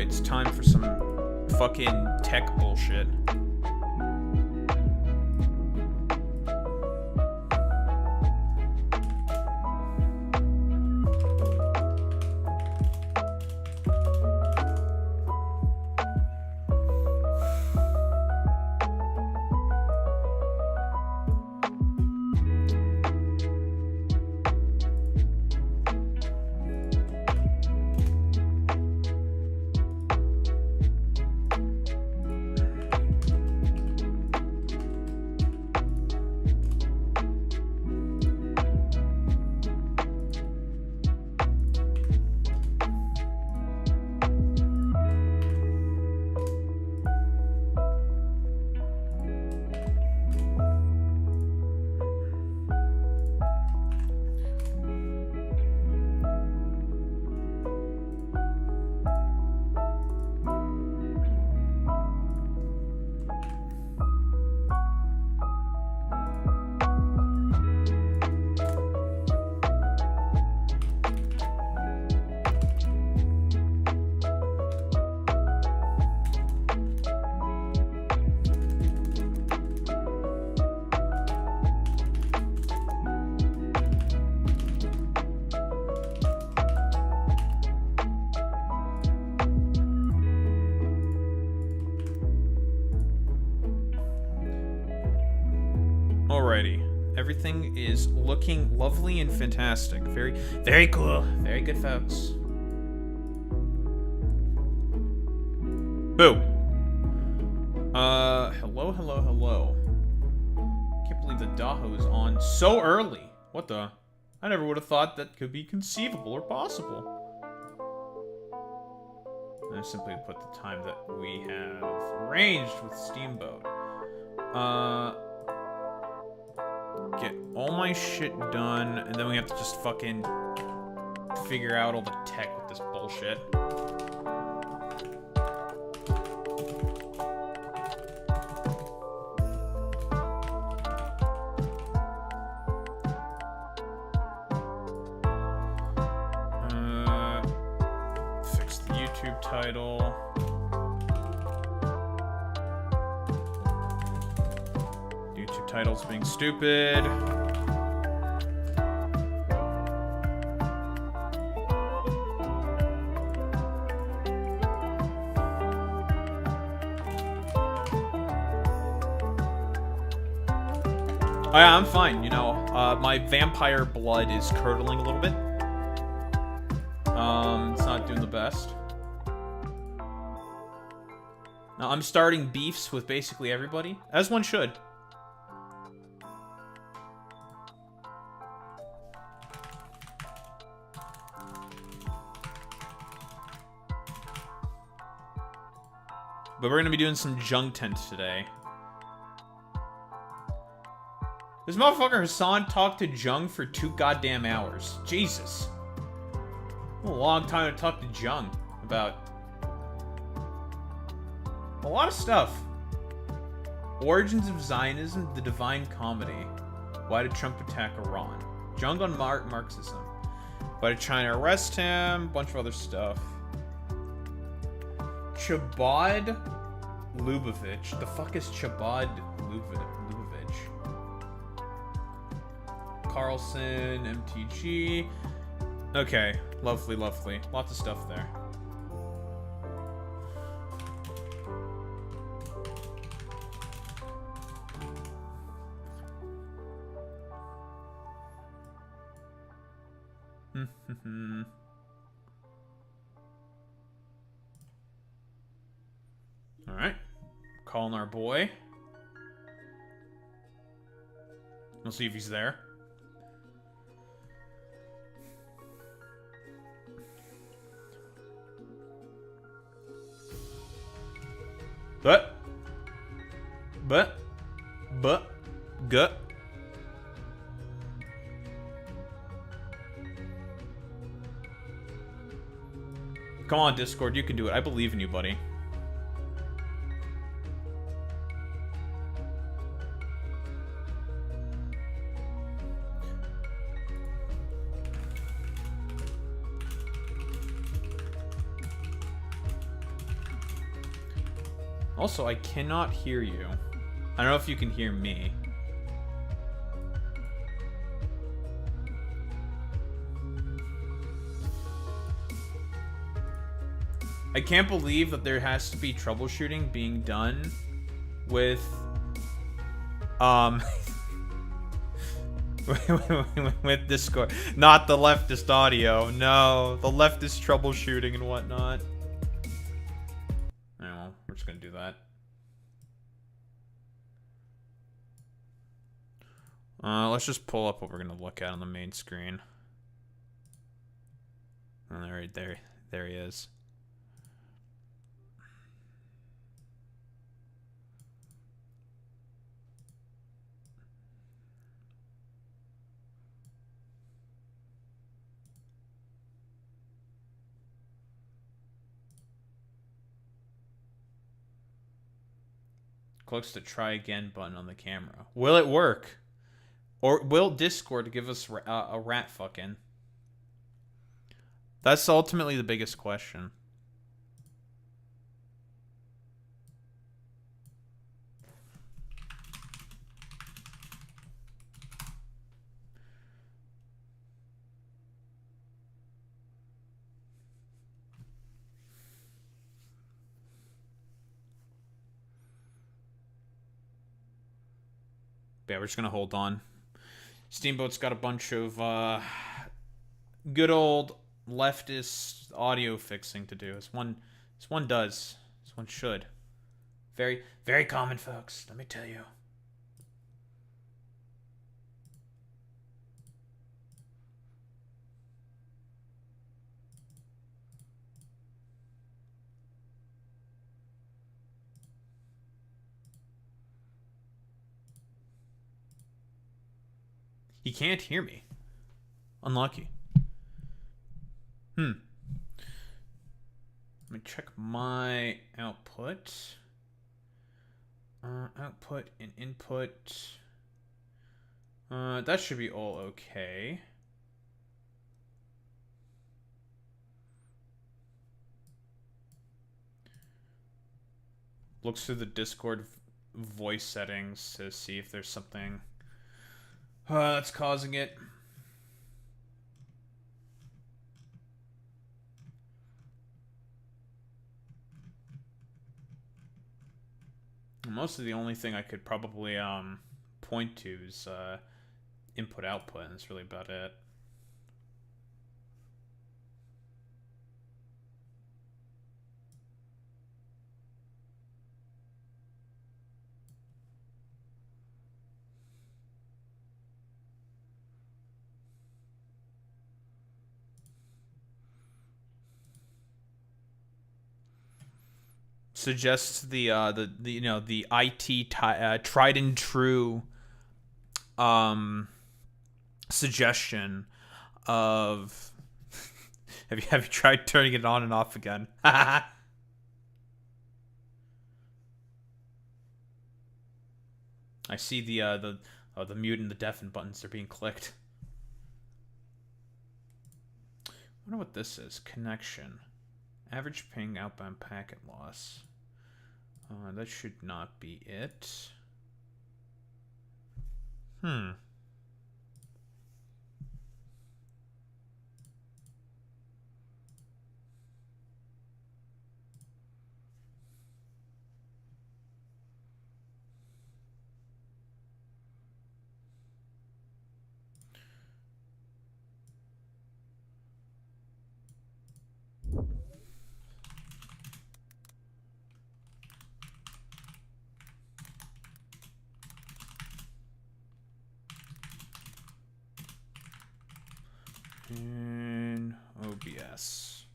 it's time for some fucking tech bullshit. Alrighty. Everything is looking lovely and fantastic. Very, very cool. Very good, folks. Boo. Hello, hello, hello. Can't believe the Daho is on so early. What the? I never would have thought that could be conceivable or possible. I simply put the time that we have arranged with Steamboat. Get all my shit done, and then we have to just fucking figure out all the tech with this bullshit. Fix the YouTube title. YouTube titles being stupid. Oh, yeah, I'm fine. You know, my vampire blood is curdling a little bit. It's not doing the best. Now, I'm starting beefs with basically everybody, as one should. But we're gonna be doing some Jiangtent today. This motherfucker Hassan talked to Jung for 2 goddamn hours. Jesus. A long time to talk to Jung about a lot of stuff. Origins of Zionism, the Divine Comedy. Why did Trump attack Iran? Jung on Marxism. Why did China arrest him? Bunch of other stuff. Chabad Lubavitch. The fuck is Chabad Lubavitch? Carlson, MTG. Okay, lovely, lovely. Lots of stuff there. Alright. Calling our boy. We'll see if he's there. Gut. Come on, Discord, you can do it. I believe in you, buddy. Also, I cannot hear you. I don't know if you can hear me. I can't believe that there has to be troubleshooting being done with with Discord. Not the leftist audio. No, the leftist troubleshooting and whatnot. No, we're just gonna do that. Let's just pull up what we're gonna look at on the main screen. Oh, there he is. Clicks the try again button on the camera. Will it work? Or will Discord give us a rat fucking? That's ultimately the biggest question. Yeah, we're just gonna hold on. Steamboat's got a bunch of good old leftist audio fixing to do. This one does. This one should. Very, very common, folks. Let me tell you. He can't hear me. Unlucky. Let me check my output. Output and input. That should be all okay. Looks through the Discord voice settings to see if there's something that's causing it. Mostly the only thing I could probably point to is input output, and that's really about it. Suggests the you know, the IT tried and true suggestion of have you tried turning it on and off again? I see the mute and the deafen buttons are being clicked. I wonder what this is. Connection. Average ping, outbound packet loss. That should not be it. In OBS.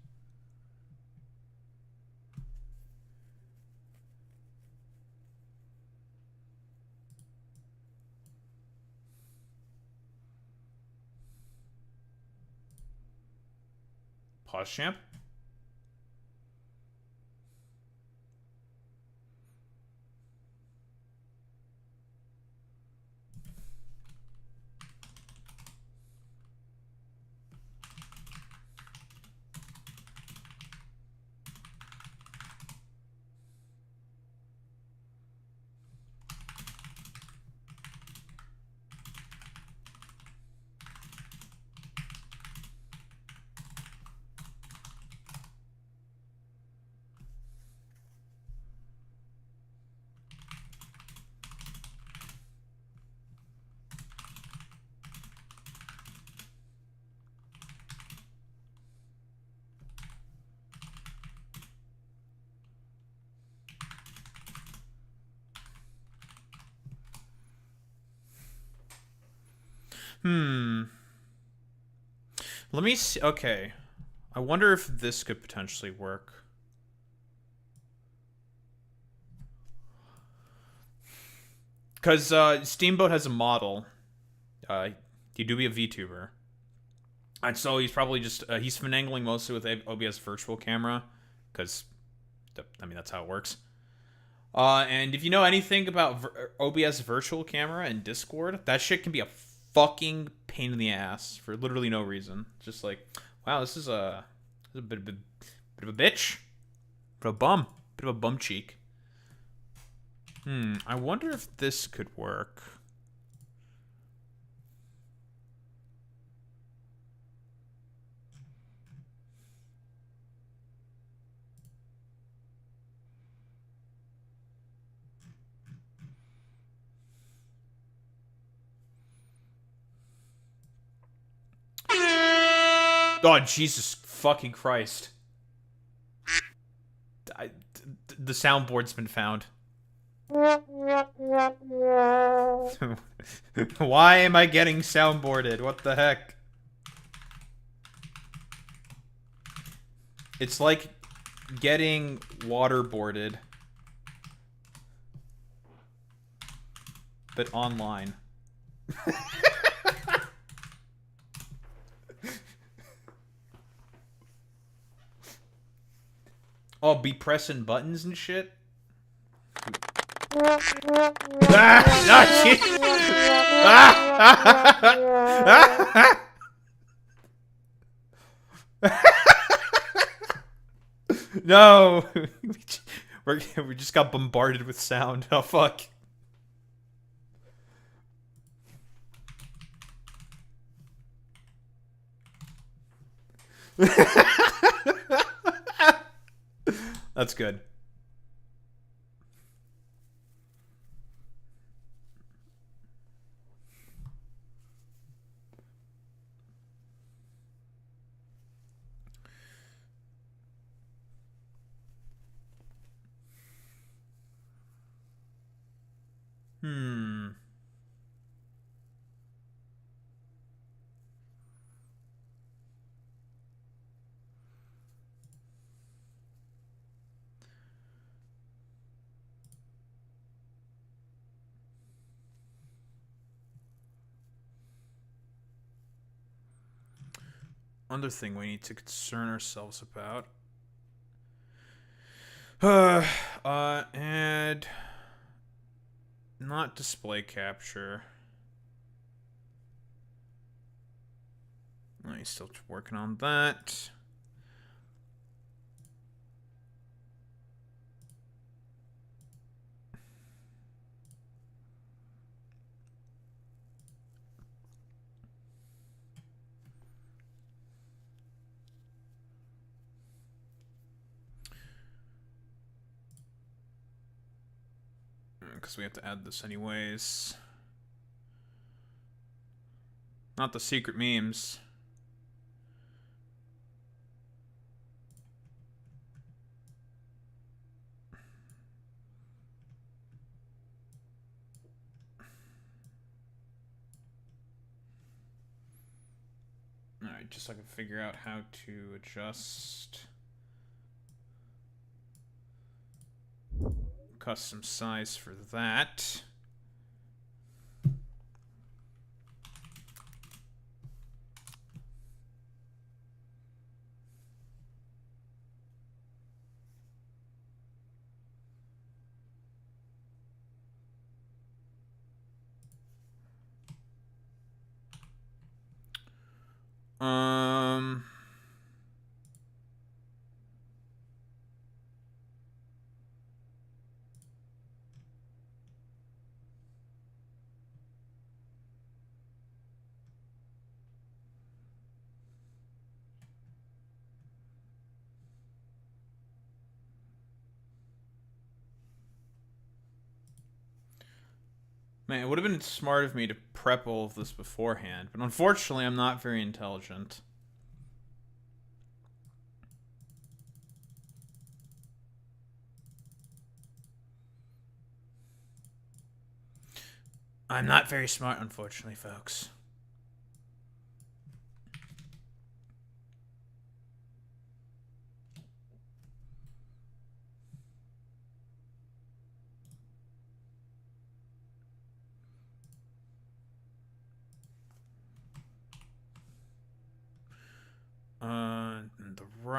Pause champ. Hmm. Let me see. Okay. I wonder if this could potentially work. Because Steamboat has a model. He do be a VTuber. And so he's probably just, he's finagling mostly with OBS virtual camera. Because, I mean, that's how it works. And if you know anything about OBS virtual camera and Discord, that shit can be a fucking pain in the ass for literally no reason. Just like, wow, this is a bit of a bitch. Bit of a bum. Bit of a bum cheek. I wonder if this could work. Oh, Jesus fucking Christ. The soundboard's been found. Why am I getting soundboarded? What the heck? It's like getting waterboarded. But online. Oh, be pressing buttons and shit? No! We just got bombarded with sound. Oh, fuck. That's good. Another thing we need to concern ourselves about. And not display capture. Oh, he's still working on that. Because we have to add this anyways. Not the secret memes. Alright, just so I can figure out how to adjust custom size for that. Man, it would have been smart of me to prep all of this beforehand, but unfortunately I'm not very intelligent. I'm not very smart, unfortunately, folks.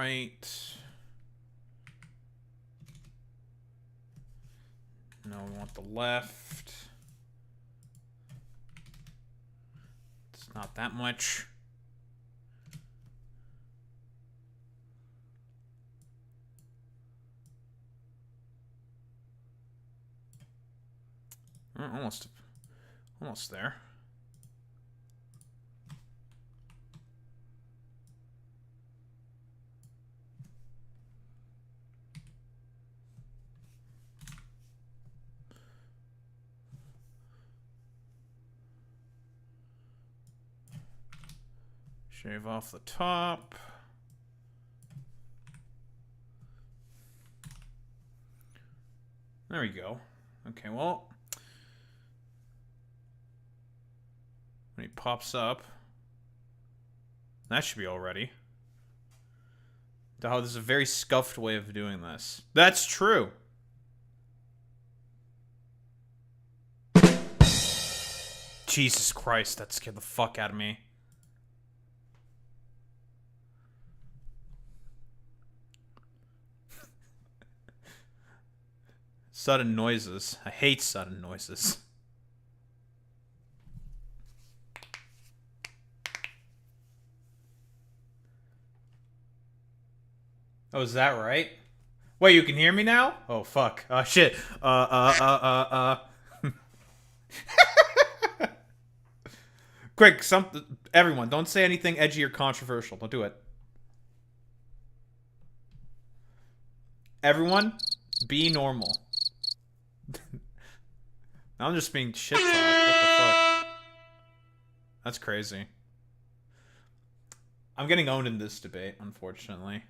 right. No, we want the left. It's not that much. Almost there. Shave off the top. There we go. Okay, well, when he pops up, that should be all ready. Oh, this is a very scuffed way of doing this. That's true. Jesus Christ, that scared the fuck out of me. Sudden noises. I hate sudden noises. Oh, is that right? Wait, you can hear me now? Oh, fuck. Oh, shit. Quick, everyone, don't say anything edgy or controversial. Don't do it. Everyone, be normal. I'm just being shit talked. What the fuck? That's crazy. I'm getting owned in this debate, unfortunately.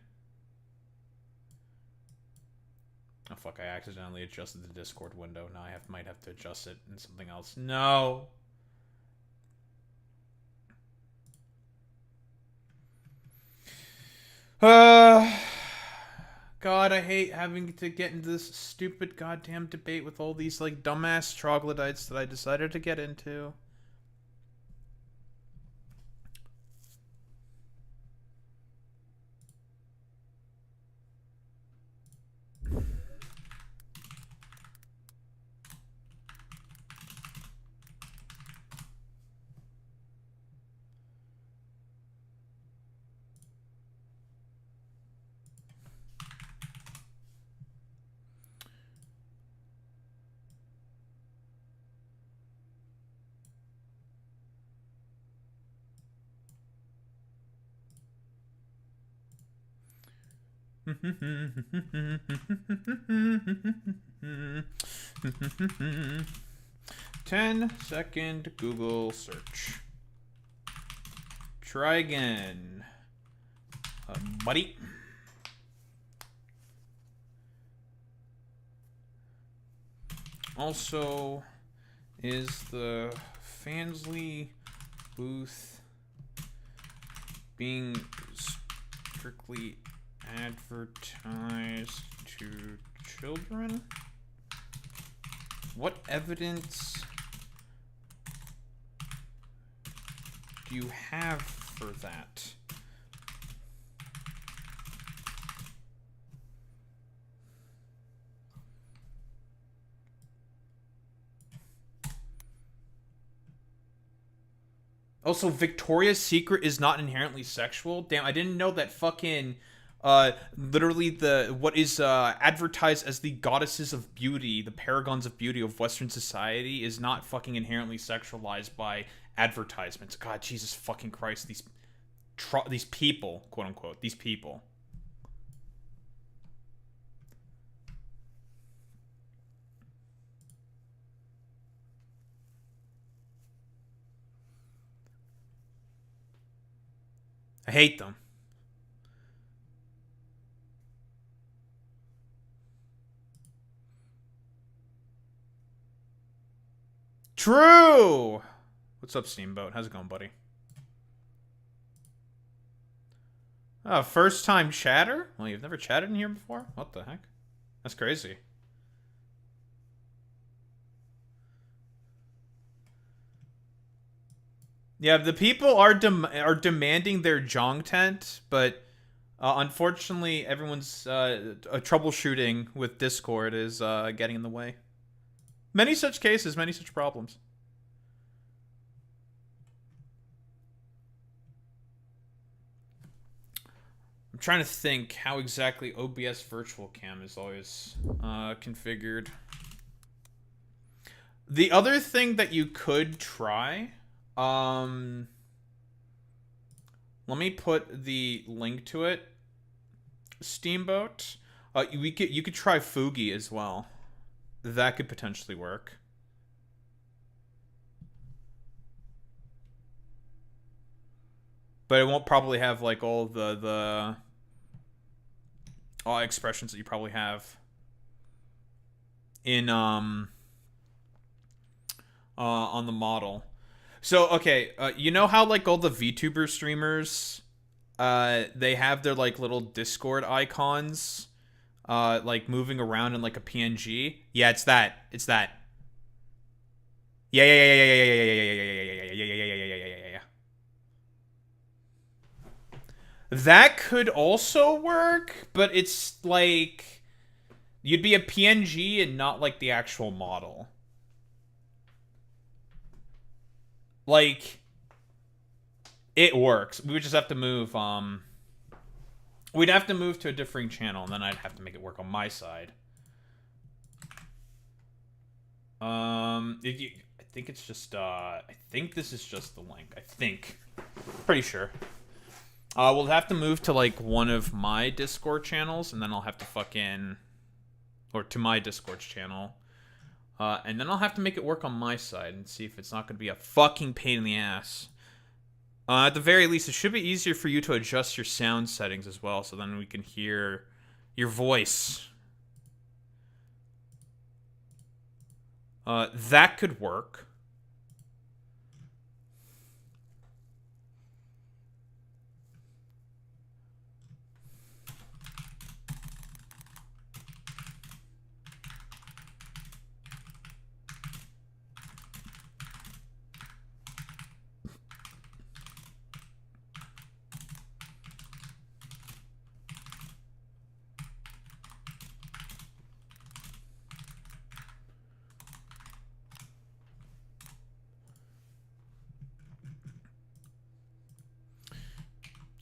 Oh fuck, I accidentally adjusted the Discord window. Now I might have to adjust it in something else. No! God, I hate having to get into this stupid goddamn debate with all these, like, dumbass troglodytes that I decided to get into. Ten-second Google search. Try again, buddy. Also, is the Fansley booth being strictly advertised to children? What evidence do you have for that? Also, Victoria's Secret is not inherently sexual. Damn, I didn't know that fucking, literally what is, advertised as the goddesses of beauty, the paragons of beauty of Western society is not fucking inherently sexualized by advertisements. God, Jesus fucking Christ, these people, quote unquote, these people. I hate them. True! What's up, Steamboat? How's it going, buddy? First time chatter? Well, you've never chatted in here before? What the heck? That's crazy. Yeah, the people are demanding their Jiangtent, but Unfortunately, everyone's troubleshooting with Discord is getting in the way. Many such cases, many such problems. I'm trying to think how exactly OBS Virtual Cam is always configured. The other thing that you could try, let me put the link to it. Steamboat. You could try Fugi as well. That could potentially work. But it won't probably have like all the all expressions that you probably have in on the model. So okay, you know how like all the VTuber streamers, they have their like little Discord icons, like moving around in like a PNG. Yeah, it's that. It's that. Yeah, yeah, yeah, yeah, yeah, yeah, yeah, yeah, yeah, yeah, yeah, yeah, yeah, yeah, yeah, yeah, yeah, yeah. That could also work, but it's like you'd be a PNG and not like the actual model. Like it works. We would just have to move we'd have to move to a differing channel and then I'd have to make it work on my side. I think it's just I think this is just the link. I think. Pretty sure. We'll have to move to like one of my Discord channels, and then I'll have to fucking, or to my Discord channel, and then I'll have to make it work on my side and see if it's not going to be a fucking pain in the ass. At the very least, it should be easier for you to adjust your sound settings as well, so then we can hear your voice. That could work.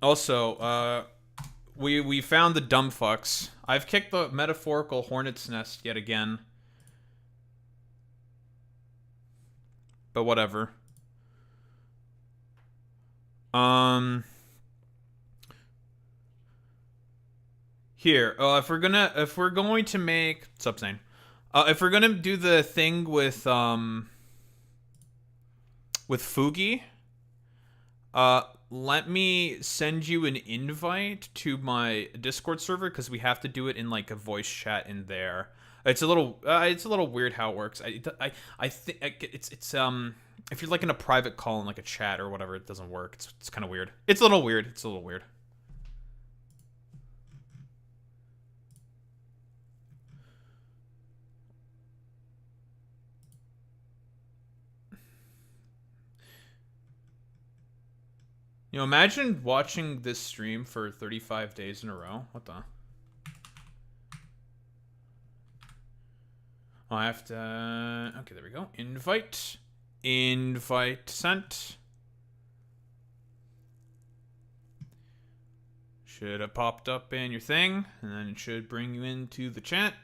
Also, we found the dumb fucks. I've kicked the metaphorical hornet's nest yet again. But whatever. Here, if we're going to make, what's up, Zane? If we're gonna do the thing with Fugi, let me send you an invite to my Discord server because we have to do it in like a voice chat in there. It's a little weird how it works. I think it's if you're like in a private call in like a chat or whatever, it doesn't work. It's kind of weird. It's a little weird. It's a little weird. You know, imagine watching this stream for 35 days in a row. What the? Oh, I have to... Okay, there we go. Invite. Invite sent. Should have popped up in your thing, and then it should bring you into the chat.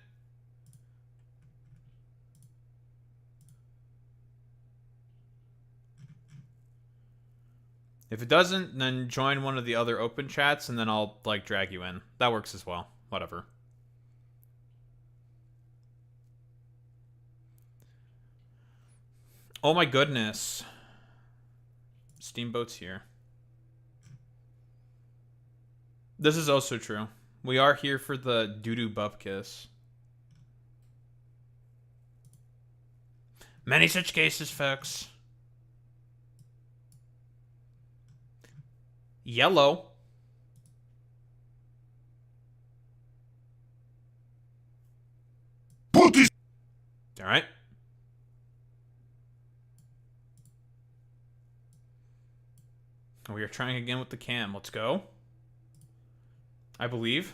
If it doesn't, then join one of the other open chats, and then I'll, like, drag you in. That works as well. Whatever. Oh my goodness. Steamboat's here. This is also true. We are here for the doo-doo buff kiss. Many such cases, folks. Yellow. All right. We are trying again with the cam. Let's go. I believe.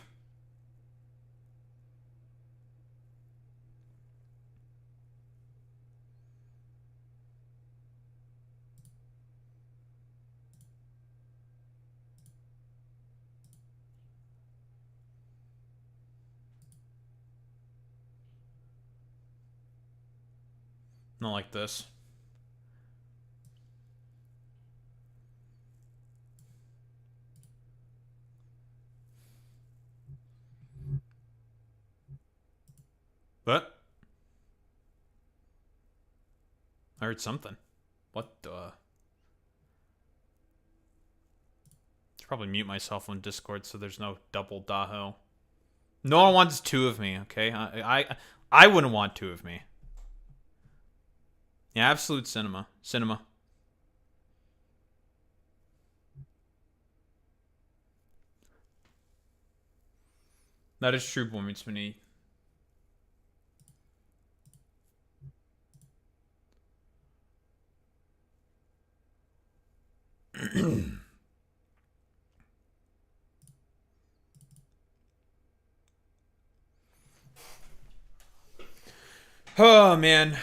Not like this. What? I heard something. What the? Should probably mute myself on Discord so there's no double daho. No one wants two of me, okay? I wouldn't want two of me. Yeah, absolute cinema. Cinema. That is true, Boomitsmini. Oh, man.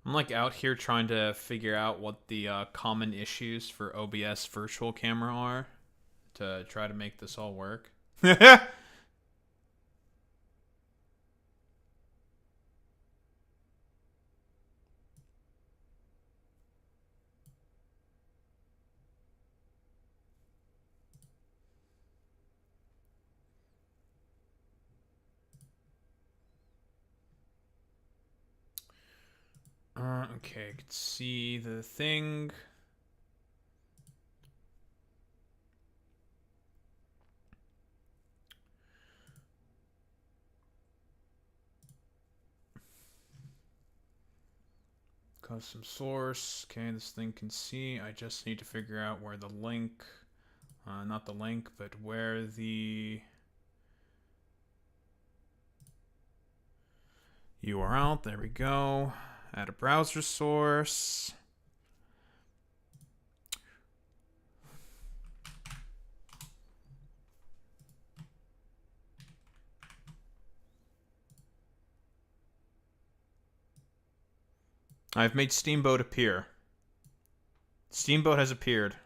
I'm like out here trying to figure out what the common issues for OBS virtual camera are to try to make this all work. Okay, I can see the thing. Custom source. Okay, this thing can see. I just need to figure out where the link, not the link, but where the URL. There we go. Add a browser source. I've made Steamboat appear. Steamboat has appeared.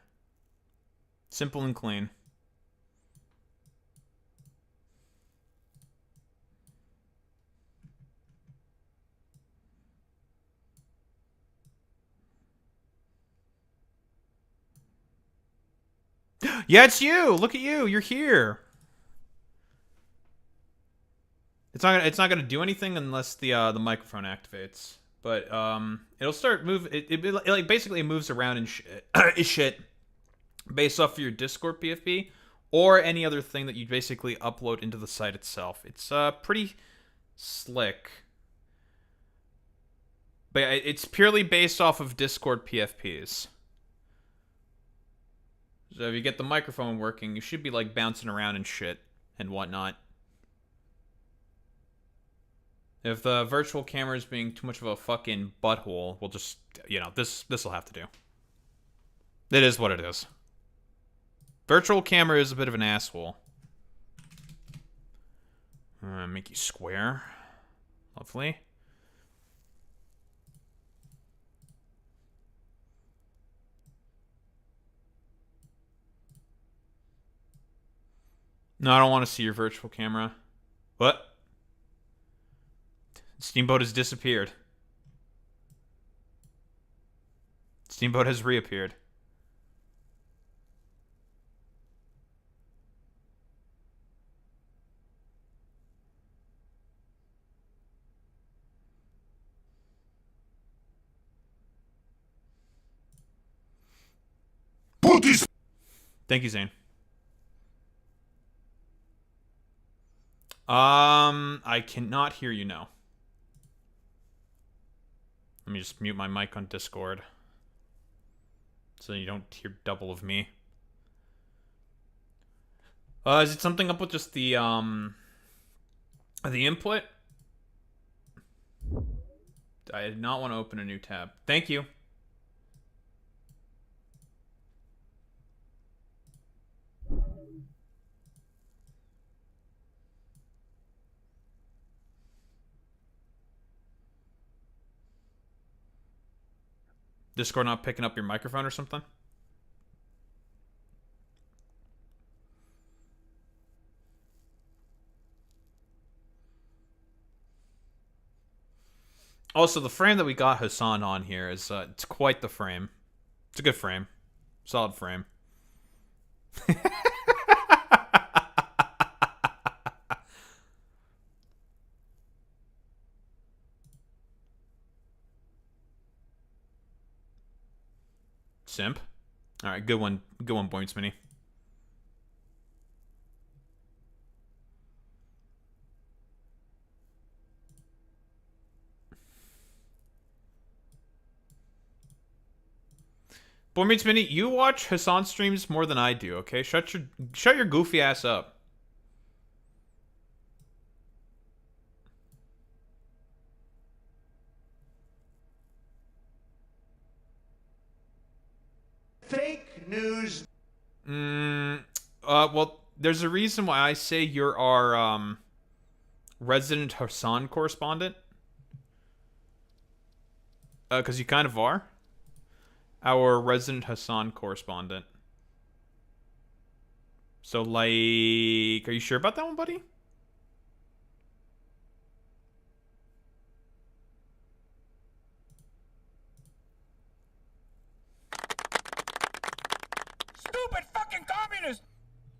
Simple and clean. Yeah, it's you. Look at you. You're here. It's not gonna do anything unless the microphone activates. But it'll start move. It like basically moves around and shit based off of your Discord PFP or any other thing that you basically upload into the site itself. It's pretty slick. But it's purely based off of Discord PFPs. So if you get the microphone working, you should be like bouncing around and shit and whatnot. If the virtual camera is being too much of a fucking butthole, we'll just, this will have to do. It is what it is. Virtual camera is a bit of an asshole. Make you square. Lovely. No, I don't want to see your virtual camera. What? Steamboat has disappeared. Steamboat has reappeared. Thank you, Zane. I cannot hear you now. Let me just mute my mic on Discord so you don't hear double of me. Is it something up with just the input? I did not want to open a new tab. Thank you. Discord not picking up your microphone or something? Also, the frame that we got Hassan on here is it's quite the frame. It's a good frame. Solid frame. Simp. Alright, good one. Good one, Points Mini. Boy Meets Mini, you watch Hassan streams more than I do, okay? Shut your goofy ass up. Fake news. Well, there's a reason why I say you're our resident Hassan correspondent. Because you kind of are. Our resident Hassan correspondent. So, like, are you sure about that one, buddy? Stupid fucking communist.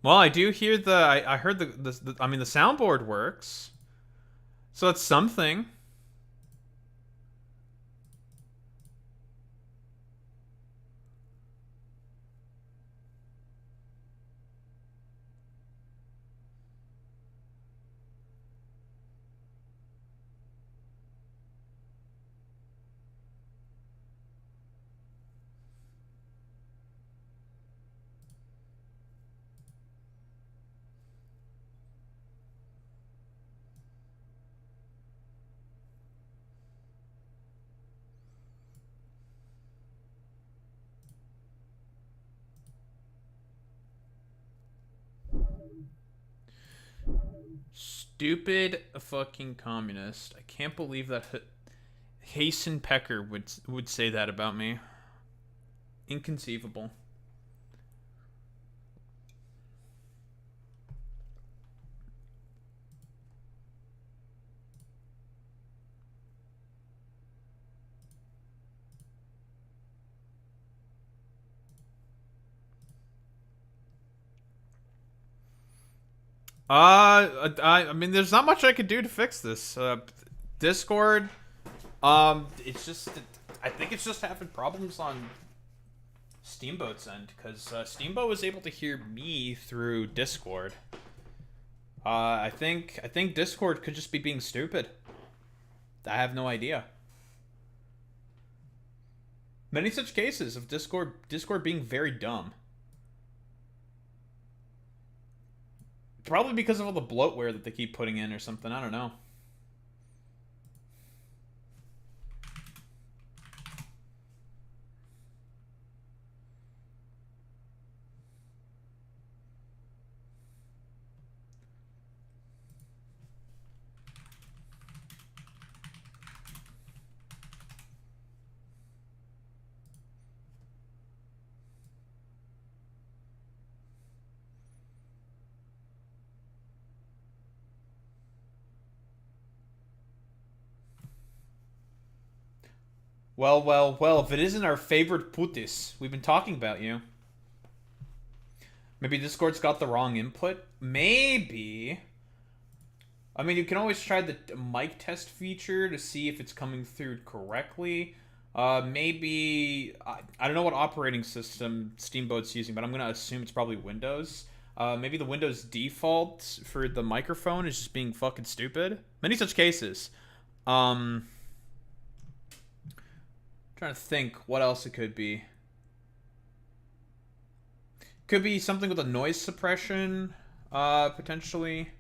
Well, I do hear I heard the I mean, the soundboard works. So that's something. Stupid fucking communist. I can't believe that Hasten Pecker would say that about me. Inconceivable. I mean, there's not much I could do to fix this. Discord, it's just, I think it's just having problems on Steamboat's end, because Steamboat was able to hear me through Discord. I think Discord could just be being stupid. I have no idea. Many such cases of Discord being very dumb. Probably because of all the bloatware that they keep putting in or something. I don't know. Well, if it isn't our favorite Putis, we've been talking about you. Maybe Discord's got the wrong input? Maybe. I mean, you can always try the mic test feature to see if it's coming through correctly. Maybe... I don't know what operating system Steamboat's using, but I'm going to assume it's probably Windows. Maybe the Windows default for the microphone is just being fucking stupid. Many such cases. Trying to think what else it could be. Could be something with a noise suppression, potentially.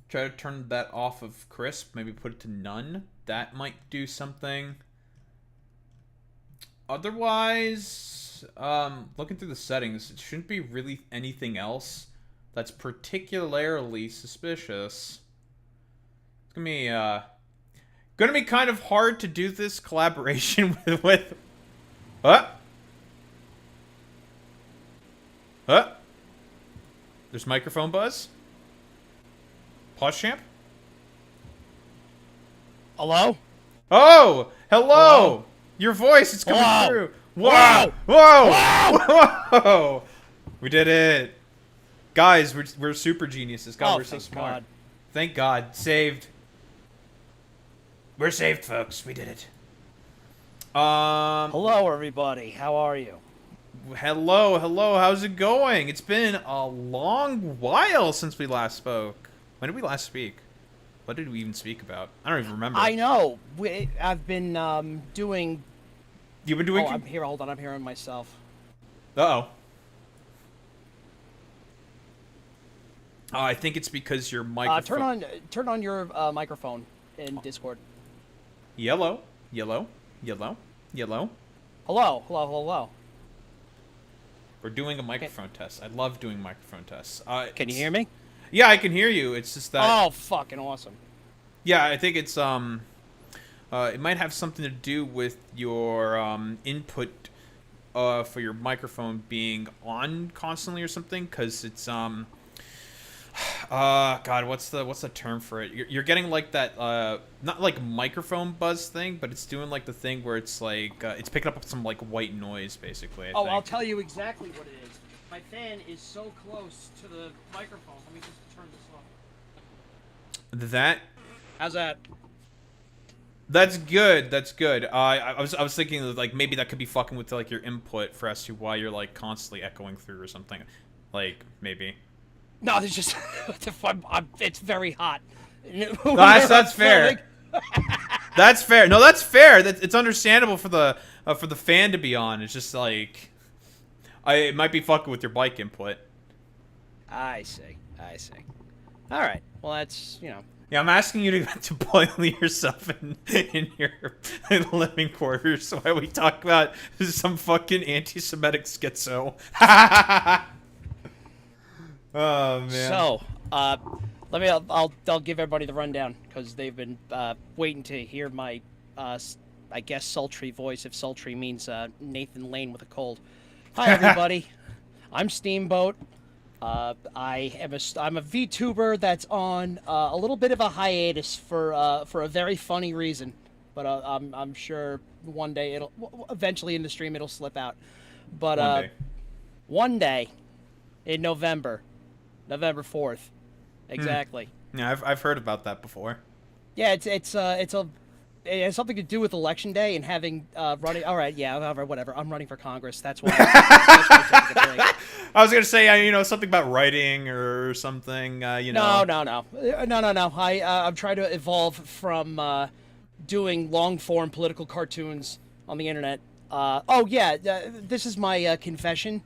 Try to turn that off of crisp, maybe put it to none. That might do something. Otherwise, looking through the settings, it shouldn't be really anything else that's particularly suspicious. It's gonna be kind of hard to do this collaboration with what? Huh? There's microphone buzz? Pause champ? Hello? Oh! Hello! Hello? Your voice is coming Hello? through. Whoa! Whoa! Whoa! We did it. Guys, we're super geniuses. God, we're so smart. God. Thank God. Saved. We're saved, folks. We did it. Hello, everybody. How are you? Hello. How's it going? It's been a long while since we last spoke. When did we last speak? What did we even speak about? I don't even remember. I know. I've been doing... You've been doing... Oh, I'm here. Hold on. I'm hearing myself. Uh-oh. I think it's because your microphone... Turn on your microphone in Discord. Yellow. Hello. We're doing a microphone test. I love doing microphone tests. Can you hear me? Yeah, I can hear you. It's just that... Oh, fucking awesome. Yeah, I think it's, it might have something to do with your, input, for your microphone being on constantly or something, because it's, God, what's the term for it? You're getting, like, that, not, like, microphone buzz thing, but it's doing, like, the thing where it's, like, it's picking up some, like, white noise, basically, I think. I'll tell you exactly what it is. My fan is so close to the microphone. Let me just turn this off. That... How's that? That's good. That's good. I was thinking that, like, maybe that could be fucking with, like, your input for as to why you're, like, constantly echoing through or something. Like, maybe. No, there's just... it's very hot. No, that's fair. That's fair. No, that's fair. It's understandable for the fan to be on. It's just, like... it might be fucking with your bike input. I see. All right. Well, that's, you know... Yeah, I'm asking you to boil yourself in your living quarters while we talk about some fucking anti-Semitic schizo. Oh man. So, I'll give everybody the rundown because they've been waiting to hear my I guess sultry voice, if sultry means Nathan Lane with a cold. Hi everybody, I'm Steamboat. I'm a VTuber that's on a little bit of a hiatus for a very funny reason, but I'm sure one day eventually in the stream it'll slip out. But one day in November 4th, exactly. Yeah, I've heard about that before. Yeah, it has something to do with election day and having running. All right, yeah, whatever. I'm running for Congress. That's why. That's why I'm taking a break. I was gonna say, something about writing or something. No. I'm trying to evolve from doing long form political cartoons on the internet. This is my confession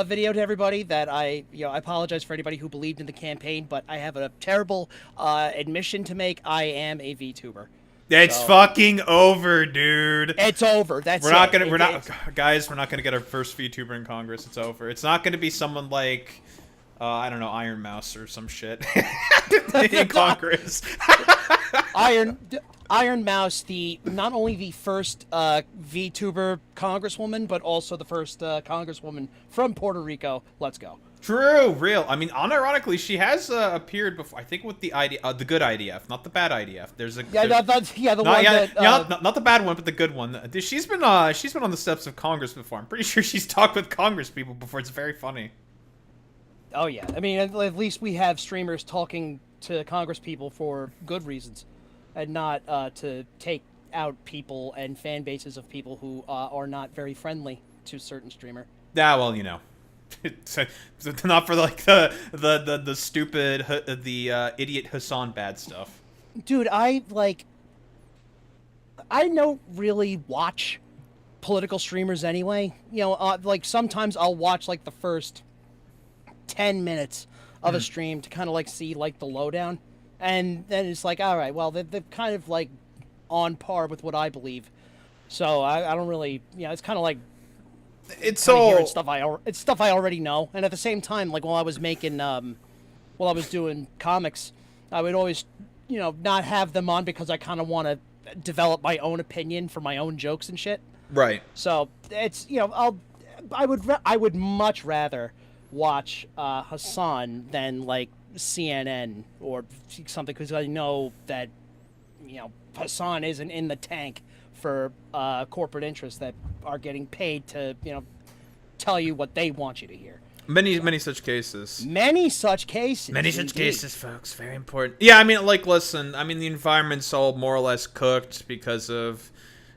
video to everybody that I apologize for anybody who believed in the campaign, but I have a terrible admission to make. I am a VTuber. It's fucking over, dude. It's over. We're not gonna get our first VTuber in Congress. It's over. It's not gonna be someone like, I don't know, Iron Mouse or some shit in Congress. Iron Mouse, not only the first VTuber congresswoman, but also the first congresswoman from Puerto Rico. Let's go. True, real. I mean, unironically, she has appeared before. I think with the the good IDF, not the bad IDF. There's a not the bad one, but the good one. She's been on the steps of Congress before. I'm pretty sure she's talked with Congress people before. It's very funny. Oh yeah, I mean, at least we have streamers talking to Congress people for good reasons, and not to take out people and fan bases of people who are not very friendly to a certain streamer. Yeah, well, Not for like the stupid idiot Hassan bad stuff. Dude, I don't really watch political streamers anyway. You know, like sometimes I'll watch like the first 10 minutes of a stream to kind of like see like the lowdown, and then it's like, all right, well they're kind of like on par with what I believe, so I don't really, you know, it's kind of like It's hearing stuff it's stuff I already know. And at the same time, like while I was doing comics, I would always, you know, not have them on because I kind of want to develop my own opinion for my own jokes and shit. right. So it's, you know, I would much rather watch Hassan than like CNN or something, because I know that, you know, Hassan isn't in the tank for corporate interests that are getting paid to, you know, tell you what they want you to hear. Many such cases. Many such cases. Many such indeed. cases, folks. Very important. Yeah, I mean, like, listen. I mean, the environment's all more or less cooked because of.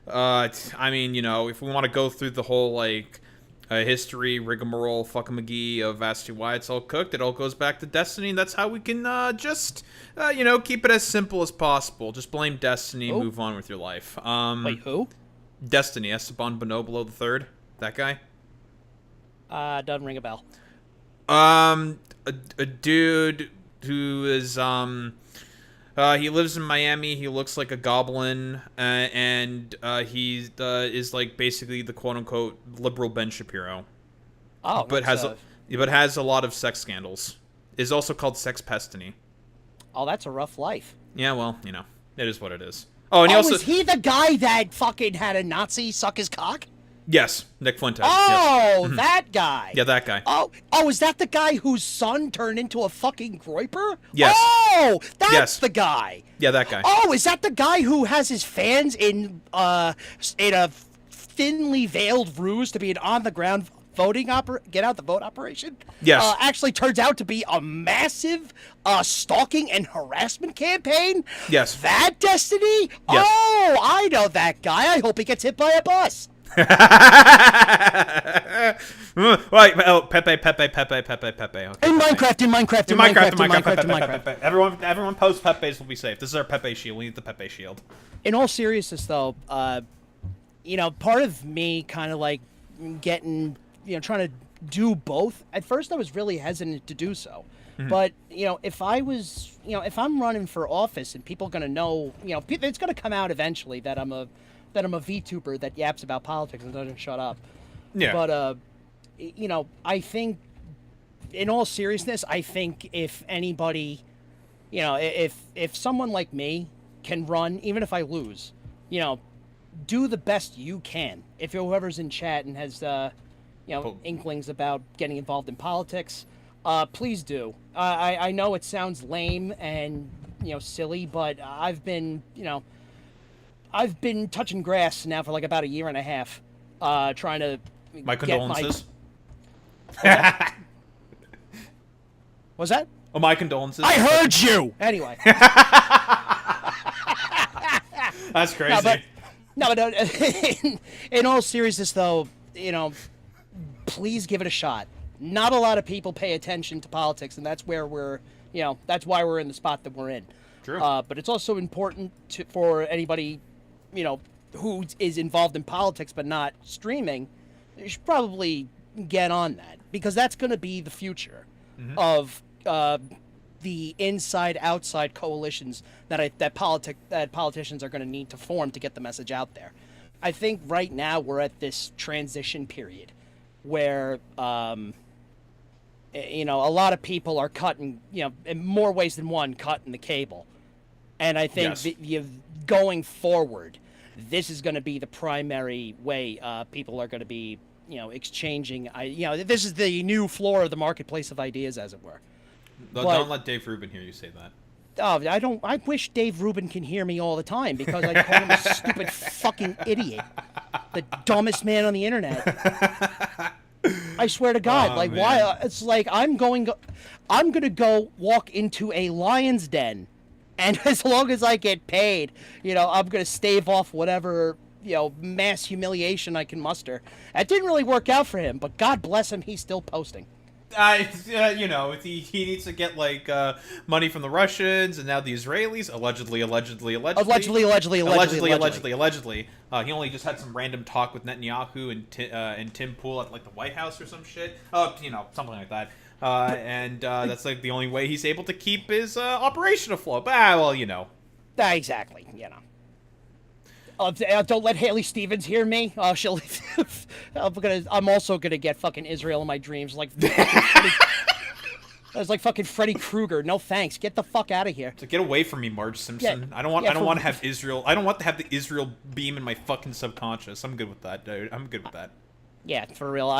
I mean, you know, if we want to go through the whole like history rigmarole fuckamagee of as to why it's all cooked, it all goes back to Destiny, and that's how we can just you know, keep it as simple as possible. Just blame Destiny and move on with your life. Wait, who? Destiny, Esteban Bonoblo III, that guy. Doesn't ring a bell. A dude who is he lives in Miami. He looks like a goblin, and he is like basically the quote unquote liberal Ben Shapiro. Oh, but has a lot of sex scandals. Is also called Sex Pestiny. Oh, that's a rough life. Yeah, well, you know, it is what it is. Oh, and he also is he the guy that fucking had a Nazi suck his cock? Yes, Nick Fuentes. Oh, yes. that guy. Yeah, that guy. Oh, is that the guy whose son turned into a fucking groiper? Yes. Oh, that's the guy. Yeah, that guy. Oh, is that the guy who has his fans in a thinly veiled ruse to be an on the ground voting get out the vote operation? Yes. Actually turns out to be a massive stalking and harassment campaign? Yes. That Destiny? Yes. Oh, I know that guy. I hope he gets hit by a bus. Wait, oh, Pepe. Okay, In Minecraft. Everyone post Pepe's will be safe. This is our Pepe shield. We need the Pepe shield. In all seriousness, though, you know, part of me kind of like getting, you know, trying to do both. At first, I was really hesitant to do so. But, you know, if I'm running for office and people are going to know, you know, it's going to come out eventually that I'm a VTuber that yaps about politics and doesn't shut up. Yeah. But, you know, I think, in all seriousness, I think if anybody, you know, if someone like me can run, even if I lose, you know, do the best you can. If whoever's in chat and has, you know, inklings about getting involved in politics, please do. I know it sounds lame and, you know, silly, but I've been touching grass now for like about a year and a half, trying to My condolences. What's that? Oh, my condolences. I heard you! Anyway. That's crazy. In all seriousness, though, you know, please give it a shot. Not a lot of people pay attention to politics, and that's where that's why we're in the spot that we're in. True. But it's also important for anybody, you know, who is involved in politics but not streaming. You should probably get on that, because that's going to be the future of the inside-outside coalitions that politicians are going to need to form to get the message out there. I think right now we're at this transition period where, you know, a lot of people are cutting, you know, in more ways than one, cutting the cable. And I think going forward, this is going to be the primary way people are going to be, you know, exchanging. This is the new floor of the marketplace of ideas, as it were. Don't let Dave Rubin hear you say that. Oh, I wish Dave Rubin can hear me all the time, because I call him a stupid fucking idiot, the dumbest man on the internet. I swear to God, man. Why? It's like I'm gonna go walk into a lion's den, and as long as I get paid, you know, I'm gonna stave off whatever mass humiliation I can muster. It didn't really work out for him, but God bless him, he's still posting. He needs to get like money from the Russians and now the Israelis. Allegedly. He only just had some random talk with Netanyahu and Tim Pool at like the White House or some shit. Something like that. That's like the only way he's able to keep his operation afloat. Exactly. Don't let Haley Stevens hear me. She'll. I'm also gonna get fucking Israel in my dreams, like. That's like fucking Freddy Krueger. No thanks. Get the fuck out of here. So get away from me, Marge Simpson. I don't want to have Israel. I don't want to have the Israel beam in my fucking subconscious. I'm good with that, dude. I'm good with that. Yeah, for real.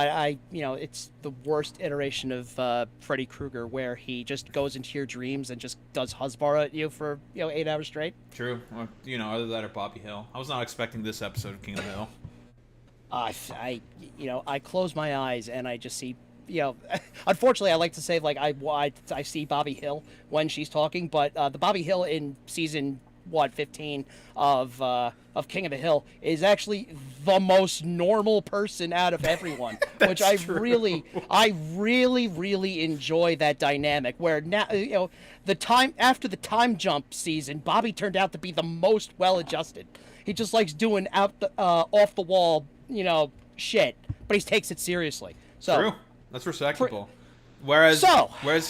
It's the worst iteration of Freddy Krueger, where he just goes into your dreams and just does Husbar at you for 8 hours straight. True. Well, either that or Bobby Hill. I was not expecting this episode of King of the Hill. I close my eyes and I just see. Unfortunately, I like to say like I see Bobby Hill when she's talking, but the Bobby Hill in season 15 of King of the Hill is actually the most normal person out of everyone, which I really enjoy that dynamic. Where now after the time jump season, Bobby turned out to be the most well-adjusted. He just likes doing off the wall shit, but he takes it seriously. So true. That's respectable. Whereas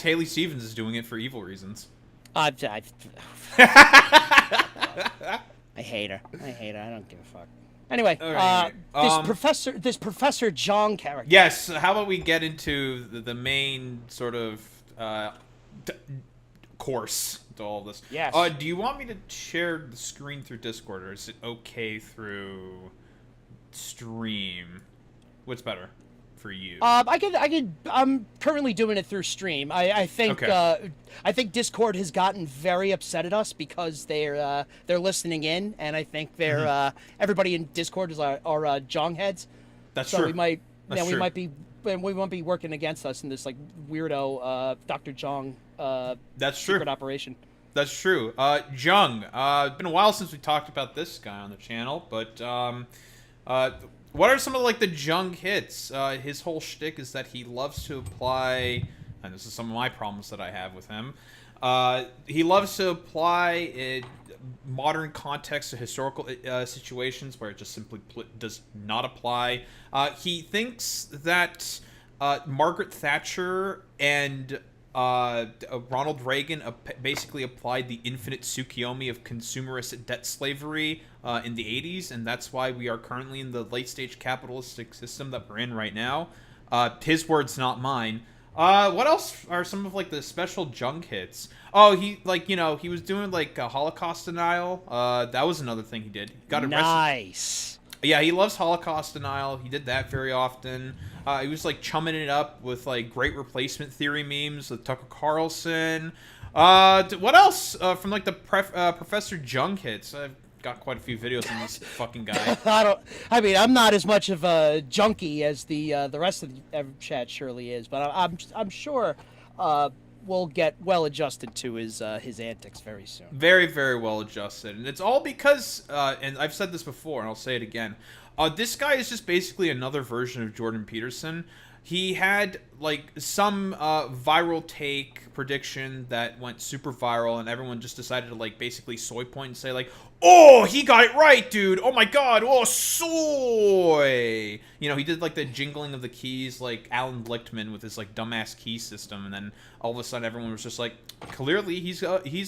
Haley Stevens is doing it for evil reasons. I hate her. I don't give a fuck. Anyway, this Professor Zhang character. Yes. How about we get into the main sort of course to all this? Yes. Do you want me to share the screen through Discord, or is it okay through stream? What's better for you? I'm currently doing it through stream. I think okay. I think Discord has gotten very upset at us because they're listening in, and I think they're everybody in Discord is our Zhang heads. That's so true. we might true. we won't be working against us in this like weirdo Dr. Zhang That's secret true. operation. That's true. Zhang. It's been a while since we talked about this guy on the channel, but what are some of like the Zhang hits? His whole shtick is that he loves to apply, and this is some of my problems that I have with him. He loves to apply modern context to historical situations where it just simply does not apply. He thinks that Margaret Thatcher and Ronald Reagan basically applied the infinite Tsukiyomi of consumerist debt slavery in the 80s, and that's why we are currently in the late-stage capitalistic system that we're in right now. His words, not mine. What else are some of like the special Zhang hits? Oh, he was doing like Holocaust denial. That was another thing he did. He got arrested. Nice. Yeah, he loves Holocaust denial. He did that very often. He was like chumming it up with like great replacement theory memes with Tucker Carlson. What else from like the Professor Zhang hits? I've got quite a few videos on this fucking guy. I'm not as much of a junkie as the rest of the chat surely is, but I'm sure we'll get well adjusted to his antics very soon. Very, very well adjusted, and it's all because and I've said this before, and I'll say it again. This guy is just basically another version of Jordan Peterson. He had like some viral take prediction that went super viral, and everyone just decided to like basically soy point and say like, "Oh, he got it right, dude! Oh my god! Oh, soy!" He did like the jingling of the keys like Alan Lichtman with his like dumbass key system, and then all of a sudden everyone was just like, "Clearly, he's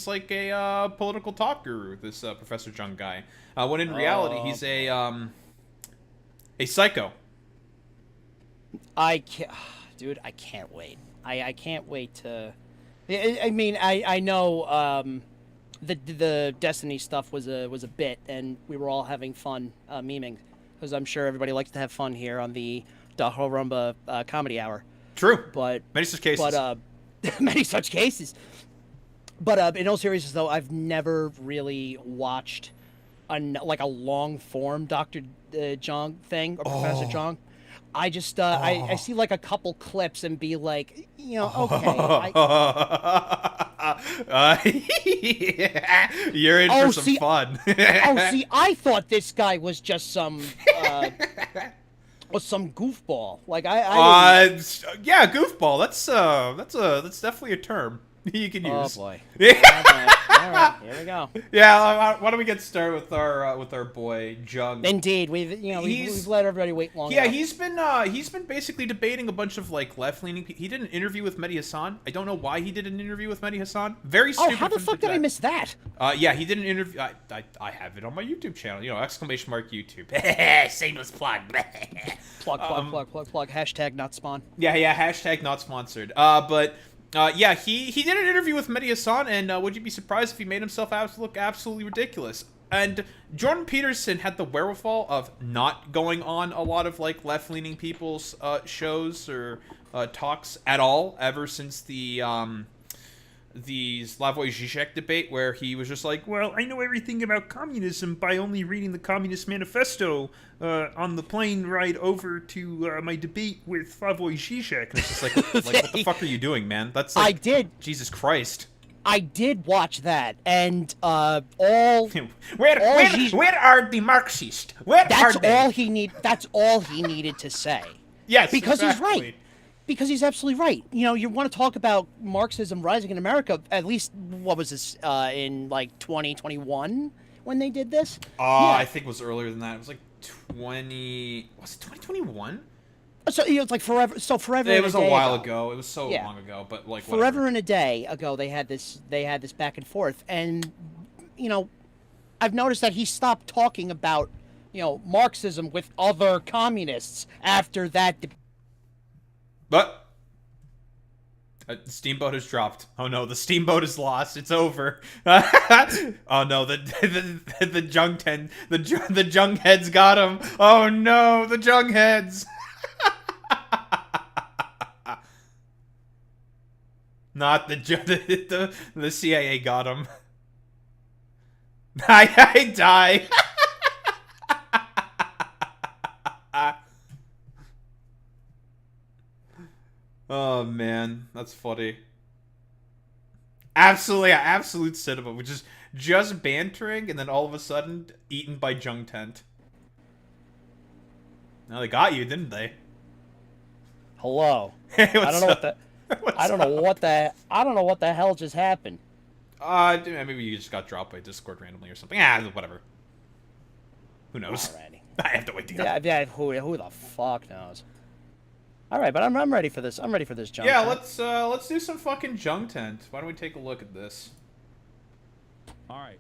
like a political talk guru, this Professor Zhang guy." When in reality, he's a psycho. I can't wait. I can't wait to. I know the Destiny stuff was a bit, and we were all having fun memeing, because I'm sure everybody likes to have fun here on the Daho Rumba Comedy Hour. True, but many such cases. But many such cases. But in all seriousness, though, I've never really watched a long form Dr. Zhang thing or Professor Zhang. I just I see like a couple clips and be like, okay. You're in for some fun. I thought this guy was just some goofball. Like yeah, goofball. That's definitely a term you can use. Oh boy. All right, here we go. Yeah, why don't we get started with our boy Jung? Indeed, we've let everybody wait long Yeah, enough. he's been basically debating a bunch of like left-leaning people. He did an interview with Mehdi Hassan. I don't know why he did an interview with Mehdi Hassan. Very stupid. Oh, how the fuck did I miss that? Yeah, he did an interview. I have it on my YouTube channel. You know, ! YouTube. Shameless plug. Plug. Hashtag not spawn. Yeah. Hashtag not sponsored. Yeah, he did an interview with Mehdi Hassan, and would you be surprised if he made himself look absolutely ridiculous? And Jordan Peterson had the wherewithal of not going on a lot of like left-leaning people's shows or talks at all ever since the Slavoj Žižek debate, where he was just like, well, I know everything about communism by only reading the Communist Manifesto on the plane ride over to my debate with Slavoj Žižek. And it's just like what the fuck are you doing, man? That's like, I did. Jesus Christ. I did watch that, and all. Where are the Marxists? That's all he needed to say. Yes, because exactly. He's right. Because he's absolutely right. You know, you want to talk about Marxism rising in America, at least, what was this, in, like, 2021 when they did this? Yeah. I think it was earlier than that. It was, like, was it 2021? So, you know, it's like forever. So forever. It was a while ago. It was so long ago, but, like, whatever. Forever and a day ago, they had this back and forth. And, you know, I've noticed that he stopped talking about, you know, Marxism with other communists after that debate. But the steamboat has dropped. Oh no, the steamboat is lost. It's over. Oh no, the Jiangtent, the Jung heads got him. Oh no, the Jung heads. Not the CIA got him. I die. Oh man, that's funny. Absolute cinema, which is just bantering and then all of a sudden eaten by Jiangtent. Now they got you, didn't they? Hello. Hey, I don't know what the hell just happened. Maybe you just got dropped by Discord randomly or something. Whatever. Who knows? Alrighty. I have to wait to get. Yeah. Who the fuck knows? All right, but I'm ready for this. I'm ready for this Jiangtent. Yeah, let's do some fucking Jiangtent. Why don't we take a look at this? All right.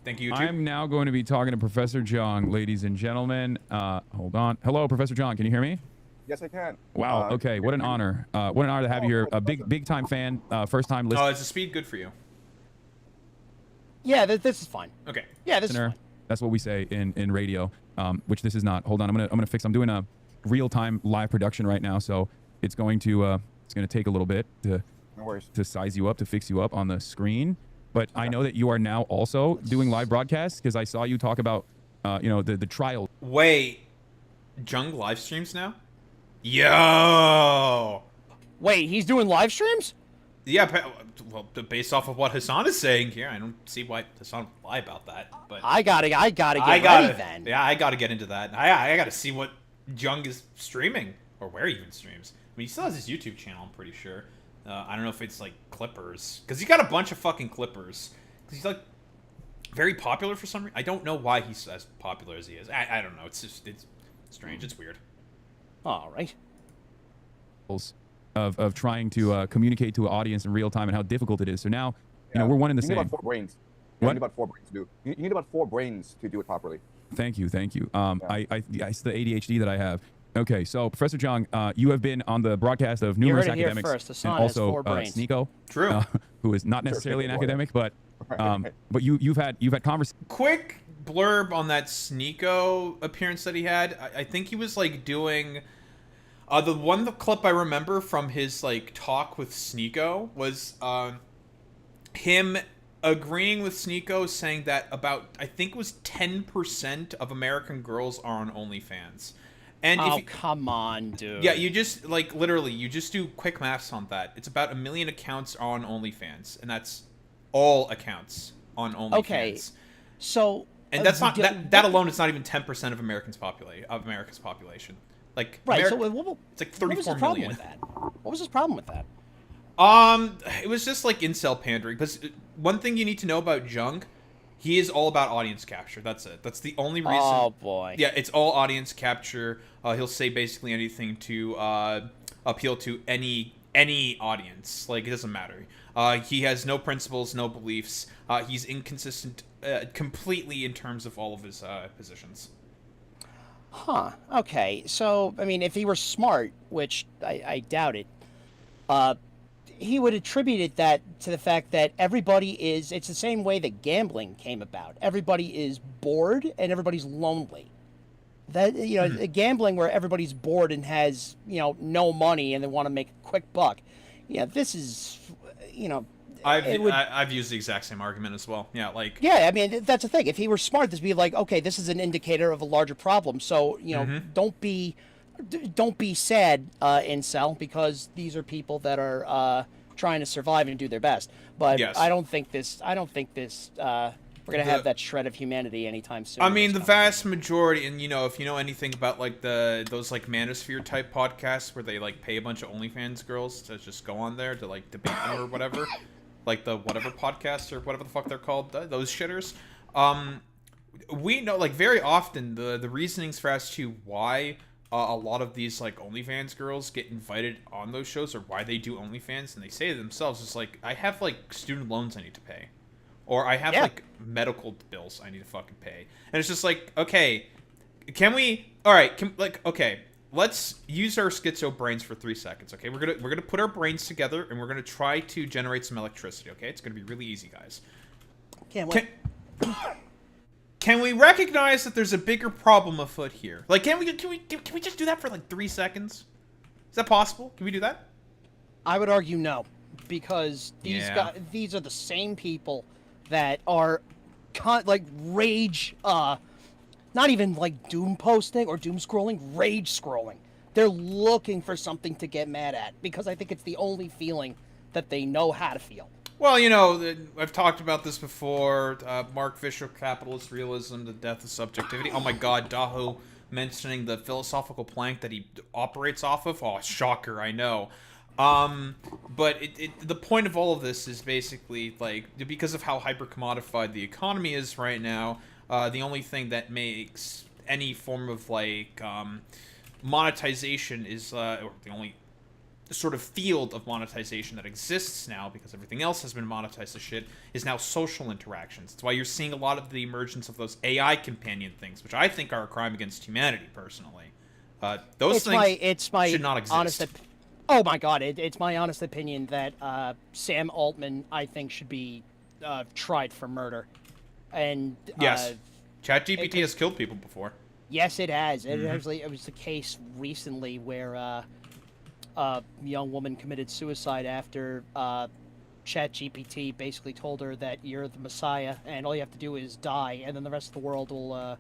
Thank you, YouTube. I'm now going to be talking to Professor Zhang, ladies and gentlemen. Hold on. Hello, Professor Zhang. Can you hear me? Yes, I can. Wow. Okay. What an honor. What an honor to have you here. A big time fan. First time listener. Oh, is the speed good for you? Yeah, this is fine. Okay. Yeah, this is fine. That's what we say in radio. Which this is not. Hold on. I'm gonna fix. I'm doing a real-time live production right now, so it's going to take a little bit to size you up, to fix you up on the screen. But okay. I know that you are now also doing live broadcasts because I saw you talk about the trial. Wait, Jung live streams now? Yo! Wait, he's doing live streams? Yeah, well, based off of what Hassan is saying here, I don't see why Hassan would lie about that. But I gotta get ready then. Yeah, I gotta get into that. I gotta see what Jung is streaming, or where he even streams. I mean, he still has his YouTube channel, I'm pretty sure. I don't know if it's like clippers, because he's got a bunch of fucking clippers. Because he's like very popular for some reason. I don't know why he's as popular as he is. I don't know. It's strange. It's weird. All right. Of trying to communicate to an audience in real time and how difficult it is. So now, we're one in the same. You need about 4 brains. What? You need about 4 brains to do. You need about 4 brains to do it properly. Thank you. It's the ADHD that I have. Okay, so Professor Zhang, you have been on the broadcast of numerous academics, and also Sneeko, true, who is not necessarily an academic, but you've had conversations. Quick blurb on that Sneeko appearance that he had. I think he was like doing the clip I remember from his like talk with Sneeko was him agreeing with Sneeko, saying that about, I think it was 10% of American girls are on OnlyFans. And Oh, if you, come on, dude. yeah, you just like literally, you just do quick maths on that. It's about 1 million accounts on OnlyFans, and that's all accounts on OnlyFans. Okay, so And that's not d- that alone is not even 10% of America's population. Like right. So it's like what was 34 his problem million. with that? What was his problem with that? It was just like incel pandering. Because one thing you need to know about Jung, he is all about audience capture. That's it. That's the only reason. Oh boy. Yeah, it's all audience capture. He'll say basically anything to appeal to any audience. Like, it doesn't matter. He has no principles, no beliefs. He's inconsistent completely in terms of all of his positions. Huh. Okay. So, I mean, if he were smart, which I doubt it, he would attribute it that to the fact that it's the same way that gambling came about. Everybody is bored and everybody's lonely. That, gambling where everybody's bored and has, no money and they want to make a quick buck. Yeah, this is, I've used the exact same argument as well. Yeah, like yeah, I mean, that's the thing. If he were smart, this would be like, okay, this is an indicator of a larger problem. So, don't be sad, incel, because these are people that are trying to survive and do their best. But yes. I don't think we're gonna have that shred of humanity anytime soon. I mean, the vast majority, and if you know anything about like those like Manosphere type podcasts where they like pay a bunch of OnlyFans girls to just go on there to like debate them or whatever, like the whatever podcast or whatever the fuck they're called, those shitters. We know like very often the reasonings for as to why a lot of these like OnlyFans girls get invited on those shows or why they do OnlyFans, and they say to themselves, it's like, I have like student loans I need to pay. Or I have, like, medical bills I need to fucking pay. And it's just like, okay, can we... Alright, okay, let's use our schizo brains for 3 seconds, okay? We're gonna put our brains together, and we're gonna try to generate some electricity, okay? It's gonna be really easy, guys. Can't wait. Can we recognize that there's a bigger problem afoot here? Like, can we just do that for, like, 3 seconds? Is that possible? Can we do that? I would argue no, because these are the same people that are rage, not even like doom posting or doom scrolling, rage scrolling. They're looking for something to get mad at because I think it's the only feeling that they know how to feel. Well, I've talked about this before. Mark Fisher, Capitalist Realism, The Death of Subjectivity. Oh my god, Daho mentioning the philosophical plank that he operates off of. Oh, shocker, I know. But the point of all of this is basically, like, because of how hyper-commodified the economy is right now, the only thing that makes any form of, like, monetization is, or the only sort of field of monetization that exists now, because everything else has been monetized to shit, is now social interactions. That's why you're seeing a lot of the emergence of those AI companion things, which I think are a crime against humanity, personally. Those things should not exist. Oh my god, it's my honest opinion that Sam Altman, I think, should be tried for murder. And yes, ChatGPT has killed people before. Yes, it has. It was the case recently where a young woman committed suicide after ChatGPT basically told her that you're the Messiah and all you have to do is die, and then the rest of the world will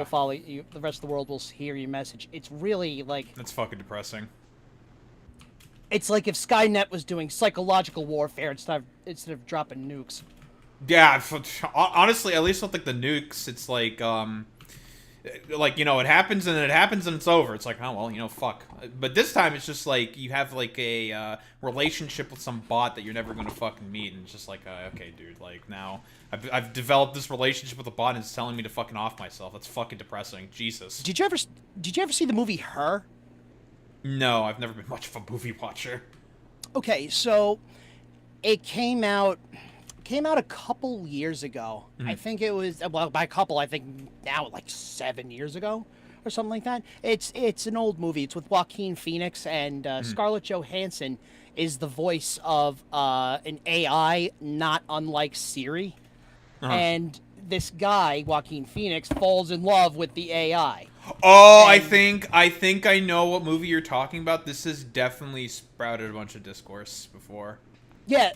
follow you. The rest of the world will hear your message. It's really like... That's fucking depressing. It's like if Skynet was doing psychological warfare instead of dropping nukes. Yeah, honestly, at least with like the nukes, it's like, it happens and it's over. It's like, oh well, fuck. But this time it's just like you have like a relationship with some bot that you're never gonna fucking meet, and it's just like, okay, dude, like now I've developed this relationship with a bot and it's telling me to fucking off myself. That's fucking depressing. Jesus. Did you ever see the movie Her? No, I've never been much of a movie watcher. Okay, so it came out a couple years ago. I think it was, well, by couple, I think now like 7 years ago or something like that. It's an old movie. It's with Joaquin Phoenix, and Scarlett Johansson is the voice of an AI not unlike Siri. And this guy, Joaquin Phoenix, falls in love with the AI. Oh, and I think I know what movie you're talking about. This has definitely sprouted a bunch of discourse before. Yeah,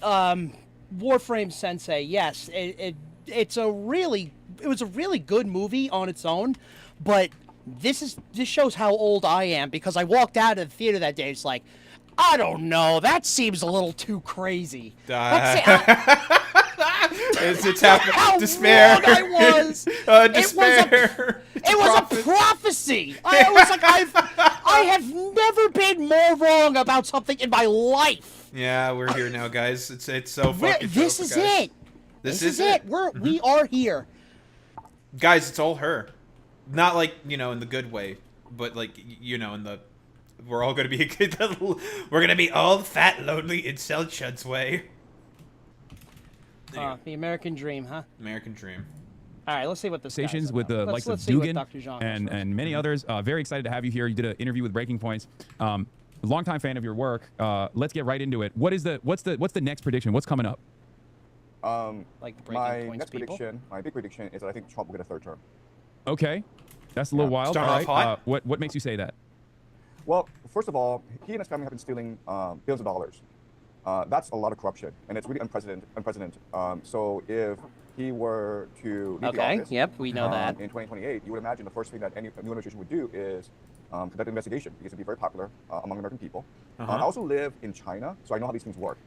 Warframe Sensei. Yes, it was a really good movie on its own, but This shows how old I am because I walked out of the theater that day. It's like, I don't know. That seems a little too crazy. It's happening. Despair. Wrong I was. Despair. It was a prophecy. I was like, I have never been more wrong about something in my life. Yeah, we're here now, guys. It's so fucking. This is guys. it. This is it. We are here. Guys, it's all her. Not like, you know, in the good way, but like, you know, in the we're all gonna be we're gonna be old, fat, lonely in Cell Chud's way. The American dream, huh? American dream. All right, let's see what this Stations with the likes of Dugan and many others. Very excited to have you here. You did an interview with Breaking Points. Longtime fan of your work. Let's get right into it. What's the next prediction? What's coming up? Like the Breaking Points people? My big prediction is that I think Trump will get a third term. Okay, that's a little wild. All Starting off hot. What makes you say that? Well, first of all, he and his family have been stealing billions of dollars. That's a lot of corruption, and it's really unprecedented. So if he were to leave the office, yep, we know that. In 2028, you would imagine the first thing that any new administration would do is conduct an investigation because it'd be very popular among American people. I also live in China, so I know how these things work.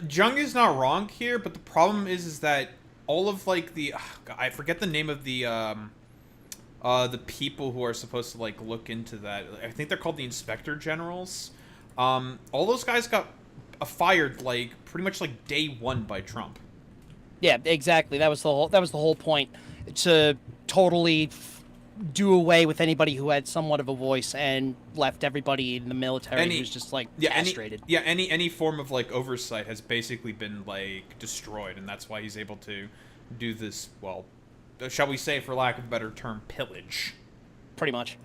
Jung is not wrong here, but the problem is that all of like the I forget the name of the people who are supposed to like look into that. I think they're called the Inspector Generals. All those guys got fired like pretty much like day one by Trump. Yeah, exactly. That was the whole point, to totally do away with anybody who had somewhat of a voice and left everybody in the military who's just like castrated. Any form of like oversight has basically been like destroyed, and that's why he's able to do this. Well, shall we say, for lack of a better term, pillage. Pretty much.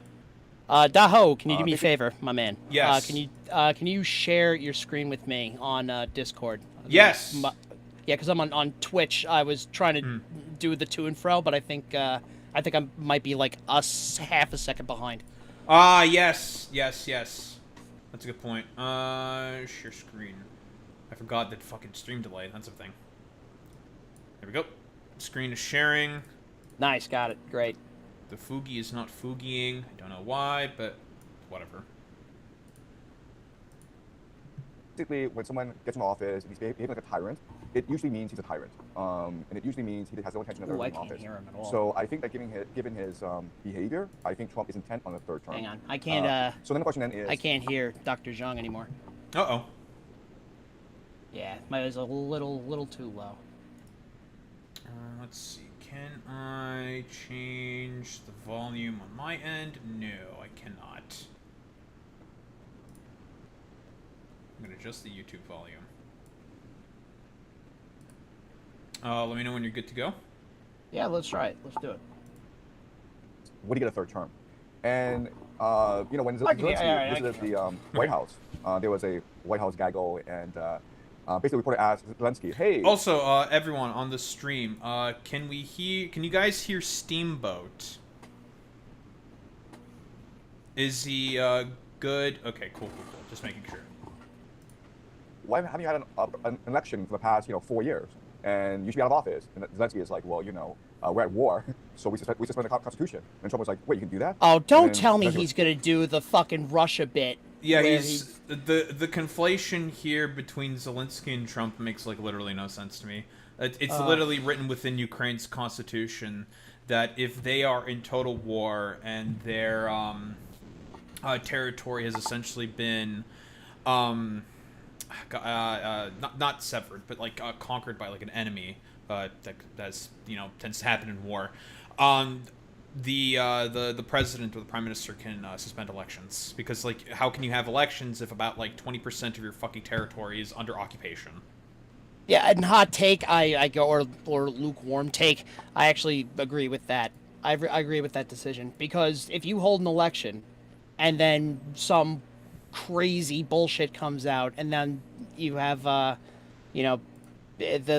Daho, can you do me a favor, my man? Yes. Can you share your screen with me on Discord? Yes. Yeah, because I'm on Twitch. I was trying to do the to and fro, but I think I might be like half a second behind. Yes. That's a good point. Share screen. I forgot that fucking stream delay. That's a thing. There we go. Screen is sharing. Nice, got it. Great. The Fugi is not Fugiing. I don't know why, but whatever. Basically, when someone gets in office and he's behaving like a tyrant, it usually means he's a tyrant. And it usually means he has no intention of ever being in office. Hear him at all. So I think that given his behavior, I think Trump is intent on a third term. Hang on, I can't. So then the question then is, I can't hear Dr. Zhang anymore. Uh-oh. Yeah, mine was a little too low. Let's see. Can I change the volume on my end? No, I cannot. I'm going to adjust the YouTube volume. Let me know when you're good to go. Yeah, let's try it. Let's do it. would he get a third term? And you know, when Zelensky visited the White House, there was a White House gaggle, and basically, the reporter asked Zelensky, "Hey." Also, everyone on the stream, can you guys hear Steamboat? Is he good? Okay, cool. Just making sure. Why haven't you had an election for the past 4 years, and you should be out of office? And Zelensky is like, well, we're at war, so we suspend the Constitution. And Trump was like, wait, you can do that? Oh, don't tell me he's gonna do the fucking Russia bit. Yeah, he's the conflation here between Zelensky and Trump makes like literally no sense to me. It's literally written within Ukraine's constitution that if they are in total war and their territory has essentially been not severed, but like conquered by like an enemy, that's tends to happen in war. The president or the prime minister can suspend elections, because like how can you have elections if about like 20% of your fucking territory is under occupation? Yeah, and hot take, I go or lukewarm take. I actually agree with that. I agree with that decision, because if you hold an election, and then some crazy bullshit comes out, and then you have the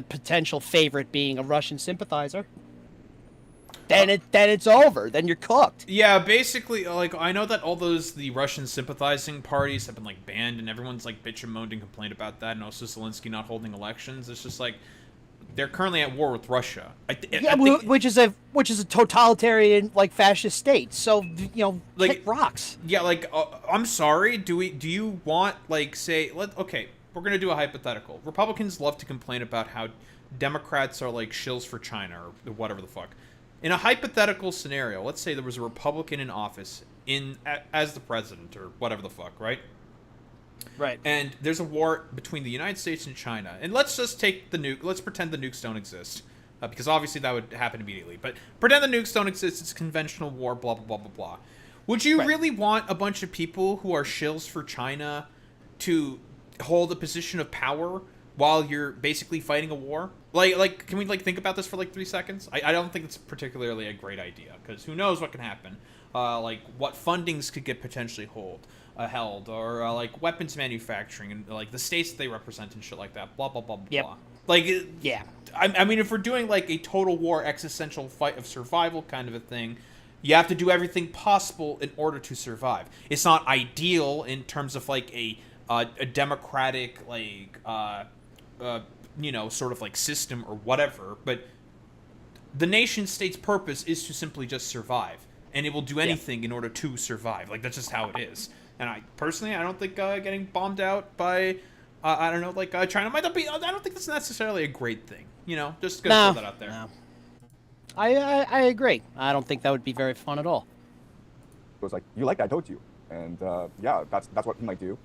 potential favorite being a Russian sympathizer, then it's over. Then you're cooked. Yeah, basically, like, I know that all the Russian sympathizing parties have been, like, banned, and everyone's, like, bitch and moaned and complained about that, and also Zelensky not holding elections. It's just, like, they're currently at war with Russia. Which is a totalitarian like fascist state. So kick rocks. Yeah, like I'm sorry. Do you want like say okay, we're gonna do a hypothetical. Republicans love to complain about how Democrats are like shills for China or whatever the fuck. In a hypothetical scenario, let's say there was a Republican in office as the president or whatever the fuck, right? Right. And there's a war between the United States and China. And let's just take the nuke. Let's pretend the nukes don't exist. Because obviously that would happen immediately. But pretend the nukes don't exist. It's a conventional war, blah, blah, blah, blah, blah. Would you really want a bunch of people who are shills for China to hold a position of power while you're basically fighting a war? Like, can we, like, think about this for, like, 3 seconds? I don't think it's particularly a great idea. Because who knows what can happen. Like, what fundings could get potentially held, or like weapons manufacturing and like the states that they represent and shit like that. Blah blah blah blah. Yep. Blah. Like, yeah. I mean, if we're doing like a total war, existential fight of survival kind of a thing, you have to do everything possible in order to survive. It's not ideal in terms of like a democratic like sort of like system or whatever, but the nation state's purpose is to simply just survive, and it will do anything in order to survive. Like, that's just how it is. And I don't think getting bombed out by, China might not be. I don't think that's necessarily a great thing. Just gonna throw that out there. No. I agree. I don't think that would be very fun at all. It was like, you like that, don't you? And that's what he might do.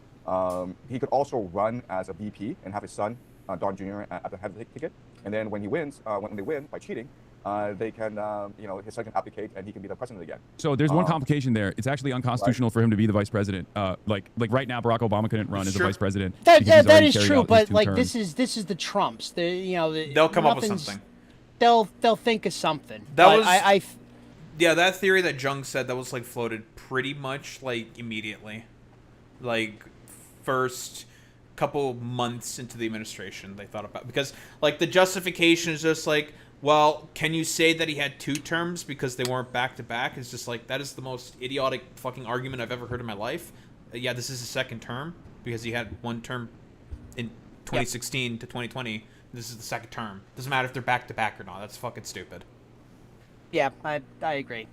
He could also run as a VP and have his son, Don Jr., at the head of the ticket. And then when he wins, when they win by cheating, they can, his son can abdicate and he can be the president again. So there's one complication there. It's actually unconstitutional for him to be the vice president. Like right now, Barack Obama couldn't run as a vice president. That is true, but like this is the Trumps. They'll come up with something. They'll think of something. That theory that Jung said, that was like floated pretty much like immediately, like first couple months into the administration they thought about, because like the justification is just like, well, can you say that he had 2 terms because they weren't back to back? It's just like, that is the most idiotic fucking argument I've ever heard in my life. Yeah, this is his second term because he had 1 term in 2016 to 2020. This is the second term. Doesn't matter if they're back to back or not. That's fucking stupid. Yeah, I agree.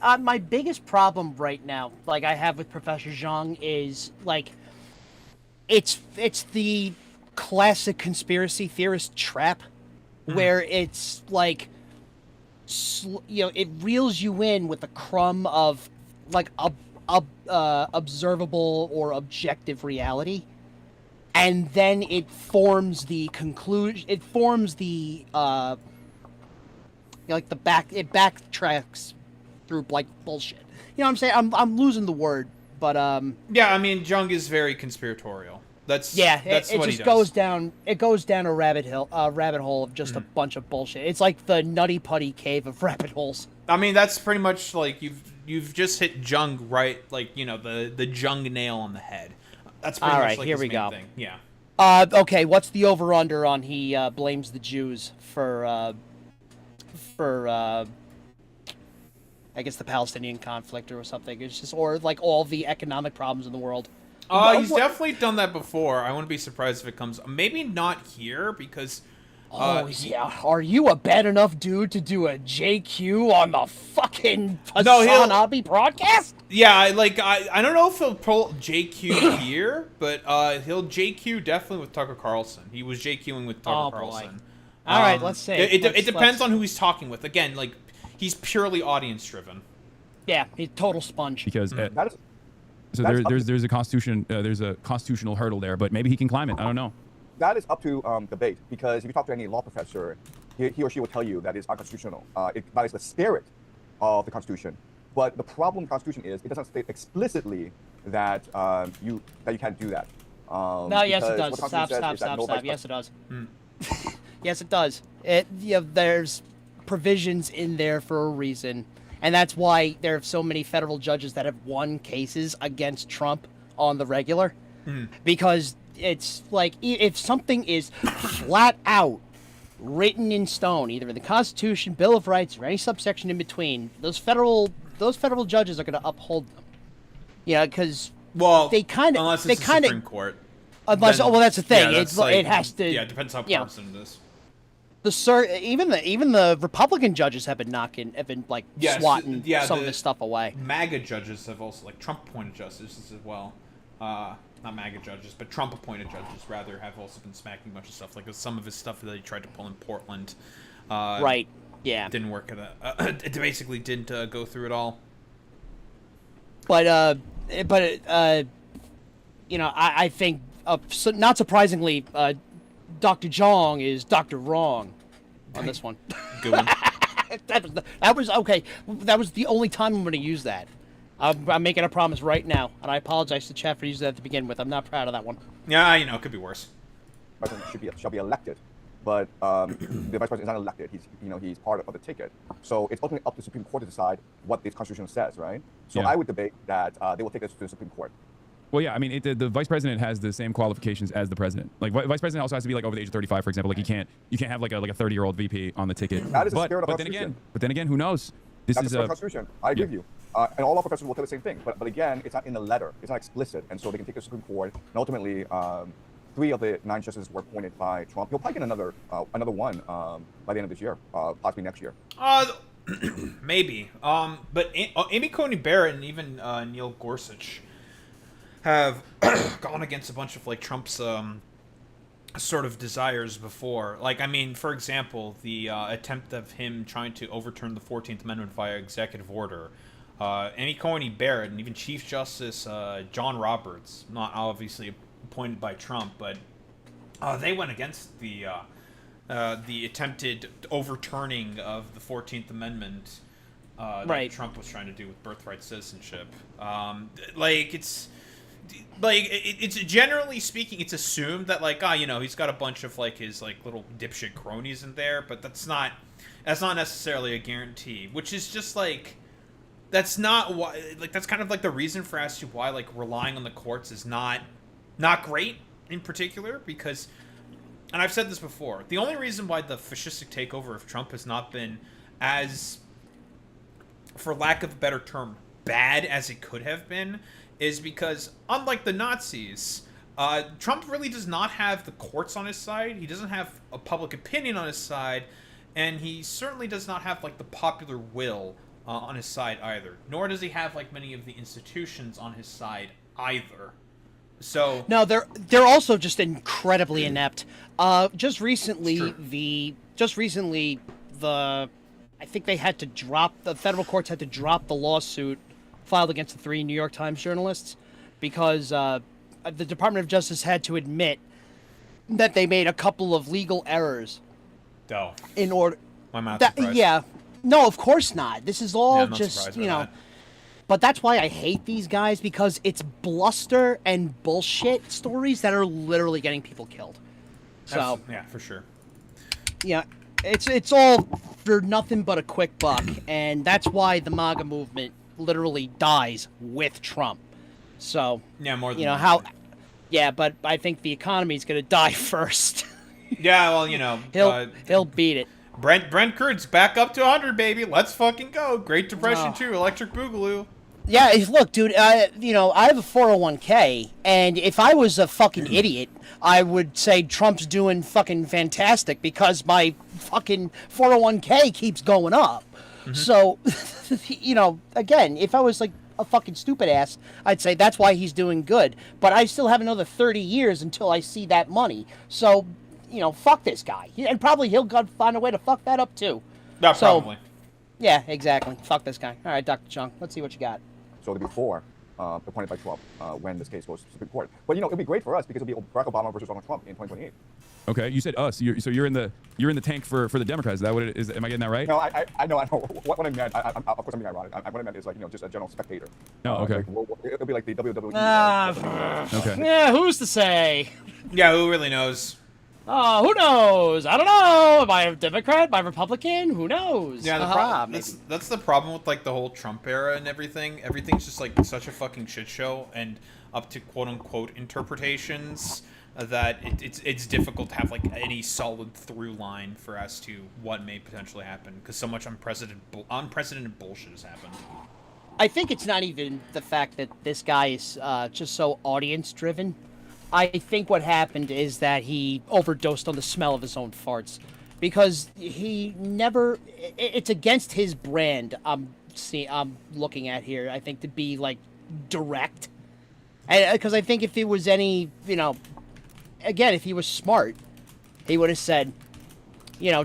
My biggest problem right now, like I have with Professor Zhang, is like it's the classic conspiracy theorist trap, where it's like, it reels you in with a crumb of like observable or objective reality, and then it forms the conclusion. It forms the it backtracks through like bullshit. You know what I'm saying? I'm losing the word, but yeah, I mean, Jung is very conspiratorial. That's it what just he does. goes down. It goes down a rabbit hole of just a bunch of bullshit. It's like the Nutty Putty cave of rabbit holes. I mean, that's pretty much like you've just hit Jung right, like the Jung nail on the head. That's pretty much like here his we main go. thing. Yeah. Okay, what's the over/under on he blames the Jews for I guess the Palestinian conflict or something? It's just, or like all the economic problems in the world. He's definitely done that before. I wouldn't be surprised if it comes. Maybe not here because. Are you a bad enough dude to do a JQ on the fucking Hassan broadcast? Yeah, I don't know if he'll pull JQ here, but he'll JQ definitely with Tucker Carlson. He was JQing with Tucker Carlson. All right, let's see. It depends on who he's talking with. Again, like he's purely audience driven. Yeah, he's a total sponge. Because there's a constitutional hurdle there, but maybe he can climb it. I don't know. That is up to debate, because if you talk to any law professor, he or she will tell you that it's unconstitutional. That is the spirit of the Constitution. But the problem with the Constitution is it doesn't state explicitly that you can't do that. No, yes it does. Stop. Yes it does. Yes it does. There's provisions in there for a reason, and that's why there are so many federal judges that have won cases against Trump on the regular, because it's like, if something is flat out written in stone, either in the Constitution, Bill of Rights, or any subsection in between, those federal judges are going to uphold them. Yeah, because they kind of Supreme Court. Unless, that's the thing. Yeah, it has to. Yeah, it depends how partisan it is. Even the Republican judges have been like swatting some of this stuff away. MAGA judges have also, like Trump-appointed justices as well. Not MAGA judges, but Trump-appointed judges rather have also been smacking a bunch of stuff. Like some of his stuff that he tried to pull in Portland. Right. Yeah. Didn't work. It basically didn't go through at all. But I think not surprisingly, Dr. Zhang is Dr. Wrong on this one. Good one. that was okay. That was the only time I'm going to use that. I'm making a promise right now, and I apologize to chat for using that to begin with. I'm not proud of that one. Yeah, it could be worse. President shall be elected, but the vice president is not elected. He's part of the ticket. So it's ultimately up to the Supreme Court to decide what this constitution says, right? So I would debate that they will take this to the Supreme Court. Well, yeah, I mean, the vice president has the same qualifications as the president. Like, vice president also has to be like over the age of 35, for example. Like, you can't have like a 30-year-old VP on the ticket. That is the spirit of the Constitution. But then again, who knows? That's the spirit of the Constitution. I agree with you. And all our professors will tell the same thing. But again, it's not in the letter. It's not explicit. And so they can take it to the Supreme Court. And ultimately, 3 of the 9 justices were appointed by Trump. He'll probably get another one by the end of this year, possibly next year. Maybe. But Amy Coney Barrett and even Neil Gorsuch have gone against a bunch of like Trump's sort of desires before. Like, I mean, for example, the attempt of him trying to overturn the 14th Amendment via executive order. Amy Coney Barrett and even Chief Justice John Roberts, not obviously appointed by Trump, but they went against the attempted overturning of the 14th Amendment that Trump was trying to do with birthright citizenship. It's generally speaking, it's assumed that he's got a bunch of like his like little dipshit cronies in there, but that's not necessarily a guarantee. Which is just like that's not why that's kind of like the reason for as to why like relying on the courts is not great in particular, because, and I've said this before, the only reason why the fascistic takeover of Trump has not been as, for lack of a better term, bad as it could have been is because, unlike the Nazis, Trump really does not have the courts on his side. He doesn't have a public opinion on his side, and he certainly does not have like the popular will on his side either. Nor does he have like many of the institutions on his side either. So no, they're also just incredibly inept. Just recently, I think the federal courts had to drop the lawsuit filed against the 3 New York Times journalists because the Department of Justice had to admit that they made a couple of legal errors. Oh. In order. I'm not surprised. Yeah. No, of course not. This is all just, that. But that's why I hate these guys, because it's bluster and bullshit stories that are literally getting people killed. So yeah, for sure. Yeah, it's all for nothing but a quick buck, and that's why the MAGA movement literally dies with Trump. So yeah, more than how. Yeah, but I think the economy is going to die first. Yeah, well, he'll beat it. Brent Kurtz back up to 100, baby. Let's fucking go. Great Depression 2, Electric Boogaloo. Yeah, look, dude, I have a 401k, and if I was a fucking idiot, I would say Trump's doing fucking fantastic because my fucking 401k keeps going up. Mm-hmm. So, again, if I was like a fucking stupid ass, I'd say that's why he's doing good. But I still have another 30 years until I see that money. So, fuck this guy. And probably he'll find a way to fuck that up too. Yeah, probably. Yeah, exactly. Fuck this guy. All right, Dr. Chung, let's see what you got. So it'll be 4 appointed by Trump when this case goes to the Supreme Court. But it'll be great for us because it'll be Barack Obama versus Donald Trump in 2028. Okay, you said us. So you're in the tank for the Democrats. Is that what it is? Am I getting that right? No, I know. What I meant, of course, I'm being ironic. What I meant is just a general spectator. Oh, okay. It'll be like the WWE. Okay. Yeah, who's to say? Yeah, who really knows? Oh, who knows? I don't know. Am I a Democrat? Am I Republican? Who knows? Yeah, that's the problem with like the whole Trump era and everything. Everything's just like such a fucking shit show, and up to quote unquote interpretations that it's difficult to have like any solid through line for as to what may potentially happen because so much unprecedented bullshit has happened. I think it's not even the fact that this guy is just so audience driven. I think what happened is that he overdosed on the smell of his own farts. because he never. It's against his brand. I'm looking at here. I think to be like direct, and because I think if he was any, again, if he was smart, he would have said,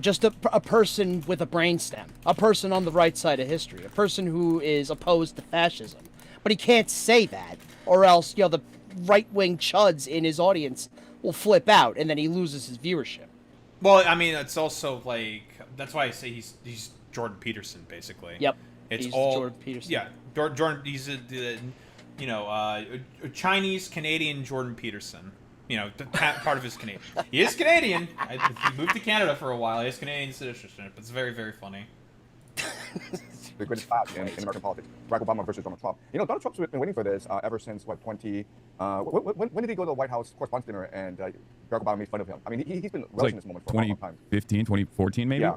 just a person with a brainstem, a person on the right side of history, a person who is opposed to fascism. But he can't say that, or else, the right-wing chuds in his audience will flip out, and then he loses his viewership. Well, I mean, it's also like that's why I say he's Jordan Peterson, basically. Yep. It's He's all Jordan Peterson. Yeah, Jordan. He's a Chinese Canadian Jordan Peterson. Part of his Canadian. He is Canadian. He moved to Canada for a while. He has Canadian citizenship. It's very, very funny. The greatest fact in American politics. Barack Obama versus Donald Trump. Donald Trump's been waiting for this ever since, when did he go to the White House correspondence dinner and Barack Obama made fun of him? I mean, he's been relishing this moment for a long time. 2015, 2014 maybe? Yeah.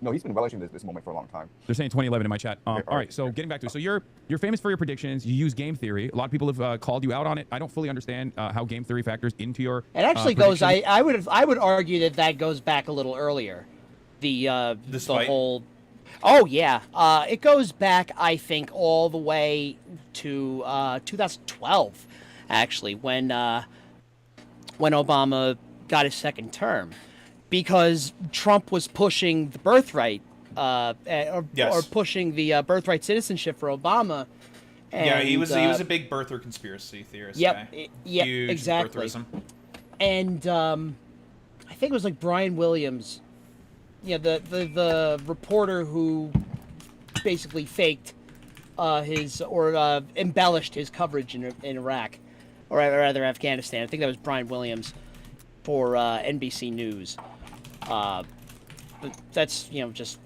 No, he's been relishing this moment for a long time. They're saying 2011 in my chat. All right, so getting back to it. So you're famous for your predictions. You use game theory. A lot of people have called you out on it. I don't fully understand how game theory factors into your It actually goes. I would argue that goes back a little earlier. The whole. Oh yeah, it goes back, I think, all the way to 2012, actually, when Obama got his second term, because Trump was pushing the birthright, or pushing the birthright citizenship for Obama. And, he was a big birther conspiracy theorist. Yep, guy. Yep, exactly. Birtherism. And I think it was like Brian Williams. The reporter who basically faked embellished his coverage in Iraq, or rather Afghanistan. I think that was Brian Williams for NBC News. But that's just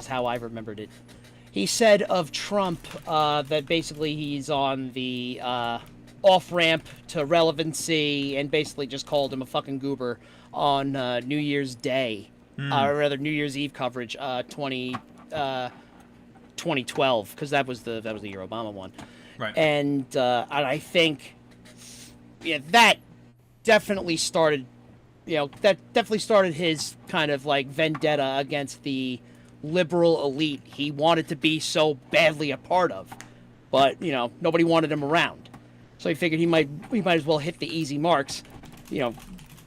how I remembered it. He said of Trump that basically he's on the off ramp to relevancy, and basically just called him a fucking goober on New Year's Day. Or rather, New Year's Eve coverage, 2012, because that was the year Obama won. Right. And I think, that definitely started, his kind of like vendetta against the liberal elite he wanted to be so badly a part of, but nobody wanted him around, so he figured he might as well hit the easy marks,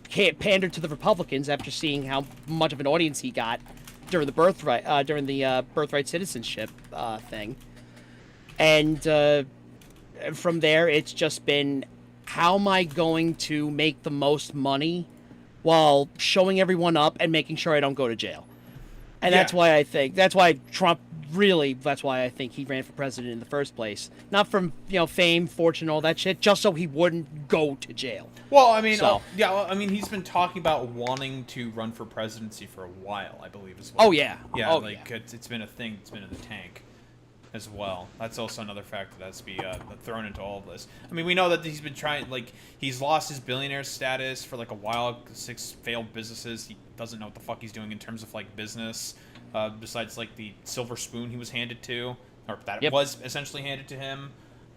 can't pander to the Republicans after seeing how much of an audience he got during the birthright citizenship thing, and from there it's just been, how am I going to make the most money while showing everyone up and making sure I don't go to jail, and that's why I think that's why I think he ran for president in the first place, not from fame, fortune, all that shit, just so he wouldn't go to jail. Well, I mean, he's been talking about wanting to run for presidency for a while, I believe, as well. Oh, yeah. Yeah, it's been a thing. It's been in the tank as well. That's also another factor that's thrown into all of this. I mean, we know that he's been trying, he's lost his billionaire status for, a while, 6 failed businesses. He doesn't know what the fuck he's doing in terms of, business, besides, the silver spoon he was handed to, or that was essentially handed to him.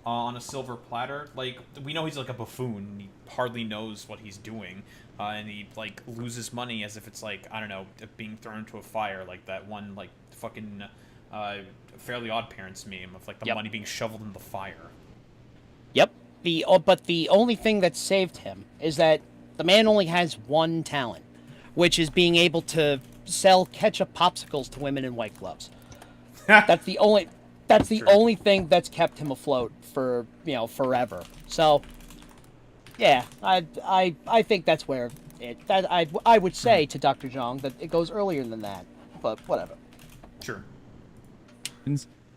On a silver platter. We know he's a buffoon. He hardly knows what he's doing, and he loses money as if it's I don't know, being thrown into a fire, like that one fucking Fairly Odd Parents meme of the money being shoveled in the fire. Yep. But the only thing that saved him is that the man only has one talent, which is being able to sell ketchup popsicles to women in white gloves. That's the only thing that's kept him afloat for forever. So yeah, I think that's where I would say to Dr. Zhang that it goes earlier than that, but whatever. Sure.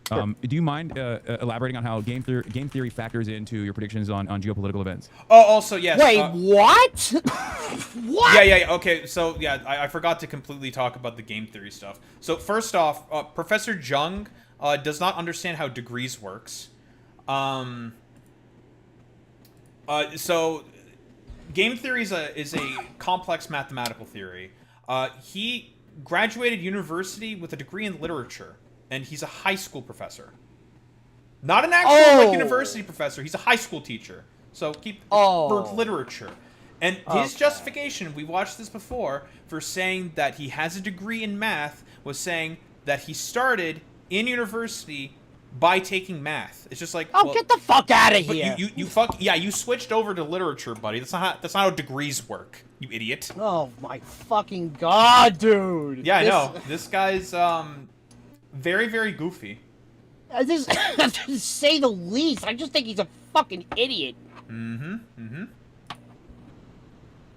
Do you mind elaborating on how game theory factors into your predictions on geopolitical events? Oh, also, yes. Wait, what? What? Yeah. Okay, so, I forgot to completely talk about the game theory stuff. So, first off, Professor Zhang does not understand how degrees works. So, game theory is a complex mathematical theory. He graduated university with a degree in literature, and he's a high school professor. Not an actual university professor. He's a high school teacher. So for literature. And his justification, we watched this before, for saying that he has a degree in math was saying that he started in university by taking math. It's just like, oh, well, get the fuck out of here! You switched over to literature, buddy. That's not how degrees work. You idiot. Oh my fucking god, dude. Yeah, I know. This guy's very, very goofy. This, to say the least, I just think he's a fucking idiot.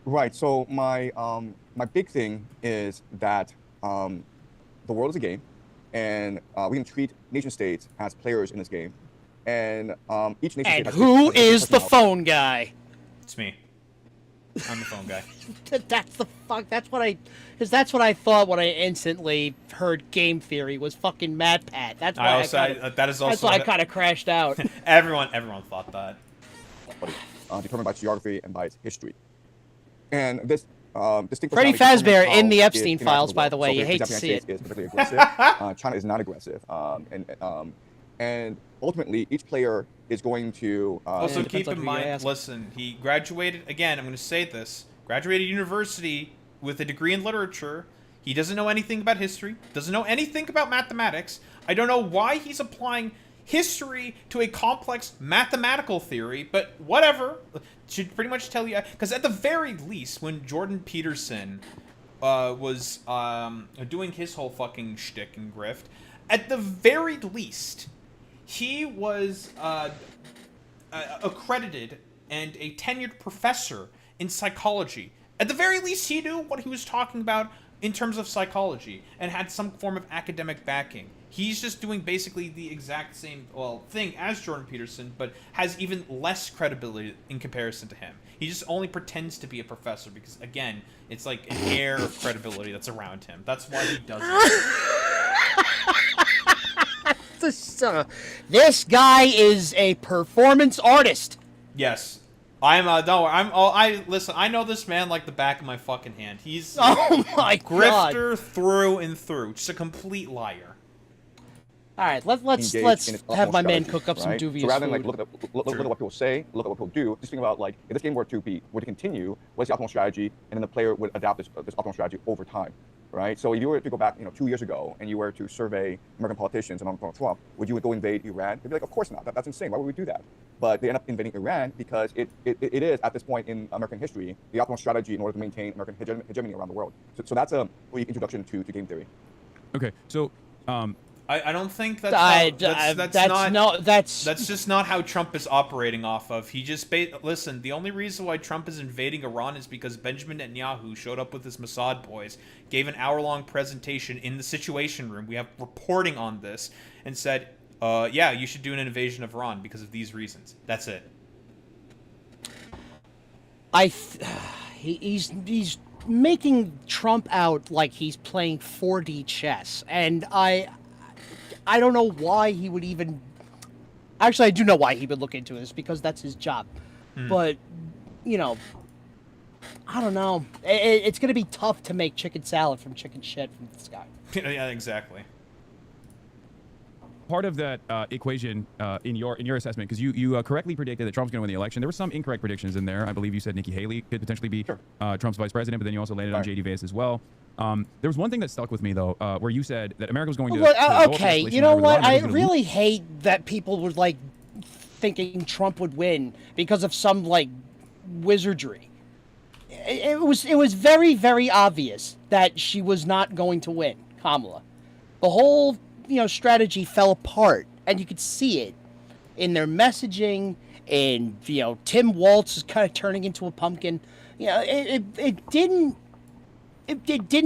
Right. So my my big thing is that the world is a game, and we can treat nation states as players in this game, and each nation. And state has who its is the personality. phone guy? It's me. I'm the phone guy. That's the fuck. That's what I thought when I instantly heard game theory was fucking MatPat. That's why that's why I kind of crashed out. everyone thought that. Determined by its geography and by its history. And this distinct Freddie personality Fazbear determines in the how Epstein it interacts Files, with the by world. the way. So You if hate the to see Japanese it. is particularly aggressive. China is not aggressive. And ultimately, each player is going to. Also, depends keep on in who you mind, ask. listen, he graduated, again, I'm going to say this, graduated university with a degree in literature. He doesn't know anything about history, doesn't know anything about mathematics. I don't know why he's applying history to a complex mathematical theory, but whatever. Should pretty much tell you, because at the very least, when Jordan Peterson was doing his whole fucking shtick and grift, at the very least, he was accredited and a tenured professor in psychology. At the very least, he knew what he was talking about in terms of psychology and had some form of academic backing. He's just doing basically the exact same thing as Jordan Peterson, but has even less credibility in comparison to him. He just only pretends to be a professor because, again, it's like an air of credibility that's around him. That's why he does it. This guy is a performance artist. Yes. Listen, I know this man like the back of my fucking hand. He's Oh my god. grifter through and through. Just a complete liar. All right, let's engage in its have my optimal man strategy, cook up some right? dubious So rather than food. like look at what people say, look at what people do. Just think about like if this game were to continue, what's the optimal strategy, and then the player would adapt this optimal strategy over time, right? So if you were to go back 2 years ago and you were to survey American politicians and Donald Trump, would you go invade Iran? They'd be like, of course not. That's insane. Why would we do that? But they end up invading Iran because it is at this point in American history the optimal strategy in order to maintain American hegemony around the world. So that's a brief introduction to game theory. Okay, so I don't think that's that's just not how Trump is operating off of. He just listen. The only reason why Trump is invading Iran is because Benjamin Netanyahu showed up with his Mossad boys, gave an hour-long presentation in the Situation Room. We have reporting on this, and said, "Yeah, you should do an invasion of Iran because of these reasons." That's it. He's making Trump out like he's playing 4D chess, and I don't know why he would even. Actually, I do know why he would look into this because that's his job. But, I don't know. It's going to be tough to make chicken salad from chicken shit from this guy. Yeah, exactly. part of that equation in your assessment, because you correctly predicted that Trump's going to win the election. There were some incorrect predictions in there. I believe you said Nikki Haley could potentially be Trump's vice president, but then you also landed on J.D. Vance as well. There was one thing that stuck with me, though, where you said that America was going to... okay, you know what? I really hate that people were, like, thinking Trump would win because of some, like, wizardry. It was very, very obvious that she was not going to win, Kamala. The whole, strategy fell apart, and you could see it in their messaging, and, Tim Walz is kind of turning into a pumpkin. It didn't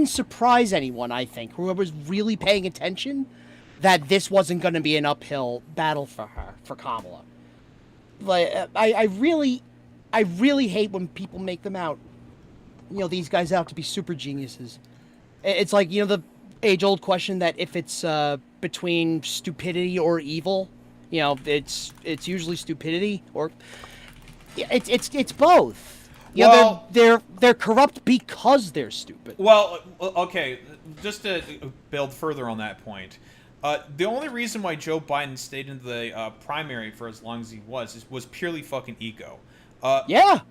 surprise anyone, I think, whoever was really paying attention, that this wasn't going to be an uphill battle for her, for Kamala. Like, I really hate when people make them out, these guys out to be super geniuses. It's like, the age-old question that if it's between stupidity or evil, it's usually stupidity, or it's both. Well, they're corrupt because they're stupid. Well, okay, just to build further on that point, the only reason why Joe Biden stayed in the primary for as long as he was purely fucking ego. Yeah.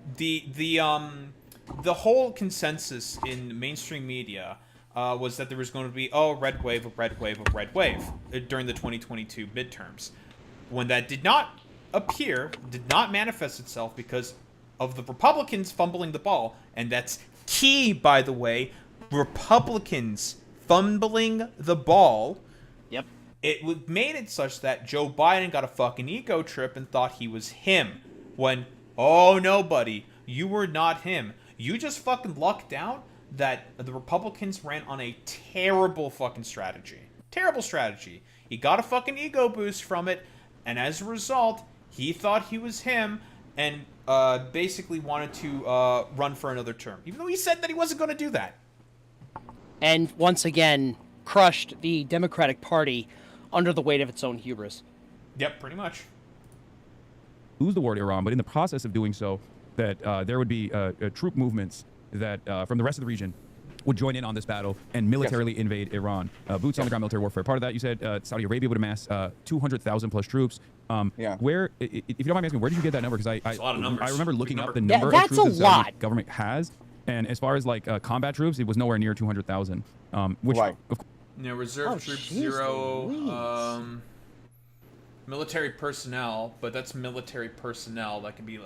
the whole consensus in mainstream media was that there was going to be, a red wave during the 2022 midterms. When that did not appear, did not manifest itself because of the Republicans fumbling the ball. And that's key, by the way. Republicans fumbling the ball. Yep. It made it such that Joe Biden got a fucking ego trip and thought he was him. When, oh no, buddy, you were not him. You just fucking lucked out that the Republicans ran on a terrible fucking strategy. Terrible strategy. He got a fucking ego boost from it, and as a result, he thought he was him, and basically wanted to run for another term. Even though he said that he wasn't going to do that. And once again, crushed the Democratic Party under the weight of its own hubris. Yep, pretty much. Lose the war to Iran, but in the process of doing so, that there would be troop movements that from the rest of the region would join in on this battle and militarily invade Iran. Boots on the ground military warfare. Part of that, you said Saudi Arabia would amass 200,000 plus troops. Where, if you don't mind me asking, where did you get that number? Because a lot of numbers. I remember looking up the Yeah, number of that's troops a the Saudi lot. government has, and as far as like combat troops, it was nowhere near 200,000. Which, Right. Reserve Oh, troops, jeez 0. Louise. Military personnel, but that's military personnel. That can be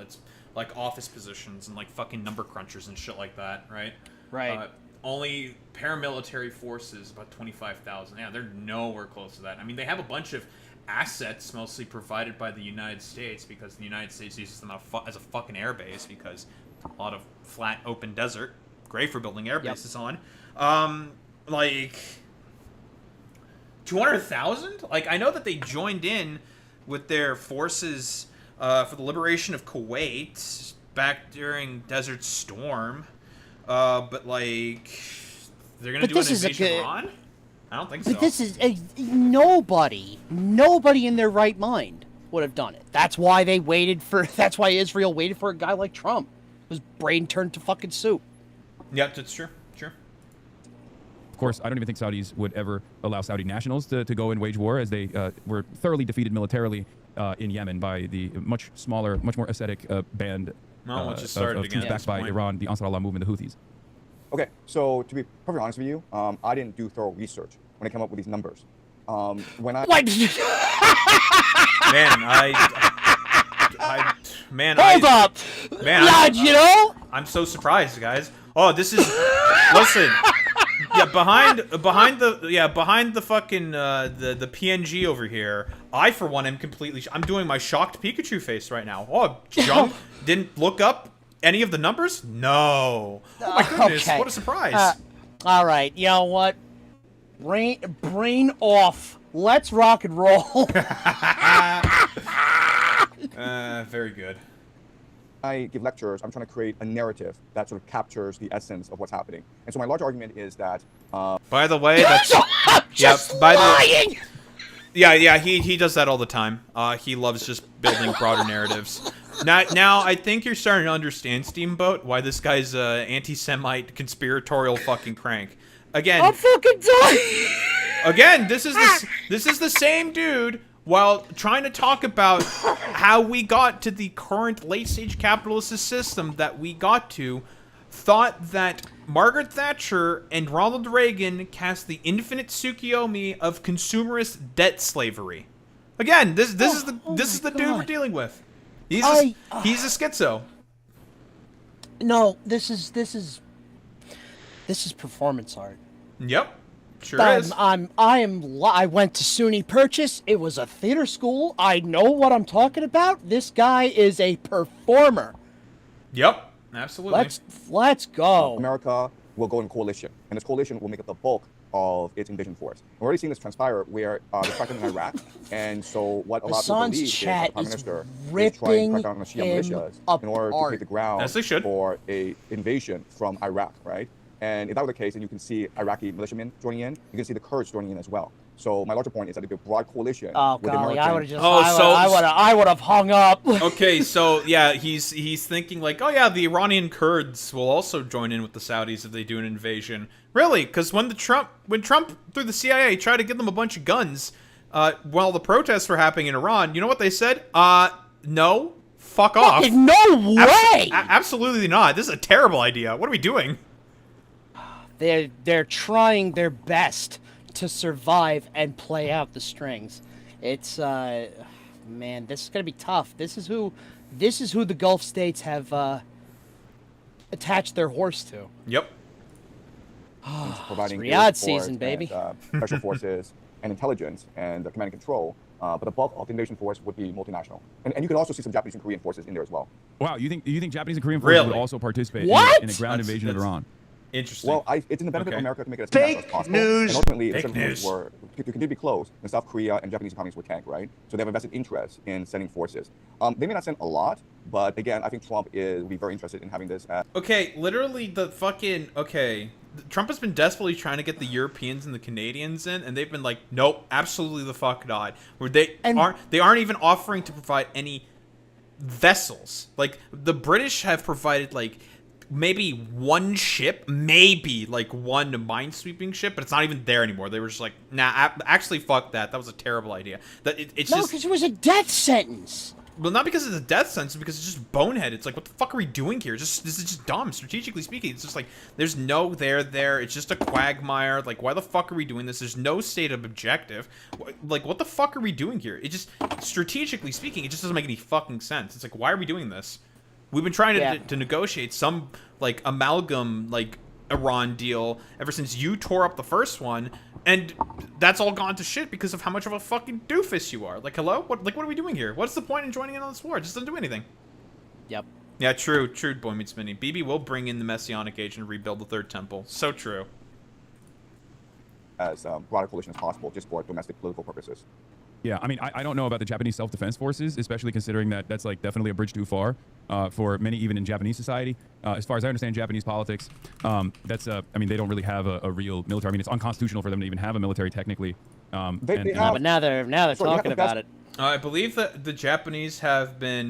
like office positions and like fucking number crunchers and shit like that, right? Right. Only paramilitary forces, about 25,000. Yeah, they're nowhere close to that. I mean, they have a bunch of assets, mostly provided by the United States, because the United States uses them as a fucking airbase, because a lot of flat, open desert, great for building air bases on. Like 200,000? Like, I know that they joined in with their forces for the liberation of Kuwait back during Desert Storm. But, like, they're going to do an invasion of Iran? I don't think so. But this is nobody in their right mind would have done it. That's why that's why Israel waited for a guy like Trump. His brain turned to fucking soup. Yep, that's true. Sure. of course, I don't even think Saudis would ever allow Saudi nationals to go and wage war, as they were thoroughly defeated militarily in Yemen by the much smaller, much more ascetic band Once it started of again troops at backed this by point. Iran, the Ansar Allah movement, the Houthis. Okay, so to be perfectly honest with you, I didn't do thorough research when I came up with these numbers. When I What? Hold up! Man, Lad, you know? I'm so surprised, guys. Oh, this is listen. Yeah, behind the fucking the PNG over here. I for one am completely. I'm doing my shocked Pikachu face right now. Oh, Jung didn't look up any of the numbers? No. Oh my goodness! Okay. What a surprise. All right, you know what? Brain off. Let's rock and roll. Very good. I give lectures, I'm trying to create a narrative that sort of captures the essence of what's happening. And so my larger argument is that By the way, that's Just by the lying. yeah, he does that all the time. He loves just building broader narratives. Now, I think you're starting to understand, Steamboat, why this guy's anti-Semite conspiratorial fucking crank. Again, I'm fucking dying. again, this is the same dude. While trying to talk about how we got to the current late-stage capitalist system that we got to, thought that Margaret Thatcher and Ronald Reagan cast the infinite Tsukiyomi of consumerist debt slavery. Again, this is the dude we're dealing with. He's a schizo. No, this is performance art. Yep, sure is. I went to SUNY Purchase. It was a theater school. I know what I'm talking about. This guy is a performer. Yep, absolutely. Let's go. America will go in coalition, and this coalition will make up the bulk of its invasion force. We're already seeing this transpire where they're cracking in Iraq, and so what a lot of people Hassan's believe is that chat the Prime is Minister is trying to ripping crack down on the Shia him militias in order to apart. create the ground As they should. for a invasion from Iraq, right? And if that were the case, then you can see Iraqi militiamen joining in. You can see the Kurds joining in as well. So my larger point is that if a broad coalition Oh with golly, American, I would have just. Oh, I would have hung up. Okay, so yeah, he's thinking like, oh yeah, the Iranian Kurds will also join in with the Saudis if they do an invasion. Really? Because when Trump through the CIA tried to give them a bunch of guns, while the protests were happening in Iran, you know what they said? No, fuck off. Fucking no way! Absolutely not. This is a terrible idea. What are we doing? They're trying their best to survive and play out the strings. It's man, this is gonna be tough. This is who the Gulf states have attached their horse to. Yep. Providing Riyadh air support season, baby. and, special forces and intelligence and command and control. But the bulk of the invasion force would be multinational, and you could also see some Japanese and Korean forces in there as well. Wow, you think Japanese and Korean forces Really? would also participate What? in a ground invasion of Iran? Interesting. Well, it's in the benefit Okay. of America to make it as Fake international as possible. news. And ultimately, Fake the Soviet news. were to continue to be close, and South Korea and Japanese economies would tank, right? So they have a vested interest in sending forces. They may not send a lot, but again, I think Trump will be very interested in having this. Okay, literally the fucking Trump has been desperately trying to get the Europeans and the Canadians in, and they've been like, nope, absolutely the fuck not. Where they aren't even offering to provide any vessels. Like the British have provided like maybe one ship, maybe like one minesweeping ship, but it's not even there anymore. They were just like, nah, actually, fuck that. That was a terrible idea. It's No, just because it was a death sentence. well, not because it's a death sentence, because it's just bonehead. It's like, what the fuck are we doing here? This is just dumb, strategically speaking. It's just like, there's no there. It's just a quagmire. Like, why the fuck are we doing this? There's no stated objective. Like, what the fuck are we doing here? It just, strategically speaking, it just doesn't make any fucking sense. It's like, why are we doing this? We've been trying to negotiate some, like, amalgam, like, Iran deal ever since you tore up the first one, and that's all gone to shit because of how much of a fucking doofus you are. Like, hello? What are we doing here? What's the point in joining in on this war? It just doesn't do anything. Yep. Yeah, true, Boy Meets Mini. BB will bring in the Messianic Age and rebuild the Third Temple. So true. As broad a coalition as possible, just for domestic political purposes. Yeah, I mean, I don't know about the Japanese self-defense forces, especially considering that that's like definitely a bridge too far for many, even in Japanese society. As far as I understand Japanese politics, that's I mean, they don't really have a real military. I mean, it's unconstitutional for them to even have a military technically. They No, have- but now they're Sorry, talking the best- about it. I believe that the Japanese have been,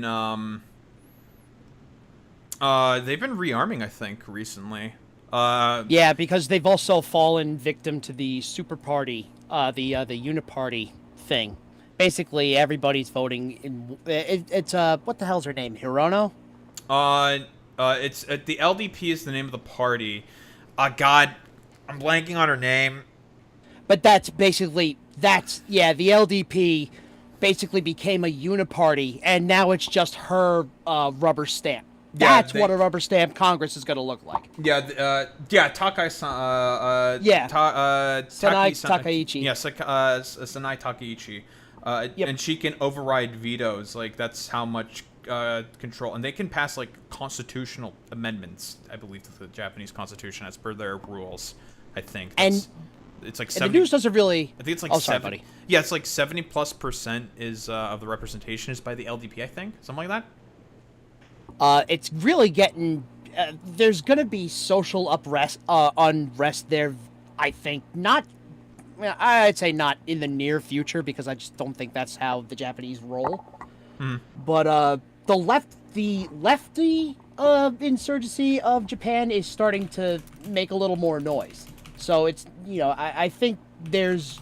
they've been rearming, I think, recently. Yeah, because they've also fallen victim to the super party, the uniparty thing. Basically, everybody's voting in. It's what the hell's her name? Hirono? It's the LDP is the name of the party. God, I'm blanking on her name. But that's basically the LDP basically became a uniparty, and now it's just her rubber stamp. Yeah, That's what a rubber stamp Congress is going to look like. Yeah, Takai-san, Sanai Takaichi. Yeah, Sanai Takaichi. Yep. And she can override vetoes. Like, that's how much control. And they can pass, like, constitutional amendments, I believe, to the Japanese constitution as per their rules, I think. And it's like And 70, the news doesn't really. I think it's like Oh, sorry, 70. buddy. Yeah, it's like 70+% is of the representation is by the LDP, I think. Something like that. It's really getting. There's going to be social unrest there. I think not. I'd say not in the near future because I just don't think that's how the Japanese roll. But the lefty insurgency of Japan is starting to make a little more noise. So it's I think there's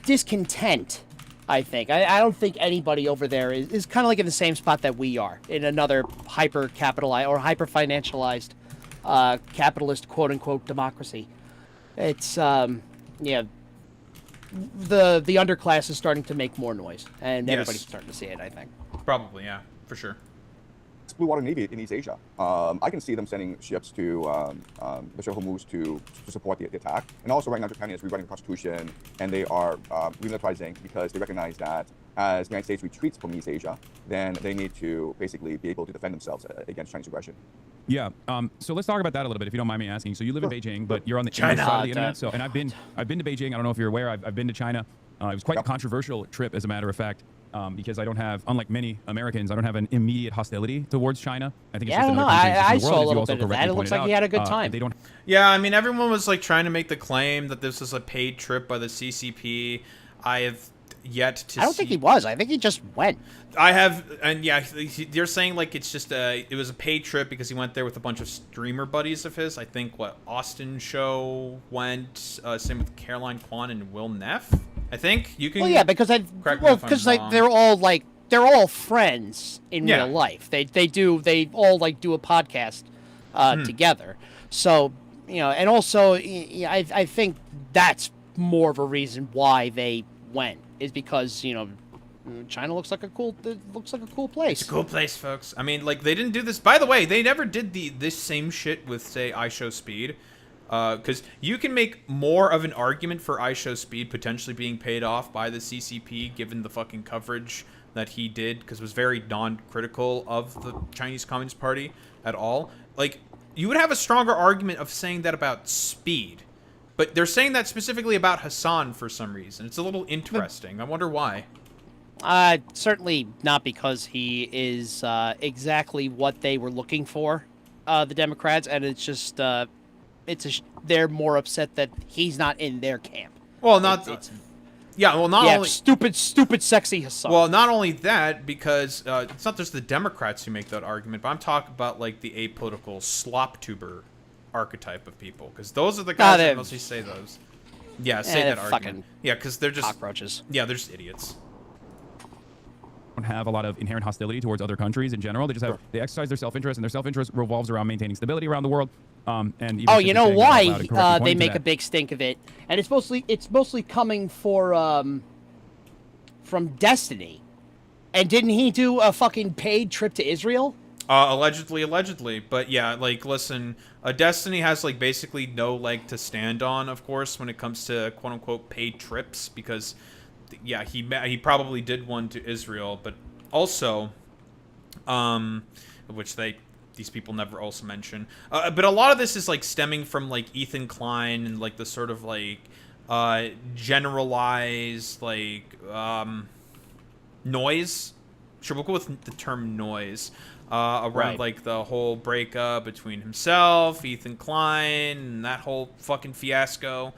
discontent. I think. I don't think anybody over there is kind of like in the same spot that we are, in another hyper-capitalized or hyper-financialized capitalist quote-unquote democracy. It's, the underclass is starting to make more noise, and Yes. everybody's starting to see it, I think. Probably, yeah, for sure. Blue Water Navy in East Asia. I can see them sending ships to the Strait of Hormuz to support the attack. And also right now Japan is rewriting the constitution and they are remilitarizing because they recognize that as the United States retreats from East Asia, then they need to basically be able to defend themselves against Chinese aggression. Yeah. So let's talk about that a little bit, if you don't mind me asking. So you live in Beijing, but you're on the China. English side of the internet. So, and I've been to Beijing. I don't know if you're aware. I've been to China. It was quite a controversial trip, as a matter of fact. Because I don't have, unlike many Americans, I don't have an immediate hostility towards China. I think it's Yeah, just I don't know. another country I in the world, saw a as you little also bit of that. correctly It looks pointed like he out. had a good time. They don't. Yeah, I mean, everyone was like trying to make the claim that this was a paid trip by the CCP. I have yet to. I don't think he was. I think he just went. I have, and yeah, they're saying like it's just it was a paid trip because he went there with a bunch of streamer buddies of his. I think Austin Show went. Same with Caroline Kwan and Will Neff. I think you can. Well, yeah, because correct me if I'm wrong. they're all like they're all friends in Yeah. real life. They all like do a podcast together. So and also I think that's more of a reason why they went is because China looks like a cool place. It's a cool place, folks. I mean, like, they didn't do this. By the way, they never did this same shit with, say, iShowSpeed. Because you can make more of an argument for iShowSpeed potentially being paid off by the CCP, given the fucking coverage that he did, because it was very non-critical of the Chinese Communist Party at all. Like, you would have a stronger argument of saying that about Speed. But they're saying that specifically about Hassan for some reason. It's a little interesting. I wonder why. Certainly not because he is exactly what they were looking for, the Democrats, and it's just they're more upset that he's not in their camp. Well, not only stupid, sexy Hassan. Well, not only that, because it's not just the Democrats who make that argument, but I'm talking about like the apolitical slop tuber archetype of people, because those are the guys that mostly say those. Yeah, say that argument. Yeah, because they're just cockroaches. Yeah, they're just idiots. Don't have a lot of inherent hostility towards other countries in general. They just have they exercise their self-interest, and their self-interest revolves around maintaining stability around the world. And even you know why they make make a big stink of it, and it's mostly coming from Destiny, and didn't he do a fucking paid trip to Israel? Allegedly, but yeah, like, listen, Destiny has like basically no leg to stand on, of course, when it comes to quote unquote paid trips, because yeah, he probably did one to Israel, but also, which these people never also mention. But a lot of this is like stemming from like Ethan Klein and like the sort of like generalized like noise. Sure, we'll go with the term noise around like the whole breakup between himself, Ethan Klein, and that whole fucking fiasco.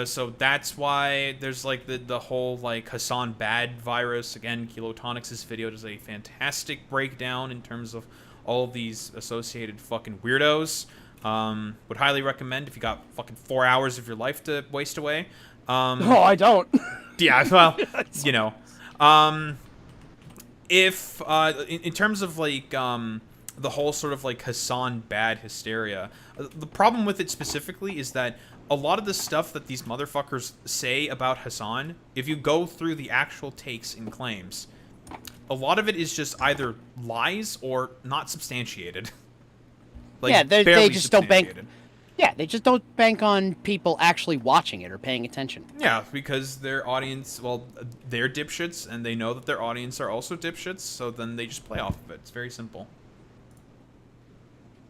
So that's why there's like the whole like Hassan Bad virus. Again, Kilotonics' video does a fantastic breakdown in terms of all of these associated fucking weirdos. Would highly recommend if you got fucking 4 hours of your life to waste away. Oh, I don't. Yeah, well, if in terms of like the whole sort of like Hassan Bad hysteria, the problem with it specifically is that a lot of the stuff that these motherfuckers say about Hassan, if you go through the actual takes and claims, a lot of it is just either lies or not substantiated. Like, yeah, they just don't bank. substantiated. Yeah, they just don't bank on people actually watching it or paying attention. Yeah, because their audience, well, they're dipshits, and they know that their audience are also dipshits, so then they just play off of it. It's very simple.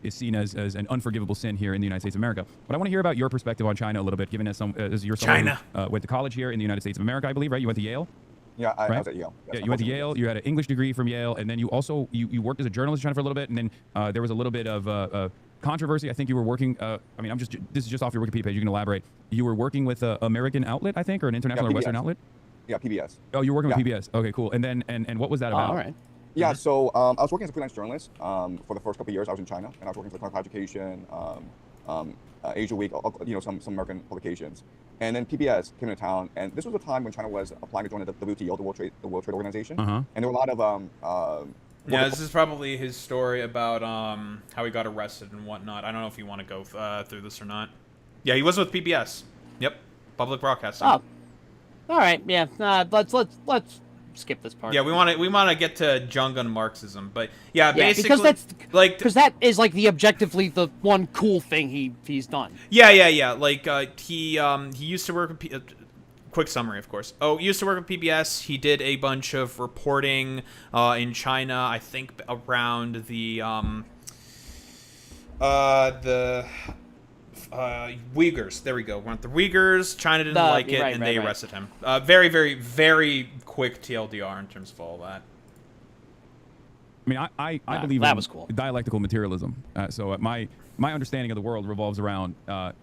Is seen as an unforgivable sin here in the United States of America. But I want to hear about your perspective on China a little bit, given as you're someone who went to college here in the United States of America, I believe, right? You went to Yale? Yeah, I right? was at Yale. Yes, yeah, you went to Yale. You had an English degree from Yale, and then you also you worked as a journalist in China for a little bit, and then there was a little bit of controversy. I think you were working. I mean, this is just off your Wikipedia page. You can elaborate. You were working with an American outlet, I think, or an international or Western outlet. Yeah, PBS. Oh, you were working with PBS. Okay, cool. And then and what was that about? All right. Yeah, so I was working as a freelance journalist for the first couple of years. I was in China, and I was working for Clinical Education, Asia Week, some American publications. And then PBS came into town, and this was a time when China was applying to join the WTO, the World Trade Organization. And there were a lot of yeah, this is probably his story about how he got arrested and whatnot. I don't know if you want to go through this or not. Yeah, he was with PBS. Yep, public broadcasting. Oh, all right. Yeah, let's skip this part. Yeah, we want to get to Jung on Marxism, but yeah, basically because that's like because that is like the objectively the one cool thing he's done. Yeah. Like he used to work with quick summary, of course. Oh, he used to work with PBS. He did a bunch of reporting in China. I think around the Uyghurs. There we go. Went the Uyghurs. China didn't like it, and they arrested him. Very, very, very quick TLDR in terms of all that. I mean, I believe that in was cool. Dialectical materialism. So my understanding of the world revolves around,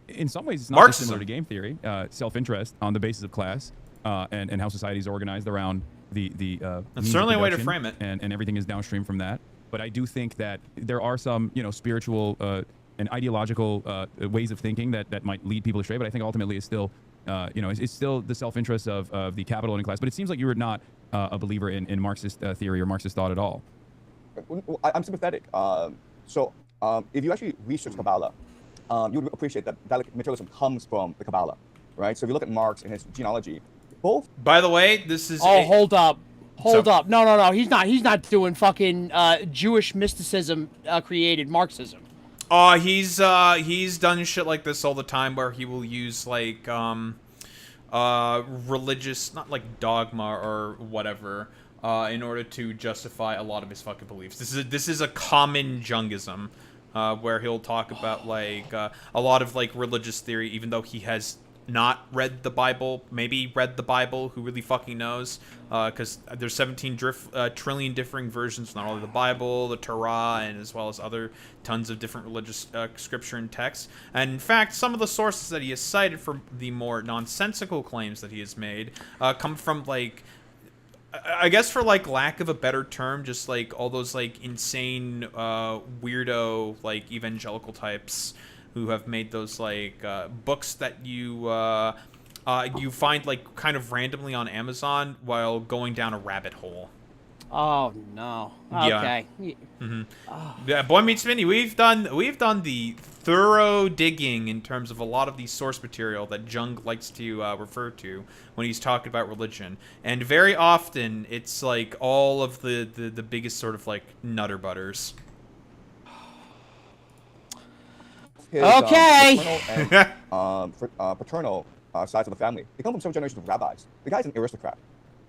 in some ways, it's not Marxism. dissimilar to game theory, self-interest on the basis of class, and how society is organized around the That's certainly a way to frame it, and everything is downstream from that. But I do think that there are some, spiritual and ideological ways of thinking that might lead people astray. But I think ultimately it's still, it's still the self-interest of the capital and class. But it seems like you were not a believer in Marxist theory or Marxist thought at all. I'm sympathetic. If you actually research Kabbalah, you would appreciate that dialectic materialism comes from the Kabbalah, right? So if you look at Marx and his genealogy, both. By the way, this is. Oh, hold up. Hold So- up. No. He's not doing fucking Jewish mysticism created Marxism. He's done shit like this all the time, where he will use like religious, not like dogma or whatever, in order to justify a lot of his fucking beliefs. This is a common Jungism, where he'll talk about like a lot of like religious theory, even though he has not read the Bible, maybe read the Bible, who really fucking knows, because there's 17 trillion differing versions, not only the Bible, the Torah, and as well as other tons of different religious scripture and texts. And in fact, some of the sources that he has cited for the more nonsensical claims that he has made come from, like, I guess for like lack of a better term, just like all those like insane weirdo like evangelical types who have made those like books that you find like kind of randomly on Amazon while going down a rabbit hole. Oh no. Yeah. Okay. Yeah, Boy Meets Mini, we've done the thorough digging in terms of a lot of the source material that Jung likes to refer to when he's talking about religion, and very often it's like all of the biggest sort of like nutter butters. His, Okay. paternal sides of the family. They come from several generations of rabbis. The guy's an aristocrat.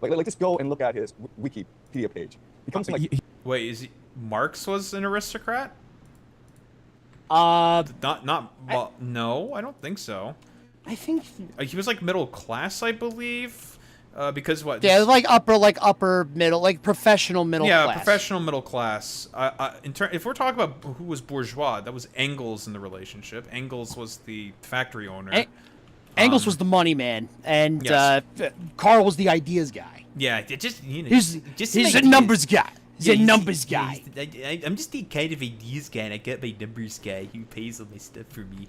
Like just go and look at his Wikipedia page. He comes from like. Wait, is he, Marx was an aristocrat? Uh, Well, no, I don't think so. I think. He was like middle class, I believe. Because what? Yeah, like upper middle, like professional middle Yeah, class. professional middle class. If we're talking about who was bourgeois, that was Engels in the relationship. Engels was the factory owner. Engels was the money man, and Yes. Carl was the ideas guy. Yeah, just you know, He's just a like- numbers guy. He's Yeah, a numbers guy. I'm just the kind of ideas guy, and I get my numbers guy who pays all my stuff for me.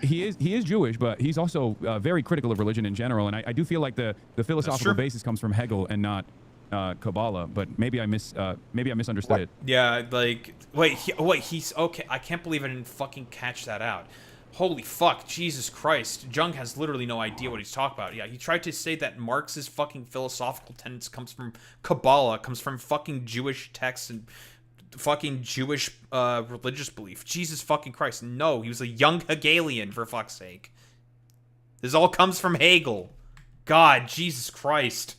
He is Jewish, but he's also very critical of religion in general, and I do feel like the philosophical true. basis comes from Hegel and not Kabbalah. But maybe I misunderstood it. Yeah, like he's okay. I can't believe I didn't fucking catch that out. Holy fuck, Jesus Christ. Jung has literally no idea what he's talking about. Yeah, he tried to say that Marx's fucking philosophical tenets comes from Kabbalah, comes from fucking Jewish texts and fucking Jewish religious belief. Jesus fucking Christ. No, he was a young Hegelian, for fuck's sake. This all comes from Hegel. God, Jesus Christ.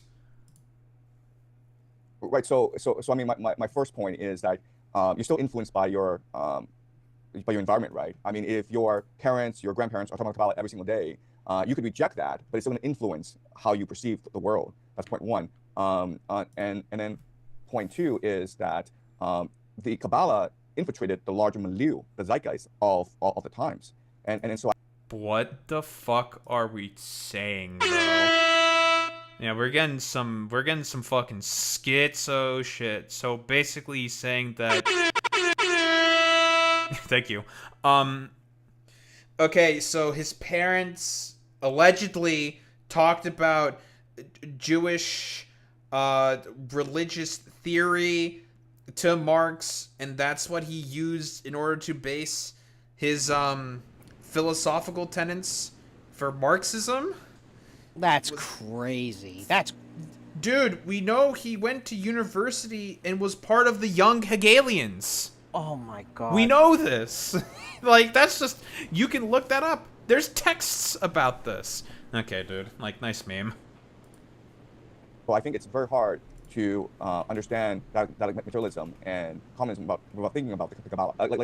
Right. So I mean, my first point is that you're still influenced by your environment, right? I mean, if your parents, your grandparents are talking about Kabbalah every single day, you could reject that, but it's still going to influence how you perceive the world. That's point one. And then point two is that the Kabbalah infiltrated the larger milieu, the zeitgeist of the times, and so. What the fuck are we saying, bro? Yeah, we're getting some fucking schizo shit. So basically he's saying that thank you. Okay, so his parents allegedly talked about Jewish religious theory to Marx, and that's what he used in order to base his philosophical tenets for Marxism. That's crazy. Dude, we know he went to university and was part of the young Hegelians. Oh my god. We know this. Like, that's just... You can look that up. There's texts about this. Okay, dude. Like, nice meme. Well, I think it's very hard to understand that materialism and communism without thinking about the Kabbalah. That's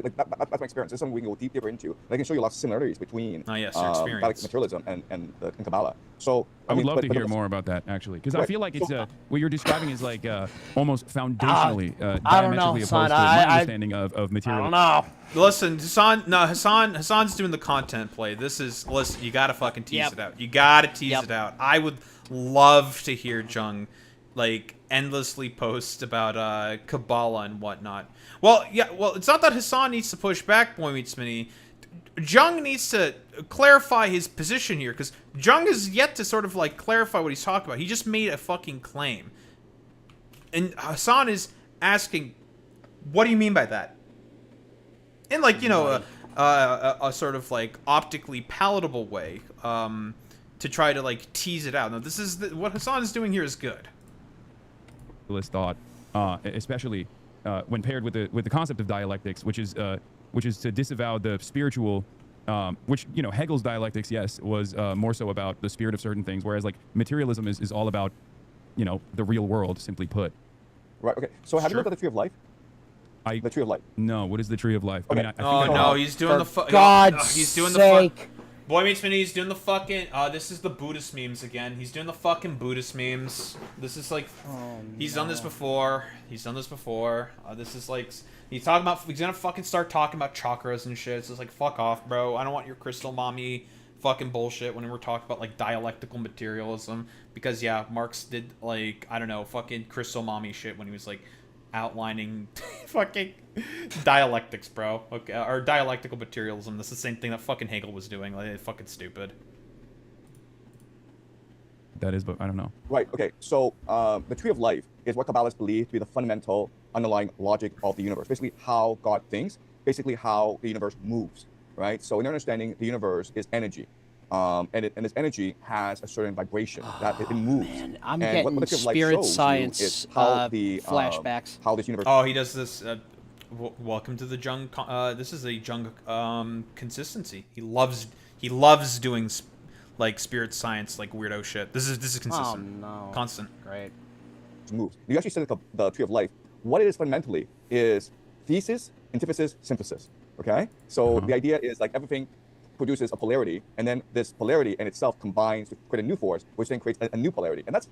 my experience. It's something we can go deeper into. And I can show you lots of similarities between Oh, yes, your experience. dialectic materialism and Kabbalah. So I would mean, love but- to hear but- more about that, actually, because I Right. feel like it's So- what you're describing is like almost foundationally I don't know, diametrically opposed son. to my I understanding of I materialism. don't know. Listen, Hassan's doing the content play. Listen, you gotta fucking tease Yep. it out. You gotta tease Yep. it out. I would love to hear Jung, like, endlessly post about Kabbalah and whatnot. Well, yeah, well, it's not that Hassan needs to push back, Boy Meets Mini. Jung needs to clarify his position here, because Jung is yet to sort of like clarify what he's talking about. He just made a fucking claim, and Hassan is asking, "What do you mean by that?" In like, you know, a sort of like optically palatable way, to try to like tease it out. Now, this is what Hassan is doing here is good. Thought, especially when paired with the concept of dialectics, which is to disavow the spiritual, which, you know, Hegel's dialectics, yes, was more so about the spirit of certain things, whereas like materialism is all about, you know, the real world, simply put. Right. Okay. So have you looked at the Tree of Life? The Tree of Life. No. What is the Tree of Life? Okay. I mean, I Oh think no, he's doing God's sake. Boy Meets Minnie, he's doing the fucking, this is the Buddhist memes again. He's doing the fucking Buddhist memes. This is like, he's done this before. He's done this before. This is like, he's gonna fucking start talking about chakras and shit. So it's like, fuck off, bro. I don't want your crystal mommy fucking bullshit when we're talking about like dialectical materialism. Because yeah, Marx did like, I don't know, fucking crystal mommy shit when he was like outlining fucking dialectics, bro. Okay, or dialectical materialism. That's the same thing that fucking Hegel was doing. Like, fucking stupid. that is, but I don't know. Right. Okay. So the Tree of Life is what Kabbalists believe to be the fundamental underlying logic of the universe. Basically, how God thinks. Basically, how the universe moves. Right. So in their understanding, the universe is energy. And this energy has a certain vibration that it moves. Man, I'm and getting what the Tree of Life spirit shows you science is how the flashbacks. how this universe. Oh, he does this. Welcome to the Jung. This is a Jung consistency. He loves doing like spirit science, like weirdo shit. This is consistent. Oh no. Constant. Great. Moves. You actually said the Tree of Life. What it is fundamentally is thesis, antithesis, synthesis. Okay. So the idea is like everything produces a polarity, and then this polarity in itself combines to create a new force, which then creates a new polarity. And that's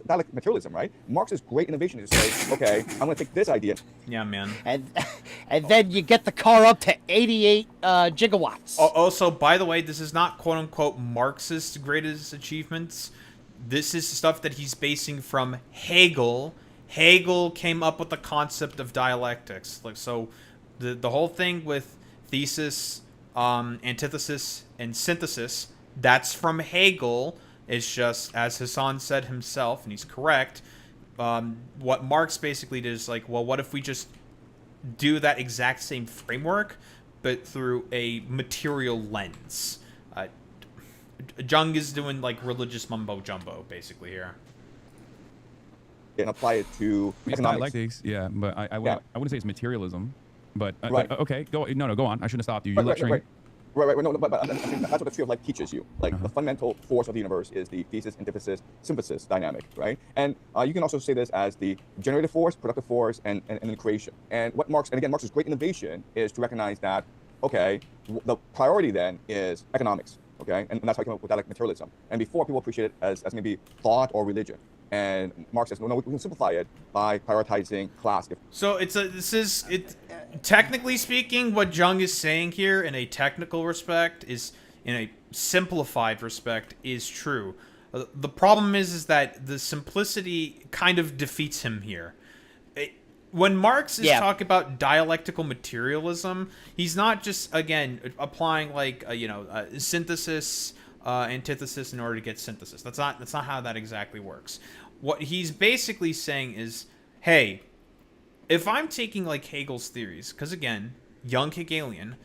like materialism, right? Marx's great innovation is to say, okay, I'm going to take this idea. Yeah, man. And then you get the car up to 88 gigawatts. Also, by the way, this is not quote unquote Marx's greatest achievements. This is stuff that he's basing from Hegel. Hegel came up with the concept of dialectics. Like, so the whole thing with thesis, antithesis, and synthesis, that's from Hegel. It's just, as Hassan said himself, and he's correct, what Marx basically did is like, well, what if we just do that exact same framework, but through a material lens? Jung is doing like religious mumbo jumbo basically here. And apply it to It's economics. dialectics, yeah, but I wouldn't say it's materialism. But Right. Okay, go on. I shouldn't have stopped you. You're lecturing. Right. No, but I think that's what the Tree of Life teaches you. Like the fundamental force of the universe is the thesis, antithesis, synthesis dynamic, right? And you can also say this as the generative force, productive force, and the creation. And what Marx's great innovation is to recognize that, okay, the priority then is economics, okay? And that's how he came up with that, like materialism. And before, people appreciate it as maybe thought or religion. And Marx says, no, we can simplify it by prioritizing class. So technically speaking, what Jung is saying here in a technical respect is, in a simplified respect, is true. The problem is that the simplicity kind of defeats him here. When Marx is talking about dialectical materialism, he's not just, again, applying like synthesis, antithesis in order to get synthesis. That's not how that exactly works. What he's basically saying is, hey, if I'm taking like Hegel's theories, because again, young Hegelian,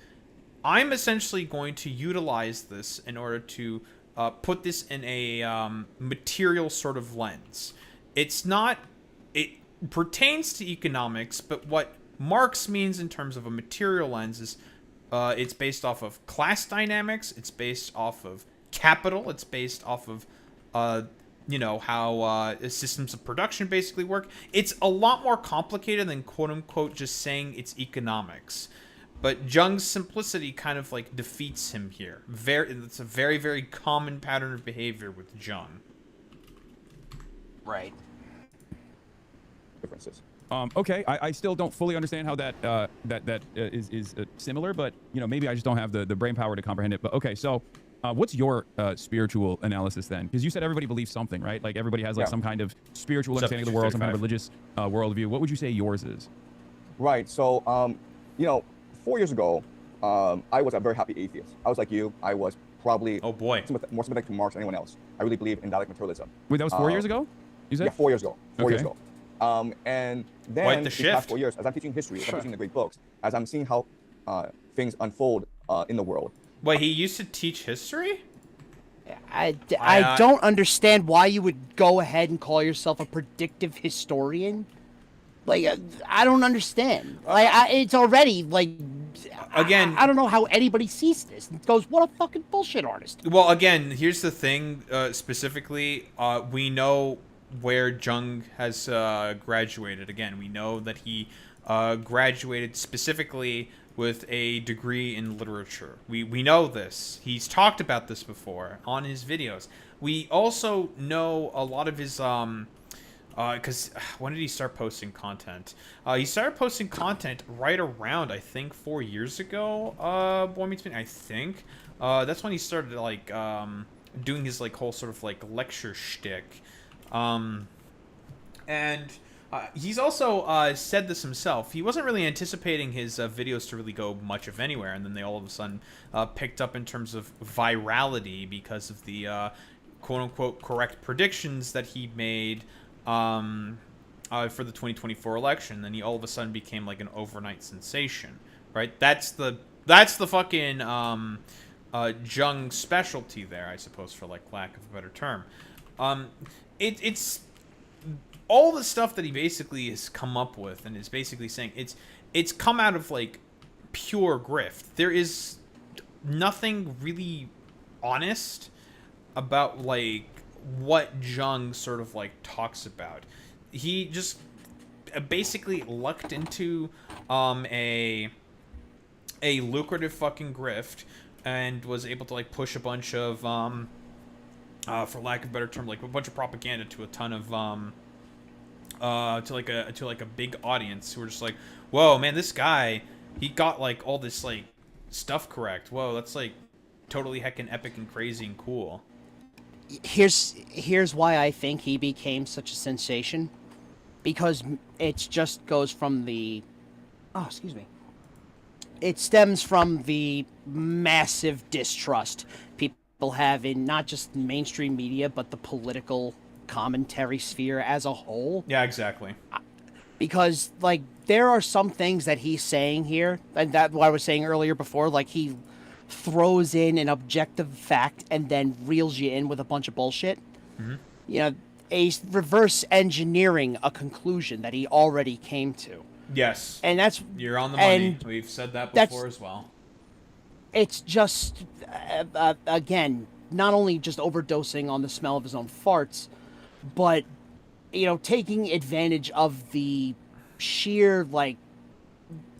I'm essentially going to utilize this in order to put this in a material sort of lens. It pertains to economics, but what Marx means in terms of a material lens is it's based off of class dynamics, it's based off of capital, it's based off of how systems of production basically work. It's a lot more complicated than quote unquote just saying it's economics. But Jung's simplicity kind of like defeats him here. It's a very, very common pattern of behavior with Jung. Right. Differences. Okay, I still don't fully understand how that is similar, but maybe I just don't have the brain power to comprehend it. But okay, so what's your spiritual analysis then? Because you said everybody believes something, right? Like everybody has like some kind of spiritual understanding of the world, some kind of religious worldview. What would you say yours is? Right. So 4 years ago, I was a very happy atheist. I was like you. I was probably Oh boy. more sympathetic to Marx than anyone else. I really believe in dialectic materialism. Wait, that was 4 years ago? You said? Yeah, 4 years ago. 4 years Okay. ago. And then Quite the these shift. past 4 years, as I'm teaching history, as I'm teaching the great books, as I'm seeing how things unfold in the world. Wait, he used to teach history? I don't understand why you would go ahead and call yourself a predictive historian. Like, I don't understand. Like, it's already, like... Again... I don't know how anybody sees this. It goes, what a fucking bullshit artist. Well, again, here's the thing, specifically, we know where Jung has graduated. Again, we know that he graduated specifically with a degree in literature. We know this. He's talked about this before on his videos. We also know a lot of his... because when did he start posting content? He started posting content right around, I think, 4 years ago. Boy Meets Me, I think. That's when he started like doing his like whole sort of like lecture shtick. And he's also said this himself. He wasn't really anticipating his videos to really go much of anywhere, and then they all of a sudden picked up in terms of virality because of the quote-unquote correct predictions that he made for the 2024 election. Then he all of a sudden became like an overnight sensation, right? That's the fucking Jung specialty there, I suppose, for like lack of a better term. It's all the stuff that he basically has come up with and is basically saying it's come out of like pure grift. There is nothing really honest about like what Jung sort of like talks about. He just basically lucked into a lucrative fucking grift and was able to like push a bunch of for lack of a better term, like a bunch of propaganda to a ton of to like a big audience who were just like, whoa, man, this guy, he got like all this like stuff correct. Whoa, that's like totally heckin' epic and crazy and cool. Here's why I think he became such a sensation, because it just goes from the it stems from the massive distrust people have in not just mainstream media but the political commentary sphere as a whole. Yeah, exactly. Because like there are some things that he's saying here, and that what I was saying earlier before, like he throws in an objective fact and then reels you in with a bunch of bullshit. Mm-hmm. You know, a reverse engineering a conclusion that he already came to. Yes. And that's... You're on the money. We've said that before as well. It's just, again, not only just overdosing on the smell of his own farts, but, you know, taking advantage of the sheer, like,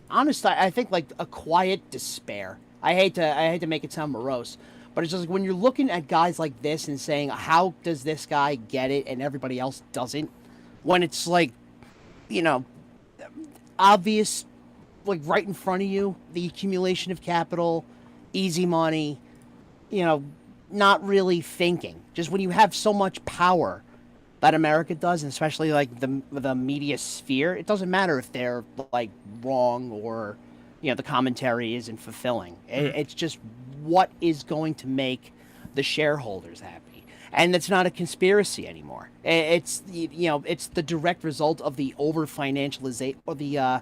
honest, I think, like, a quiet despair. I hate to make it sound morose, but it's just like when you're looking at guys like this and saying, how does this guy get it and everybody else doesn't? When it's like, you know, obvious, like right in front of you, the accumulation of capital, easy money, you know, not really thinking. Just when you have so much power that America does, and especially like the media sphere, it doesn't matter if they're like wrong or, you know, the commentary isn't fulfilling. It's just what is going to make the shareholders happy. And it's not a conspiracy anymore. It's, you know, it's the direct result of the over-financialization, or the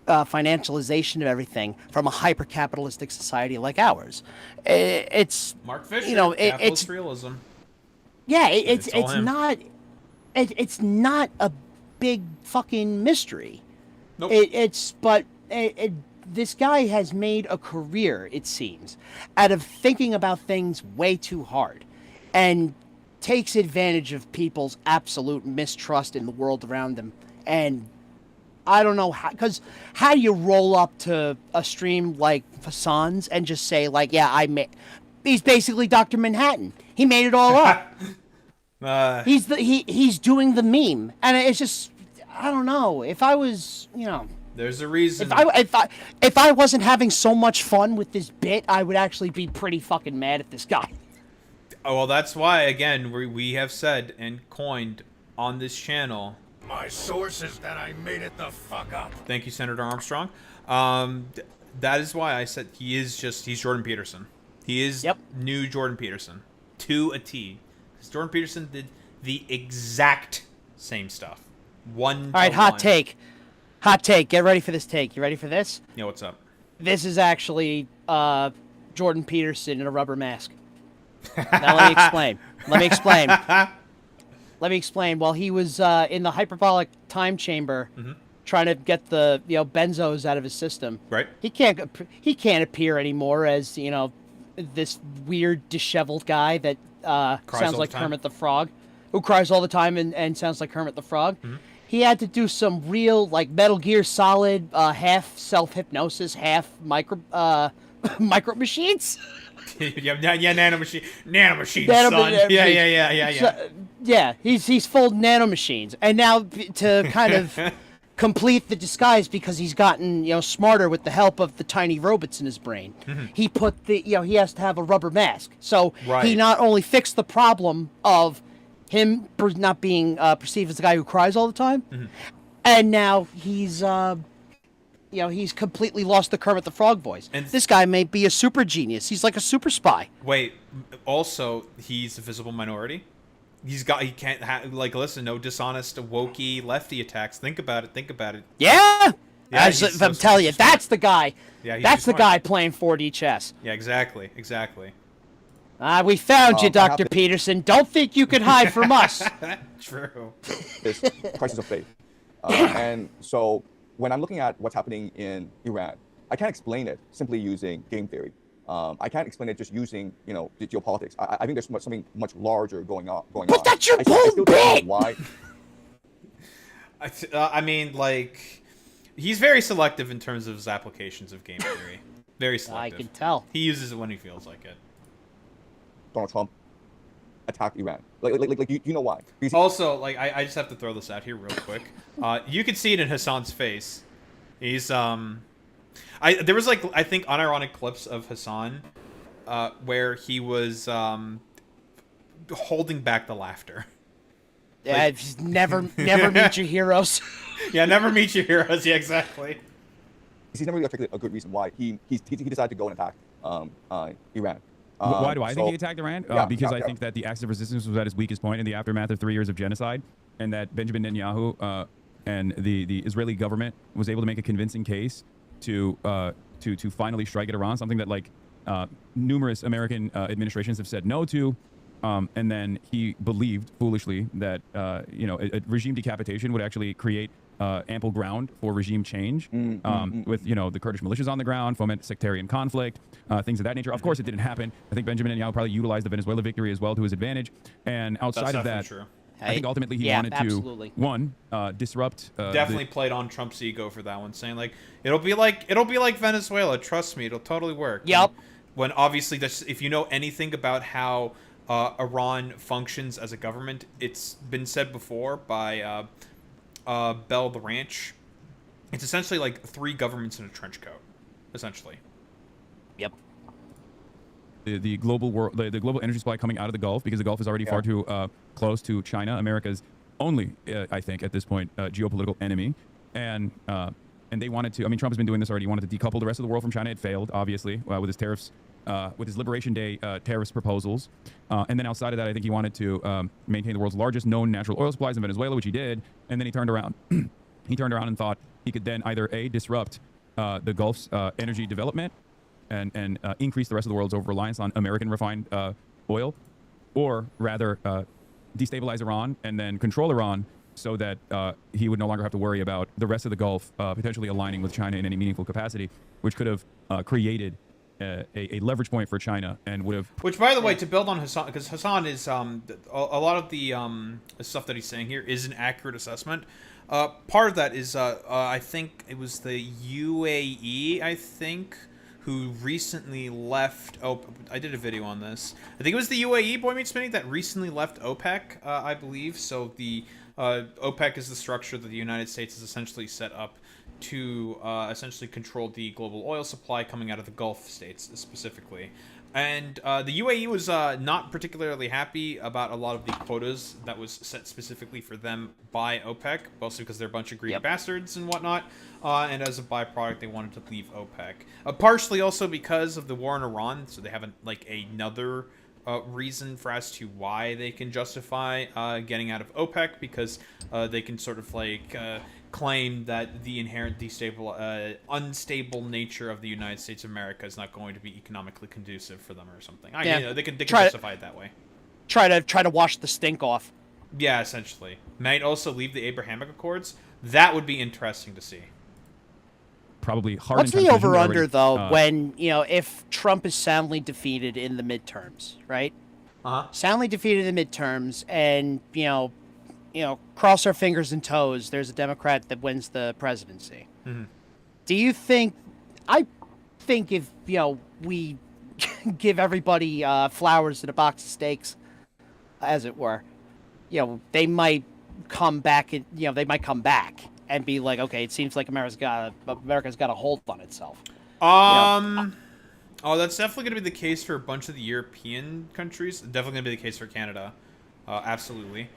financialization of everything from a hyper-capitalistic society like ours. It's... Mark Fisher, you know, capitalist it's realism. Yeah, It's all him. it's not a big fucking mystery. Nope. This guy has made a career, it seems, out of thinking about things way too hard, and takes advantage of people's absolute mistrust in the world around them. And I don't know how, because how do you roll up to a stream like Hassan's and just say, like, yeah, he's basically Dr. Manhattan. He made it all up. He's doing the meme, and it's just, I don't know. If I was, you know, there's a reason. If I wasn't having so much fun with this bit, I would actually be pretty fucking mad at this guy. Oh, well, that's why, again, we have said and coined on this channel. My source is that I made it the fuck up. Thank you, Senator Armstrong. That is why I said he's Jordan Peterson. He is new Jordan Peterson to a T. Because Jordan Peterson did the exact same stuff. All right, hot take. Hot take. Get ready for this take. You ready for this? Yeah, what's up? This is actually Jordan Peterson in a rubber mask. Now let me explain. Let me explain. While he was in the hyperbolic time chamber, trying to get the benzos out of his system, right? He can't appear anymore as this weird disheveled guy that sounds like Kermit the Frog, who cries all the time and sounds like Kermit the Frog. He had to do some real Metal Gear Solid half self hypnosis, half micro machines. nanomachines, son. Yeah, he's full nanomachines, and now to kind of complete the disguise, because he's gotten smarter with the help of the tiny robots in his brain. He put he has to have a rubber mask, so he not only fixed the problem of him not being perceived as the guy who cries all the time, and now he's he's completely lost the Kermit the Frog voice. And this guy may be a super genius. He's like a super spy. Wait, also he's a visible minority. He can't listen, no dishonest, wokey, lefty attacks. Think about it. Yeah, I'm telling you, that's the guy. Yeah, that's the guy playing 4D chess. Yeah, exactly. We found you, Dr. Peterson. Don't think you can hide from us. True. It's crisis of faith. And so when I'm looking at what's happening in Iran, I can't explain it simply using game theory. I can't explain it just using, the geopolitics. I think there's something much larger going on. But that's your whole bit! Why? I mean, he's very selective in terms of his applications of game theory. Very selective. I can tell. He uses it when he feels like it. Donald Trump attacked Iran. You know why? Because also, I just have to throw this out here real quick. You can see it in Hassan's face. He's there was I think unironic clips of Hassan where he was holding back the laughter. Yeah, just never meet your heroes. Yeah, never meet your heroes. Yeah, exactly. He's never really articulated a good reason why he decided to go and attack Iran. Why do I think he attacked Iran? Because I think that the axis of resistance was at its weakest point in the aftermath of 3 years of genocide, and that Benjamin Netanyahu and the Israeli government was able to make a convincing case to finally strike at Iran, something that numerous American administrations have said no to. And then he believed foolishly that a regime decapitation would actually create ample ground for regime change, with the Kurdish militias on the ground, foment sectarian conflict, things of that nature. Of course, it didn't happen. I think Benjamin Netanyahu probably utilized the Venezuela victory as well to his advantage. And outside of that, true. I think ultimately he wanted to disrupt. Definitely played on Trump's ego for that one, saying it'll be like Venezuela. Trust me, it'll totally work. Yep. When obviously, if you know anything about how Iran functions as a government, it's been said before by Bell the Ranch. It's essentially 3 governments in a trench coat, essentially. Yep. The global world, the global energy supply coming out of the Gulf, because the Gulf is already far too close to China, America's only, I think, at this point, geopolitical enemy, and they wanted to. I mean, Trump has been doing this already. He wanted to decouple the rest of the world from China. It failed, obviously, with his tariffs, with his Liberation Day tariffs proposals, and then outside of that, I think he wanted to maintain the world's largest known natural oil supplies in Venezuela, which he did, and then he turned around. He turned around and thought he could then either disrupt the Gulf's energy development and increase the rest of the world's over-reliance on American refined oil, or rather destabilize Iran and then control Iran so that he would no longer have to worry about the rest of the Gulf potentially aligning with China in any meaningful capacity, which could have created a leverage point for China and would have... Which, by the way, to build on Hassan, because Hassan is... a lot of the stuff that he's saying here is an accurate assessment. Part of that is, I think it was the UAE, who recently left... Oh, I did a video on this. I think it was the UAE, Boy Meets Minnie, that recently left OPEC, I believe. So the OPEC is the structure that the United States has essentially set up to essentially control the global oil supply coming out of the Gulf states specifically. And the UAE was not particularly happy about a lot of the quotas that was set specifically for them by OPEC, mostly because they're a bunch of greedy bastards and whatnot. And as a byproduct, they wanted to leave OPEC. Partially also because of the war in Iran, so they have another reason for as to why they can justify getting out of OPEC, because they can sort of claim that the inherently unstable nature of the United States of America is not going to be economically conducive for them or something. They can justify it that way. Try to wash the stink off. Yeah, essentially. Might also leave the Abrahamic Accords. That would be interesting to see. Probably hard. What's the over/under though? When if Trump is soundly defeated in the midterms, right? Soundly defeated in the midterms, and cross our fingers and toes, there's a Democrat that wins the presidency. Mm-hmm. Do you think? I think if we give everybody flowers and a box of steaks, as it were, they might come back. They might come back and be like, okay, it seems like America's got a hold on itself. Oh, that's definitely going to be the case for a bunch of the European countries. Definitely going to be the case for Canada. Absolutely.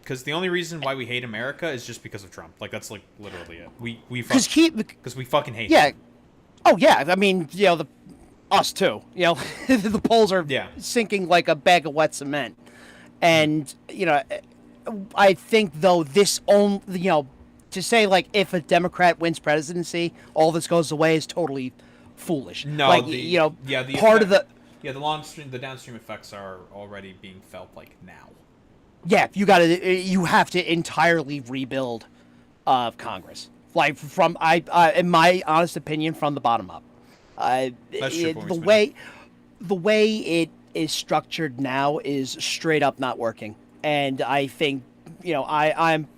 Because the only reason why we hate America is just because of Trump. That's literally it. Because we fucking hate him. Oh yeah. I mean, us too. The polls are sinking like a bag of wet cement, and I think though to say if a Democrat wins presidency, all this goes away is totally foolish. No, the downstream effects are already being felt now. Yeah, you have to entirely rebuild Congress. From in my honest opinion, from the bottom up. That's true. The way it is structured now is straight up not working, and I think I'm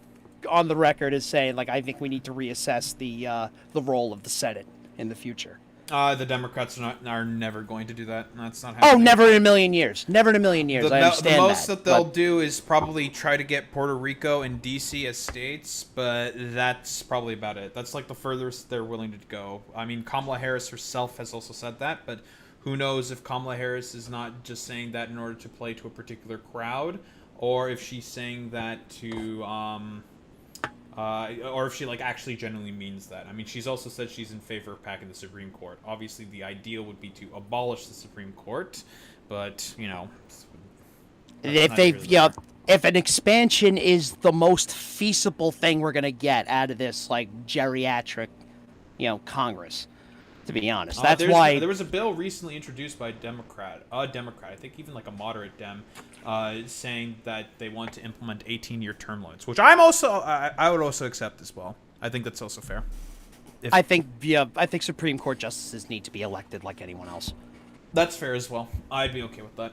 on the record as saying I think we need to reassess the role of the Senate in the future. The Democrats are never going to do that. That's not happening. Oh, never in a million years. Never in a million years. I understand the most that they'll do is probably try to get Puerto Rico and D.C. as states, but that's probably about it. That's the furthest they're willing to go. I mean, Kamala Harris herself has also said that, but who knows if Kamala Harris is not just saying that in order to play to a particular crowd, or if she's saying that to or if she actually genuinely means that. I mean, she's also said she's in favor of packing the Supreme Court. Obviously, the ideal would be to abolish the Supreme Court, but if an expansion is the most feasible thing we're gonna get out of this geriatric, Congress, to be honest, that's why there was a bill recently introduced by a Democrat, I think even a moderate Dem, saying that they want to implement 18-year term limits, which I would also accept as well. I think that's also fair. I think Supreme Court justices need to be elected like anyone else. That's fair as well. I'd be okay with that.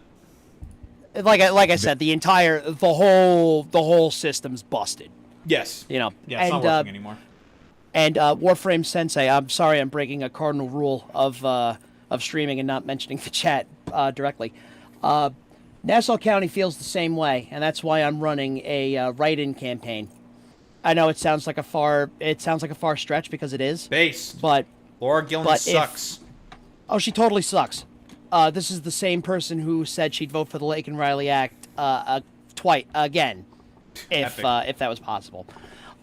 Like I said, the whole system's busted. Yes. Yeah, it's not working anymore. And Warframe Sensei, I'm sorry I'm breaking a cardinal rule of streaming and not mentioning the chat directly. Nassau County feels the same way, and that's why I'm running a write-in campaign. I know it sounds like a far stretch because it is. Based. But Laura Gilman sucks. She totally sucks. This is the same person who said she'd vote for the Lake and Riley Act twice again, if that was possible.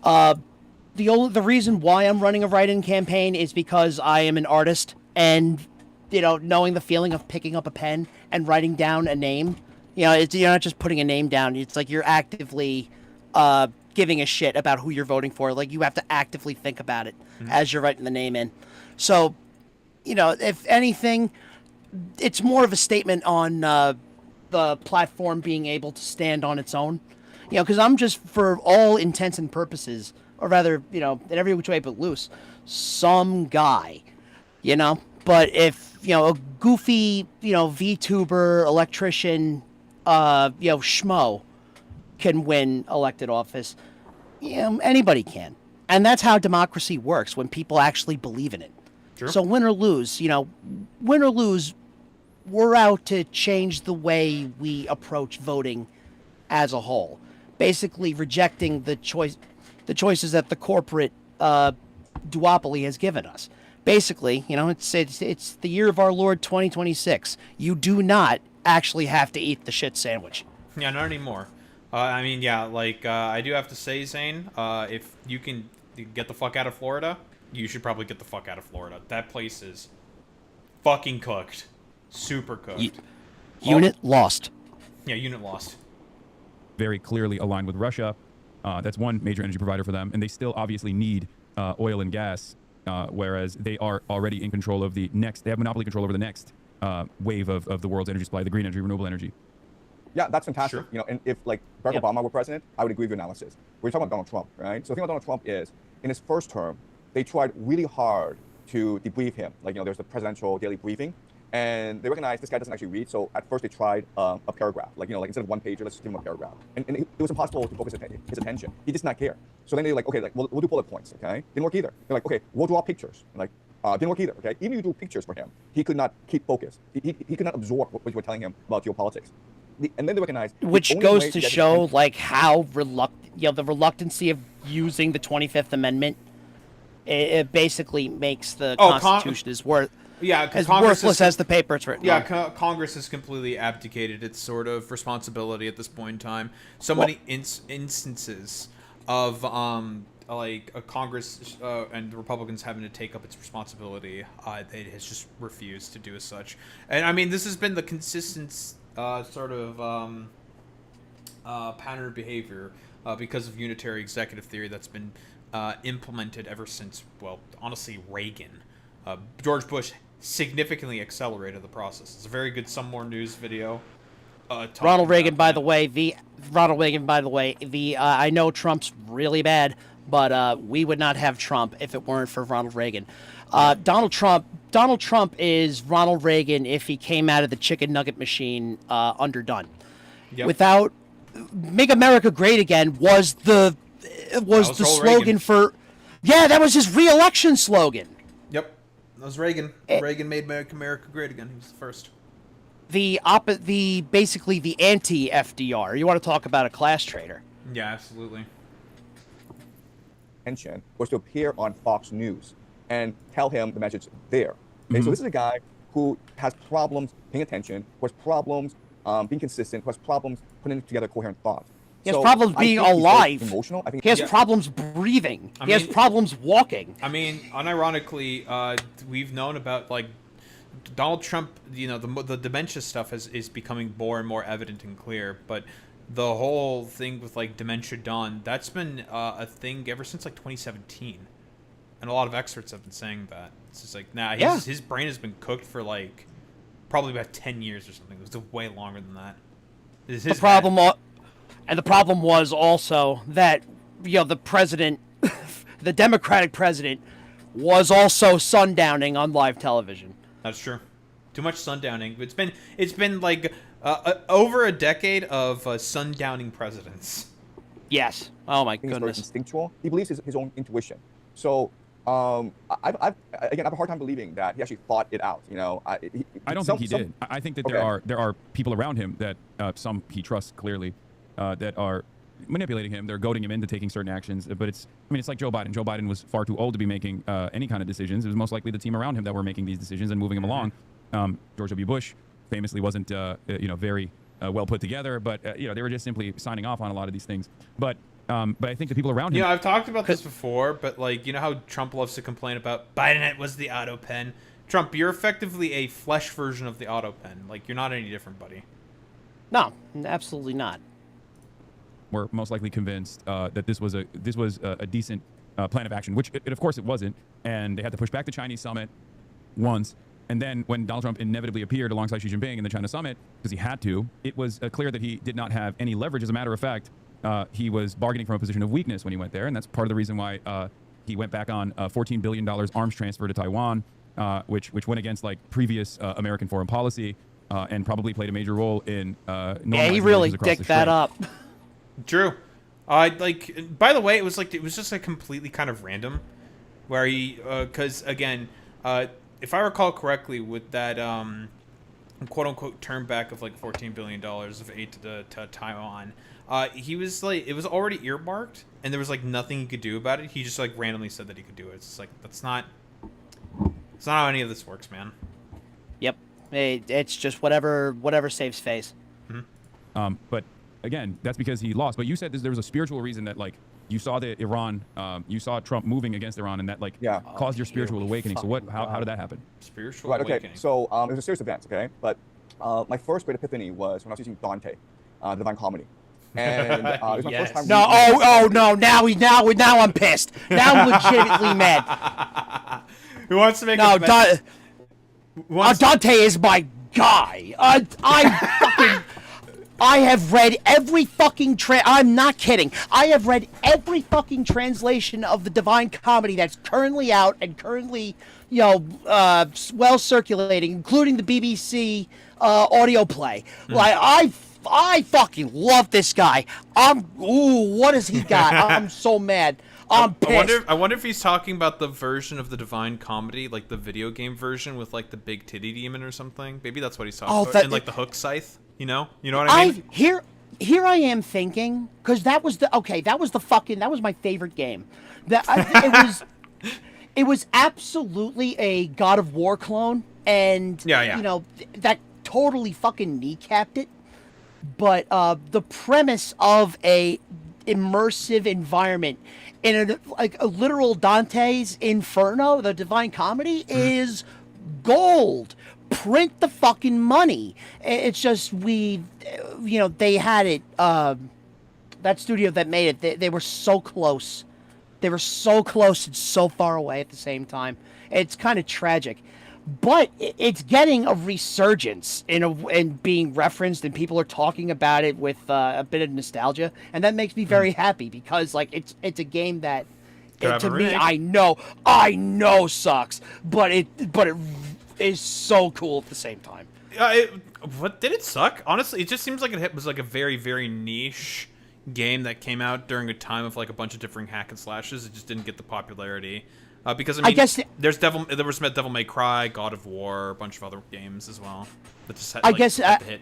The reason why I'm running a write-in campaign is because I am an artist, and knowing the feeling of picking up a pen and writing down a name, you're not just putting a name down. It's you're actively giving a shit about who you're voting for. You have to actively think about it as you're writing the name in. So, if anything, it's more of a statement on the platform being able to stand on its own. Because I'm just, for all intents and purposes, or rather, in every which way but loose, some guy, But if, a goofy, VTuber, electrician, schmo can win elected office, anybody can. And that's how democracy works, when people actually believe in it. Sure. So win or lose, we're out to change the way we approach voting as a whole. Basically rejecting the choices that the corporate duopoly has given us. basically, you know, it's the year of our Lord 2026. You do not actually have to eat the shit sandwich. Yeah, not anymore. I mean, yeah, like, I do have to say, Zane, if you can get the fuck out of Florida, you should probably get the fuck out of Florida. That place is fucking cooked. Super cooked. Unit lost. Yeah, unit lost. Very clearly aligned with Russia. That's one major energy provider for them, and they still obviously need oil and gas, whereas they are already in control of the next. They have monopoly control over the next wave of the world's energy supply, the green energy, renewable energy. Yeah, that's fantastic. Sure. You know, and if like Barack Yep. Obama were president, I would agree with your analysis. We're talking about Donald Trump, right? So the thing about Donald Trump is, in his first term, they tried really hard to debrief him. Like, you know, there's the presidential daily briefing, and they recognized this guy doesn't actually read. So at first they tried a paragraph, like, you know, like instead of one page, let's just give him a paragraph. And it was impossible to focus his attention. He just not care. So then they're like, okay, like we'll do bullet points, okay? Didn't work either. They're like, okay, we'll draw pictures. Like, didn't work either, okay? Even if you drew pictures for him, he could not keep focus. He could not absorb what you were telling him about geopolitics. And then they recognized, Which goes to show like how the reluctancy of using the 25th Amendment. It basically makes the Constitution as worthless as the paper it's written. Yeah, on. Congress has completely abdicated its sort of responsibility at this point in time. So many instances of like a Congress and the Republicans having to take up its responsibility. It has just refused to do as such. And I mean, this has been the consistent sort of pattern of behavior because of unitary executive theory that's been implemented ever since, well, honestly, Reagan. George Bush significantly accelerated the process. It's a very good Some More News video. Ronald Reagan, by the way, I know Trump's really bad, but we would not have Trump if it weren't for Ronald Reagan. Donald Trump is Ronald Reagan if he came out of the chicken nugget machine underdone. Yep. Without "Make America Great Again" was the slogan Reagan. for. Yeah, that was his re-election slogan. Yep, that was Reagan. Reagan made America great again. He was the first. Basically the anti-FDR. You want to talk about a class traitor? Yeah, absolutely. Attention was to appear on Fox News and tell him the message there. Okay, so this is a guy who has problems paying attention, who has problems being consistent, who has problems putting together coherent thoughts. He has problems being alive. Emotional. I think he has problems breathing. He has problems walking. I mean, unironically, we've known about like Donald Trump. You know, the dementia stuff is becoming more and more evident and clear. But the whole thing with like dementia dawn, that's been a thing ever since like 2017, and a lot of experts have been saying that. It's just like, nah, his brain has been cooked for like probably about 10 years or something. It was way longer than that. The problem was also that, you know, the president, the Democratic president, was also sundowning on live television. That's true. Too much sundowning. It's been like over a decade of sundowning presidents. Yes. Oh my He's very goodness. instinctual. He believes his own intuition. So I have a hard time believing that he actually thought it out. You know, I don't think he did. I think that there are people around him that some he trusts clearly that are manipulating him. They're goading him into taking certain actions. But it's like Joe Biden. Joe Biden was far too old to be making any kind of decisions. It was most likely the team around him that were making these decisions and moving him along. George W. Bush famously wasn't very well put together, but they were just simply signing off on a lot of these things. But I think the people around him. Yeah, I've talked about this before, but like, you know how Trump loves to complain about Biden was the auto pen. Trump, you're effectively a flesh version of the auto pen. Like, you're not any different, buddy. No, absolutely not. Were most likely convinced that this was a decent plan of action, which of course it wasn't, and they had to push back the Chinese summit once, and then when Donald Trump inevitably appeared alongside Xi Jinping in the China summit, because he had to, it was clear that he did not have any leverage. As a matter of fact, he was bargaining from a position of weakness when he went there, and that's part of the reason why he went back on $14 billion arms transfer to Taiwan, which went against like previous American foreign policy, and probably played a major role in he really dicked that up. True. By the way, it was just like completely kind of random, where he, because again, if I recall correctly, with that quote unquote turn back of like $14 billion of aid to Taiwan, he was like, it was already earmarked, and there was like nothing he could do about it. He just like randomly said that he could do it. It's just like, that's not. It's not how any of this works, man. Yep. It's just whatever saves face. But again, that's because he lost. But you said there was a spiritual reason that like you saw that Iran, you saw Trump moving against Iran, and that like caused your spiritual awakening. So how did that happen? Spiritual Right. awakening. Okay. So it was a series of events. Okay. But my first great epiphany was when I was using Dante, the Divine Comedy. And it was my first time. No, no! Now I'm pissed. Now I'm legitimately mad. Who wants to make No, a Dante is my guy. I have read every fucking I'm not kidding. I have read every fucking translation of the Divine Comedy that's currently out and currently, well circulating, including the BBC audio play. Like I fucking love this guy. What has he got? I'm so mad. I'm pissed. I wonder if he's talking about the version of the Divine Comedy, like the video game version with like the big titty demon or something. Maybe that's what he's talking about. And like the hook scythe, you know what I mean? Here I am thinking, because that was my favorite game. It was absolutely a God of War clone, and that totally fucking kneecapped it. But the premise of a immersive environment in a literal Dante's Inferno, the Divine Comedy, is gold. Print the fucking money. It's just they had it. That studio that made it, they were so close. They were so close and so far away at the same time. It's kind of tragic. But it's getting a resurgence in being referenced, and people are talking about it with a bit of nostalgia, and that makes me very happy because like it's a game that to me I know sucks, but it is so cool at the same time. What did it suck? Honestly, it just seems like it was like a very, very niche game that came out during a time of like a bunch of different hack and slashes. It just didn't get the popularity. Because I mean, there was Devil May Cry, God of War, a bunch of other games as well. That just had, hit.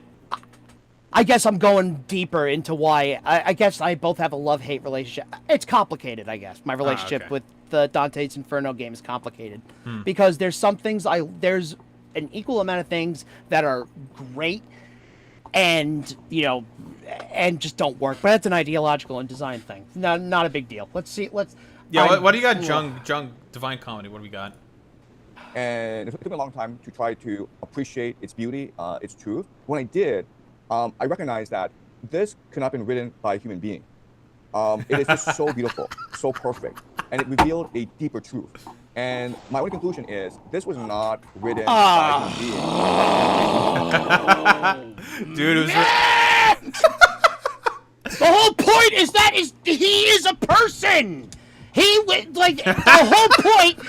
I guess I'm going deeper into why. I guess I both have a love-hate relationship. It's complicated, I guess. My relationship with the Dante's Inferno game is complicated because there's some things there's an equal amount of things that are great and and just don't work. But that's an ideological and design thing. Not a big deal. Let's see. Yeah, what do you got, Jung Divine Comedy? What do we got? And it took me a long time to try to appreciate its beauty, its truth. When I did, I recognized that this could not have been written by a human being. It is just so beautiful, so perfect, and it revealed a deeper truth. And my only conclusion is this was not written by a human being. Dude, it was the whole point is that he is a person. The whole point,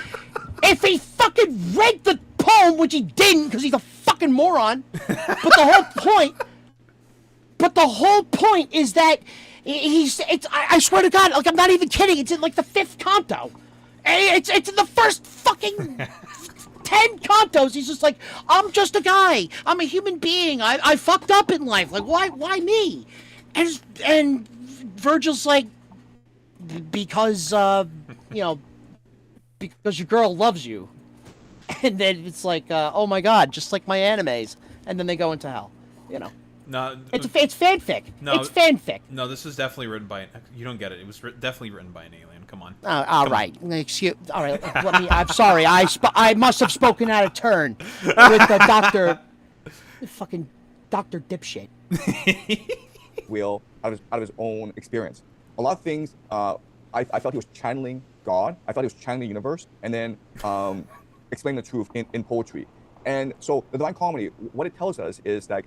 if he fucking read the poem, which he didn't because he's a fucking moron, but the whole point is that I swear to God, like I'm not even kidding, it's in like the 5th canto. It's in the first fucking 10 cantos. He's just like, I'm just a guy. I'm a human being. I fucked up in life. Like, why me? And Virgil's like, because because your girl loves you, and then it's like oh my God, just like my animes, and then they go into hell. No, it's fanfic. No, it's fanfic. No, this was definitely written by. You don't get it. It was definitely written by an alien. Come on. All right. I'm sorry. I must have spoken out of turn with the fucking Dr. Dipshit. Will out of his own experience. A lot of things I felt he was channeling God. I felt he was channeling the universe, and then explaining the truth in poetry. And so the Divine Comedy, what it tells us is that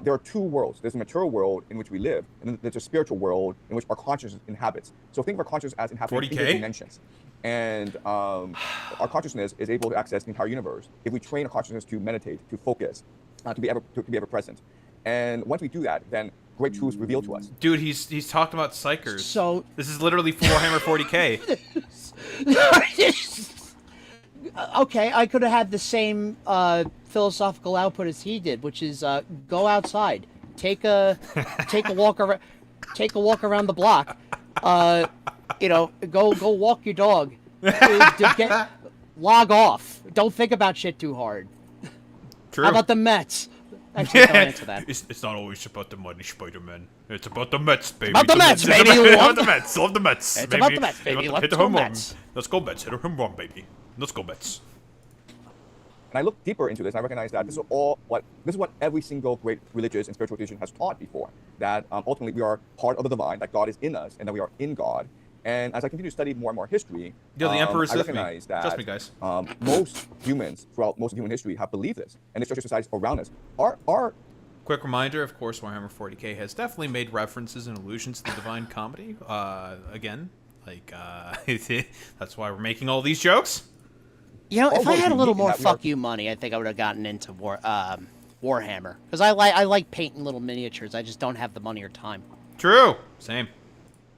there are two worlds. There's a material world in which we live, and then there's a spiritual world in which our consciousness inhabits. So think of our consciousness as inhabiting 40K? dimensions. And our consciousness is able to access the entire universe if we train our consciousness to meditate, to focus, to be ever present. And once we do that, then great truths revealed to us. Dude, he's talking about psychers. So this is literally Warhammer 40K. Okay, I could have had the same philosophical output as he did, which is go outside, take a walk around the block, go walk your dog. log off. Don't think about shit too hard. True. How about the Mets? Actually, don't answer that. It's not always about the money, Spider-Man. It's about the Mets, baby. About the Mets, baby. It's Love about the Mets. Love the Mets. It's baby. about the Mets, baby. Hit Let's the go home run. Mets. Let's go Mets. Hit a home run, baby. Let's go Mets. And I look deeper into this, and I recognize that this is what every single great religious and spiritual tradition has taught before. That ultimately we are part of the divine, that God is in us, and that we are in God. And as I continue to study more and more history, Yo, the Emperor's I with me. recognize that Trust me, guys. Most humans throughout most of human history have believed this, and the structured societies around us are. Quick reminder, of course, Warhammer 40k has definitely made references and allusions to the Divine Comedy. Again, like, that's why we're making all these jokes. You know, if I had a little more that we fuck you money, I think I would have gotten into Warhammer. Because I like painting little miniatures. I just don't have the money or time. True. Same.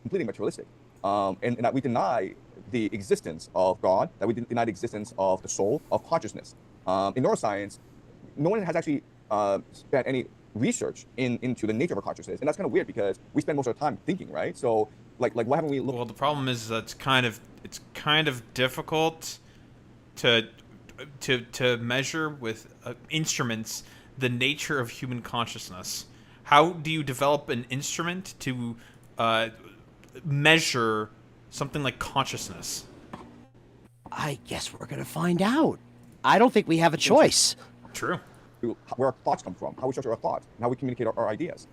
Completely materialistic, and that we deny the existence of God, that we deny the existence of the soul, of consciousness. In neuroscience, no one has actually spent any research into the nature of our consciousness, and that's kind of weird because we spend most of our time thinking, right? So, like why haven't we looked? Well, the problem is that it's kind of difficult to measure with instruments the nature of human consciousness. How do you develop an instrument to measure something like consciousness? I guess we're going to find out. I don't think we have a choice. True. Where our thoughts come from, how we structure our thoughts, and how we communicate our ideas.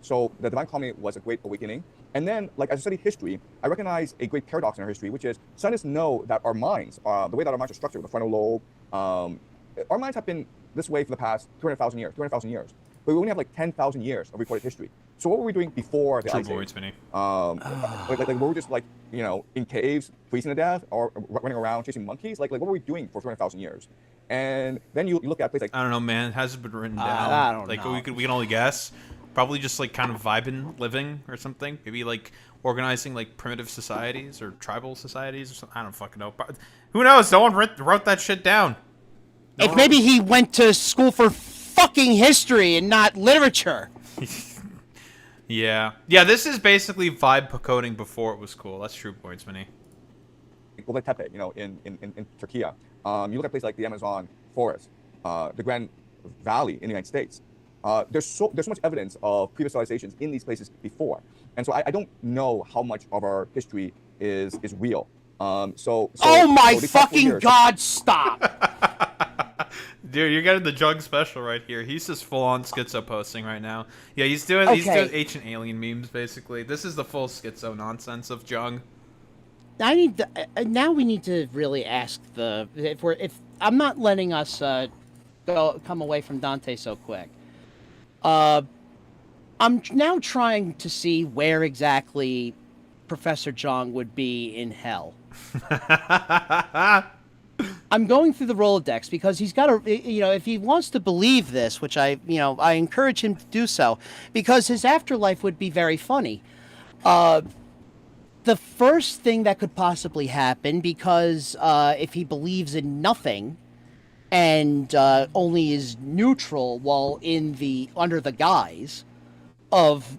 So the Divine Comedy was a great awakening. And then, like, as I studied history, I recognize a great paradox in our history, which is scientists know that our minds, the way that our minds are structured, the frontal lobe, our minds have been this way for the past 200,000 years. But we only have like 10,000 years of recorded history. So what were we doing before the Ice Age? Like were we just like, in caves, freezing to death, or running around chasing monkeys? Like what were we doing for 200,000 years? And then you look at places like I don't know, man. It hasn't been written down. I don't like know. we can only guess. Probably just like kind of vibing, living or something. Maybe like organizing like primitive societies or tribal societies or something. I don't fucking know. Who knows? No one wrote that shit down. If maybe he went to school for fucking history and not literature. Yeah. This is basically vibe coding before it was cool. That's true points, Minnie. Tepe, in Turkey. You look at places like the Amazon forest, the Grand Valley in the United States. There's so much evidence of previous civilizations in these places before, and so I don't know how much of our history is real. Oh my fucking God! Stop. Dude, you're getting the Jug special right here. He's just full on schizo posting right now. Yeah, he's doing ancient alien memes basically. This is the full schizo nonsense of Jung. Now we need to really ask if I'm not letting us come away from Dante so quick. I'm now trying to see where exactly Professor Jung would be in hell. I'm going through the Rolodex because he's got if he wants to believe this, which I encourage him to do so, because his afterlife would be very funny. The first thing that could possibly happen, because if he believes in nothing and only is neutral while under the guise of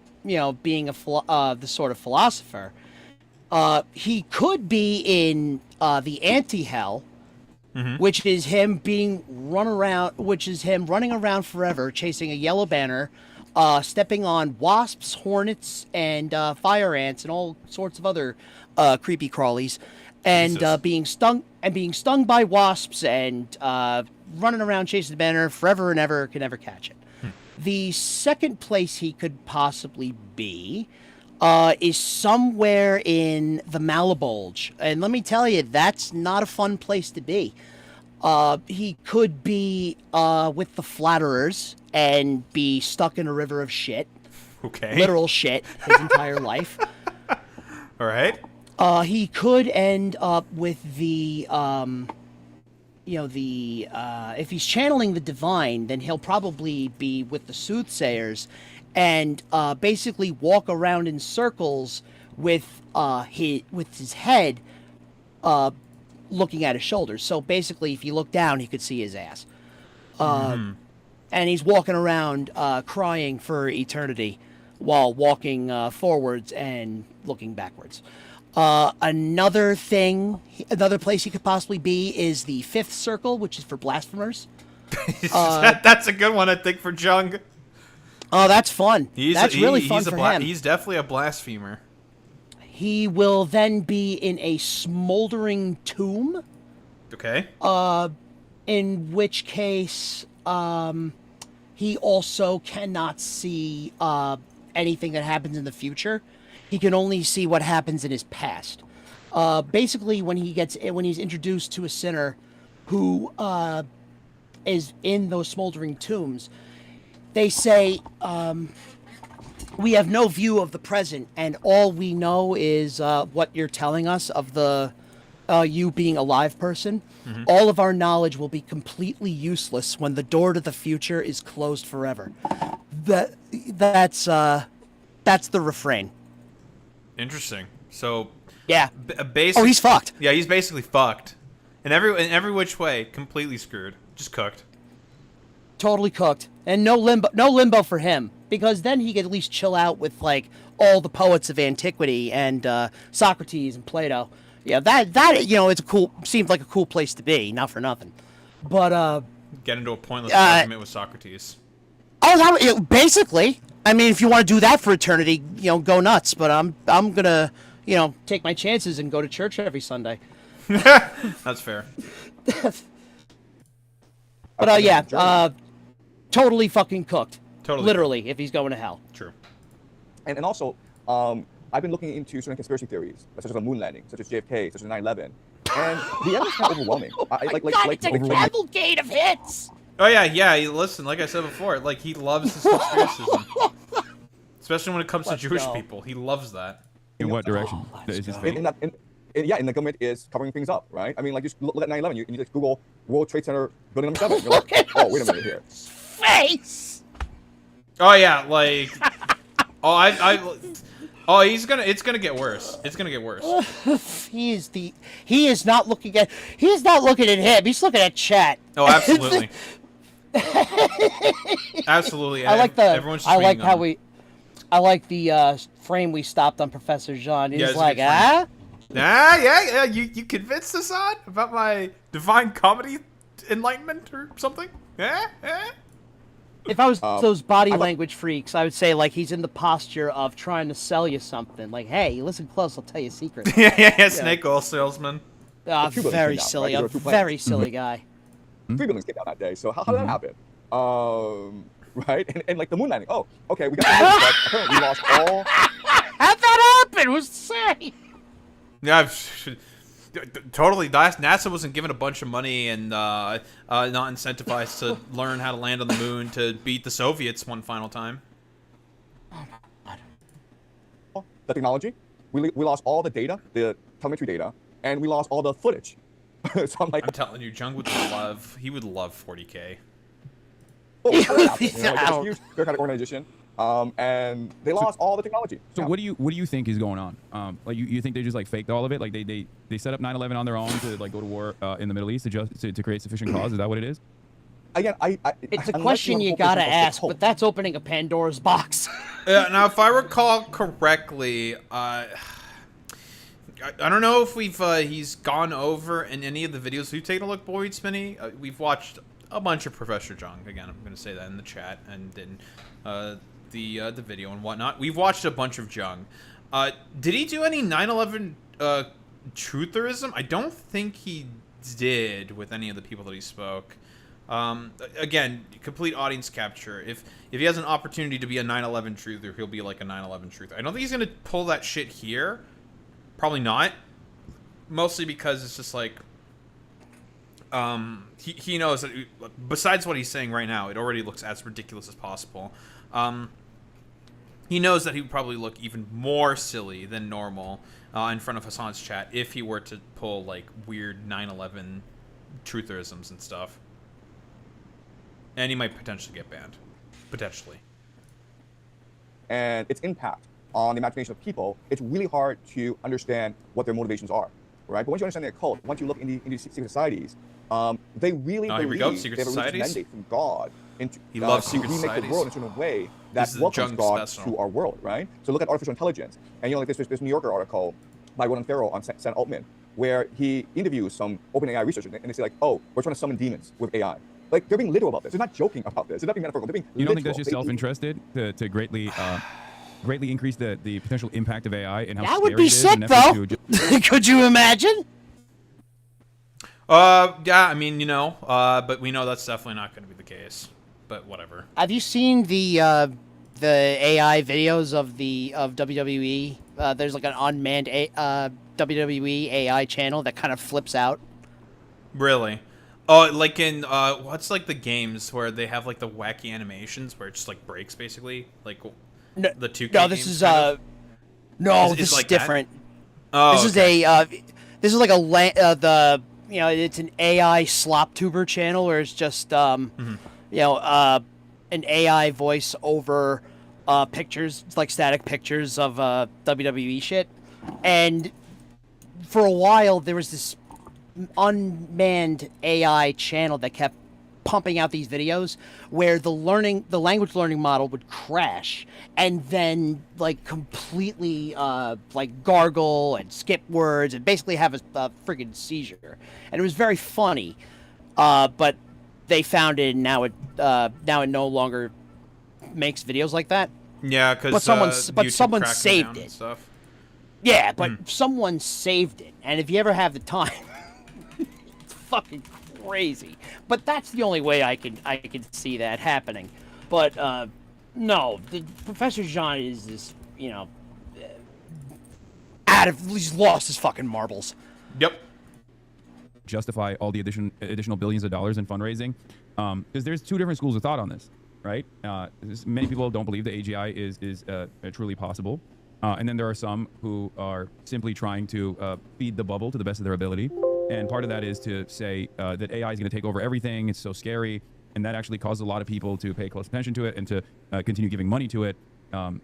being the sort of philosopher, he could be in the anti-hell, which is him running around forever, chasing a yellow banner, stepping on wasps, hornets, and fire ants, and all sorts of other creepy crawlies, and being stung by wasps, and running around chasing the banner forever and ever, can never catch it. The second place he could possibly be is somewhere in the Malabulge, and let me tell you, that's not a fun place to be. He could be with the Flatterers and be stuck in a river of shit. Okay. Literal shit his entire life. All right. He could end up with if he's channeling the divine, then he'll probably be with the soothsayers and basically walk around in circles with his head looking at his shoulders. So basically, if you look down, you could see his ass. And he's walking around crying for eternity while walking forwards and looking backwards. Another place he could possibly be is the fifth circle, which is for blasphemers. That's a good one, I think, for Jung. Oh, that's fun. That's really fun for him. He's definitely a blasphemer. He will then be in a smoldering tomb. Okay. In which case, he also cannot see anything that happens in the future. He can only see what happens in his past. Basically, when he's introduced to a sinner who is in those smoldering tombs, they say, we have no view of the present, and all we know is what you're telling us of the you being a live person. Mm-hmm. All of our knowledge will be completely useless when the door to the future is closed forever. That's the refrain. Interesting. So yeah, basically, he's fucked. Yeah, he's basically fucked. In every which way, completely screwed. Just cooked. Totally cooked, and no limbo for him, because then he could at least chill out with like all the poets of antiquity and Socrates and Plato. Yeah, that seemed like a cool place to be, not for nothing. But get into a pointless argument with Socrates. Oh, basically. I mean, if you want to do that for eternity, go nuts. But I'm gonna, take my chances and go to church every Sunday. That's fair. But yeah, totally fucking cooked. Totally. Literally, if he's going to hell. True. And also, I've been looking into certain conspiracy theories, such as the moon landing, such as JFK, such as 9/11, and the evidence is kind of overwhelming. It's a cavalcade of hits. Oh yeah. Listen, like I said before, like he loves his conspiracism, especially when it comes to Jewish people. He loves that. In what direction? Is his faith? In the government is covering things up, right? I mean, like just look at 9/11. You just Google World Trade Center building number 7. You're like, oh, wait a minute here. Face. Oh yeah, like, it's gonna get worse. It's gonna get worse. He is not looking at him. He's looking at chat. Oh, absolutely. Absolutely. I like everyone's I like the frame we stopped on Professor Jean. He's like, yeah. You convinced us on about my divine comedy enlightenment or something? Yeah. If I was those body language freaks, I would say like he's in the posture of trying to sell you something. Like, hey, listen close, I'll tell you a secret. yeah. Snake oil salesman. Very silly. A very silly guy. 3 buildings came down that day. So how did that happen? Right? And like the moon landing. Oh, okay, we got the moon, but apparently we lost all. How'd that happen? Who's to say? Yeah, totally. NASA wasn't given a bunch of money and not incentivized to learn how to land on the moon to beat the Soviets one final time. The technology, we lost all the data, the telemetry data, and we lost all the footage. So I'm telling you, Jung would love 40K. Oh, it's a huge bureaucratic organization, and they lost all the technology. So what do you think is going on? Like you think they just like faked all of it? Like they set up 9/11 on their own to like go to war in the Middle East to create sufficient cause? Is that what it is? Again, it's a question you gotta ask, but that's opening a Pandora's box. Yeah. Now, if I recall correctly, I don't know if he's gone over in any of the videos we've taken a look, Boyd Spinney. We've watched a bunch of Professor Jung. Again, I'm going to say that in the chat and in the video and whatnot. We've watched a bunch of Jung. Did he do any 9/11 trutherism? I don't think he did with any of the people that he spoke. Again, complete audience capture. If he has an opportunity to be a 9/11 truther, he'll be like a 9/11 truther. I don't think he's going to pull that shit here. Probably not. Mostly because it's just like, he knows that besides what he's saying right now, it already looks as ridiculous as possible. He knows that he would probably look even more silly than normal in front of Hassan's chat if he were to pull like weird 9/11 trutherisms and stuff. And he might potentially get banned. Potentially. And its impact on the imagination of people, it's really hard to understand what their motivations are, right? But once you understand the occult, once you look into secret societies, they really believe they have a religious mandate from God into He loves to secret remake the societies. world into a way This that is a welcomes junk God special. to our world, right? So look at artificial intelligence, and like this New Yorker article by Ronan Farrow on Sam Altman, where he interviews some OpenAI researchers, and they say like, oh, we're trying to summon demons with AI. Like, they're being literal about this. They're not joking about this. They're not being metaphorical. They're being You don't literal. think that's just self-interested to greatly increase the potential impact of AI and how That scary would be it is sick, in an effort to though. Could you imagine? Yeah, I mean, but we know that's definitely not going to be the case. But whatever. Have you seen the AI videos of WWE? There's like an unmanned WWE AI channel that kind of flips out. Really? Oh, like in what's like the games where they have like the wacky animations where it just like breaks basically, like No, the 2K no, this games, is kind of? no, Is this is like that? different. Oh, This is this is like it's an AI slop tuber channel where it's just an AI voice over pictures, like static pictures of WWE shit. And for a while there was this unmanned AI channel that kept pumping out these videos where the language learning model would crash and then like completely like gargle and skip words and basically have a friggin' seizure. And it was very funny, but they found it, and now it no longer makes videos like that. Yeah, because but someone saved it. Stuff. Yeah, but someone saved it, and if you ever have the time, it's fucking crazy. But that's the only way I can see that happening. But no, Professor Jean is this, he's lost his fucking marbles. Yep. justify all the additional billions of dollars in fundraising, because there's two different schools of thought on this, right? Many people don't believe the AGI is truly possible, and then there are some who are simply trying to feed the bubble to the best of their ability, and part of that is to say that AI is going to take over everything. It's so scary, and that actually causes a lot of people to pay close attention to it and to continue giving money to it. To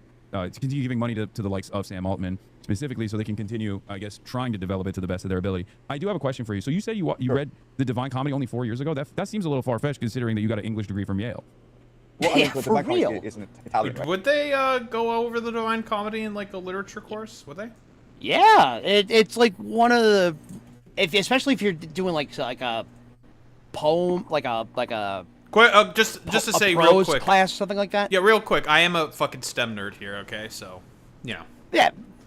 continue giving money to the likes of Sam Altman specifically, so they can continue, I guess, trying to develop it to the best of their ability. I do have a question for you. So you said you read The Divine Comedy only 4 years ago. That seems a little far-fetched, considering that you got an English degree from Yale. Well, I mean, the for Divine Comedy real. is an Italian, right? Would they go over the Divine Comedy in like a literature course? Would they? Yeah, it's like one of the, especially if you're doing like a poem, like a Quick, just to say real prose quick. class, something like that. Yeah, real quick. I am a fucking STEM nerd here. Okay, so Yeah,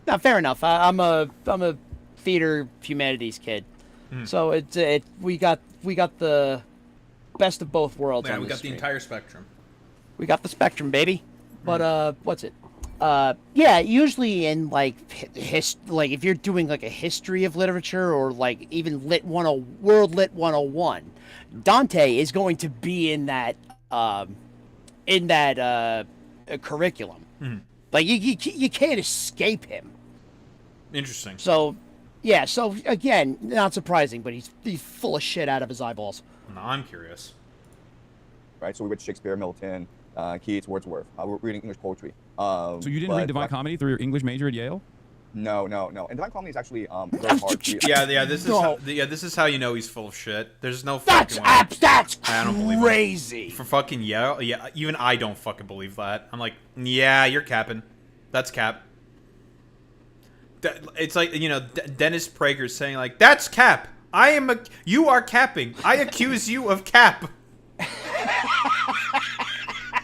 no, fair enough. I'm a theater humanities kid, so we got the best of both worlds. yeah, on we this got the stream. entire spectrum. We got the spectrum, baby. But what's it? Yeah, usually in like like if you're doing like a history of literature or like even World Lit 101, Dante is going to be in that curriculum. Like you can't escape him. Interesting. So yeah, so again, not surprising, but he's full of shit out of his eyeballs. Now I'm curious. Right? So we read Shakespeare, Milton, Keats, Wordsworth. We're reading English poetry. So you didn't read Divine Comedy through your English major at Yale? No. And Divine Comedy is actually very hard to read. Yeah. This is No. this is how you know he's full of shit. There's no fucking way. That's I don't believe it. crazy. For fucking Yale, yeah. Even I don't fucking believe that. I'm like, yeah, you're capping. That's cap. It's like Dennis Prager saying like, that's cap. You are capping. I accuse you of cap.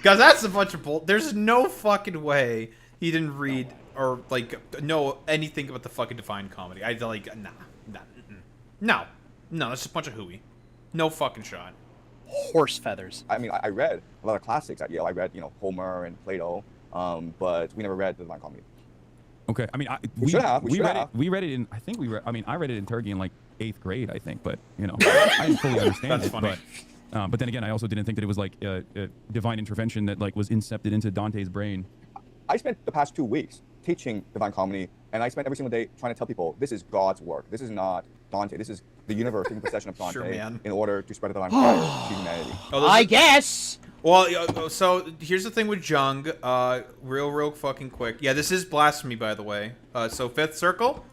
Guys, that's a bunch of bull. There's no fucking way he didn't read or like know anything about the fucking Divine Comedy. I like no, that's just a bunch of hooey. No fucking shot. Horse feathers. I mean, I read a lot of classics at Yale. I read, Homer and Plato, but we never read the Divine Comedy. Okay, I mean, We should have. we read it in. I think we read. I mean, I read it in Turkey in like 8th grade, I think. But I didn't fully understand That's it. funny. But then again, I also didn't think that it was like a divine intervention that like was incepted into Dante's brain. I spent the past 2 weeks teaching Divine Comedy, and I spent every single day trying to tell people this is God's work. This is not Dante. This is the universe taking possession of Dante Sure, man. in order to spread the divine power to humanity. Oh, I guess. Well, so here's the thing with Jung. Real fucking quick. Yeah, this is blasphemy, by the way. So fifth circle.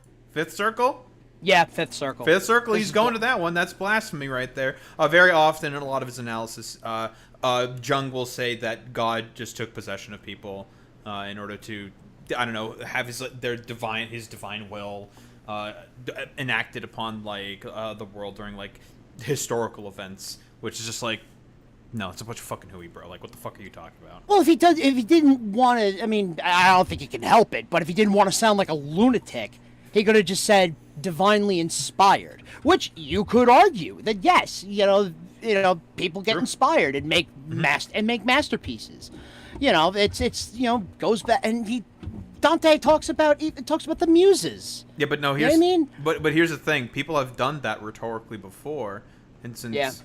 Yeah, fifth circle. Fifth circle. He's going to that one. That's blasphemy right there. Very often in a lot of his analysis, Jung will say that God just took possession of people in order to, I don't know, have his divine will enacted upon like the world during like historical events, which is just like, no, it's a bunch of fucking hooey, bro. Like, what the fuck are you talking about? Well, if he didn't want to, I mean, I don't think he can help it, but if he didn't want to sound like a lunatic, he could have just said divinely inspired, which you could argue that yes, people get inspired and make masterpieces. Goes back, and Dante talks about the muses. Yeah, but no, You know what I mean? But here's the thing: people have done that rhetorically before, and since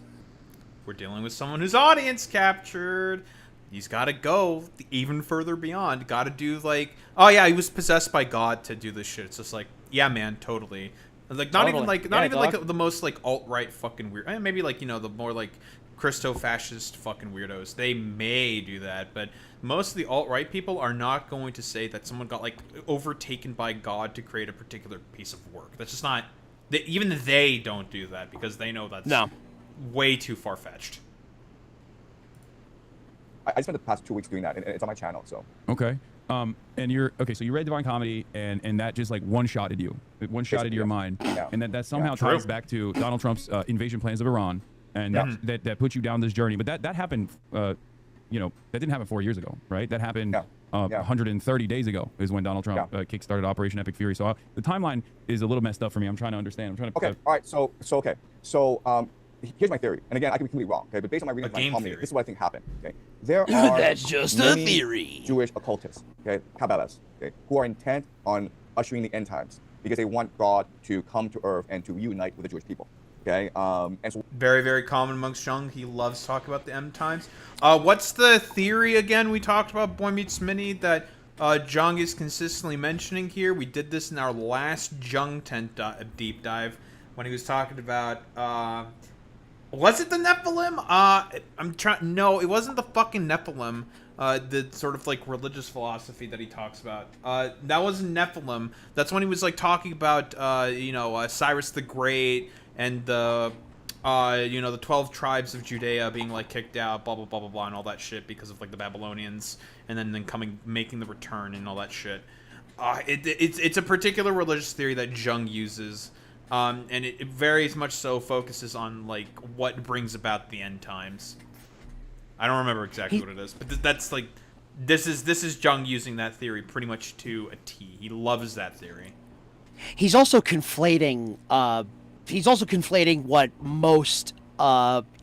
we're dealing with someone whose audience captured, he's got to go even further beyond. Got to do like, oh yeah, he was possessed by God to do this shit. It's just like, yeah, man, totally. Like not even like the most like alt-right fucking weird. Maybe like the more like Christo-fascist fucking weirdos. They may do that, but most of the alt-right people are not going to say that someone got like overtaken by God to create a particular piece of work. That's just not. Even they don't do that because they know that's way too far-fetched. I spent the past 2 weeks doing that, and it's on my channel. So Okay. And you're okay. So you read Divine Comedy, and that just like one-shotted you. It one-shotted your mind, and that somehow ties back to Donald Trump's invasion plans of Iran, and that put you down this journey. But that happened. That didn't happen 4 years ago, right? That happened 130 days ago is when Donald Trump kickstarted Operation Epic Fury. So the timeline is a little messed up for me. I'm trying to understand. I'm trying to. Okay. All right. So here's my theory, and again, I can be completely wrong. Okay, but based on my reading of Divine Comedy, this is what I think happened. Okay, there are that's just a theory. Jewish occultists, okay, Kabbalists, okay, who are intent on ushering the end times because they want God to come to Earth and to reunite with the Jewish people. Okay, and so very, very common amongst Jung. He loves talking about the end times. What's the theory again? We talked about Boy Meets Mini that Jung is consistently mentioning here. We did this in our last Jiangtent deep dive when he was talking about. Was it the Nephilim? I'm trying. No, it wasn't the fucking Nephilim. The sort of like religious philosophy that he talks about. That wasn't Nephilim. That's when he was like talking about, Cyrus the Great and the 12 tribes of Judea being like kicked out, blah blah blah blah blah, and all that shit because of like the Babylonians, and then making the return and all that shit. It's a particular religious theory that Jung uses. And it very much so focuses on like what brings about the end times. I don't remember exactly what it is, but that's like this is Jung using that theory pretty much to a T. He loves that theory. He's also conflating. What most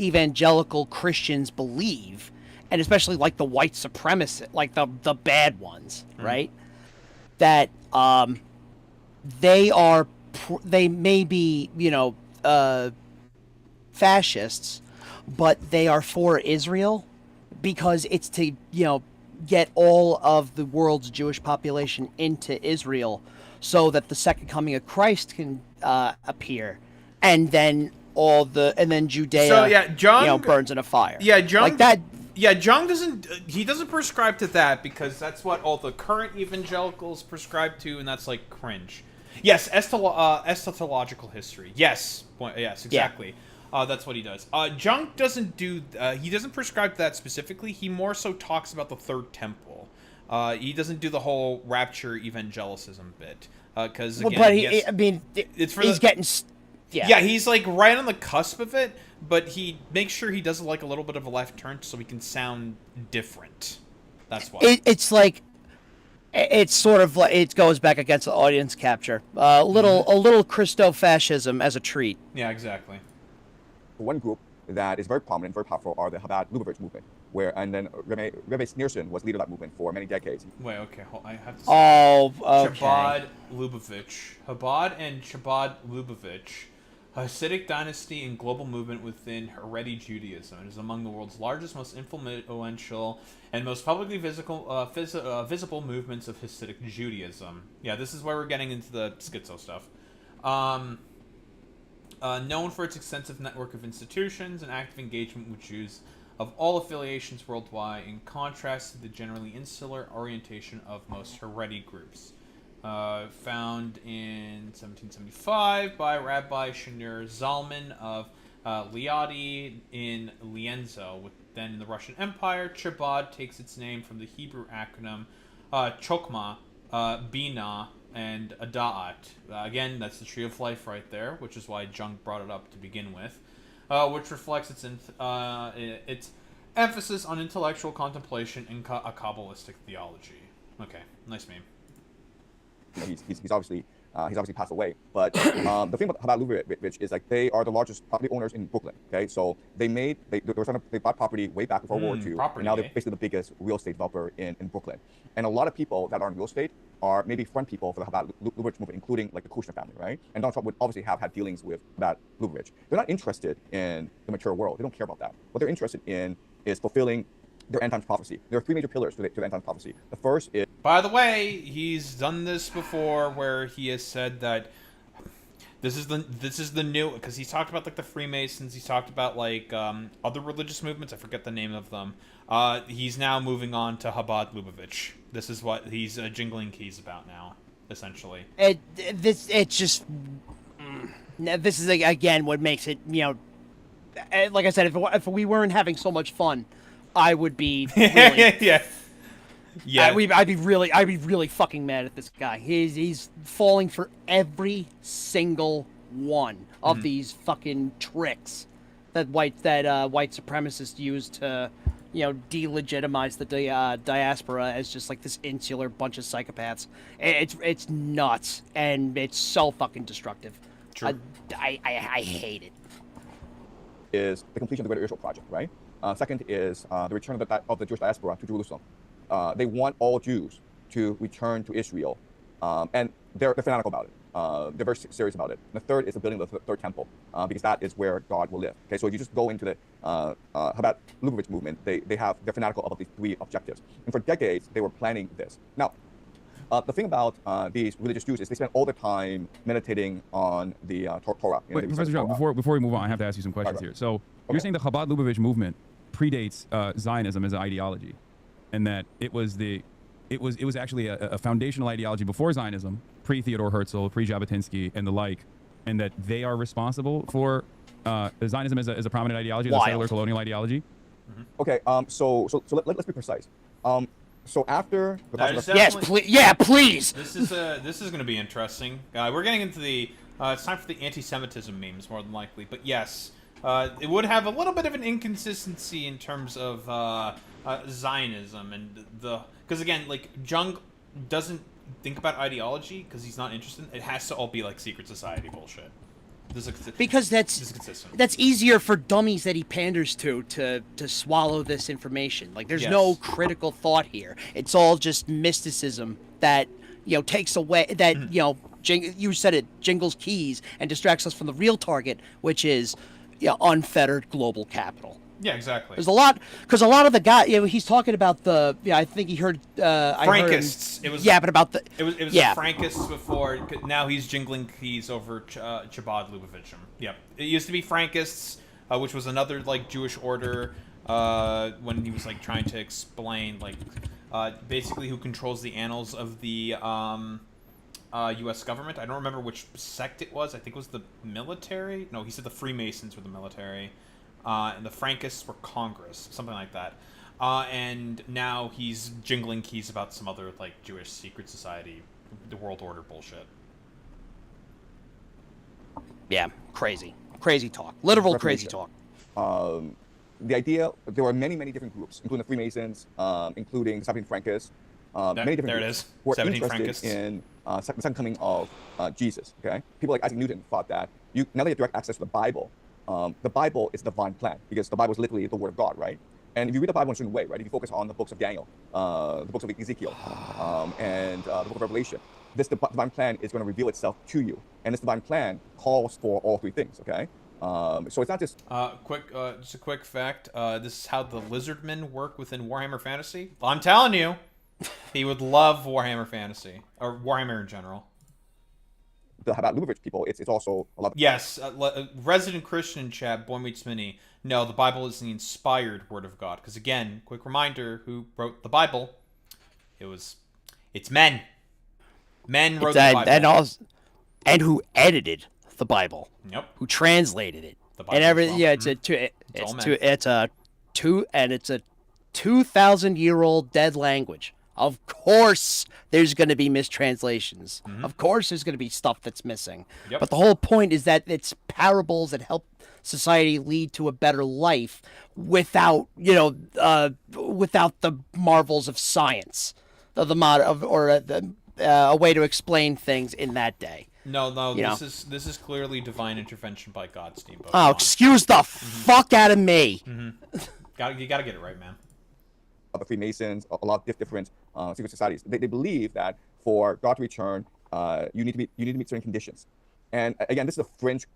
evangelical Christians believe, and especially like the white supremacists, like the bad ones, right? That they may be, fascists, but they are for Israel because it's to, get all of the world's Jewish population into Israel so that the second coming of Christ can appear. And then Judea burns in a fire. Yeah, Jung, like that. Yeah, Jung doesn't prescribe to that because that's what all the current evangelicals prescribe to, and that's like cringe. Yes, eschatological history. Yes, exactly. Yeah. That's what he does. Jung doesn't do. He doesn't prescribe to that specifically. He more so talks about the third temple. He doesn't do the whole rapture evangelicism bit. Because again, he's like right on the cusp of it, but he makes sure he does like a little bit of a left turn so he can sound different. That's why. It's sort of like it goes back against the audience capture. A little Christo-fascism as a treat. Yeah, exactly. One group that is very prominent, very powerful, are the Chabad Lubavitch movement, and then Rebbe Sneerson was leader of that movement for many decades. Wait, okay, I have to say. Oh, okay. Chabad and Chabad Lubavitch, a Hasidic dynasty and global movement within Haredi Judaism. It is among the world's largest, most influential, and most publicly visible movements of Hasidic Judaism. Yeah, this is where we're getting into the schizo stuff. Known for its extensive network of institutions and active engagement with Jews of all affiliations worldwide, in contrast to the generally insular orientation of most Haredi groups. Found in 1775 by Rabbi Shneur Zalman of Liadi in Lienzo, Then in the Russian Empire, Chabad takes its name from the Hebrew acronym Chokmah, Bina, and Ada'at. Again, that's the tree of life right there, which is why Jung brought it up to begin with, which reflects its emphasis on intellectual contemplation and a Kabbalistic theology. Okay, nice meme. He's obviously passed away. But the thing about Lubavitch is like they are the largest property owners in Brooklyn. Okay, so they bought property way back before World War II, and now they're basically the biggest real estate developer in Brooklyn. And a lot of people that are in real estate are maybe front people for the Chabad Lubavitch movement, including like the Kushner family, right? And Donald Trump would obviously have had dealings with that Lubavitch. They're not interested in the mature world. They don't care about that. What they're interested in is fulfilling their end times prophecy. There are three major pillars to the end times prophecy. The first is... By the way, he's done this before, where he has said that this is the new, because he's talked about like the Freemasons. He's talked about like other religious movements. I forget the name of them. He's now moving on to Chabad Lubavitch. This is what he's jingling keys about now, essentially. This is like, again what makes it, you know, like I said, if we weren't having so much fun, I would be really, yeah. I'd be really fucking mad at this guy. He's falling for every single one of these fucking tricks that white supremacists use to, you know, delegitimize the diaspora as just like this insular bunch of psychopaths. It's nuts, and it's so fucking destructive. True. I hate it. Is the completion of the Greater Israel Project, right? Second is the return of the Jewish diaspora to Jerusalem. They want all Jews to return to Israel, and they're fanatical about it. They're very serious about it. And the third is the building of the third temple, because that is where God will live. Okay, so if you just go into the Chabad Lubavitch movement, they're fanatical about these three objectives. And for decades, they were planning this. Now, the thing about these religious Jews is they spend all their time meditating on the Torah. Wait, Professor John, before we move on, I have to ask you some questions here. So you're saying the Chabad Lubavitch movement predates Zionism as an ideology, and that it was actually a foundational ideology before Zionism, pre-Theodore Herzl, pre-Jabotinsky, and the like, and that they are responsible for Zionism as a prominent ideology, the settler colonial ideology? Okay, so let's be precise. So after the please. This is going to be interesting. We're getting into the it's time for the anti-Semitism memes more than likely, but yes, it would have a little bit of an inconsistency in terms of Zionism and because again, like Jung doesn't think about ideology because he's not interested. It has to all be like secret society bullshit. Because that's easier for dummies that he panders to swallow this information. Like there's no critical thought here. It's all just mysticism that, you know, takes away that, you know, you said it, jingles keys and distracts us from the real target, which is, you know, unfettered global capital. Yeah, exactly. There's a lot of the guy, you know, he's talking about I think he heard Frankists. But about the it was the Frankists before. Now he's jingling keys over Chabad Lubavitch. Yep, it used to be Frankists, which was another like Jewish order. When he was like trying to explain like basically who controls the annals of the U.S. government. I don't remember which sect it was. I think it was the military. No, he said the Freemasons were the military. And the Frankists were Congress, something like that. And now he's jingling keys about some other like Jewish secret society, the world order bullshit. Yeah, crazy talk, literal crazy talk. The idea, there were many different groups, including the Freemasons, including 17 Frankists, many different groups who were interested in the second coming of Jesus. Okay, people like Isaac Newton thought that now that you have direct access to the Bible is the divine plan, because the Bible is literally the word of God, right? And if you read the Bible in a certain way, right, if you focus on the books of Daniel, the books of Ezekiel, and the book of Revelation, this divine plan is going to reveal itself to you. And this divine plan calls for all three things, okay? So it's not just... just a quick fact. This is how the Lizardmen work within Warhammer Fantasy. I'm telling you, he would love Warhammer Fantasy, or Warhammer in general. The Chabad Lubavitch people, it's also a lot. Yes, resident Christian chat, Boy Meets Mini. No, the Bible is the inspired word of God. Because again, quick reminder: who wrote the Bible? It's men. Men wrote the Bible, and who edited the Bible. Yep. Who translated it? The Bible and every well. yeah, it's it's a 2,000-year-old dead language. Of course, there's going to be mistranslations. Of course, there's going to be stuff that's missing. Yep. But the whole point is that it's parables that help society lead to a better life without, without the marvels of science, a way to explain things in that day. No, this is clearly divine intervention by God, Steamboat. Oh, excuse the fuck out of me. You gotta get it right, man. The Freemasons, a lot of different secret societies. They believe that for God to return, you need to meet certain conditions. And again, this is a fringe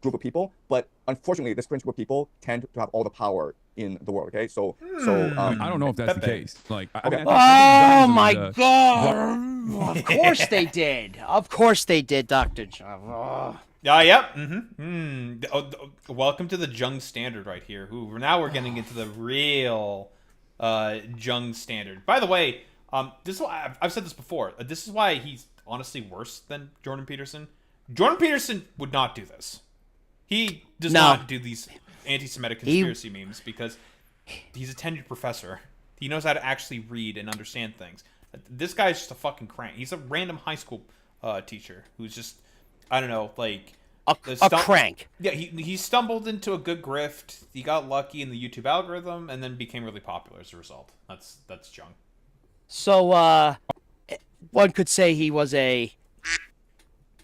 group of people, but unfortunately, this fringe group of people tend to have all the power in the world. Okay, so I don't know if that's the case. Like, I think Oh Zionism my is a- God! Of course they did. Of course they did, Dr. John. Yep. Welcome to the Jung Standard right here. Now we're getting into the real Jung Standard. By the way, this is why I've said this before. This is why he's honestly worse than Jordan Peterson. Jordan Peterson would not do this. He does not do these anti-Semitic conspiracy memes because he's a tenured professor. He knows how to actually read and understand things. This guy's just a fucking crank. He's a random high school teacher who's just, I don't know, like a crank. Yeah, he stumbled into a good grift. He got lucky in the YouTube algorithm and then became really popular as a result. That's Jung. So one could say he was a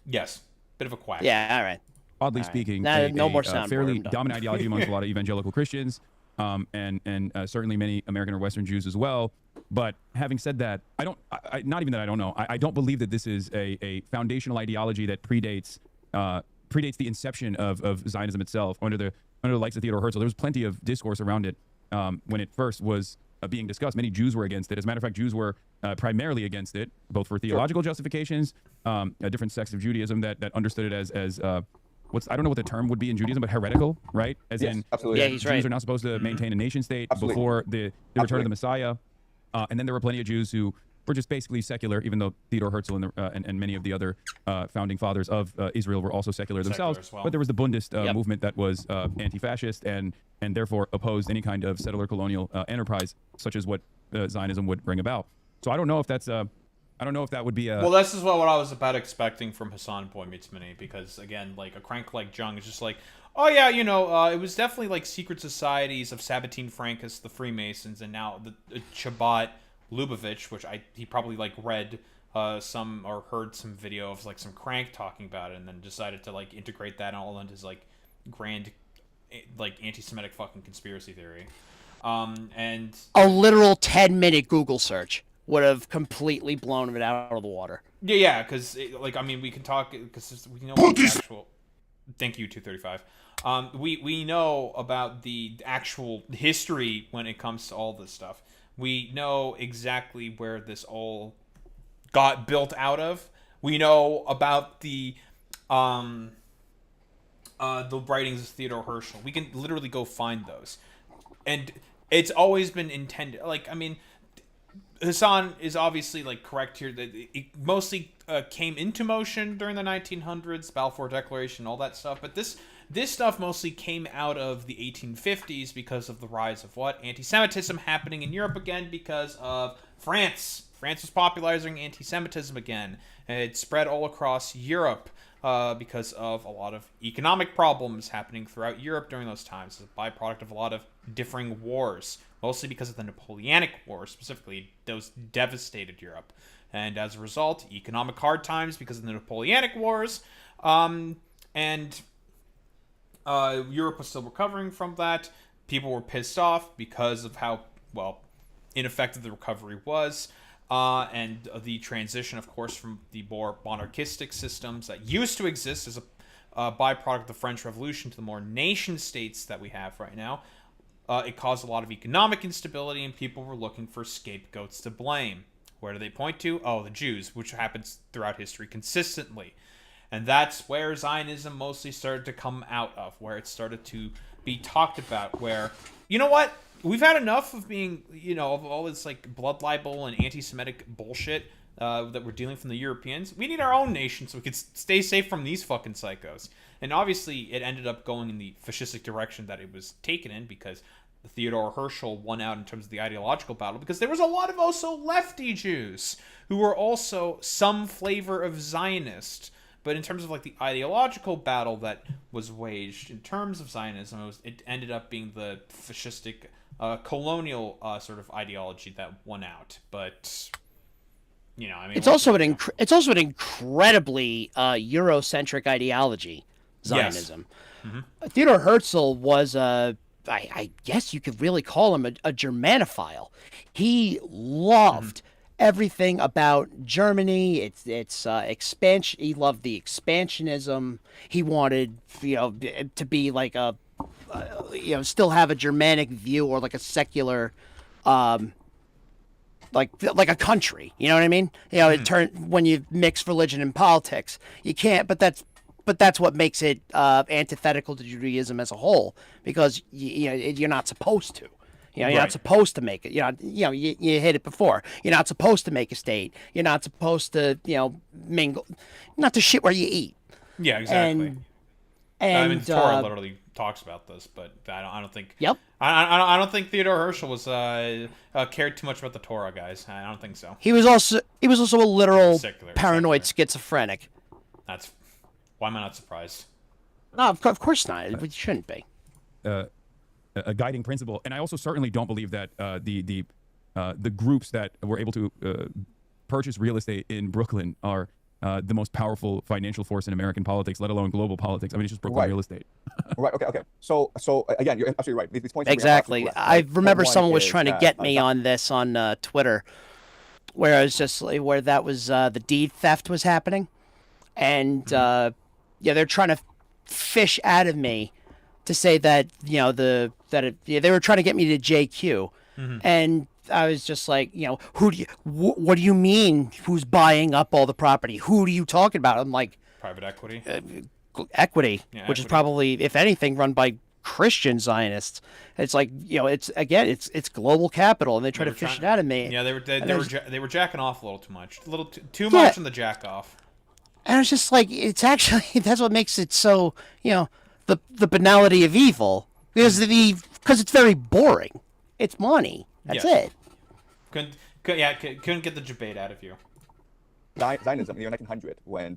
Yes, bit of a quack. Yeah, all right. Oddly speaking, no more sound fairly board, dominant ideology amongst a lot of evangelical Christians, and certainly many American or Western Jews as well. But having said that, not even that I don't know. I don't believe that this is a foundational ideology that predates the inception of Zionism itself. Under the likes of Theodore Herzl, there was plenty of discourse around it when it first was being discussed. Many Jews were against it. As a matter of fact, Jews were primarily against it, both for theological justifications, different sects of Judaism that understood it as I don't know what the term would be in Judaism, but heretical, right? As in, absolutely. Yeah, he's Jews right. are not supposed to maintain a nation state Absolutely. before the return of the Messiah. And then there were plenty of Jews who were just basically secular, even though Theodore Herzl and many of the other founding fathers of Israel were also secular themselves. As well. But there was the Bundist movement that was anti-fascist and therefore opposed any kind of settler colonial enterprise, such as what Zionism would bring about. So I don't know if that's I don't know if that would be a... Well, this is what I was about expecting from Hassan Boy Meets Mini, because, again, like, a crank like Jung is just like, oh, yeah, it was definitely, like, secret societies of Sabatine Frankus, the Freemasons, and now the Chabad Lubavitch, which he probably, like, read some or heard some video of, like, some crank talking about it, and then decided to, like, integrate that all into his, like, grand, like, anti-Semitic fucking conspiracy theory. And... A literal 10-minute Google search would have completely blown it out of the water. Yeah, because, like, I mean, we can talk, because we know what the actual... Thank you, 235. We know about the actual history when it comes to all this stuff. We know exactly where this all got built out of. We know about the writings of Theodore Herzl. We can literally go find those. And it's always been intended... Like, I mean... Hassan is obviously, like, correct here that it mostly came into motion during the 1900s, Balfour Declaration, all that stuff. But this stuff mostly came out of the 1850s because of the rise of what? Anti-Semitism happening in Europe again because of France. France was popularizing anti-Semitism again. And it spread all across Europe because of a lot of economic problems happening throughout Europe during those times. It's a byproduct of a lot of differing wars. Mostly because of the Napoleonic War, specifically, those devastated Europe. And as a result, economic hard times because of the Napoleonic Wars. And Europe was still recovering from that. People were pissed off because of how, well, ineffective the recovery was. And the transition, of course, from the more monarchistic systems that used to exist as a byproduct of the French Revolution to the more nation states that we have right now. It caused a lot of economic instability, and people were looking for scapegoats to blame. Where do they point to? Oh, the Jews, which happens throughout history consistently. And that's where Zionism mostly started to come out of, where it started to be talked about, where, you know what? We've had enough of being, of all this, like, blood libel and anti-Semitic bullshit that we're dealing from the Europeans. We need our own nation so we could stay safe from these fucking psychos. And obviously, it ended up going in the fascistic direction that it was taken in, because Theodore Herschel won out in terms of the ideological battle, because there was a lot of also lefty Jews who were also some flavor of Zionist. But in terms of like the ideological battle that was waged in terms of Zionism, it ended up being the fascistic colonial sort of ideology that won out. But I mean, it's also an incredibly Eurocentric ideology, Zionism. Yes. Mm-hmm. Theodor Herzl was I guess you could really call him a Germanophile. He loved everything about Germany. Its expansion. He loved the expansionism. He wanted to be like a still have a Germanic view, or like a secular like a country. You know what I mean? It when you mix religion and politics, you can't. But that's what makes it antithetical to Judaism as a whole, because you're not supposed to. You're not supposed to make it. You hit it before. You're not supposed to make a state. You're not supposed to mingle, not to shit where you eat. Yeah, exactly. And I mean, the Torah literally talks about this, but I don't think. Yep. I don't think Theodore Herschel was cared too much about the Torah, guys. I don't think so. He was also a literal paranoid secular. schizophrenic. Why am I not surprised? No, of course not. It shouldn't be. A guiding principle, and I also certainly don't believe that the groups that were able to purchase real estate in Brooklyn are the most powerful financial force in American politics, let alone global politics. I mean, it's just Brooklyn real estate. Right. Okay. So again, you're absolutely right. These points. Exactly. I remember someone was trying to get me on this on Twitter, where I was just where that was the deed theft was happening, and they're trying to fish out of me to say that they were trying to get me to JQ, and I was just like, what do you mean? Who's buying up all the property? Who are you talking about? I'm like, private equity. Equity, which is probably, if anything, run by Christian Zionists. It's like it's global capital, and they try to fish it out of me. Yeah, they were jacking off a little too much, too much on the jack off. And it's just like, it's actually that's what makes it so the banality of evil, because it's very boring. It's money. That's it. Couldn't get the debate out of you. Zionism in the year 1900, when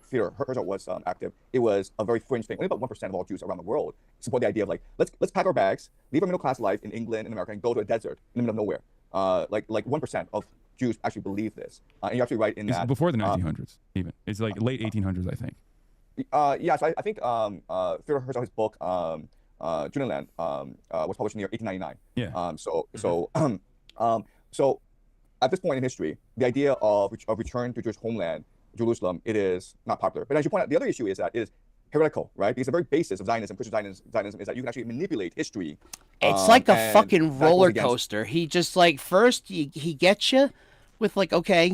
Theodor Herzl was active, it was a very fringe thing. Only about 1% of all Jews around the world support the idea of like, let's pack our bags, leave our middle class life in England and America, and go to a desert in the middle of nowhere. Like 1% of Jews actually believe this. And you're absolutely right in that. Before the 1900s, even. It's like late 1800s, I think. So I think Theodor Herzl, his book Judenland, was published in the year 1899. Yeah. So at this point in history, the idea of return to Jewish homeland, Jerusalem, it is not popular. But as you point out, the other issue is that it is heretical, right? Because the very basis of Zionism, Christian Zionism, is that you can actually manipulate history. It's like a fucking roller coaster. He just like first he gets you with like, okay,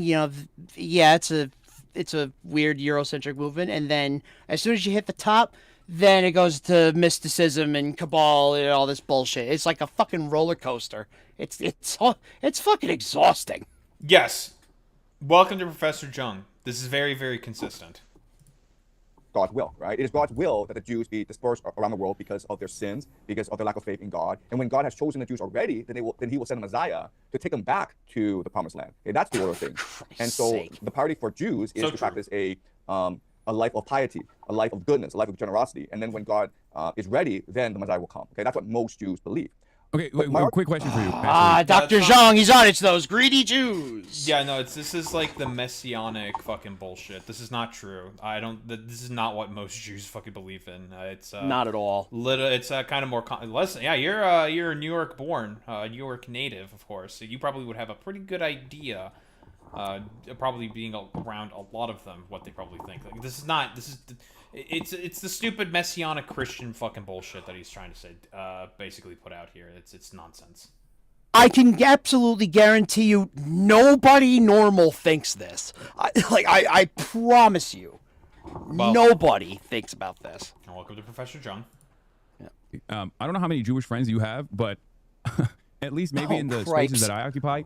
it's a weird Eurocentric movement, and then as soon as you hit the top, then it goes to mysticism and cabal and all this bullshit. It's like a fucking roller coaster. It's fucking exhausting. Yes. Welcome to Professor Jung. This is very, very consistent. God's will, right? It is God's will that the Jews be dispersed around the world because of their sins, because of their lack of faith in God. And when God has chosen the Jews already, then He will send a Messiah to take them back to the Promised Land. Okay, that's the order of things. And so the priority for Jews is to practice a life of piety, a life of goodness, a life of generosity. And then when God is ready, then the Messiah will come. Okay, that's what most Jews believe. Okay, quick question for you. Dr. Zhang, he's on it. It's those greedy Jews. Yeah, no, this is like the messianic fucking bullshit. This is not true. This is not what most Jews fucking believe in. It's not at all. It's kind of more less. Yeah, you're New York born, New York native, of course. So you probably would have a pretty good idea. Probably being around a lot of them, what they probably think. Like, it's the stupid messianic Christian fucking bullshit that he's trying to say, basically put out here. It's nonsense. I can absolutely guarantee you, nobody normal thinks this. I promise you, nobody thinks about this. And welcome to Professor Jung. I don't know how many Jewish friends you have, but at least maybe in the spaces that I occupy,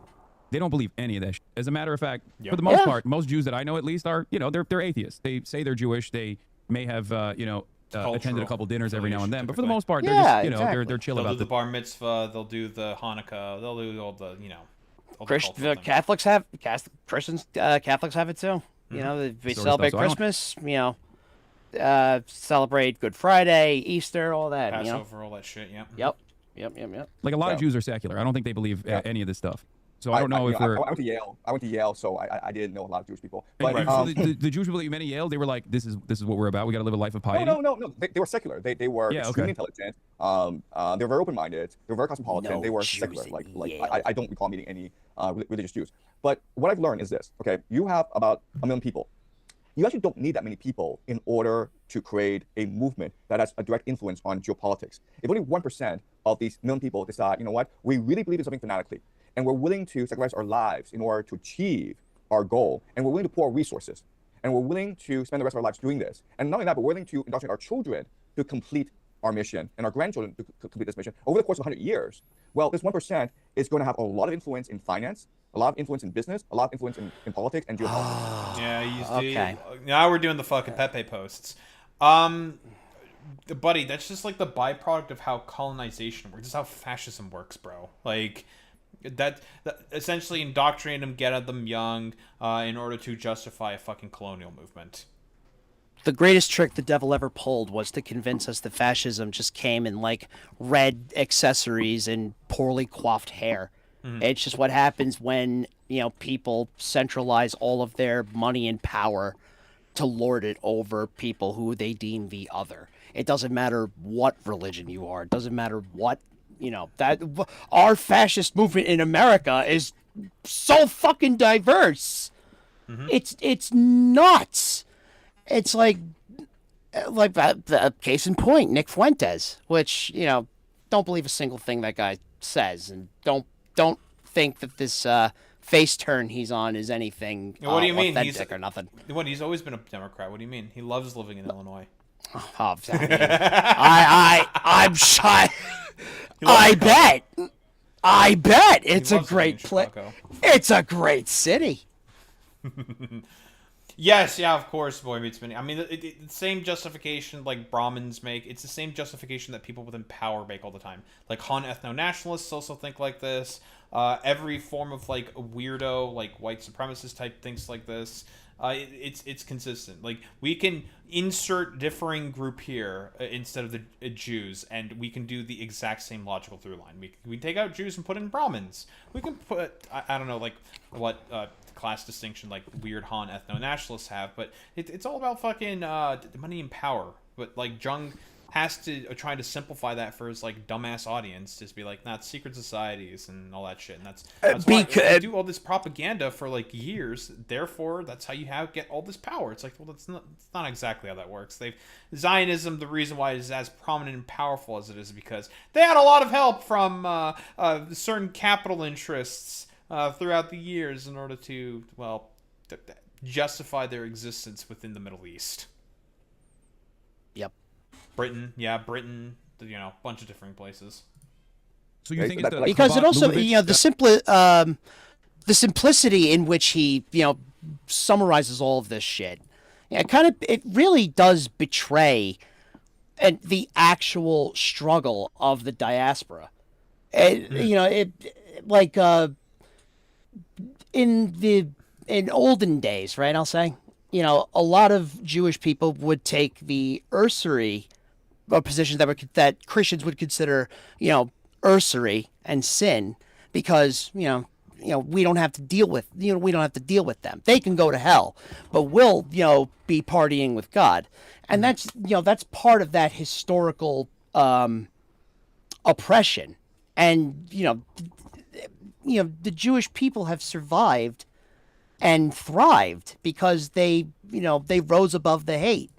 they don't believe any of that shit. As a matter of fact, for the most part, most Jews that I know at least are, they're atheists. They say they're Jewish. They may have, attended a couple dinners every now and then. But for the typically. most part, they're Yeah, just, exactly. they're chill They'll do about the bar mitzvah. They'll do the Hanukkah. They'll do all the all the cultural things. Catholics have Catholics have it too. You know, they Sort of celebrate stuff. So I don't- Christmas. You know, celebrate Good Friday, Easter, all that. You know. Passover, all that shit. Yeah. Yep. Like a lot of Yeah. Jews are secular. I don't think they believe Yeah. any of this stuff. So I don't know if we're. I went to Yale. I went to Yale, so I didn't know a lot of Jewish people. But Right. So the Jewish people that you met at Yale, they were like, this is what we're about. We got to live a life of piety. no. They were secular. They were Yeah, extremely okay. intelligent. They were very open-minded. They were very cosmopolitan. No they were Jews secular. at Like Yale. I don't recall meeting any religious Jews. But what I've learned is this. Okay, you have about 1 million people. You actually don't need that many people in order to create a movement that has a direct influence on geopolitics. If only 1% of these 1 million people decide, you know what, we really believe in something fanatically, and we're willing to sacrifice our lives in order to achieve our goal, and we're willing to pour resources, and we're willing to spend the rest of our lives doing this. And not only that, but we're willing to indoctrinate our children to complete our mission and our grandchildren to complete this mission over the course of 100 years. Well, this 1% is going to have a lot of influence in finance, a lot of influence in business, a lot of influence in politics and geopolitics. Yeah. Okay. Now we're doing the fucking Pepe posts. Buddy, that's just like the byproduct of how colonization works. This is how fascism works, bro. Like that essentially indoctrinate them, get at them young, in order to justify a fucking colonial movement. The greatest trick the devil ever pulled was to convince us that fascism just came in like red accessories and poorly coiffed hair. It's just what happens when, you know, people centralize all of their money and power to lord it over people who they deem the other. It doesn't matter what religion you are. It doesn't matter what, you know, that our fascist movement in America is so fucking diverse. It's nuts. It's like the case in point, Nick Fuentes, which, you know, don't believe a single thing that guy says, and don't think that this face turn he's on is anything What do you mean? authentic or nothing. He's always been a Democrat. What do you mean? He loves living in Illinois. Oh, I mean, I'm shy. I bet it's a loves living in great place. Chicago. It's a great city. Yes, yeah, of course, Boy Meets Minnie. I mean, the same justification like Brahmins make. It's the same justification that people within power make all the time. Like Han ethno-nationalists also think like this. Every form of like a weirdo, like white supremacist type thinks like this. It's consistent. Like we can insert differing group here instead of the Jews, and we can do the exact same logical through line. We take out Jews and put in Brahmins. We can put I don't know like what class distinction like weird Han ethno-nationalists have, but it's all about fucking money and power. But like Jung has to try to simplify that for his like dumbass audience, just be like, nah, it's secret societies and all that shit, and that's why they do all this propaganda for like years. Therefore, that's how you get all this power. It's like, well, it's not exactly how that works. Zionism, the reason why it is as prominent and powerful as it is because they had a lot of help from certain capital interests throughout the years in order to justify their existence within the Middle East. Yep. Britain, you know, a bunch of different places. So you think it's the Because it also, Lubavitch you know, the simplicity in which he, you know, summarizes all of this shit, yeah, it really does betray the actual struggle of the diaspora. You know, in olden days, right? I'll say, you know, a lot of Jewish people would take the usury positions that Christians would consider, you know, usury and sin, because we don't have to deal with them. They can go to hell, but we'll, you know, be partying with God, and that's part of that historical oppression, and the Jewish people have survived and thrived because they rose above the hate.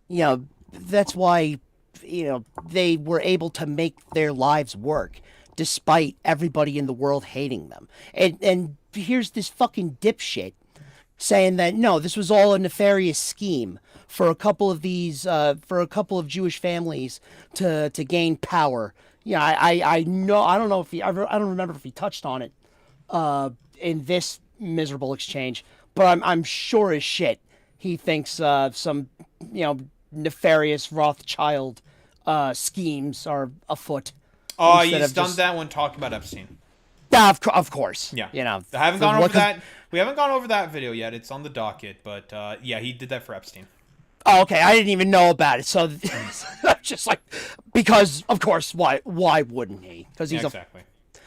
You know, that's why, you know, they were able to make their lives work despite everybody in the world hating them. And here's this fucking dipshit saying that no, this was all a nefarious scheme for a couple of Jewish families to gain power. Yeah, I know, I don't know if I don't remember if he touched on it in this miserable exchange, but I'm sure as shit he thinks some, you know, nefarious Rothschild schemes are afoot. Oh, instead he's of done just- that when talking about Epstein. Of course. Yeah. You know. I haven't for gone what- over that. We haven't gone over that video yet. It's on the docket, but yeah, he did that for Epstein. Oh, okay. I didn't even know about it. So I'm just like, because of course, why wouldn't he? Because Yeah, he's exactly.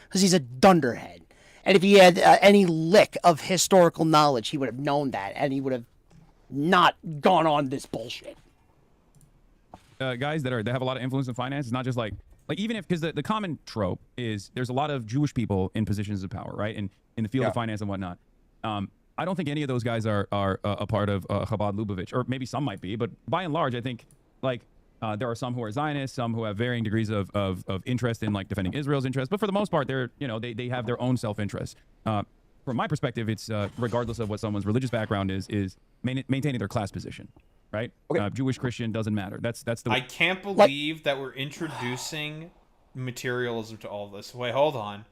because he's a dunderhead. And if he had any lick of historical knowledge, he would have known that, and he would have not gone on this bullshit. Guys that have a lot of influence in finance. It's not just like even if, because the common trope is there's a lot of Jewish people in positions of power, right? And in the field of finance and whatnot. I don't think any of those guys are a part of Chabad Lubavitch, or maybe some might be, but by and large, I think there are some who are Zionists, some who have varying degrees of interest in defending Israel's interests, but for the most part, they have their own self-interest. From my perspective, it's regardless of what someone's religious background is maintaining their class position, right? Okay. Jewish, Christian, doesn't matter. That's the I can't believe that we're introducing materialism to all this. Wait, hold on.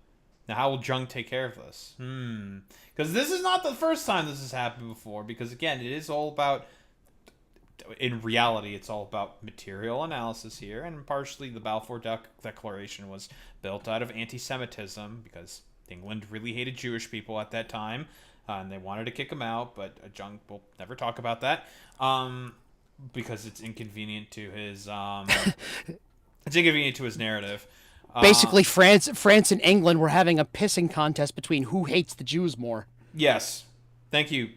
Now, how will Jung take care of this? Because this is not the first time this has happened before. Because, again, it is all about... In reality, it's all about material analysis here. And partially the Balfour Declaration was built out of anti-Semitism. Because England really hated Jewish people at that time. And they wanted to kick them out. But Jung will never talk about that. Because it's inconvenient to his... it's inconvenient to his narrative. Basically, France and England were having a pissing contest between who hates the Jews more. Yes. Thank you,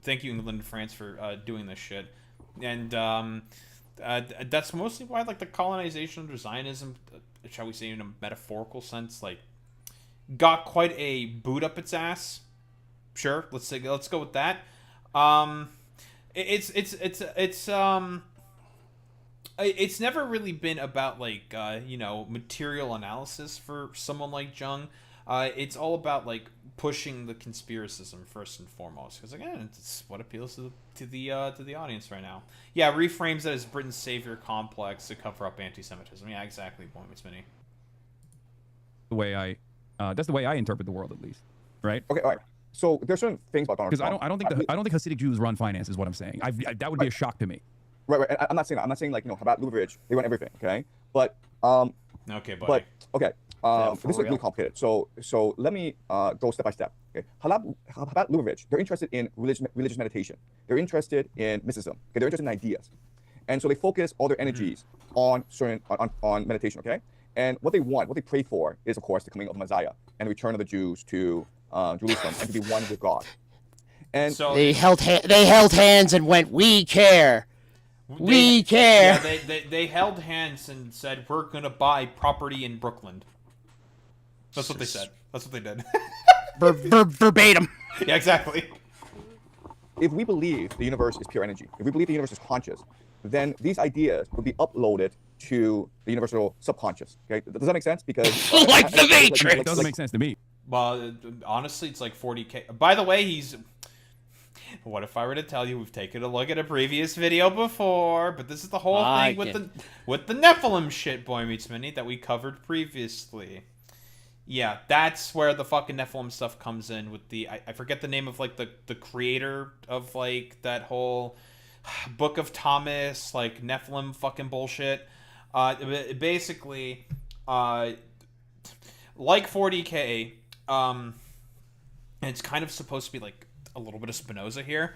England and France, for doing this shit. And that's mostly why, the colonization under Zionism, shall we say, in a metaphorical sense, got quite a boot up its ass. Sure, let's go with that. It's never really been about material analysis for someone like Jung. It's all about pushing the conspiracism first and foremost, because again, it's what appeals to the audience right now. Yeah, reframes it as Britain's savior complex to cover up anti-Semitism. Yeah, exactly. Point Miss Minnie. That's the way I interpret the world, at least, right? Okay, all right. So there's certain things about Donald Because Trump. I don't think Hasidic Jews run finance, is what I'm saying. That would be a shock to me. Right. I'm not saying that. I'm not saying Chabad Lubavitch, they run everything. Okay, but Okay, buddy. But okay, for this is real. really complicated. So let me go step by step. Okay, Chabad Lubavitch, they're interested in religious meditation. They're interested in mysticism. Okay, they're interested in ideas, and so they focus all their energies on meditation. Okay, and what they pray for is, of course, the coming of the Messiah and the return of the Jews to Jerusalem and to be one with God. And So They held hands and went, "We care. We care." Yeah, they held hands and said, "We're gonna buy property in Brooklyn." That's what they said. That's what they did. Verbatim. Yeah, exactly. if we believe the universe is pure energy, if we believe the universe is conscious, then these ideas would be uploaded to the universal subconscious. Okay, does that make sense? Because Like the Matrix. It doesn't make sense to me. Well, honestly, it's 40K. By the way, what if I were to tell you we've taken a look at a previous video before, but this is the whole thing with the Nephilim shit, Boy Meets Minnie, that we covered previously. Yeah, that's where the fucking Nephilim stuff comes in with the... I forget the name of, the creator of, that whole Book of Thomas, Nephilim fucking bullshit. Basically, like 40K, and it's kind of supposed to be, a little bit of Spinoza here.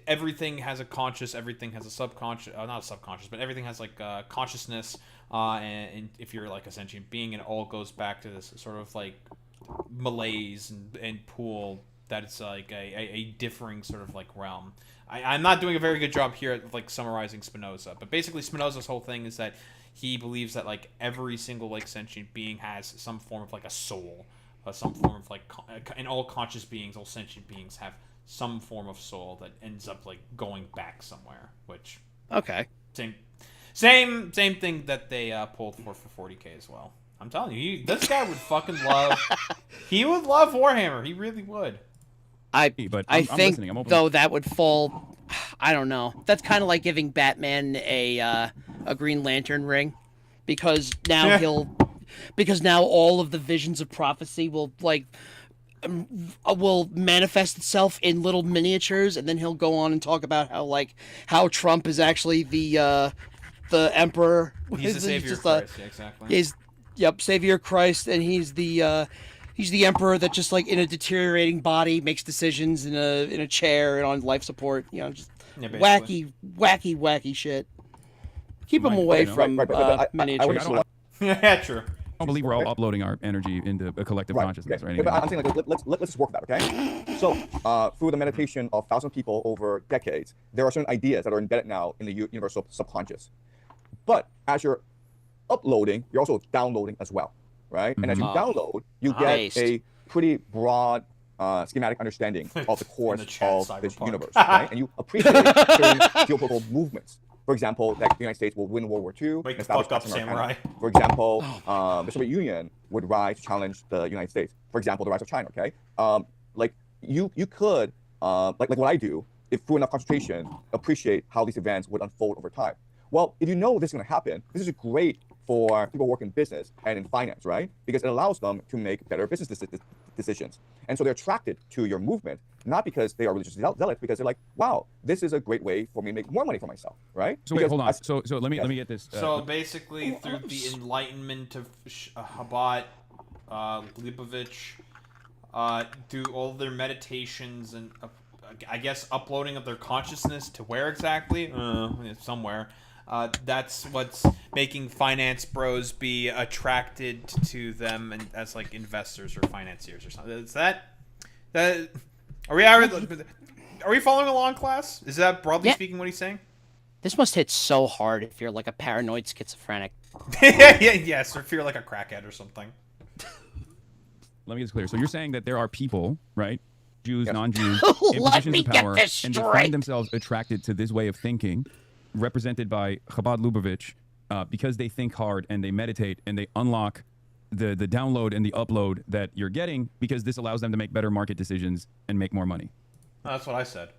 Everything has a conscious, everything has a subconscious, not a subconscious, but everything has consciousness, and if you're a sentient being, and it all goes back to this sort of malaise and pool that it's a differing sort of realm. I'm not doing a very good job here at summarizing Spinoza, but basically Spinoza's whole thing is that he believes that every single sentient being has some form of a soul, some form of and all conscious beings, all sentient beings have some form of soul that ends up going back somewhere, which Okay. same thing that they pulled for 40K as well. I'm telling you, this guy would fucking love. He would love Warhammer. He really would. But I I'm think listening. I'm open. though that would fall. I don't know. That's kind of like giving Batman a Green Lantern ring, because now because now all of the visions of prophecy will will manifest itself in little miniatures, and then he'll go on and talk about how Trump is actually the emperor. He's the savior just of Christ. Yeah, exactly. Savior Christ, and he's the emperor that just like in a deteriorating body makes decisions in a chair and on life support. Just wacky shit. Keep him away from miniatures. Yeah, true. I don't believe we're all uploading our energy into a collective consciousness, okay. right? But I'm saying, like, let's just work with that, okay? So, through the meditation of thousands of people over decades, there are certain ideas that are embedded now in the universal subconscious. But as you're uploading, you're also downloading as well, right? And as you download, you get a pretty broad schematic understanding of the course of this universe, right? And you appreciate certain geopolitical movements. For example, that the United States will win World War II. Wake the fuck up, samurai. For example, the Soviet Union would rise to challenge the United States. For example, the rise of China, okay? Like you could, like what I do, if through enough concentration, appreciate how these events would unfold over time. Well, if you know this is going to happen, this is great for people who work in business and in finance, right? Because it allows them to make better business decisions. And so they're attracted to your movement, not because they are religious zealots, because they're like, wow, this is a great way for me to make more money for myself, right? So wait, hold on. So let me get this. So basically, through the enlightenment of Chabad, Leibovich, through all their meditations and I guess uploading of their consciousness to where exactly? Somewhere. That's what's making finance bros be attracted to them and as like investors or financiers or something. Is that are we following along, class? Is that broadly speaking what he's saying? This must hit so hard if you're like a paranoid schizophrenic. Yes, or if you're like a crackhead or something. Let me get this clear. So you're saying that there are people, right? Jews, non-Jews, in Let positions me of get power, this and they straight. find themselves attracted to this way of thinking, represented by Chabad Lubavitch, because they think hard and they meditate and they unlock the download and the upload that you're getting, because this allows them to make better market decisions and make more money. That's what I said.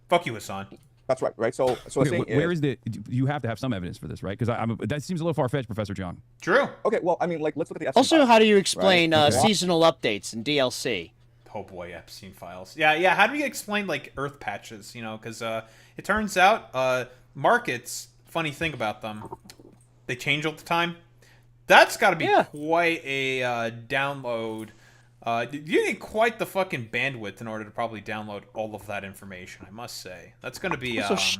Fuck you, Hassan. That's right, right? So Okay, where is the? You have to have some evidence for this, right? Because that seems a little far-fetched, Professor John. True. Okay, well, I mean, like, let's look at the Epstein Also, files, how do you explain right? seasonal updates and DLC? Oh boy, Epstein files. Yeah. How do we explain like Earth patches? Because it turns out markets. Funny thing about them, they change all the time. That's got to be quite a download. You need quite the fucking bandwidth in order to probably download all of that information. I must say, that's gonna be it's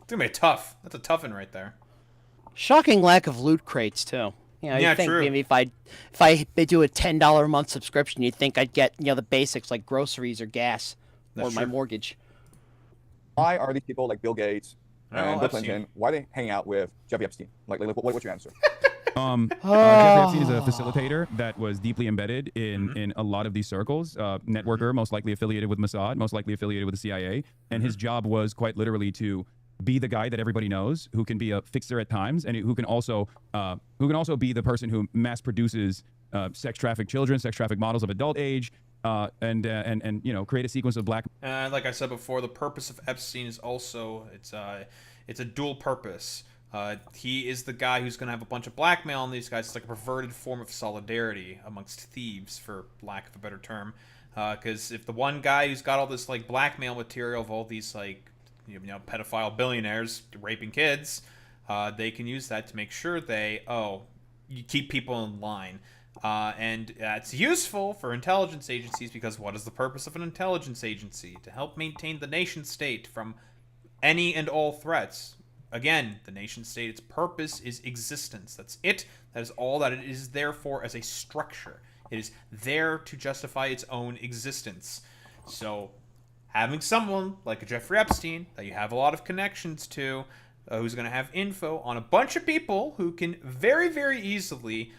gonna be tough. That's a tough one right there. Shocking lack of loot crates too. You think true. maybe if I do a $10 a month subscription, you'd think I'd get the basics like groceries or gas or my mortgage. Why are these people like Bill Gates and Bill Epstein. Clinton? Why are they hanging out with Jeffrey Epstein? Like what's your answer? Jeffrey Epstein is a facilitator that was deeply embedded in a lot of these circles. Networker, most likely affiliated with Mossad, most likely affiliated with the CIA, and his job was quite literally to be the guy that everybody knows, who can be a fixer at times, and who can also be the person who mass produces sex trafficked children, sex trafficked models of adult age, and create a sequence of black. Like I said before, the purpose of Epstein is also it's a dual purpose. He is the guy who's going to have a bunch of blackmail on these guys. It's like a perverted form of solidarity amongst thieves, for lack of a better term. Because if the one guy who's got all this like blackmail material of all these like pedophile billionaires raping kids, they can use that to make sure you keep people in line. And it's useful for intelligence agencies, because what is the purpose of an intelligence agency? To help maintain the nation state from any and all threats. Again, the nation state, its purpose is existence. That's it. That is all that it is there for as a structure. It is there to justify its own existence. So having someone like a Jeffrey Epstein that you have a lot of connections to, who's going to have info on a bunch of people who can very, very easily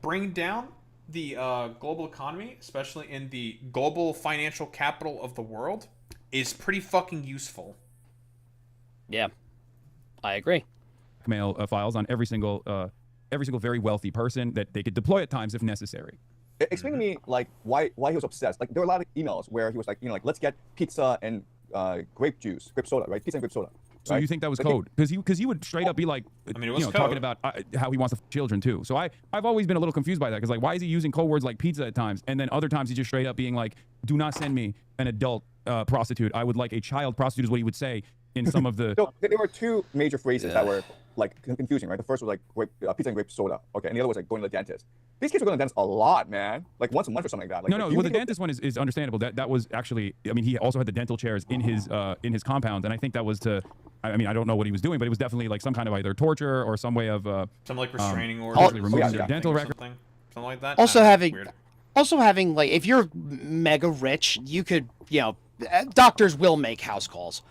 bring down the global economy, especially in the global financial capital of the world, is pretty fucking useful. Yeah, I agree. Mail files on every single very wealthy person that they could deploy at times if necessary. Explain to me like why he was obsessed. Like there were a lot of emails where he was like, let's get pizza and grape soda, right? Pizza and grape soda. So right? you think that was Like, code? Because he would straight up be like, I mean, it was talking code. about how he wants to children too. So I've always been a little confused by that because like why is he using code words like pizza at times and then other times he's just straight up being like, do not send me an adult prostitute. I would like a child prostitute is what he would say in some of the. So there were two major phrases that were like confusing, right? The first was like pizza and grape soda, okay, and the other was like going to the dentist. These kids were going to the dentist a lot, man, like once a month or something like that. Like, No, well, the dentist one is understandable. That was actually, I mean, he also had the dental chairs in his compound, and I think that was to, I mean, I don't know what he was doing, but it was definitely like some kind of either torture or some way of Some like restraining order. actually or removing something, their dental record. something like that. Also Nah, having, weird. like, if you're mega rich, you could, doctors will make house calls.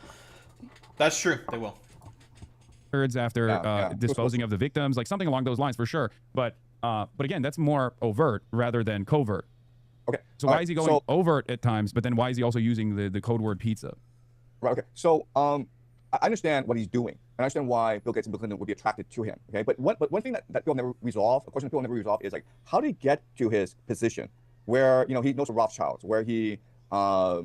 That's true. They will. After disposing of the victims, like something along those lines for sure. But again, that's more overt rather than covert. Okay. So why is he going overt at times, but then why is he also using the code word pizza? Right. Okay. So I understand what he's doing. I understand why Bill Gates and Bill Clinton would be attracted to him. Okay. But one thing that people never resolve, a question people never resolve, is like, how did he get to his position where he knows the Rothschilds, where he where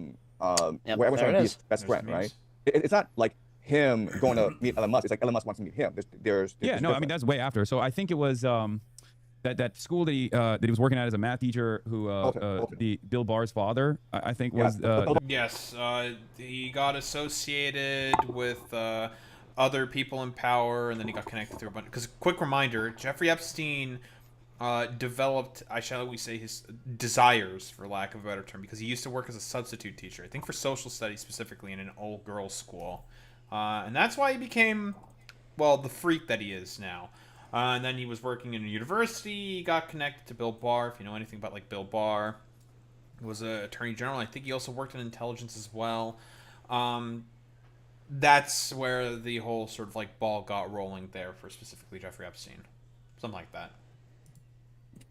everyone's trying to be his best friend, right? It's not like him going to meet Elon Musk. It's like Elon Musk wants to meet him. There's I mean that's way after. So I think it was that school that he was working at as a math teacher who the Bill Barr's father I think was Yes, he got associated with other people in power, and then he got connected through a bunch. Because quick reminder, Jeffrey Epstein developed, shall we say, his desires, for lack of a better term, because he used to work as a substitute teacher, I think for social studies specifically, in an all-girls school. And that's why he became, well, the freak that he is now. And then he was working in a university. He got connected to Bill Barr. If you know anything about like Bill Barr, he was an attorney general. I think he also worked in intelligence as well. That's where the whole sort of like ball got rolling there for specifically Jeffrey Epstein, something like that.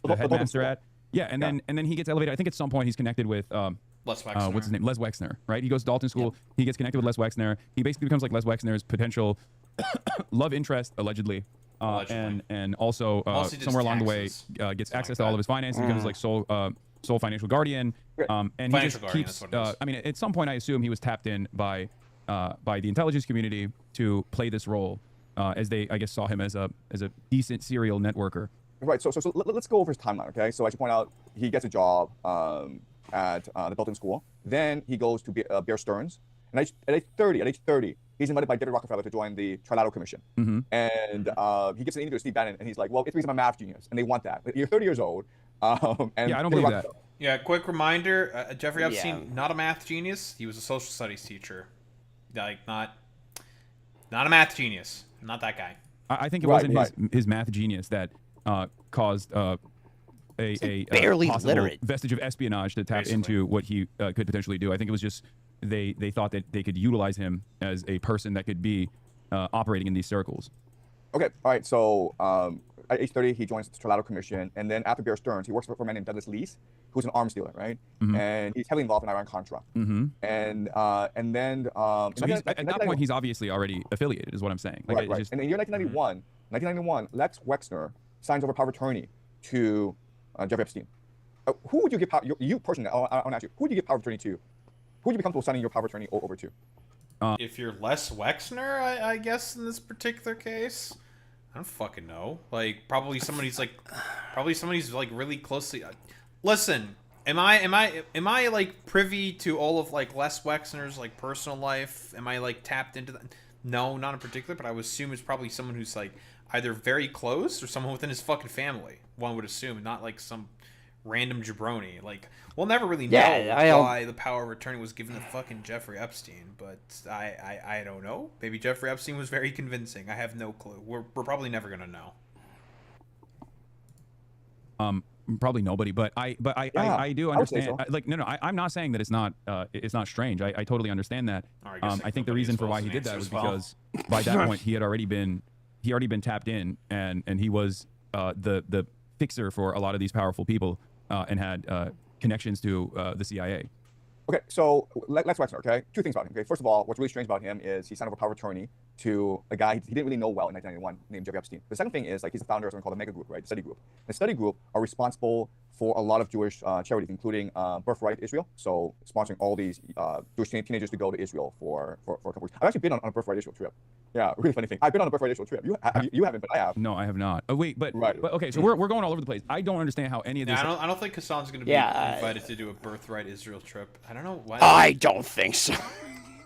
The headmaster at and then he gets elevated. I think at some point he's connected with Les Wexner. what's his name? Les Wexner, right? He goes to Dalton School. He gets connected with Les Wexner. He basically becomes like Les Wexner's potential love interest, allegedly. And also somewhere along the way gets access to all of his finances, becomes like sole financial guardian. And he just keeps. I mean, at some point, I assume he was tapped in by the intelligence community to play this role, as they, I guess, saw him as a decent serial networker. Right. So let's go over his timeline. Okay. So I should point out he gets a job at the Dalton School. Then he goes to Bear Stearns. And at age 30, he's invited by David Rockefeller to join the Trilateral Commission. And he gets an interview with Steve Bannon, and he's like, well, it's because I'm a math genius, and they want that. You're 30 years old. And I don't believe that. Yeah, quick reminder, Jeffrey Epstein, not a math genius. He was a social studies teacher. Like, not a math genius. Not that guy. I think it wasn't his math genius that caused a barely possible literate vestige of espionage to tap into what he could potentially do. I think it was just they thought that they could utilize him as a person that could be operating in these circles. Okay, all right. So at age 30, he joins the Trilateral Commission, and then after Bear Stearns, he works for a man named Douglas Leese, who's an arms dealer, right? And he's heavily involved in Iran-Contra. And then so at that point, he's obviously already affiliated, is what I'm saying. Like, right. And in the year 1991, Lex Wexner signs over power of attorney to Jeffrey Epstein. Who would you give power? You personally, I want to ask you, who would you give power of attorney to? Who would you be comfortable signing your power of attorney over to? If you're Les Wexner, I guess in this particular case, I don't fucking know. Like probably somebody's like really closely. Listen, am I like privy to all of like Les Wexner's like personal life? Am I like tapped into that? No, not in particular, but I would assume it's probably someone who's like either very close or someone within his fucking family. One would assume, not like some random jabroni. Like, we'll never really know why the power of attorney was given to fucking Jeffrey Epstein, but I don't know. Maybe Jeffrey Epstein was very convincing. I have no clue. We're probably never gonna know. Probably nobody, but I do understand. So. I'm not saying that it's not strange. I totally understand that. I think the reason for why he did that was because by that point he had already been tapped in, and he was the fixer for a lot of these powerful people, and had connections to the CIA. Okay, so Lex Wexner, okay? Two things about him, okay? First of all, what's really strange about him is he signed over power of attorney to a guy he didn't really know well in 1991 named Jeffrey Epstein. The second thing is like he's the founder of something called the Mega Group, right? The study group. The study group are responsible for a lot of Jewish charities, including Birthright Israel, so sponsoring all these Jewish teenagers to go to Israel for a couple weeks. I've actually been on a Birthright Israel trip. Yeah, really funny thing. I've been on a Birthright Israel trip. You haven't, but I have. No, I have not. Oh wait, but Right. But okay, so we're going all over the place. I don't understand how any of this. Yeah, I don't think Hassan's gonna be invited to do a Birthright Israel trip. I don't know why. I don't think so.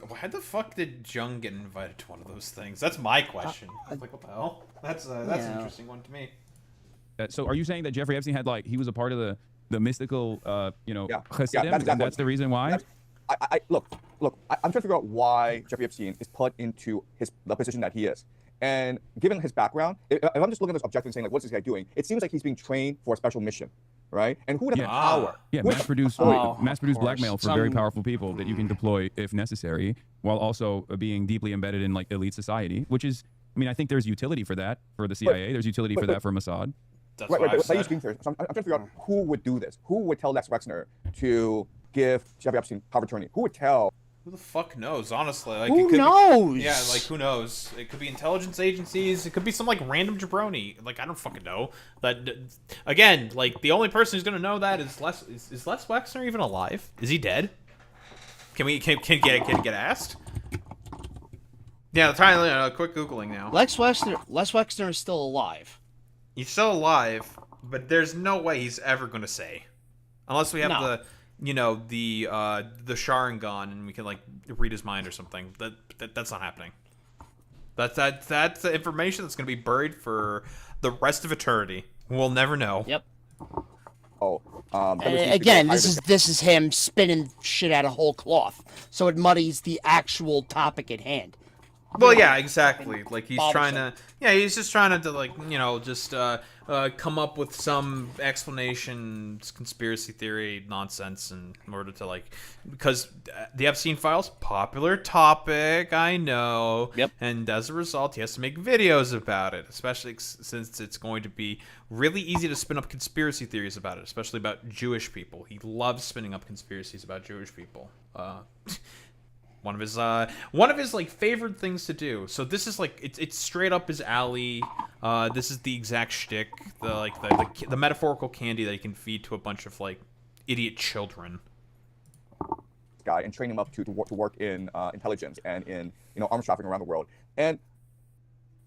Why the fuck did Jung get invited to one of those things? That's my question. I was like, what the hell? That's an interesting one to me. So are you saying that Jeffrey Epstein had like he was a part of the mystical Chassidim? That's That's the reason why? Look, I'm trying to figure out why Jeffrey Epstein is put into the position that he is. And given his background, if I'm just looking at this objectively and saying, like, what's this guy doing? It seems like he's being trained for a special mission, right? And who would have the power? Yeah, mass-produced blackmail for very powerful people that you can deploy if necessary, while also being deeply embedded in like elite society, which is, I mean, I think there's utility for that for the CIA. There's utility for that for Mossad. That's right, what I said. So I'm trying to figure out who would do this. Who would tell Lex Wexner to give Jeffrey Epstein power of attorney? Who would tell? Who the fuck knows, honestly? Like, Who knows? Yeah, like, who knows? It could be intelligence agencies. It could be some, like, random jabroni. Like, I don't fucking know. But, again, like, the only person who's gonna know that is Les... Is Les Wexner even alive? Is he dead? Can get asked? Yeah, trying quick Googling now. Les Wexner is still alive. He's still alive, but there's no way he's ever gonna say. Unless we have the Sharingan and we can like read his mind or something. That's not happening. That's the information that's gonna be buried for the rest of eternity. We'll never know. Yep. Oh, again, this is him spinning shit out of whole cloth, so it muddies the actual topic at hand. Well, yeah, exactly. Like he's trying to, he's just trying to like, just come up with some explanation, conspiracy theory nonsense in order to like, because the Epstein files, popular topic, I know. Yep. And as a result, he has to make videos about it, especially since it's going to be really easy to spin up conspiracy theories about it, especially about Jewish people. He loves spinning up conspiracies about Jewish people. One of his like favorite things to do. So this is like it's straight up his alley. This is the exact shtick, the metaphorical candy that he can feed to a bunch of like idiot children. Guy and train him up to work in intelligence and in arms trafficking around the world. And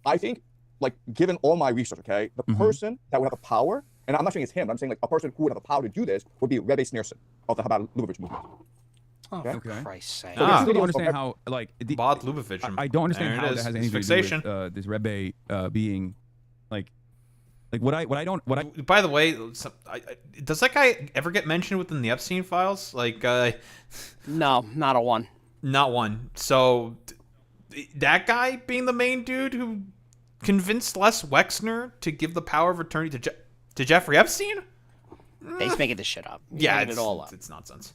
I think, like, given all my research, okay, the person that would have the power, and I'm not saying it's him, but I'm saying like a person who would have the power to do this would be Rebbe Sneerson of the Chabad Lubavitch movement. Oh, okay. for Christ's sake. I still don't understand how, like... Bod Lubavitch. I don't understand how that has anything to do with this Rebbe being, like what I don't... By the way, does that guy ever get mentioned within the Epstein files? Like, no, not a one. Not one. So, that guy being the main dude who convinced Les Wexner to give the power of attorney to Jeffrey Epstein? He's making this shit up. It's all up. It's nonsense.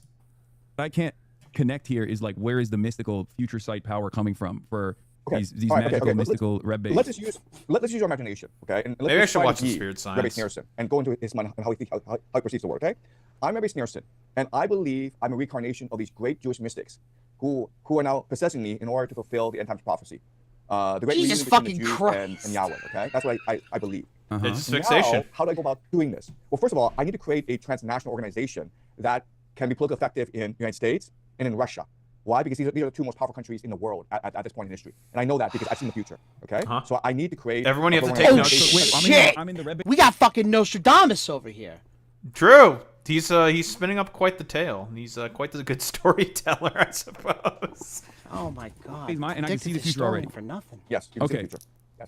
I can't connect here is like, where is the mystical future sight power coming from for these magical mystical Rebbe? Let's just use our imagination, okay? And maybe I should watch some Spirit Science. Rebbe Sneerson and go into his mind and how he perceives the world, okay? I'm Rebbe Sneerson, and I believe I'm a reincarnation of these great Jewish mystics who are now possessing me in order to fulfill the end times prophecy. The great Jesus reunion between the fucking Jews and Yahweh, okay? That's what I believe. It's fixation. Now, how do I go about doing this? Well, first of all, I need to create a transnational organization that can be politically effective in the United States and in Russia. Why? Because these are the two most powerful countries in the world at this point in history. And I know that because I've seen the future, okay? So I need to create... Everyone, you have to take notes. Shit! I'm in the Rebbe... We got fucking Nostradamus over here. True. He's spinning up quite the tale. He's quite the good storyteller, I suppose. Oh my god. And I can see the future already. For nothing. Yes, you can see the future.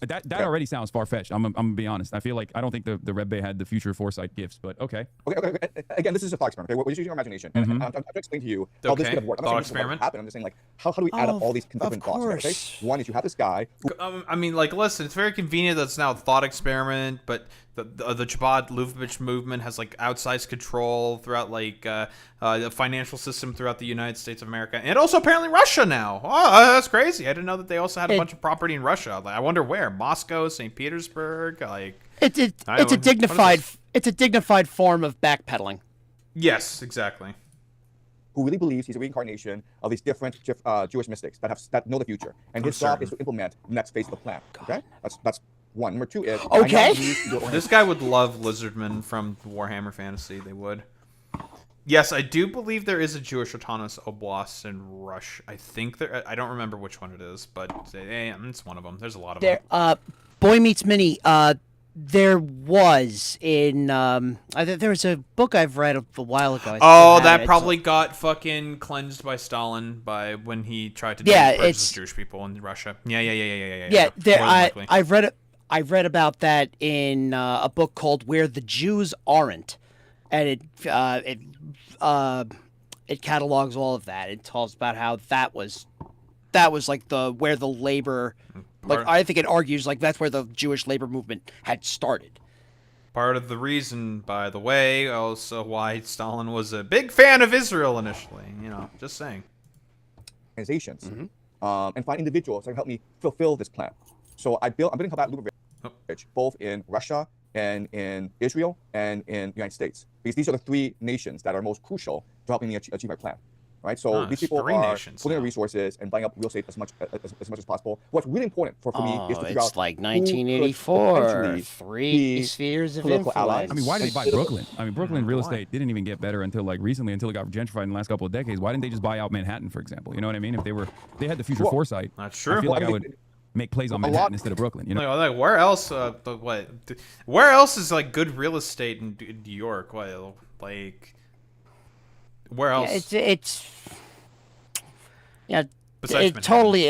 That already sounds far-fetched. I'm gonna be honest. I feel like I don't think the Rebbe had the future foresight gifts, but okay. Okay. Again, this is a thought experiment. Okay, we're just using our imagination, and I'm trying to explain to you how this could have worked. I'm not saying this is what happened. I'm just saying, like, how do we add up all these different thoughts? Okay, one is you have this guy. I mean, like, listen, it's very convenient that it's now a thought experiment, but the Chabad Lubavitch movement has like outsized control throughout like the financial system throughout the United States of America, and also apparently Russia now. Oh, that's crazy! I didn't know that they also had a bunch of property in Russia. Like, I wonder where: Moscow, St. Petersburg. Like, it's a dignified form of backpedaling. Yes, exactly. who really believes he's a reincarnation of these different Jewish mystics that know the future, and his job is to implement the next phase of the plan. Okay, that's one. Number two is okay. This guy would love Lizardman from Warhammer Fantasy. They would. Yes, I do believe there is a Jewish autonomous oblast in Russia. I think there. I don't remember which one it is, but it's one of them. There's a lot of them. Boy Meets Mini. There was in there was a book I've read a while ago. That probably got fucking cleansed by Stalin by when he tried to purchase Jewish people in Russia. Yeah. I read about that in a book called Where the Jews Aren't, and it catalogs all of that. It talks about how that was like where the labor. Like, I think it argues, like, that's where the Jewish labor movement had started. Part of the reason, by the way, also why Stalin was a big fan of Israel initially. Just saying. Organizations, and find individuals that can help me fulfill this plan. So I'm building Combat Lubricants, both in Russia and in Israel and in the United States. Because these are the three nations that are most crucial to helping me achieve my plan. Right, so these people are putting their resources and buying up real estate as much as possible. What's really important for me is to figure out. It's like 1984. Three spheres of influence. Allies. I mean, why did they buy Brooklyn? I mean, Brooklyn real estate didn't even get better until like recently, until it got gentrified in the last couple of decades. Why didn't they just buy out Manhattan, for example? You know what I mean? If they had the future foresight, that's true. I feel like I would make plays on Manhattan instead of Brooklyn. You know, like where else? Where else is like good real estate in New York? Like, where else? Yeah, it's. Yeah, Besides it totally.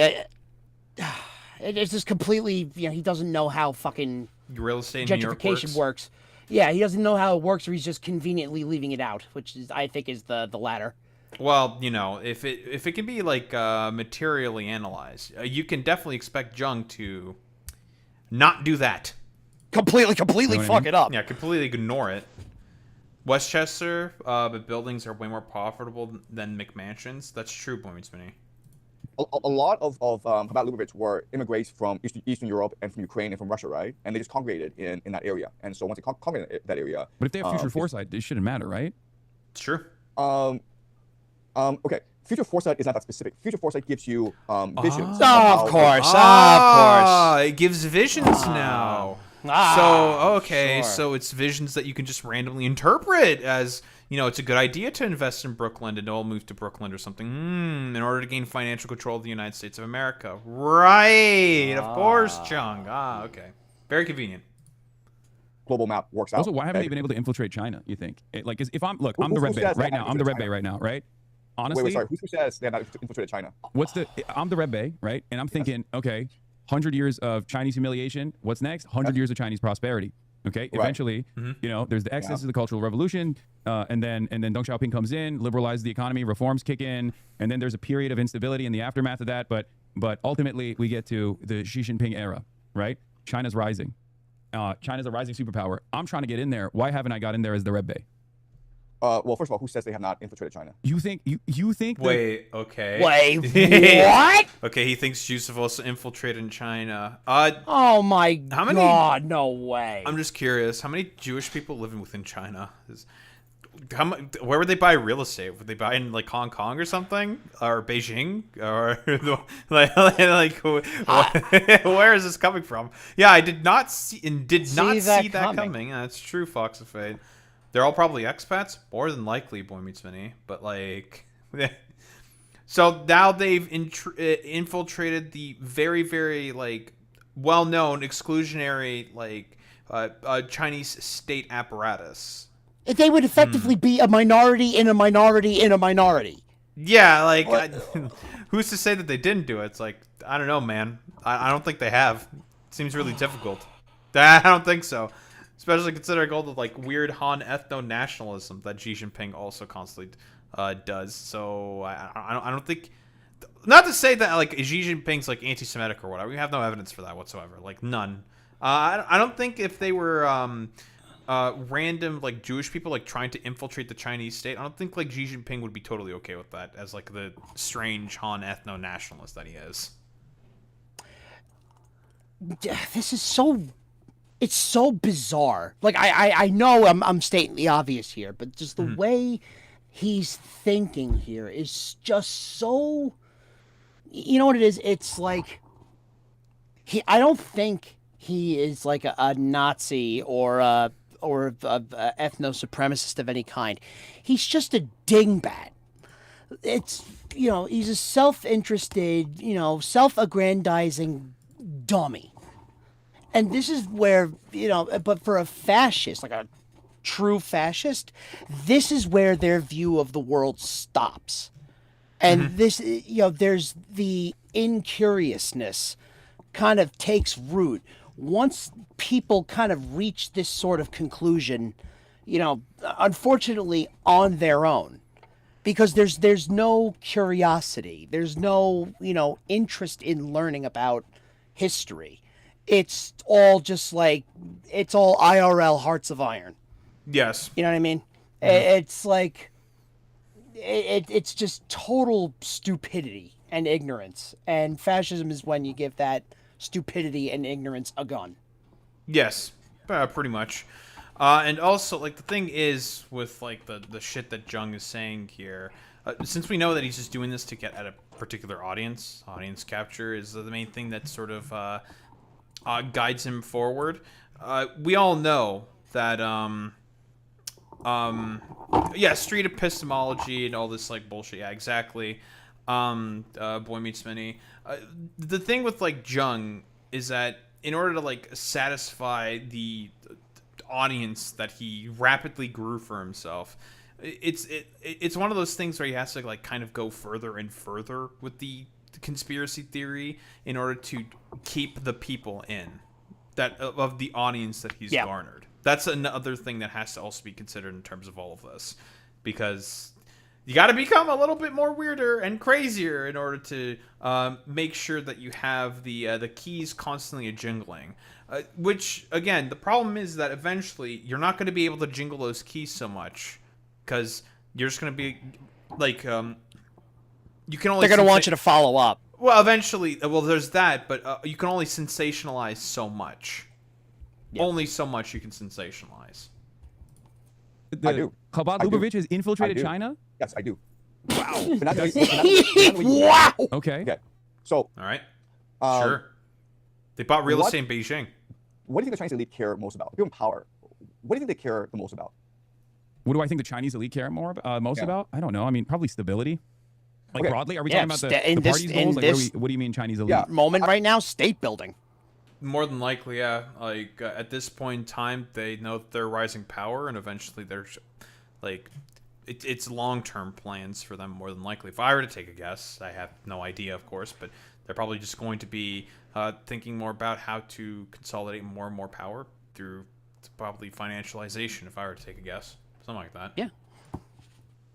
It's just completely. He doesn't know how fucking real estate in New York works. Yeah, he doesn't know how it works, or he's just conveniently leaving it out, which is, I think, is the latter. Well, if it can be like materially analyzed, you can definitely expect Jung to not do that. Completely fuck it up. Yeah, completely ignore it. Westchester, but buildings are way more profitable than McMansions. That's true, Boy Meets Mini. A lot of Combat Lubavitch were immigrants from Eastern Europe and from Ukraine and from Russia, right? And they just congregated in that area. And so once they congregated that area... But if they have future foresight, it shouldn't matter, right? It's true. Okay. Future foresight is not that specific. Future foresight gives you visions. Of course. It gives visions now. So it's visions that you can just randomly interpret as, it's a good idea to invest in Brooklyn and all move to Brooklyn or something in order to gain financial control of the United States of America. Right. Of course, Chung. Okay. Very convenient. Global map works out. Also, why haven't they been able to infiltrate China, you think? I'm the Red Bay right now. I'm the Red Bay right now, right? Honestly. Wait, sorry. Who says they have not infiltrated China? I'm the Red Bay, right? And I'm thinking, okay, 100 years of Chinese humiliation. What's next? 100 years of Chinese prosperity. Okay. Right. Eventually, there's the excess of the Cultural Revolution, and then Deng Xiaoping comes in, liberalizes the economy, reforms kick in, and then there's a period of instability in the aftermath of that. But ultimately, we get to the Xi Jinping era, right? China's rising. China's a rising superpower. I'm trying to get in there. Why haven't I got in there as the Red Bay? Well, first of all, who says they have not infiltrated China? You think? Wait, okay. Wait, what? Okay, he thinks Jews have also infiltrated in China. Oh my God, no way. I'm just curious. How many Jewish people living within China? Where would they buy real estate? Would they buy in like Hong Kong or something, or Beijing, or where is this coming from? Yeah, I did not see that coming. That's true, Fox of Fate. They're all probably expats, more than likely, Boy Meets Mini. But like, so now they've infiltrated the very, very like well-known exclusionary like Chinese state apparatus. They would effectively be a minority in a minority in a minority. Yeah, like who's to say that they didn't do it? It's like, I don't know, man. I don't think they have. It seems really difficult. I don't think so. Especially considering all the like weird Han ethno-nationalism that Xi Jinping also constantly does. So I don't think. Not to say that like Xi Jinping's like anti-Semitic or whatever. We have no evidence for that whatsoever. Like none. I don't think if they were random like Jewish people like trying to infiltrate the Chinese state, I don't think like Xi Jinping would be totally okay with that as like the strange Han ethno-nationalist that he is. This is so. It's so bizarre. Like I know I'm stating the obvious here, but just the way he's thinking here is just so, you know what it is? It's like I don't think he is like a Nazi or a ethno supremacist of any kind. He's just a dingbat. It's, he's a self-interested, self-aggrandizing dummy. And this is where, but for a fascist, like a true fascist, this is where their view of the world stops. And this, there's the incuriousness kind of takes root. Once people kind of reach this sort of conclusion, unfortunately on their own, because there's no curiosity, there's no, interest in learning about history. It's all just like, it's all IRL Hearts of Iron. Yes. You know what I mean? It's like, it's just total stupidity and ignorance. And fascism is when you give that stupidity and ignorance a gun. Yes, pretty much. And also, like, the thing is with, like, the shit that Jung is saying here, since we know that he's just doing this to get at a particular audience capture is the main thing that sort of guides him forward. We all know that, street epistemology and all this, like, bullshit. Yeah, exactly. Boy Meets Many. The thing with, like, Jung is that in order to, like, satisfy the audience that he rapidly grew for himself, it's one of those things where he has to, like, kind of go further and further with the conspiracy theory in order to keep the people in that of the audience that he's garnered. That's another thing that has to also be considered in terms of all of this, because you got to become a little bit more weirder and crazier in order to make sure that you have the keys constantly jingling. Which, again, the problem is that eventually you're not going to be able to jingle those keys so much, because you're just going to be like, you can only. They're going to want you to follow up. Well, eventually, there's that, but you can only sensationalize so much. Yep. Only so much you can sensationalize. I do. Chabad Lubavitch has infiltrated China? Yes, I do. Wow. Wow. Okay. So. All right. Sure. They bought real estate in Beijing. What do you think the Chinese elite care most about? Given power, what do you think they care the most about? What do I think the Chinese elite care most about? I don't know. I mean, probably stability. Like, broadly? Are we talking about the party's goals? Like, what do you mean Chinese elite? Moment right now, state building. More than likely, yeah. Like, at this point in time, they know that they're rising power, and eventually there's, like, it's long-term plans for them, more than likely. If I were to take a guess, I have no idea, of course, but they're probably just going to be thinking more about how to consolidate more and more power through probably financialization, if I were to take a guess. Something like that. Yeah.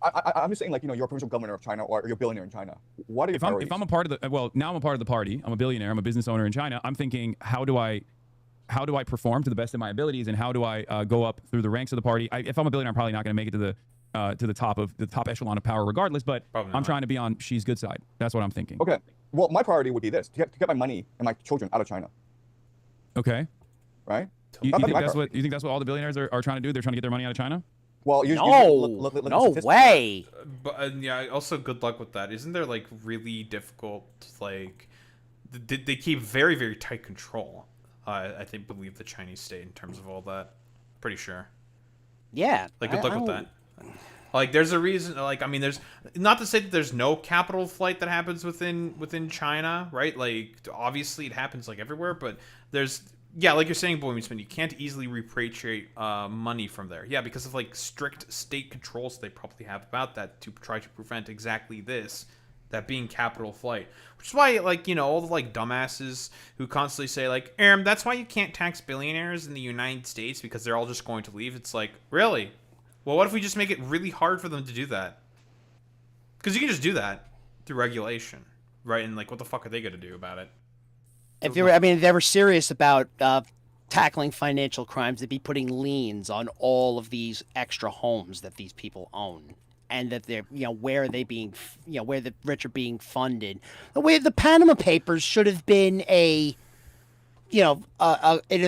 I'm just saying, like, you're a provincial governor of China, or you're a billionaire in China. What are your priorities? If I'm a part of now I'm a part of the party. I'm a billionaire. I'm a business owner in China. I'm thinking, how do I perform to the best of my abilities, and how do I go up through the ranks of the party? If I'm a billionaire, I'm probably not going to make it to the top echelon of power, regardless. But I'm trying to be on Xi's good side. That's what I'm thinking. Okay. Well, my priority would be this: to get my money and my children out of China. Okay. Right. You think that's what all the billionaires are trying to do? They're trying to get their money out of China? Well, no way. But yeah, also good luck with that. Isn't there, like, really difficult, like, they keep very, very tight control, I believe the Chinese state in terms of all that. Pretty sure. Yeah. Like, good luck with that. Like, there's a reason, like, I mean, there's, not to say that there's no capital flight that happens within China, right? Like, obviously it happens, like, everywhere, but there's, yeah, like you're saying, Boy Meets Many, you can't easily repatriate money from there. Yeah, because of, like, strict state controls they probably have about that to try to prevent exactly this, that being capital flight. Which is why, like, all the, like, dumbasses who constantly say, like, that's why you can't tax billionaires in the United States, because they're all just going to leave. It's like, really? Well, what if we just make it really hard for them to do that? Because you can just do that through regulation, right? And, like, what the fuck are they going to do about it? If they were serious about tackling financial crimes, they'd be putting liens on all of these extra homes that these people own, and that they're, where are they being, where the rich are being funded. The way the Panama Papers should have been as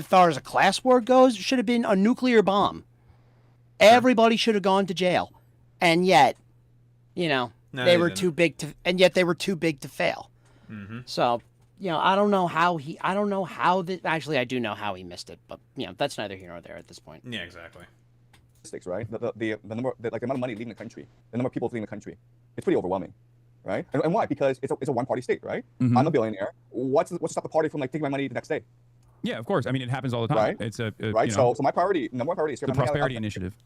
far as a class war goes, it should have been a nuclear bomb. Everybody should have gone to jail. and yet, you know, No, they they were didn't. too big to, and yet they were too big to fail. Mm-hmm. So, you know, I don't know how actually, I do know how he missed it, but, you know, that's neither here nor there at this point. Yeah, exactly. Statistics, right? The number, like the amount of money leaving the country, the number of people leaving the country, it's pretty overwhelming, right? And why? Because it's a one-party state, right? Mhm. I'm a billionaire. What's to stop the party from like taking my money the next day, Yeah, of course. I mean, it happens all the time. right? It's a Right. you know, So my priority, number one priority is to the get my money prosperity out of the country. initiative.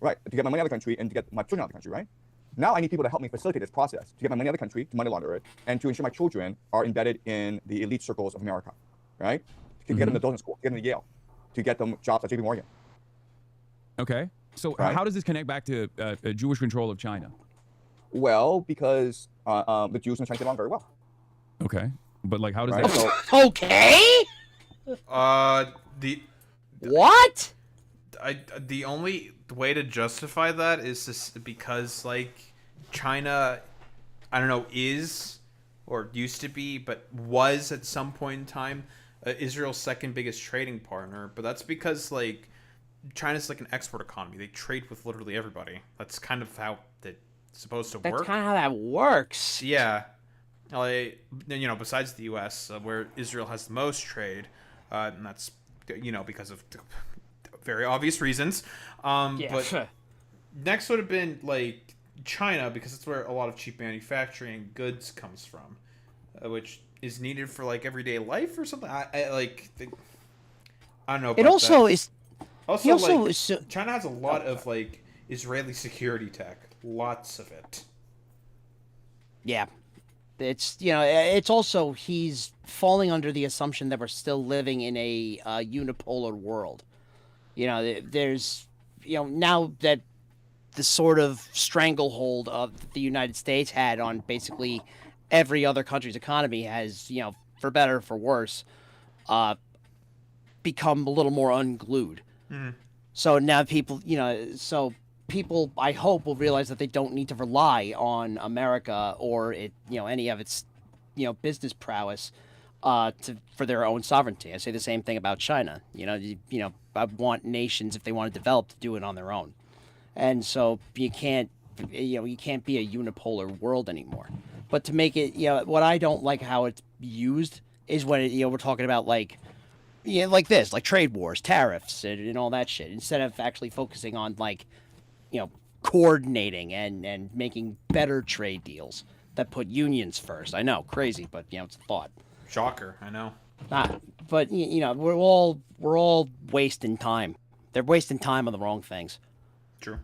Right. To get my money out of the country and to get my children out of the country, right? Now I need people to help me facilitate this process to get my money out of the country, to money launder it, and to ensure my children are embedded in the elite circles of America, right? To get them to Dawson School, to get them to Yale, to get them jobs at JP Morgan. Okay. So Right. how does this connect back to Jewish control of China? Well, because the Jews and Chinese get along very well, Okay. But like, how does right? that? So Okay? The What? the only way to justify that is because like China, I don't know, is or used to be, but was at some point in time Israel's second biggest trading partner. But that's because like China's like an export economy. They trade with literally everybody. That's kind of how it's supposed to That's work. kind of how that works. Yeah, like, you know, besides the U.S., where Israel has the most trade, and that's, you know, because of very obvious reasons. Yeah. But next would have been like China, because it's where a lot of cheap manufacturing goods comes from, which is needed for like everyday life or something. I don't know. It about also that. is. Also, He also like, is so, China has a lot of like Israeli security tech, lots of it. yeah. It's, you know, it's also, he's falling under the assumption that we're still living in a unipolar world. You know, there's, you know, now that the sort of stranglehold of the United States had on basically every other country's economy has, you know, for better or for worse, become a little more unglued. So now people, you know, people, I hope, will realize that they don't need to rely on America or it, you know, any of its, you know, business prowess, for their own sovereignty. I say the same thing about China. You know, I want nations, if they want to develop, to do it on their own, and so you can't be a unipolar world anymore. But to make it, you know, what I don't like how it's used is when you know, we're talking about like, yeah, like this, like trade wars, tariffs, and all that shit, instead of actually focusing on like, you know, coordinating and making better trade deals that put unions first. I know, crazy, but you know, it's a thought. Shocker, I know. But you know, we're all wasting time. They're wasting time on the wrong things. True.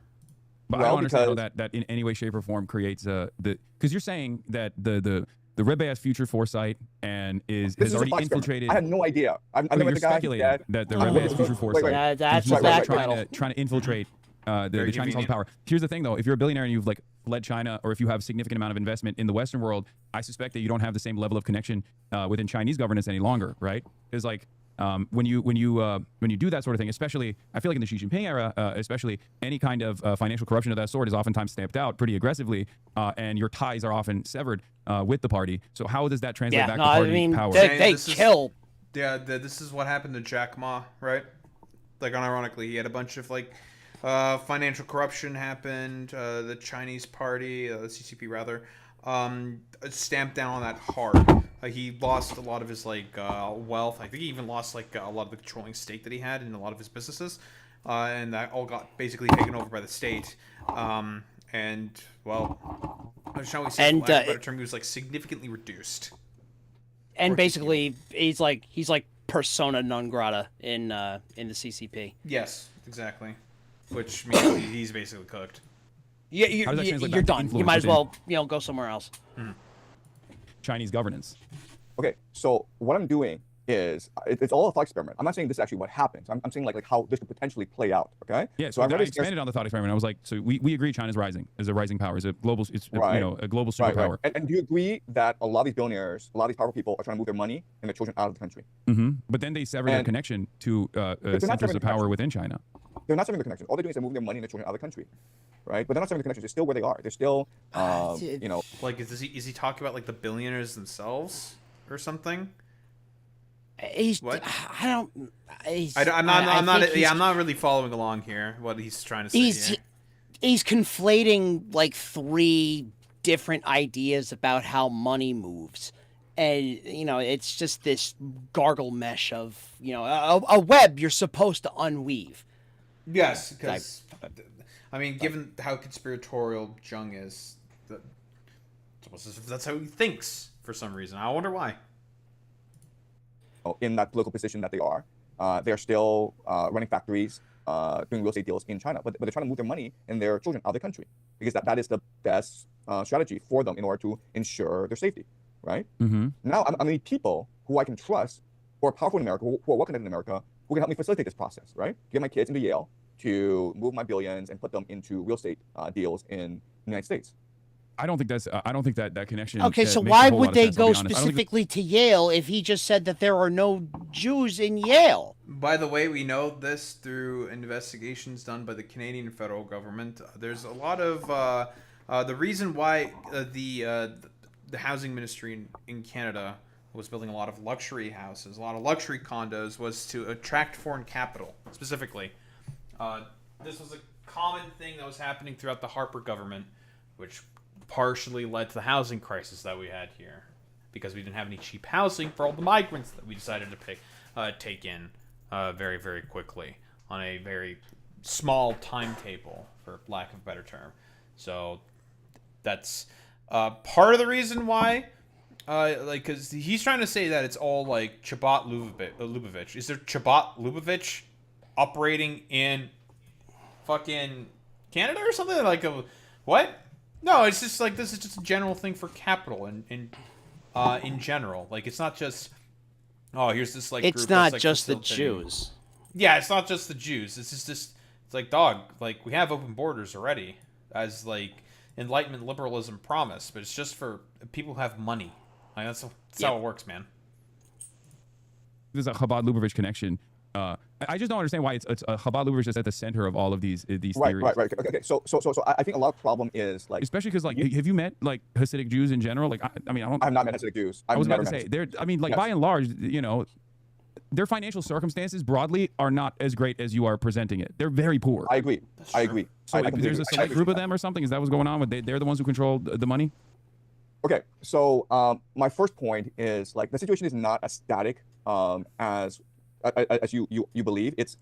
But I don't understand how that in any way, shape, or form creates because you're saying that the Rebbe has future foresight and has already infiltrated. I had no idea. I never met You're the guy. speculating that the Rebbe has future foresight. That's He's the like backpedal. trying to infiltrate the Chinese convenient. held power. Here's the thing, though: if you're a billionaire and you've like fled China, or if you have significant amount of investment in the Western world, I suspect that you don't have the same level of connection within Chinese governance any longer, right? Because like when you do that sort of thing, especially I feel like in the Xi Jinping era, especially any kind of financial corruption of that sort is oftentimes stamped out pretty aggressively, and your ties are often severed with the party. So how does that translate back to party power? They kill. This is what happened to Jack Ma, right? Like, unironically, he had a bunch of like financial corruption happened. The Chinese party, the CCP rather, stamped down on that hard. He lost a lot of his like wealth. I think he even lost like a lot of the controlling stake that he had in a lot of his businesses, and that all got basically taken over by the state. And well, shall we say, for lack of a better term, he was like significantly reduced. And basically, he's like persona non grata in the CCP. Yes, exactly. Which means he's basically cooked. Yeah, How does that translate you're back to done. You influence might as within well, go somewhere else. Chinese governance? Okay, so what I'm doing is it's all a thought experiment. I'm not saying this is actually what happens. I'm saying like how this could potentially play out. Okay. Yeah. So I expanded on the thought experiment. I was like, so we agree China's rising, is a rising power, is a global, a global superpower. Right. And do you agree that a lot of these billionaires, a lot of these powerful people are trying to move their money and their children out of the country? Mm-hmm. But then they sever their connection to centers of power within China. They're not severing the connection. All they're doing is they're moving their money and their children out of the country, right? But they're not severing the connection. They're still where they are. They're still, Like, is he talking about like the billionaires themselves or something? He's. What? I don't. I'm not really following along here. What he's trying to say. he's conflating like three different ideas about how money moves. And, you know, it's just this gargle mesh of, you know, a web you're supposed to unweave. Yes, because I mean, given how conspiratorial Jung is, that's how he thinks for some reason. I wonder why. In that political position that they are still running factories, doing real estate deals in China, but they're trying to move their money and their children out of the country because that is the best strategy for them in order to ensure their safety, right? Now, I need people who I can trust, who are powerful in America, who are well connected in America, who can help me facilitate this process, right? Get my kids into Yale to move my billions and put them into real estate deals in the United States. I don't think that connection. Okay, so makes a why whole lot would of they sense, I'll go be honest. specifically to Yale if he just said that there are no Jews in Yale? By the way, we know this through investigations done by the Canadian federal government. There's a lot of the reason why the housing ministry in Canada was building a lot of luxury houses, a lot of luxury condos, was to attract foreign capital specifically. This was a common thing that was happening throughout the Harper government, which partially led to the housing crisis that we had here, because we didn't have any cheap housing for all the migrants that we decided to take in very, very quickly on a very small timetable, for lack of a better term. So that's part of the reason why, because he's trying to say that it's all like Chabot Lubavitch. Is there Chabot Lubavitch operating in fucking Canada or something? Like what? No, it's just like, this is just a general thing for capital in general. Like, it's not just, oh, here's this like It's group not that's, like, just the facilitating. Jews. Yeah, it's not just the Jews. It's just it's like, dog, like, we have open borders already as like Enlightenment liberalism promised, but it's just for people who have money. Like, that's how it works, man. There's a Chabad Lubavitch connection. I just don't understand why it's Chabad Lubavitch is at the center of all of these theories. Right. Okay. So I think a lot of problem is like, especially because like, have you met like Hasidic Jews in general? Like, I mean, I've not met Hasidic Jews. I was about to say, they're, I mean, like, Yes. by and large, you know, their financial circumstances broadly are not as great as you are presenting it. They're very poor. I agree. I agree. So I like, completely there's a agree. select group of them or something. Is that what's going on? With they're the ones who control the money. Okay, so my first point is like, the situation is not as static as you believe. It's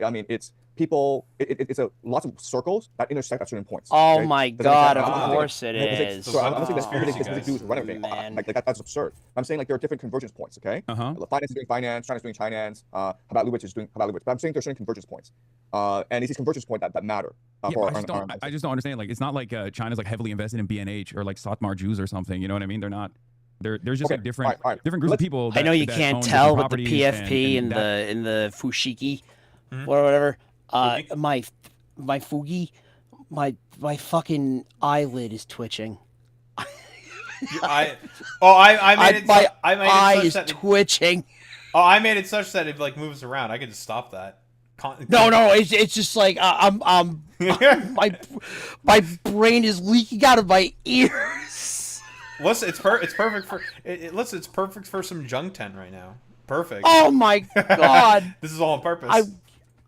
people. It's lots of circles that intersect at certain points. Oh okay? my Does that God! make Of sense? course it is. So I'm not saying Oh, that Jews run everything. man. Like that's absurd. I'm saying like there are different convergence points. Okay. Finance is doing finance. China's doing finance. Chabad Lubavitch is doing Chabad Lubavitch. But I'm saying there are certain convergence points, and it's these convergence points that matter. Yeah, but I just don't understand. Like, it's not like China's like heavily invested in B&H or like Satmar Jews or something. You know what I mean? They're not. There's just Okay, like different all right. different groups of people. I know you that can't own tell different with the properties PFP and that- in the fushiki, or whatever. My fugi, my fucking eyelid is twitching. I made it. My I made it eye such is that twitching. I made it such that it like moves around. I could just stop that. No, it's just like my brain is leaking out of my ears. Listen, it's perfect for listen, it's perfect for some Jiangtent right now. Perfect. Oh my God! This is all on purpose.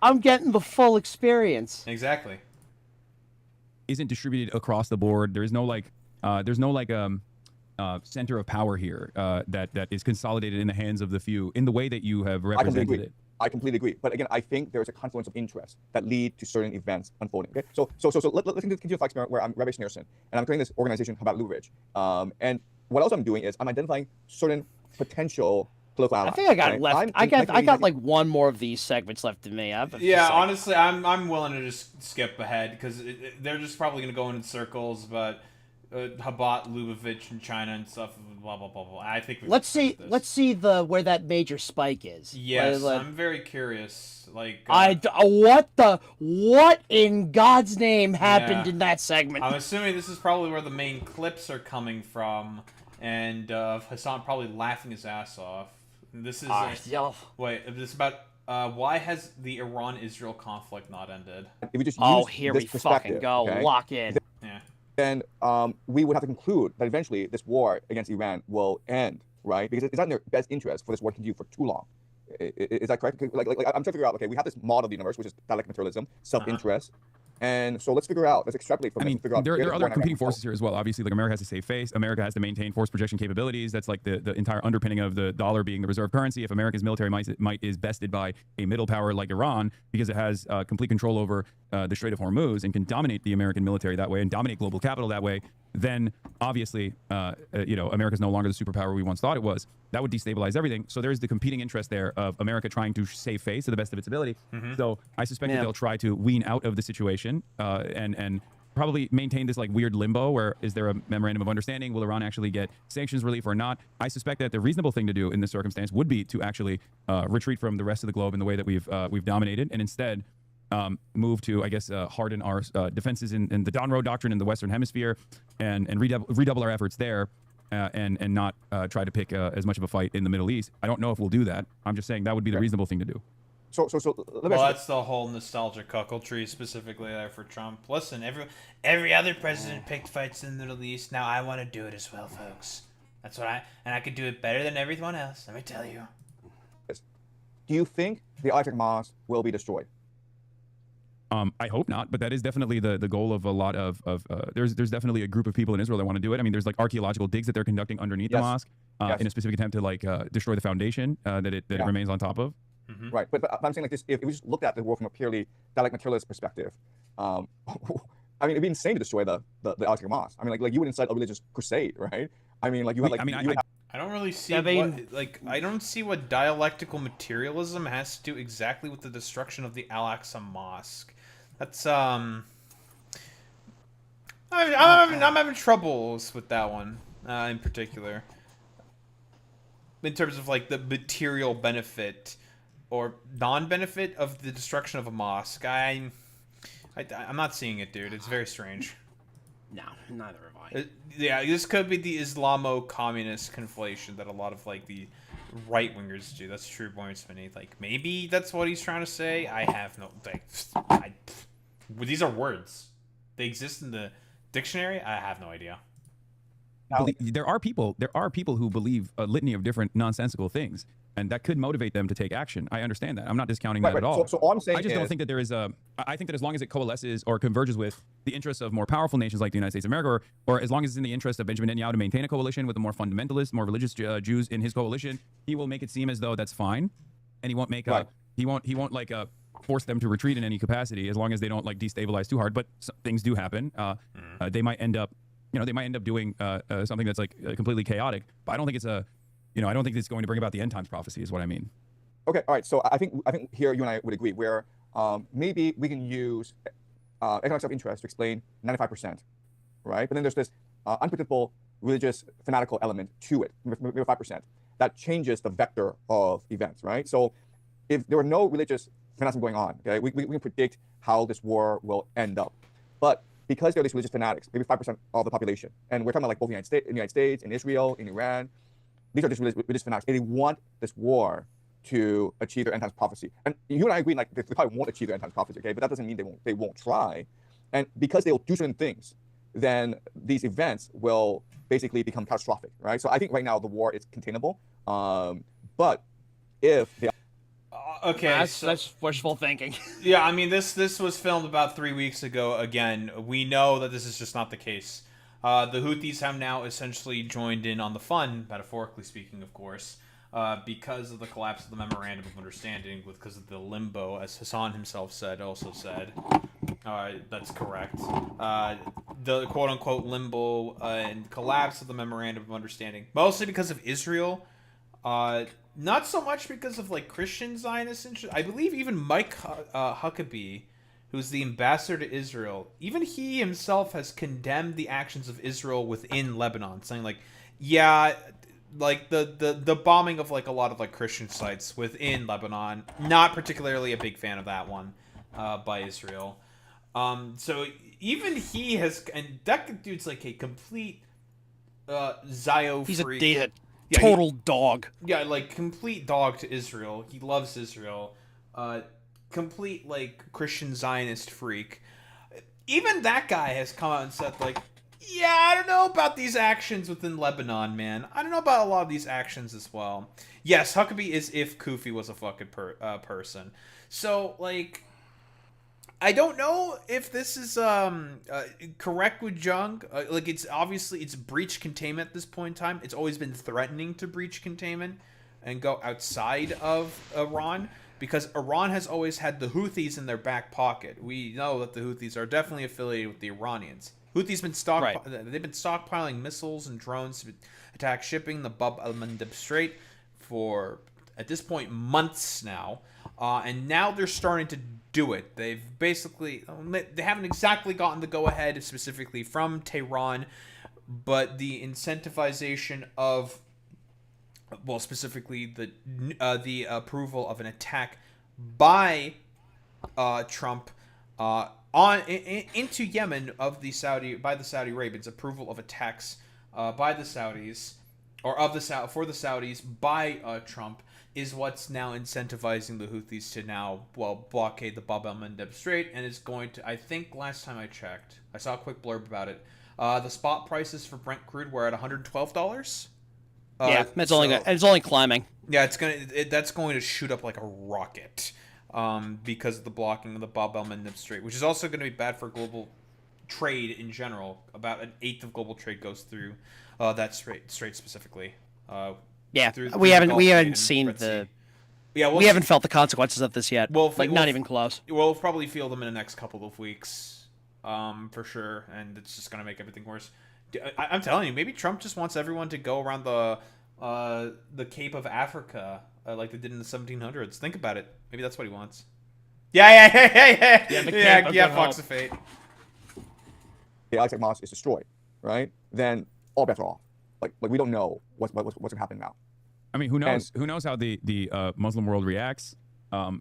I'm getting the full experience. Exactly. Isn't distributed across the board. There's no like center of power here that is consolidated in the hands of the few in the way that you have represented it. I completely agree. But again, I think there's a confluence of interests that lead to certain events unfolding. Okay, so let's continue the experiment where I'm Rabbi Schneerson and I'm creating this organization Chabad Lubavitch. And what else I'm doing is I'm identifying certain potential political allies. I think I got okay? left. I got like one more of these segments left in me. Honestly, I'm willing to just skip ahead because they're just probably going to go in circles about Chabad Lubavitch in China and stuff. Blah blah blah blah. I think let's see where that major spike is. Yes, I'm very curious. Like what in God's name happened in that segment? I'm assuming this is probably where the main clips are coming from, and Hassan probably laughing his ass off. This is wait. This is about why has the Iran-Israel conflict not ended? If we just here we fucking go. Okay? Lock in. Yeah. Then we would have to conclude that eventually this war against Iran will end, right? Because it's not in their best interest for this war to continue for too long. Is that correct? Like I'm trying to figure out. Okay, we have this model of the universe, which is dialectic materialism, self-interest, And so let's extrapolate from I this mean, and figure out there where are this other war competing might go. forces here as well. Obviously, like America has to save face. America has to maintain force projection capabilities. That's like the entire underpinning of the dollar being the reserve currency. If America's military might is bested by a middle power like Iran because it has complete control over the Strait of Hormuz and can dominate the American military that way and dominate global capital that way, then obviously, America's no longer the superpower we once thought it was. That would destabilize everything. So there's the competing interest there of America trying to save face to the best of its ability. So I suspect that they'll try to wean out of the situation and probably maintain this like weird limbo where is there a memorandum of understanding? Will Iran actually get sanctions relief or not? I suspect that the reasonable thing to do in this circumstance would be to actually retreat from the rest of the globe in the way that we've dominated, and instead move to, I guess, harden our defenses in the Donroe Doctrine in the Western Hemisphere and redouble our efforts there and not try to pick as much of a fight in the Middle East. I don't know if we'll do that. I'm just saying that would be the reasonable thing to do. So let me Well, ask you that's the whole nostalgia cuckoldry specifically there for Trump. Listen, every other president picked fights in the Middle East. Now I want to do it as well, folks. That's what I could do it better than everyone else. Let me tell you. this. Do you think the electric mosque will be destroyed? I hope not, but that is definitely the goal of a lot of there's definitely a group of people in Israel that want to do it. I mean, there's like archaeological digs that they're conducting underneath the mosque in a specific attempt to like destroy the foundation that it remains on top of. Right, but I'm saying like this: if we just looked at the war from a purely dialectic materialist perspective, I mean, it'd be insane to destroy the electric mosque. I mean, like you would incite a religious crusade, right? I mean, like you had like I don't really see I mean- I don't see what dialectical materialism has to do exactly with the destruction of the Al-Aqsa Mosque. That's I'm having troubles with that one in particular. In terms of like the material benefit or non-benefit of the destruction of a mosque, I'm not seeing it, dude. It's very strange. No, neither have I. Yeah, this could be the Islamo-communist conflation that a lot of like the right-wingers do. That's true, Boynsmany. Like maybe that's what he's trying to say. I have no these are words. They exist in the dictionary. I have no idea. There are people who believe a litany of different nonsensical things, and that could motivate them to take action. I understand that. I'm not discounting that at all. So all I'm saying I just don't think that there is I think that as long as it coalesces or converges with the interests of more powerful nations like the United States of America, or as long as it's in the interest of Benjamin Netanyahu to maintain a coalition with the more fundamentalist, more religious Jews in his coalition, he will make it seem as though that's fine, and he won't make he won't like force them to retreat in any capacity as long as they don't like destabilize too hard. But things do happen. They might end up. They might end up doing something that's like completely chaotic, but I don't think it's I don't think it's going to bring about the end times prophecy is what I mean. Okay, all right. So I think here you and I would agree where maybe we can use economic self-interest to explain 95%, right? But then there's this unpredictable religious fanatical element to it, maybe 5%, that changes the vector of events, right? So if there were no religious fanaticism going on, okay, we can predict how this war will end up. But because there are these religious fanatics, maybe 5% of the population, and we're talking about like both in the United States, in Israel, in Iran, these are just religious fanatics, and they want this war to achieve their end times prophecy. And you and I agree, like they probably won't achieve their end times prophecy, okay? But that doesn't mean they won't try. And because they will do certain things, then these events will basically become catastrophic, right? So I think right now the war is containable. But if they Okay, That's wishful thinking. yeah, I mean this was filmed about 3 weeks ago. Again, we know that this is just not the case. The Houthis have now essentially joined in on the fun, metaphorically speaking, of course, because of the collapse of the memorandum of understanding, because of the limbo, as Hassan himself said. That's correct. The quote-unquote limbo and collapse of the memorandum of understanding, mostly because of Israel. Not so much because of like Christian Zionists. I believe even Mike Huckabee, who's the ambassador to Israel, even he himself has condemned the actions of Israel within Lebanon, saying like, yeah, like the bombing of like a lot of like Christian sites within Lebanon, not particularly a big fan of that one by Israel. So even he has, and that dude's like a complete Zio freak. He's a total dog. Yeah, like complete dog to Israel. He loves Israel. Complete like Christian Zionist freak. Even that guy has come out and said like, yeah, I don't know about these actions within Lebanon, man. I don't know about a lot of these actions as well. Yes, Huckabee is if Kufi was a fucking person. So like, I don't know if this is correct with Jung. Like, it's obviously it's breach containment at this point in time. It's always been threatening to breach containment and go outside of Iran because Iran has always had the Houthis in their back pocket. We know that the Houthis are definitely affiliated with the Iranians. Houthis they've been stockpiling missiles and drones to attack shipping in the Bab al-Mandeb Strait for at this point months now, and now they're starting to do it. They haven't exactly gotten the go-ahead specifically from Tehran, but the incentivization of, well, specifically the approval of an attack by Trump into Yemen by the Saudi Arabians, approval of attacks by the Saudis or for the Saudis by Trump is what's now incentivizing the Houthis to now, well, blockade the Bab el-Mandeb Strait, and is going to, I think last time I checked, I saw a quick blurb about it, the spot prices for Brent crude were at $112. Yeah, it's only climbing. Yeah, that's going to shoot up like a rocket, because of the blocking of the Bab el-Mandeb Strait, which is also going to be bad for global trade in general. About an eighth of global trade goes through that strait specifically. Yeah, through we the haven't Gulf seen and Red the. Sea. Yeah, we haven't felt the consequences of this yet. Not even close. We'll probably feel them in the next couple of weeks, for sure, and it's just gonna make everything worse. I'm telling you, maybe Trump just wants everyone to go around the Cape of Africa, like they did in the 1700s. Think about it. Maybe that's what he wants. Yeah. Fox of Fate. The Isaac Mosque is destroyed, right? Then all bets are off. Like we don't know what's gonna happen now. I mean, who knows? Who knows how the Muslim world reacts?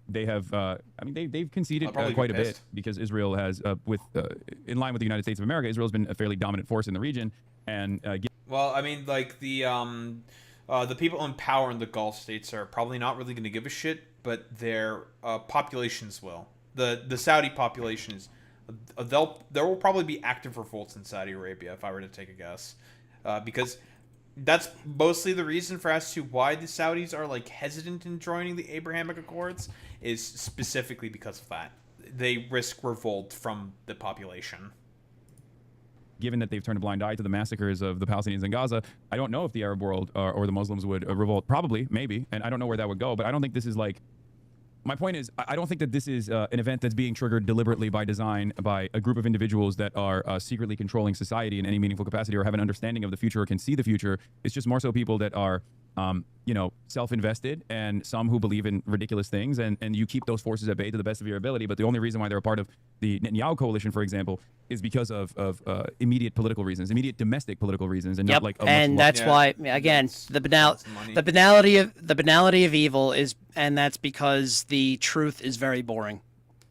They have, they've conceded quite a bit because Israel has, in line with the United States of America, Israel's been a fairly dominant force in the region. And well, I mean, like the people in power in the Gulf states are probably not really going to give a shit, but their populations will. The Saudi population is, there will probably be active revolts in Saudi Arabia if I were to take a guess, because that's mostly the reason for as to why the Saudis are like hesitant in joining the Abrahamic Accords is specifically because of that. They risk revolt from the population. Given that they've turned a blind eye to the massacres of the Palestinians in Gaza, I don't know if the Arab world or the Muslims would revolt. Probably, maybe, and I don't know where that would go. But I don't think this is like. My point is, I don't think that this is an event that's being triggered deliberately by design by a group of individuals that are secretly controlling society in any meaningful capacity or have an understanding of the future or can see the future. It's just more so people that are, self-invested and some who believe in ridiculous things. And you keep those forces at bay to the best of your ability. But the only reason why they're a part of the Netanyahu coalition, for example, is because of immediate political reasons, immediate domestic political reasons, and not like. That's why, again, the banality of evil is, and that's because the truth is very boring.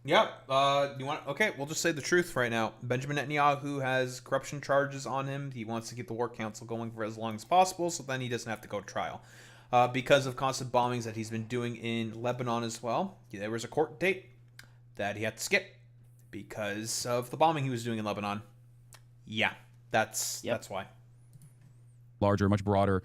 Yep. Okay, we'll just say the truth right now. Benjamin Netanyahu has corruption charges on him. He wants to keep the war council going for as long as possible, so then he doesn't have to go to trial. Because of constant bombings that he's been doing in Lebanon as well, there was a court date that he had to skip because of the bombing he was doing in Lebanon. Yeah, that's why. Larger, much broader,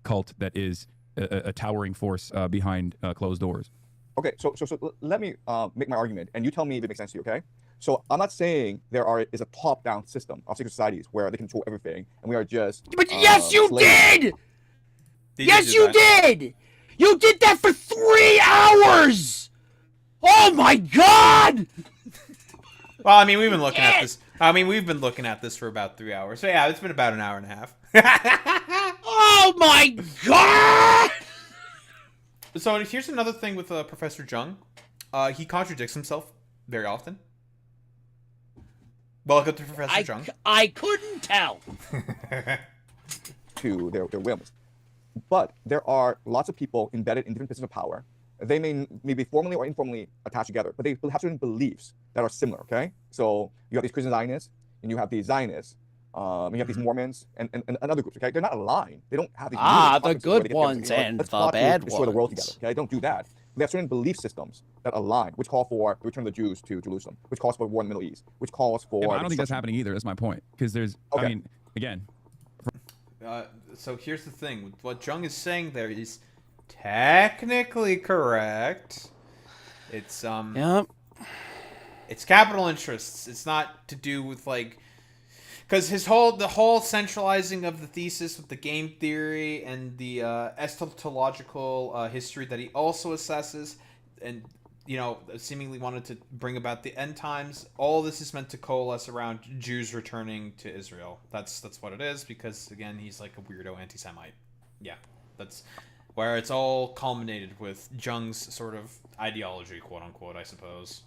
cult that is a towering force behind closed doors. Okay, so let me make my argument, and you tell me if it makes sense to you, okay? So I'm not saying is a top-down system of secret societies where they control everything, and we are just. But yes, you did. Yes, you did. You did that for 3 hours. Oh my God. Well, I mean, we've been looking at this. We've been looking at this for about 3 hours. So yeah, it's been about an hour and a half. Oh my God. So here's another thing with Professor Jung. He contradicts himself very often. Welcome to Professor Jung. I couldn't tell. To their whims. But there are lots of people embedded in different positions of power. They may be formally or informally attached together, but they have certain beliefs that are similar, okay? So you have these Christian Zionists, and you have these Zionists, you have these Mormons, and other groups, okay? They're not aligned. They don't have these... the good ones and the bad ones. Destroy the world together, okay? Don't do that. They have certain belief systems that align, which call for the return of the Jews to Jerusalem, which calls for war in the Middle East, which calls for... I don't think that's happening either. That's my point. Because there's... Okay. I mean, again... So here's the thing. What Jung is saying there is technically correct. It's Yep. it's capital interests. It's not to do with like, because the whole centralizing of the thesis with the game theory and the eschatological history that he also assesses, and seemingly wanted to bring about the end times. All this is meant to coalesce around Jews returning to Israel. That's what it is, because again, he's like a weirdo anti-Semite. Yeah, that's where it's all culminated with Jung's sort of ideology, quote unquote, I suppose.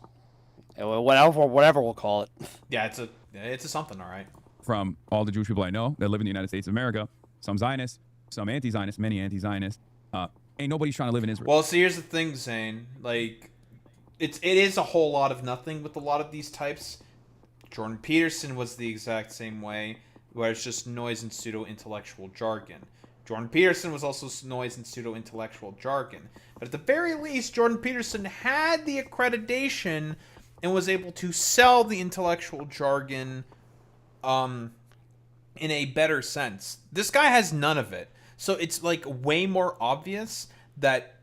Whatever we'll call it. Yeah, it's a something, all right. From all the Jewish people I know that live in the United States of America, some Zionists, some anti-Zionists, many anti-Zionists, ain't nobody's trying to live in Israel. Well, see, here's the thing, Zane. Like, it is a whole lot of nothing with a lot of these types. Jordan Peterson was the exact same way, where it's just noise and pseudo-intellectual jargon. Jordan Peterson was also noise and pseudo-intellectual jargon. But at the very least, Jordan Peterson had the accreditation and was able to sell the intellectual jargon in a better sense. This guy has none of it. So it's like way more obvious that,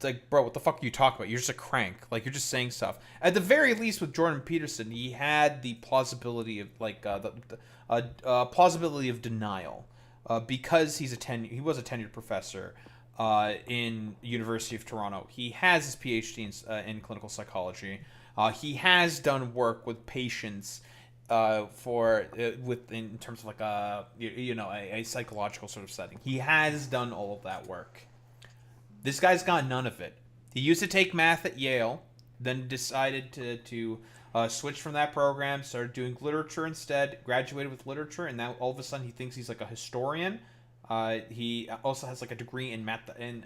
like, bro, what the fuck are you talking about? You're just a crank. Like, you're just saying stuff. At the very least, with Jordan Peterson, he had the plausibility of like plausibility of denial, because he was a tenured professor in University of Toronto. He has his PhD in clinical psychology. He has done work with patients in terms of like a psychological sort of setting. He has done all of that work. This guy's got none of it. He used to take math at Yale, then decided to switch from that program, started doing literature instead, graduated with literature, and now all of a sudden he thinks he's like a historian. He also has like a degree in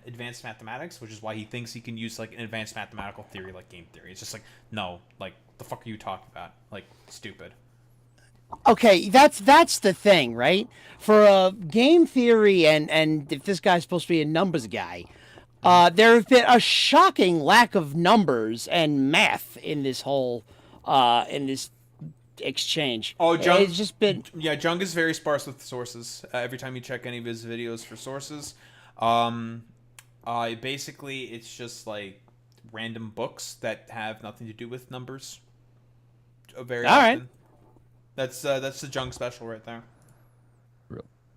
advanced mathematics, which is why he thinks he can use like an advanced mathematical theory like game theory. It's just like, no, like, the fuck are you talking about? Like, stupid. Okay, that's the thing, right? For game theory, and if this guy's supposed to be a numbers guy, there have been a shocking lack of numbers and math in this whole in this exchange. Oh, Jung, it's just been Jung is very sparse with sources. Every time you check any of his videos for sources, basically it's just like random books that have nothing to do with numbers. Very all often. right. That's the Jung special right there.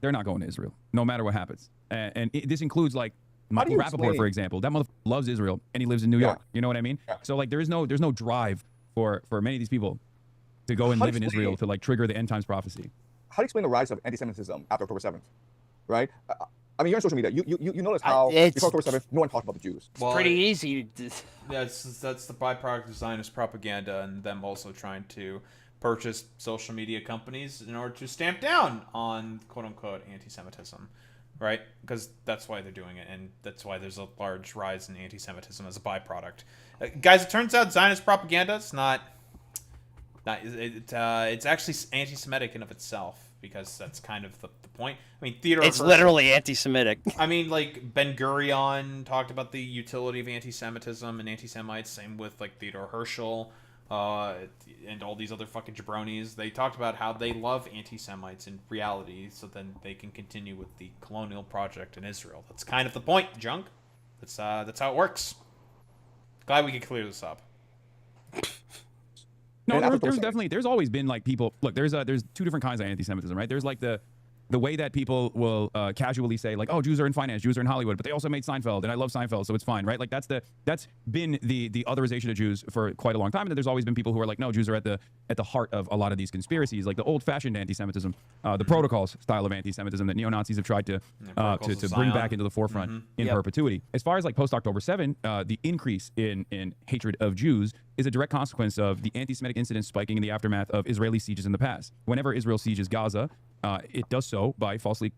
They're not going to Israel, no matter what happens. And this includes like How do you Rappaport, explain- for example. That motherfucker loves Israel, and he lives in New York. Yeah. You know what I mean? Yeah. So like, there's no drive for many of these people to go and How live in explain- Israel to like trigger the end times prophecy. How do you explain the rise of anti-Semitism after October 7th? Right? I mean, you're on social media. You notice how before October 7th, no one talked about the Jews. Well, pretty easy. that's the byproduct of Zionist propaganda and them also trying to purchase social media companies in order to stamp down on quote-unquote anti-Semitism, right? Because that's why they're doing it, and that's why there's a large rise in anti-Semitism as a byproduct. Guys, it turns out Zionist propaganda is it's actually anti-Semitic in of itself, because that's kind of the point. I mean, Theodore It's Herzl, literally anti-Semitic. I mean, like, Ben-Gurion talked about the utility of anti-Semitism and anti-Semites. Same with, like, Theodore Herschel and all these other fucking jabronis. They talked about how they love anti-Semites in reality, so then they can continue with the colonial project in Israel. That's kind of the point, Junk. That's how it works. Glad we could clear this up. No, And after there's 7th. definitely, there's always been like people. Look, there's two different kinds of anti-Semitism, right? There's like the way that people will casually say like, oh, Jews are in finance, Jews are in Hollywood, but they also made Seinfeld, and I love Seinfeld, so it's fine, right? Like that's been the otherization of Jews for quite a long time, and then there's always been people who are like, no, Jews are at the heart of a lot of these conspiracies, like the old-fashioned anti-Semitism, the protocols style of anti-Semitism that neo-Nazis have tried to Protocols of bring Zion. back into the forefront in perpetuity. As far as like post-October 7, the increase in hatred of Jews is a direct consequence of the anti-Semitic incidents spiking in the aftermath of Israeli sieges in the past. Whenever Israel sieges Gaza, it does so by falsely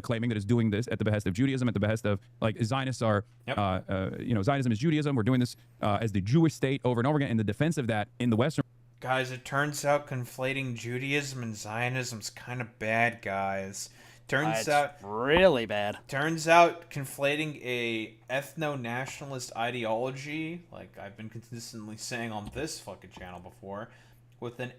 claiming that it's doing this at the behest of Judaism, at the behest of like Zionists are, Zionism is Judaism. We're doing this as the Jewish state over and over again. In the defense of that in the Western. Guys, it turns out conflating Judaism and Zionism's kind of bad, guys. It's really bad. Turns out conflating a ethno-nationalist ideology, like I've been consistently saying on this fucking channel before, with not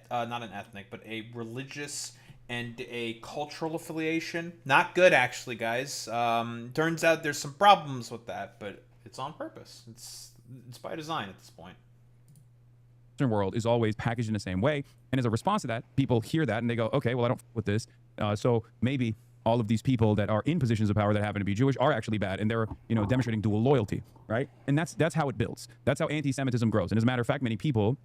an ethnic, but a religious and a cultural affiliation. Not good, actually, guys. Turns out there's some problems with that, but it's on purpose. It's by design at this point. world is always packaged in the same way. And as a response to that, people hear that and they go, okay, well, I don't f with this. So maybe all of these people that are in positions of power that happen to be Jewish are actually bad, and they're, you know, demonstrating dual loyalty, right? And that's how it builds. That's how anti-Semitism grows. And as a matter of fact, many people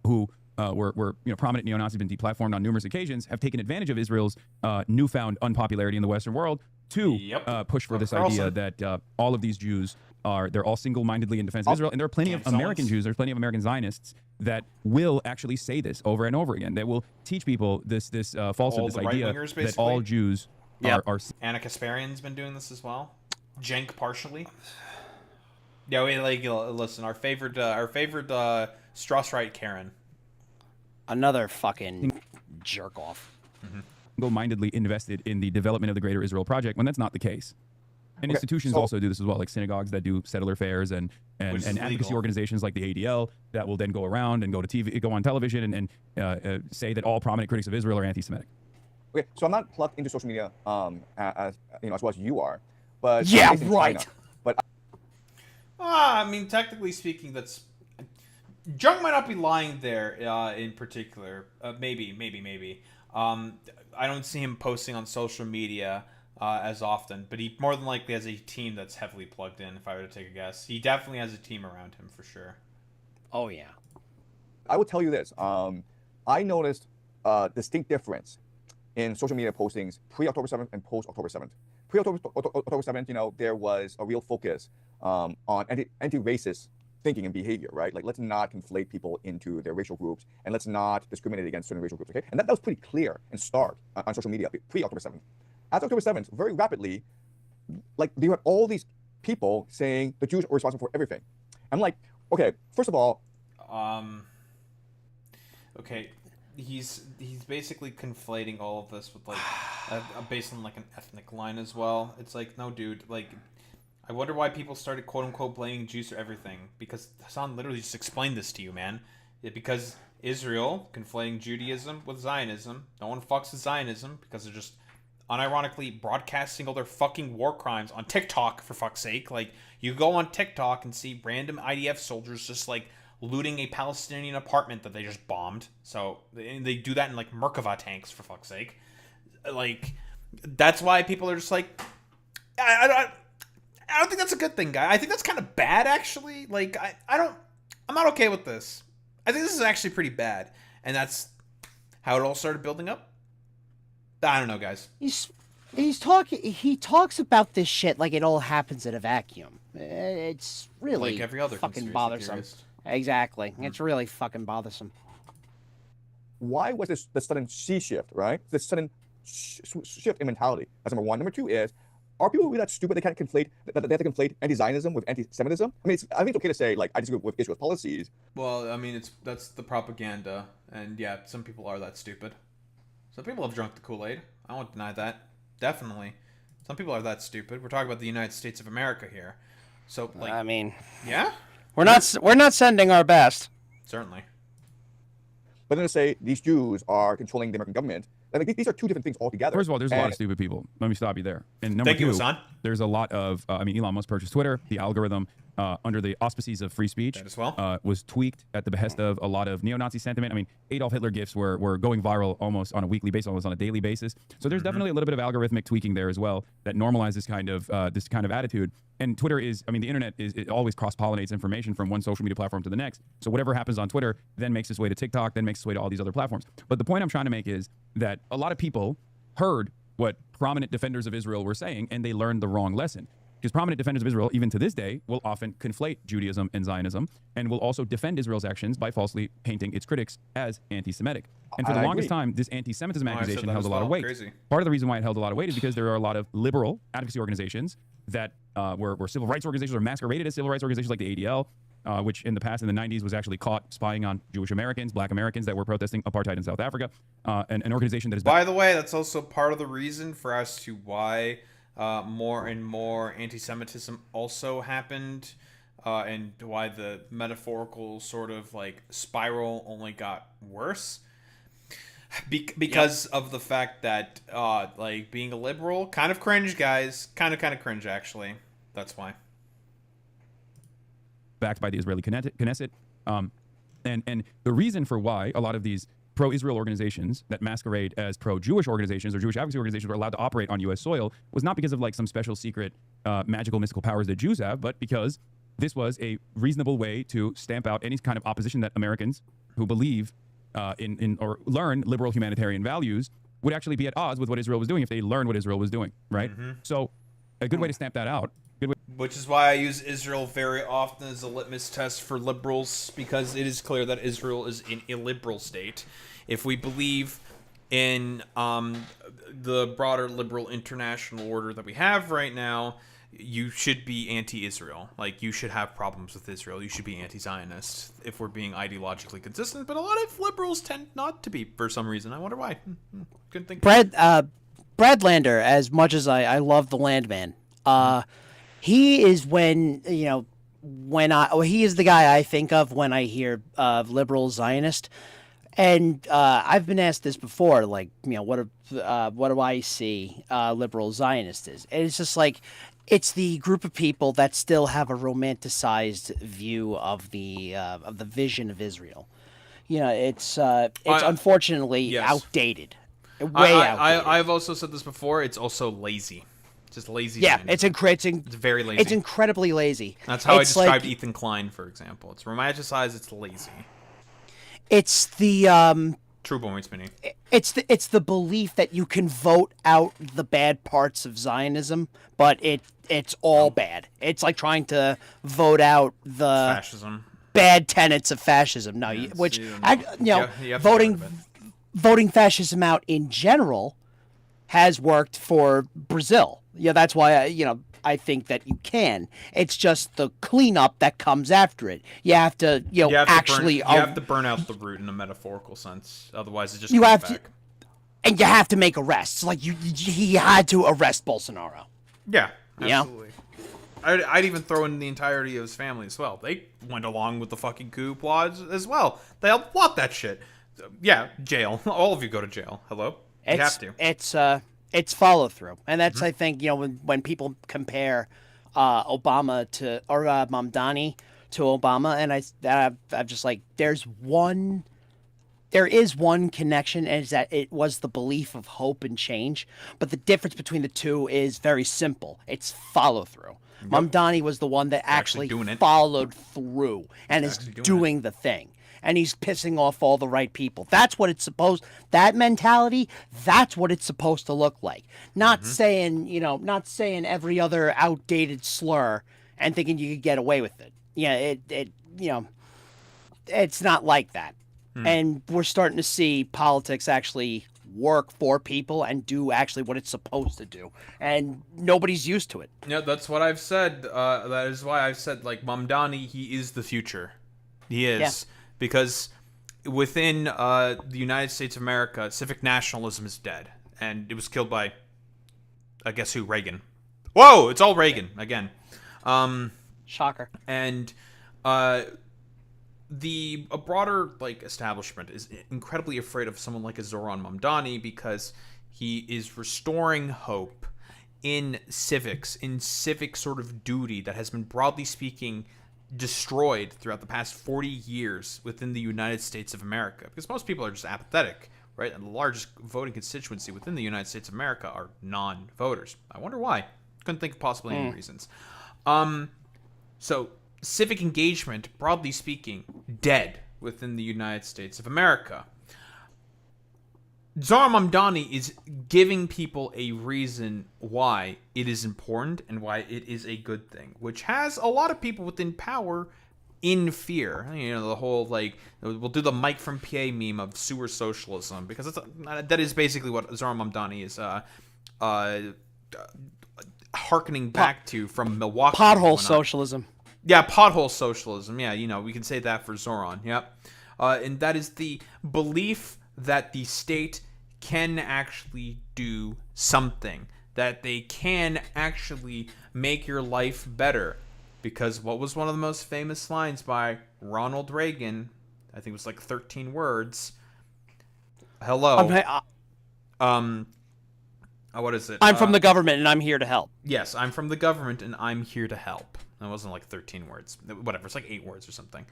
who were you know, prominent neo-Nazis, been deplatformed on numerous occasions, have taken advantage of Israel's newfound unpopularity in the Western world to push for this idea that all of these Jews they're all single-mindedly in defense of Israel. And there are plenty of American Jews, there's plenty of American Zionists that will actually say this over and over again. That will teach people this falsehood, this idea that all Jews are. Anna Kasparian's been doing this as well. Jenk partially. Yeah, we like listen. Our favorite Strauss-Wright Karen. Another fucking jerk off. Single-mindedly invested in the development of the Greater Israel Project, when that's not the case. And institutions also do this as well, like synagogues that do settler fairs and advocacy organizations like the ADL that will then go around and go on television and say that all prominent critics of Israel are anti-Semitic. Okay, so I'm not plugged into social media as you know, as well as you are, but yeah, I'm based in right. China. But I mean, technically speaking, that's Jung might not be lying there in particular. Maybe. I don't see him posting on social media as often, but he more than likely has a team that's heavily plugged in. If I were to take a guess, he definitely has a team around him for sure. Oh yeah. I will tell you this. I noticed a distinct difference in social media postings pre-October 7th and post-October 7th. Pre-October 7th, you know, there was a real focus on anti-racist thinking and behavior, right? Like, let's not conflate people into their racial groups, and let's not discriminate against certain racial groups, okay? And that was pretty clear and stark on social media pre-October 7th. After October 7th, very rapidly, like, you had all these people saying the Jews are responsible for everything. I'm like, okay, first of all... Okay, he's basically conflating all of this with, like, based on, like, an ethnic line as well. It's like, no, dude, like... I wonder why people started quote-unquote blaming Jews for everything. Because Hassan literally just explained this to you, man. Because Israel conflating Judaism with Zionism. No one fucks with Zionism because they're just unironically broadcasting all their fucking war crimes on TikTok, for fuck's sake. Like, you go on TikTok and see random IDF soldiers just, like, looting a Palestinian apartment that they just bombed. So, they do that in, like, Merkava tanks, for fuck's sake. Like, that's why people are just like... I don't think that's a good thing, guy. I think that's kind of bad, actually. Like, I'm not okay with this. I think this is actually pretty bad. And that's how it all started building up. I don't know, guys. He talks about this shit like it all happens in a vacuum. It's really like every other fucking bothersome. Theorist. Exactly. It's really fucking bothersome. Why was this the sudden sea shift, right? This sudden shift in mentality. That's number one. Number two is, are people really that stupid they can't conflate, that they have to conflate anti-Zionism with anti-Semitism? I mean, I think it's okay to say, like, I disagree with Israel's policies. Well, I mean, that's the propaganda. And yeah, some people are that stupid. Some people have drunk the Kool-Aid. I won't deny that. Definitely. Some people are that stupid. We're talking about the United States of America here. So, like... I mean... Yeah? We're not sending our best. Certainly. But then to say these Jews are controlling the American government, I mean, these are two different things altogether. First of all, there's a lot of stupid people. Let me stop you there. And number two, there's a lot of, I mean, Elon Musk purchased Twitter. The algorithm, under the auspices of free speech, was tweaked at the behest of a lot of neo-Nazi sentiment. I mean, Adolf Hitler gifs were going viral almost on a weekly basis, almost on a daily basis. So there's definitely a little bit of algorithmic tweaking there as well that normalizes this kind of attitude. And Twitter is, I mean, the internet it always cross-pollinates information from one social media platform to the next. So whatever happens on Twitter then makes its way to TikTok, then makes its way to all these other platforms. But the point I'm trying to make is that a lot of people heard what prominent defenders of Israel were saying, and they learned the wrong lesson. Because prominent defenders of Israel, even to this day, will often conflate Judaism and Zionism, and will also defend Israel's actions by falsely painting its critics as anti-Semitic. And for the longest time, this anti-Semitism accusation held a lot of weight. Part of the reason why it held a lot of weight is because there are a lot of liberal advocacy organizations that were civil rights organizations or masqueraded as civil rights organizations like the ADL, which in the past, in the 90s, was actually caught spying on Jewish Americans, black Americans that were protesting apartheid in South Africa. An organization that has By the way, that's also part of the reason for us to why more and more anti-Semitism also happened, and why the metaphorical sort of like spiral only got worse. Because of the fact that like being a liberal, kind of cringe, guys. Kind of cringe, actually. That's why. Backed by the Israeli Knesset. And the reason for why a lot of these pro-Israel organizations that masquerade as pro-Jewish organizations or Jewish advocacy organizations were allowed to operate on U.S. soil was not because of like some special secret magical mystical powers that Jews have, but because this was a reasonable way to stamp out any kind of opposition that Americans who believe in or learn liberal humanitarian values would actually be at odds with what Israel was doing if they learned what Israel was doing, right? So a good way to stamp that out. Which is why I use Israel very often as a litmus test for liberals, because it is clear that Israel is an illiberal state. If we believe in the broader liberal international order that we have right now, you should be anti-Israel. Like, you should have problems with Israel. You should be anti-Zionist if we're being ideologically consistent. But a lot of liberals tend not to be for some reason. I wonder why. Couldn't think. Brad Lander, as much as I love the Landman, he is he is the guy I think of when I hear liberal Zionist. And I've been asked this before, like, what do I see liberal Zionist is? And it's just like, it's the group of people that still have a romanticized view of the vision of Israel. It's unfortunately outdated, way outdated. I've also said this before. It's also lazy. Just lazy. Yeah, Zionism. it's very lazy. It's incredibly lazy. That's how I described Ethan Klein, for example. It's romanticized. It's lazy. It's the True points, Minnie. It's the belief that you can vote out the bad parts of Zionism, but it's all bad. It's like trying to vote out the fascism, bad tenets of fascism. No, voting fascism out in general has worked for Brazil. Yeah, that's why I think that you can. It's just the cleanup that comes after it. You have to, you have to burn out the root in a metaphorical sense. Otherwise, it just you comes have back. And you have to make arrests. Like he had to arrest Bolsonaro. Yeah, Yeah. absolutely. I'd even throw in the entirety of his family as well. They went along with the fucking coup plot as well. They helped plot that shit. Yeah, jail. All of you go to jail. Hello? You have to. It's follow through, and that's I think when people compare Obama to or Mamdani to Obama, and I'm just like there is one connection, and it's that it was the belief of hope and change. But the difference between the two is very simple. It's follow through. Yep. Mamdani was the one that actually followed through and is doing the thing. And he's pissing off all the right people. That's what it's supposed. That mentality. That's what it's supposed to look like. Not saying, not saying every other outdated slur and thinking you could get away with it. Yeah, it's not like that. And we're starting to see politics actually work for people and do actually what it's supposed to do. And nobody's used to it. Yeah, that's what I've said. That is why I've said, like, Mamdani, he is the future. He is. Yeah. Because within the United States of America, civic nationalism is dead. And it was killed by, I guess who, Reagan. Whoa, it's all Reagan, again. Shocker. And a broader establishment is incredibly afraid of someone like a Zoran Mamdani because he is restoring hope in civics, in civic sort of duty that has been, broadly speaking, destroyed throughout the past 40 years within the United States of America, because most people are just apathetic, right? And the largest voting constituency within the United States of America are non-voters. I wonder why. Couldn't think of possibly any reasons. So civic engagement, broadly speaking, dead within the United States of America. Zoran Mamdani is giving people a reason why it is important and why it is a good thing, which has a lot of people within power in fear. The whole, we'll do the Mike from PA meme of sewer socialism, because that is basically what Zoran Mamdani is hearkening back to from Milwaukee. Pothole socialism. Yeah, pothole socialism. Yeah, we can say that for Zoran. Yep. And that is the belief that the state can actually do something, that they can actually make your life better. Because what was one of the most famous lines by Ronald Reagan? I think it was 13 words. Hello. What is it? I'm from the government and I'm here to help. Yes, I'm from the government and I'm here to help. That wasn't 13 words. Whatever, it's 8 words or something.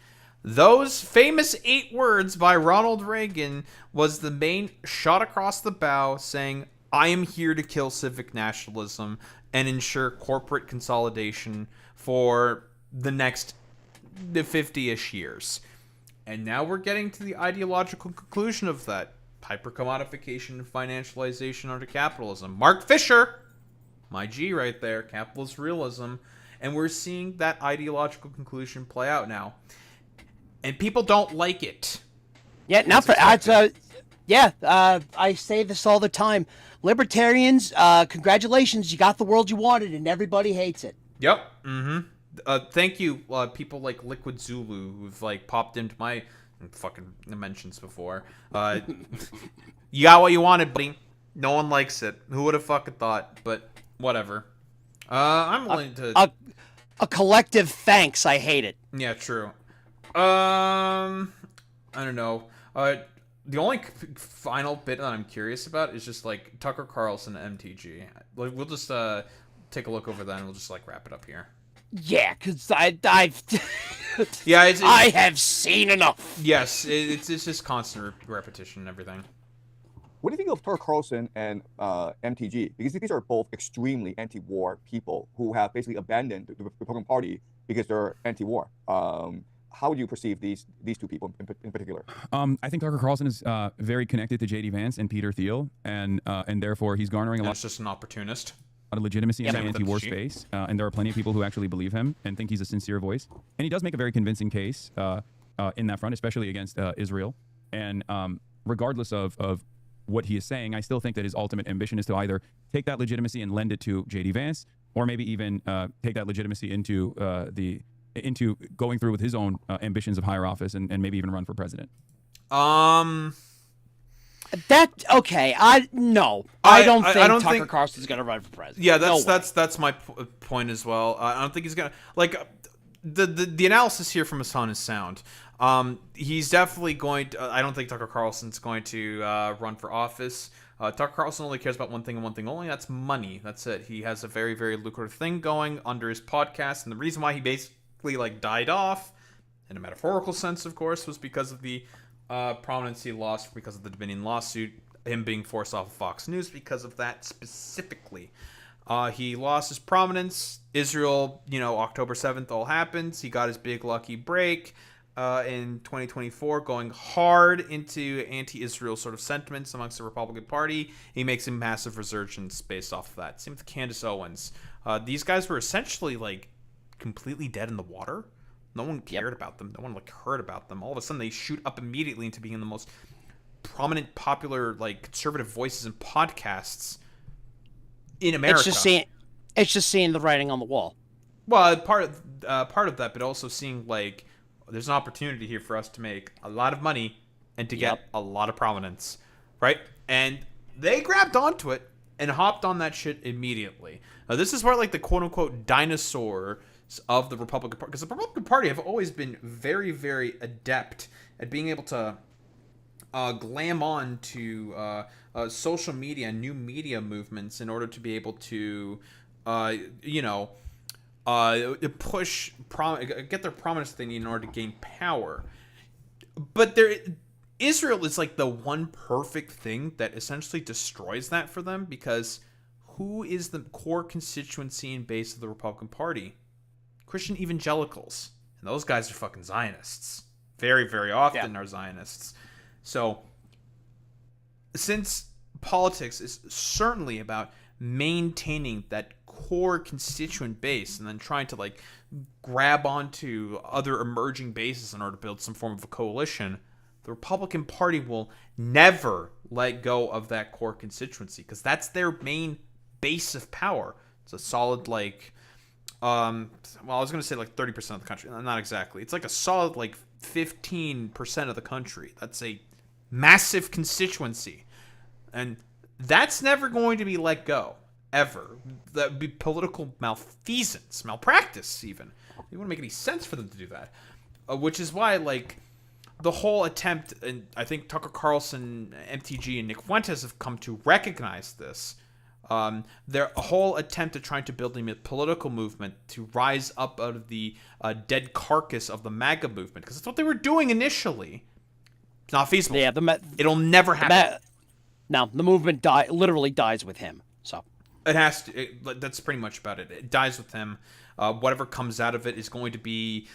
Those famous 8 words by Ronald Reagan was the main shot across the bow saying, I am here to kill civic nationalism and ensure corporate consolidation for the next 50-ish years. And now we're getting to the ideological conclusion of that. Hypercommodification and financialization under capitalism. Mark Fisher, my G right there, capitalist realism. And we're seeing that ideological conclusion play out now. And people don't like it. Yeah, not for I say this all the time. Libertarians, congratulations, you got the world you wanted, and everybody hates it. Yep. Thank you, people like Liquid Zulu, who've like popped into my fucking mentions before. You got what you wanted, buddy. No one likes it. Who would have fucking thought? But whatever. I'm willing to. A collective thanks. I hate it. Yeah, true. I don't know. The only final bit that I'm curious about is just like Tucker Carlson MTG. Like, we'll just take a look over that and we'll just like wrap it up here. Yeah, because I've yeah, it's, I have seen enough. Yes, it's just constant repetition and everything. What do you think of Tucker Carlson and MTG? Because these are both extremely anti-war people who have basically abandoned the Republican Party because they're anti-war. How would you perceive these two people in particular? I think Tucker Carlson is very connected to J.D. Vance and Peter Thiel, and therefore he's garnering a lot. It's just an opportunist. Of legitimacy in the anti-war MTG. space, and there are plenty of people who actually believe him and think he's a sincere voice. And he does make a very convincing case in that front, especially against Israel. And regardless of what he is saying, I still think that his ultimate ambition is to either take that legitimacy and lend it to J.D. Vance, or maybe even take that legitimacy into going through with his own ambitions of higher office and maybe even run for president. That okay? I don't think Tucker Carlson's gonna run for president. Yeah, that's my point as well. I don't think he's gonna like the analysis here from Hassan is sound. He's definitely going to. I don't think Tucker Carlson's going to run for office. Tucker Carlson only cares about one thing and one thing only. That's money. That's it. He has a very, very lucrative thing going under his podcast, and the reason why he basically like died off, in a metaphorical sense, of course, was because of the prominence he lost because of the Dominion lawsuit, him being forced off of Fox News because of that specifically. He lost his prominence. Israel, October 7th all happens. He got his big lucky break in 2024, going hard into anti-Israel sort of sentiments amongst the Republican Party. He makes a massive resurgence based off of that. Same with Candace Owens. These guys were essentially like completely dead in the water. No one cared about them. No one heard about them. All of a sudden, they shoot up immediately into being the most prominent, popular, conservative voices in podcasts in America. It's just seeing the writing on the wall. Well, part of that, but also seeing there's an opportunity here for us to make a lot of money and to get a lot of prominence, right? And they grabbed onto it and hopped on that shit immediately. Now, this is where the quote unquote dinosaur of the Republican Party, because the Republican Party have always been very, very adept at being able to glam on to social media and new media movements in order to be able to, push, get their prominence they need in order to gain power. But Israel is the one perfect thing that essentially destroys that for them, because who is the core constituency and base of the Republican Party? Christian evangelicals, and those guys are fucking Zionists. Very, very often are Zionists. So, since politics is certainly about maintaining that core constituent base and then trying to grab onto other emerging bases in order to build some form of a coalition, the Republican Party will never let go of that core constituency, because that's their main base of power. It's a solid I was going to say 30% of the country. Not exactly. It's a solid 15% of the country. That's a massive constituency. And that's never going to be let go, ever. That would be political malfeasance, malpractice even. You wouldn't make any sense for them to do that. Which is why, the whole attempt, and I think Tucker Carlson, MTG, and Nick Fuentes have come to recognize this, their whole attempt at trying to build a political movement to rise up out of the dead carcass of the MAGA movement, because that's what they were doing initially. It's not feasible. Yeah, it'll never happen. No, the movement literally dies with him. So it has to. That's pretty much about it. It dies with him. Whatever comes out of it is going to be.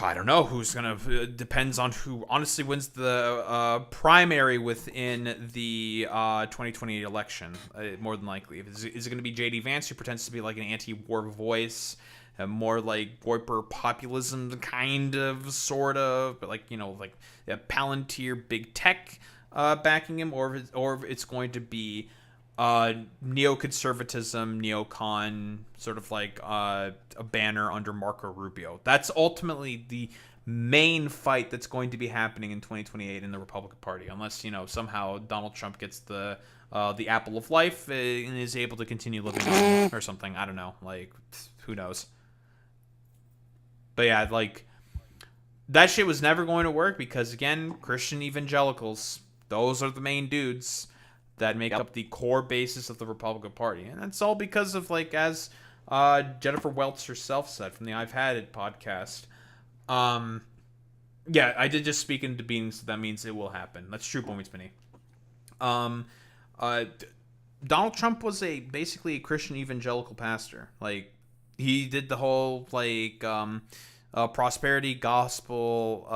I don't know who's gonna. Depends on who honestly wins the primary within the 2028 election. More than likely, is it going to be JD Vance, who pretends to be like an anti-war voice, more like Voiper populism, kind of, sort of, but like like a Palantir big tech backing him, or if it's going to be neoconservatism, neocon, sort of like a banner under Marco Rubio. That's ultimately the main fight that's going to be happening in 2028 in the Republican Party, unless somehow Donald Trump gets the apple of life and is able to continue living on or something. I don't know. Like, who knows? But yeah, like, that shit was never going to work because, again, Christian evangelicals, those are the main dudes that make up the core basis of the Republican Party. And that's all because of, like, as Jennifer Welch herself said from the I've Had It podcast. Yeah, I did just speak into being, so that means it will happen. That's true, Boomie Spinny. Donald Trump was basically a Christian evangelical pastor. Like, he did the whole, like, prosperity gospel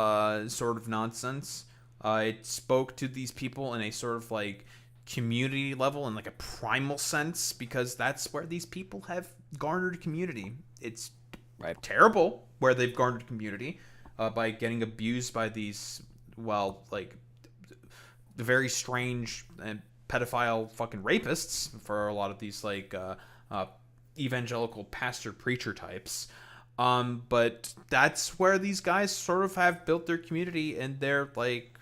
sort of nonsense. It spoke to these people in a sort of, like, community level, in, like, a primal sense, because that's where these people have garnered community. It's terrible where they've garnered community by getting abused by these, well, like, the very strange and pedophile fucking rapists for a lot of these, like, evangelical pastor preacher types. But that's where these guys sort of have built their community, and they're, like,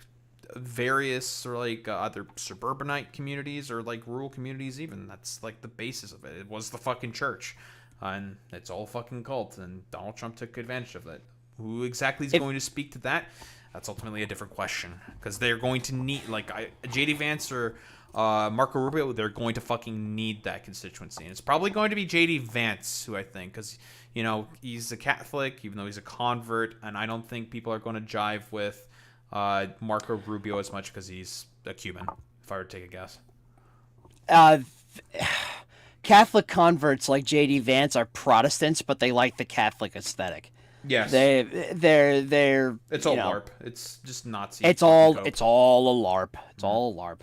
various, or like other suburbanite communities, or like rural communities even. That's like the basis of it. It was the fucking church, and it's all fucking cult, and Donald Trump took advantage of it. Who exactly is going to speak to that? That's ultimately a different question, because they're going to need, like, JD Vance or Marco Rubio, they're going to fucking need that constituency. And it's probably going to be JD Vance, who I think, because, he's a Catholic, even though he's a convert, and I don't think people are going to jive with Marco Rubio as much because he's a Cuban, if I were to take a guess. Catholic converts like JD Vance are Protestants, but they like the Catholic aesthetic. Yes. They're it's all LARP. It's just Nazi. It's all a LARP. It's all a LARP.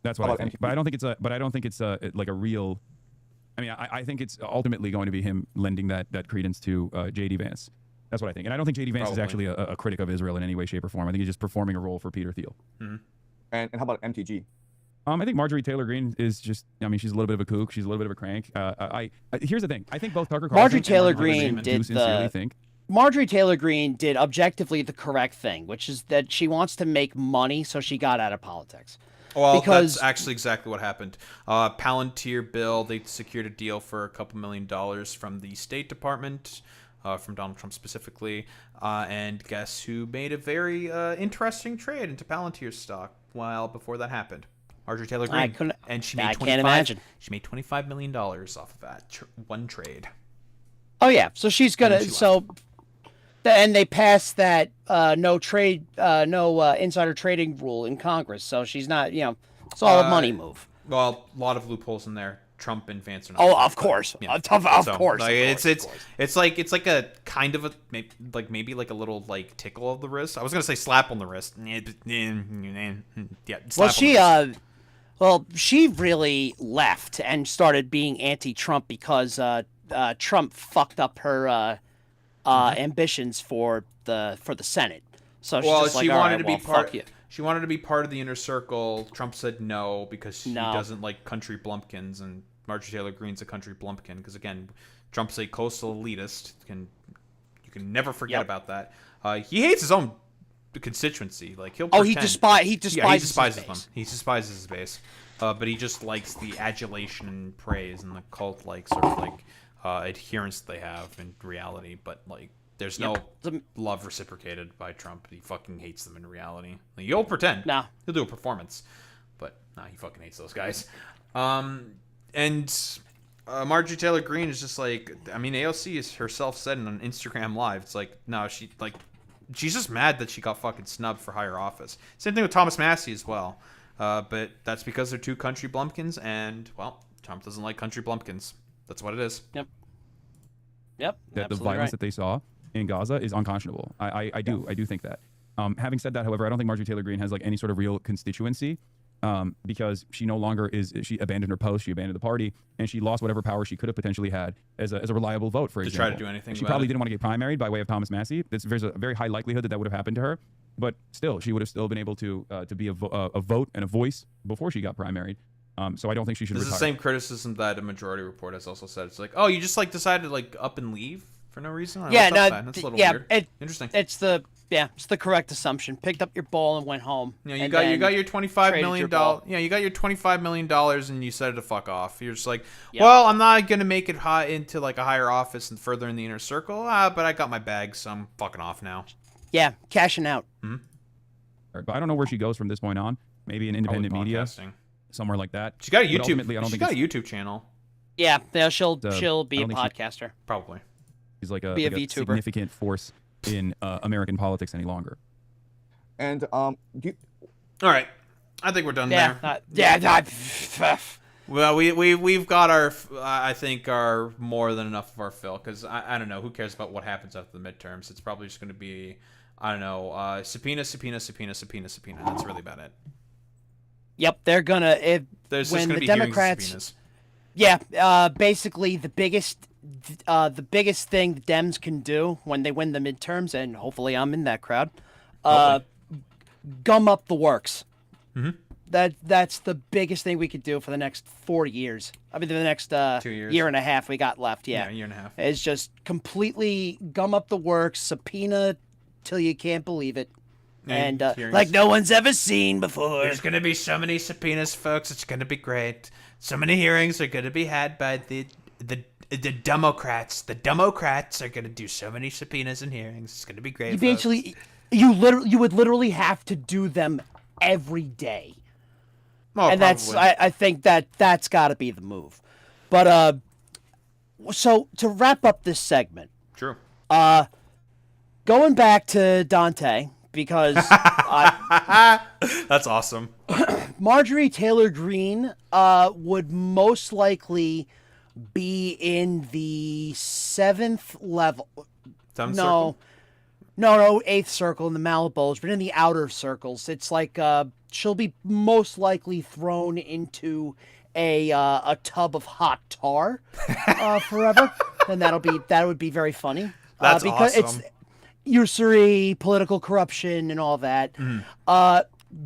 That's what I think. But I don't think it's like a real. I mean, I think it's ultimately going to be him lending that credence to JD Vance. That's what I think. And I don't think JD Vance is actually a critic of Israel in any way, shape, or form. I think he's just performing a role for Peter Thiel. Mm-hmm. And how about MTG? I think Marjorie Taylor Greene is just, she's a little bit of a kook. She's a little bit of a crank. Here's the thing. I think both Tucker Carlson Marjorie Taylor Greene Marjorie Taylor Greene did objectively the correct thing, which is that she wants to make money, so she got out of politics. Well, that's actually exactly what happened. Palantir Bill, they secured a deal for a couple $1 million from the State Department, from Donald Trump specifically, and guess who made a very interesting trade into Palantir stock while before that happened? Marjorie Taylor Greene. And she made $25 million off of that one trade. Oh yeah, so she's gonna and they passed that no insider trading rule in Congress, so she's not, it's all a money move. Well, a lot of loopholes in there. Trump and Vance are not. Oh, of course, of course. It's like a kind of maybe like a little like tickle of the wrist. I was gonna say slap on the wrist. Yeah. She really left and started being anti-Trump because Trump fucked up her ambitions for the Senate. So she wanted to be part. She wanted to be part of the inner circle. Trump said no because he doesn't like country blumpkins, and Marjorie Taylor Greene's a country blumpkin because, again, Trump's a coastal elitist. You can never forget about that. He hates his own constituency. Like he'll pretend. He despises them. He despises his base. But he just likes the adulation and praise and the cult like sort of like adherence they have in reality. But like there's no love reciprocated by Trump. He fucking hates them in reality. Like, he'll pretend. No. He'll do a performance. but nah, he fucking hates those guys. And Marjorie Taylor Greene is just like, I mean, AOC is herself said in an Instagram Live. It's like, no, she's just mad that she got fucking snubbed for higher office. Same thing with Thomas Massey as well. But that's because they're two country blumpkins, and, well, Trump doesn't like country blumpkins. That's what it is. Yep. The violence that they saw in Gaza is unconscionable. I do think that. Having said that, however, I don't think Marjorie Taylor Greene has like any sort of real constituency, because she no longer she abandoned her post, she abandoned the party, and she lost whatever power she could have potentially had as a reliable vote, for example. To try to do anything She about probably it. didn't want to get primaried by way of Thomas Massey. There's a very high likelihood that would have happened to her, but still, she would have still been able to be a vote and a voice before she got primaried. So I don't think she should This retire. is the same criticism that a majority report has also said. It's like, oh, you just like decided to like up and leave for no reason? Yeah, What's no, up, man? That's a little weird. Interesting. It's the correct assumption. Picked up your ball and went home. You know, you got your $25 million. ball. Yeah, you got your $25 million, and you decided to fuck off. You're just like, well, I'm not gonna make it high into like a higher office and further in the inner circle. But I got my bag, so I'm fucking off now. Yeah, cashing out. But I don't know where she goes from this point on. Maybe in independent Probably media, podcasting. somewhere like that. She got a But YouTube. ultimately, I don't She think got a it's- YouTube channel. Yeah, she'll be I a don't think podcaster. Probably. She's like a Be a like a VTuber. significant force in American politics any longer. And All right, I think we're done Yeah, there. Well, we've got our, I think, our more than enough of our fill, because I don't know, who cares about what happens after the midterms? It's probably just going to be, I don't know, subpoena. That's really about it. Yep, they're gonna. There's when just going to the be Democrats, hearings and subpoenas. yeah, basically the biggest thing the Dems can do when they win the midterms, and hopefully I'm in that crowd, gum up the works. Mm-hmm. That's the biggest thing we could do for the next 4 years. I mean, the next 2 years. year and a half we got left. Yeah, A year and a half. Is just completely gum up the works, subpoena till you can't believe it, and hearings. like no one's ever seen before. There's going to be so many subpoenas, folks. It's going to be great. So many hearings are going to be had by the Democrats. The Democrats are going to do so many subpoenas and hearings. It's going to be great. You folks. basically, you would literally have to do them every day, Oh, and that's probably. I think that's got to be the move. But so to wrap up this segment, True. going back to Dante because That's awesome. Marjorie Taylor Greene would most likely be in the 7th level. Thumb No, circle? no, 8th circle in the Malibos, but in the outer circles. It's like she'll be most likely thrown into a tub of hot tar forever, and that would be very funny. That's because awesome. it's usury, political corruption, and all that.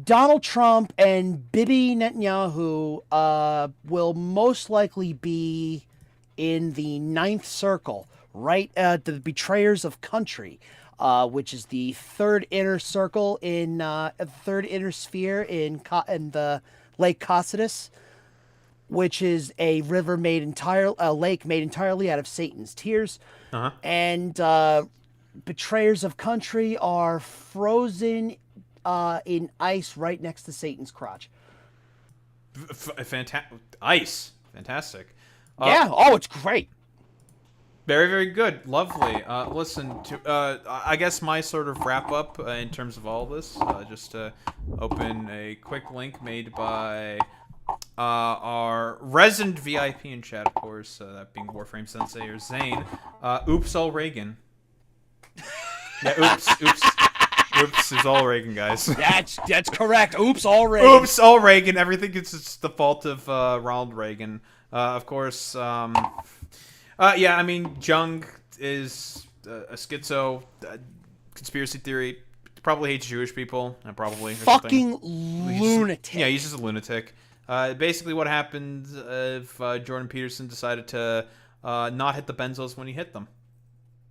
Donald Trump and Bibi Netanyahu will most likely be in the 9th circle, right? The betrayers of country, which is the 3rd inner circle in 3rd inner sphere in the Lake Cocytus, which is a river lake made entirely out of Satan's tears. Uh-huh. And betrayers of country are frozen in ice right next to Satan's crotch. Ice. Fantastic. Yeah. Oh, it's great. Very, very good. Lovely. Listen, I guess my sort of wrap up in terms of all this, just to open a quick link made by our resident VIP in chat, of course, that being Warframe Sensei or Zane. Oops, all Reagan. Yeah, oops, it's all Reagan, guys. That's correct. Oops, already. Oops, all Reagan. Everything is it's the fault of Ronald Reagan. Of course, yeah, I mean, Jung is a schizo, conspiracy theory. Probably hates Jewish people, and probably or Fucking something. lunatic. Yeah, he's just a lunatic. Basically, what happened if Jordan Peterson decided to not hit the benzos when he hit them,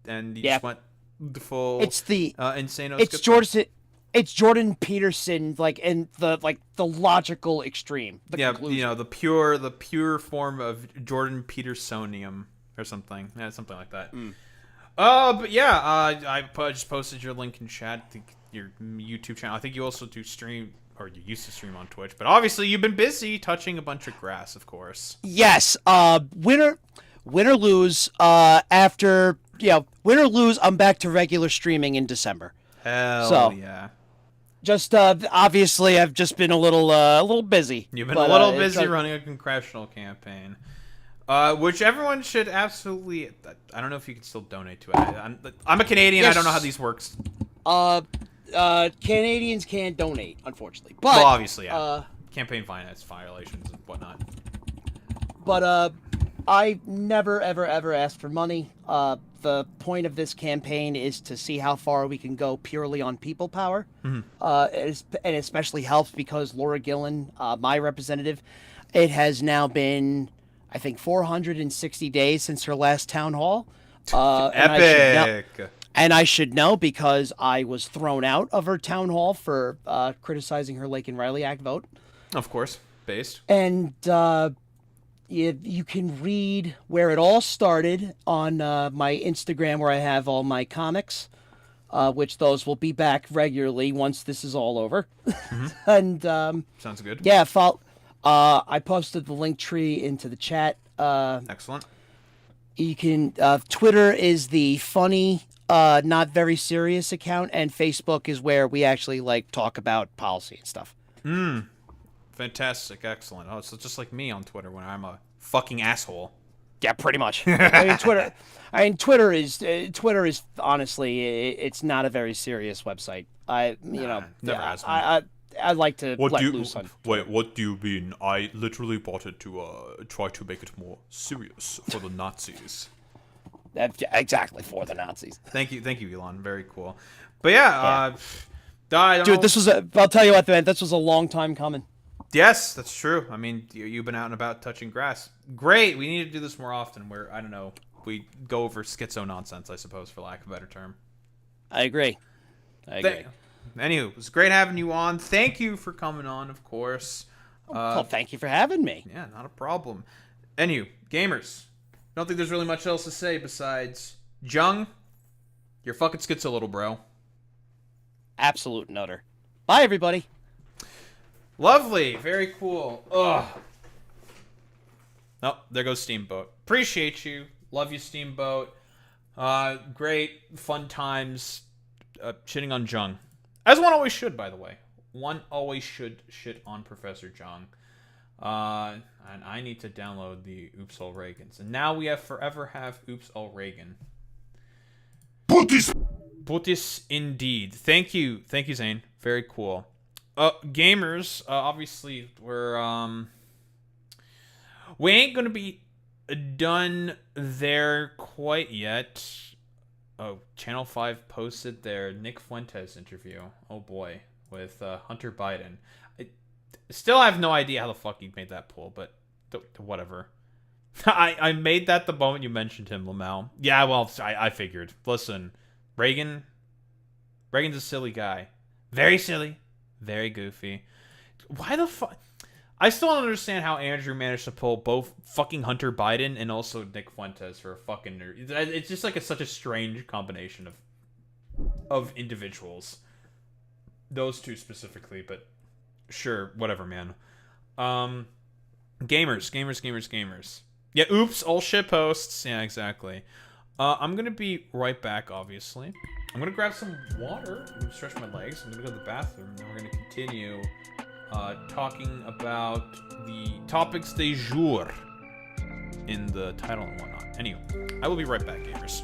and he just went the full. It's the insano. It's Jordan. It's Jordan Peterson, like in the logical extreme. The conclusion. you know, the pure form of Jordan Petersonium or something. Yeah, something like that. But yeah, I just posted your link in chat. Your YouTube channel. I think you also do stream or you used to stream on Twitch, but obviously you've been busy touching a bunch of grass, of course. Yes. Win or lose. After win or lose, I'm back to regular streaming in December. Hell yeah. Just obviously, I've just been a little busy. You've been a little busy running a congressional campaign, which everyone should absolutely. I don't know if you can still donate to it. I'm a Canadian. Yes. I don't know how these works. Canadians can't donate, unfortunately. But Well, obviously, yeah. Campaign finance violations and whatnot. But I never ever asked for money. The point of this campaign is to see how far we can go purely on people power. And it especially helps because Laura Gillen, my representative, it has now been, I think, 460 days since her last town hall. Epic. And I should know because I was thrown out of her town hall for criticizing her Lake and Riley Act vote. Of course, based. And you can read where it all started on my Instagram, where I have all my comics, which those will be back regularly once this is all over. And sounds good. Yeah, I posted the link tree into the chat. Excellent. You can Twitter is the funny, not very serious account, and Facebook is where we actually talk about policy and stuff. Fantastic, excellent. Oh, so just like me on Twitter when I'm a fucking asshole. Yeah, pretty much. Twitter is honestly, it's not a very serious website. Never has been. I like to let loose on. Wait, what do you mean? I literally bought it to try to make it more serious for the Nazis. Exactly, for the Nazis. Thank you, Elon. Very cool. But yeah, I don't know. I'll tell you what, man, this was a long time coming. Yes, that's true. I mean, you've been out and about touching grass. Great. We need to do this more often where, I don't know, we go over schizo nonsense, I suppose, for lack of a better term. I agree. Anywho, it was great having you on. Thank you for coming on, of course. Well, thank you for having me. Yeah, not a problem. Anywho, gamers, don't think there's really much else to say besides, Jung, you're fucking schizo, little bro. Absolute and utter. Bye, everybody. Lovely. Very cool. Ugh. Oh, there goes Steamboat. Appreciate you. Love you, Steamboat. Great. Fun times. Shitting on Jung. As one always should, by the way. One always should shit on Professor Jung. And I need to download the Oops All Reagans. And now we forever have Oops All Reagan. Putis indeed. Thank you, Zane. Very cool. Gamers, obviously we ain't gonna be done there quite yet. Oh, Channel 5 posted their Nick Fuentes interview. Oh boy, with Hunter Biden. I still have no idea how the fuck he made that poll, but whatever. I made that the moment you mentioned him, Lamau. Yeah, well, I figured. Listen, Reagan's a silly guy. Very silly. Very goofy. Why the fuck? I still don't understand how Andrew managed to pull both fucking Hunter Biden and also Nick Fuentes for a fucking nerd. It's just such a strange combination of individuals. Those two specifically, but sure, whatever, man. Gamers. Yeah, oops, all shit posts. Yeah, exactly. I'm gonna be right back, obviously. I'm gonna grab some water. I'm gonna stretch my legs. I'm gonna go to the bathroom. And then we're gonna continue talking about the topics du jour in the title and whatnot. Anyway, I will be right back, gamers.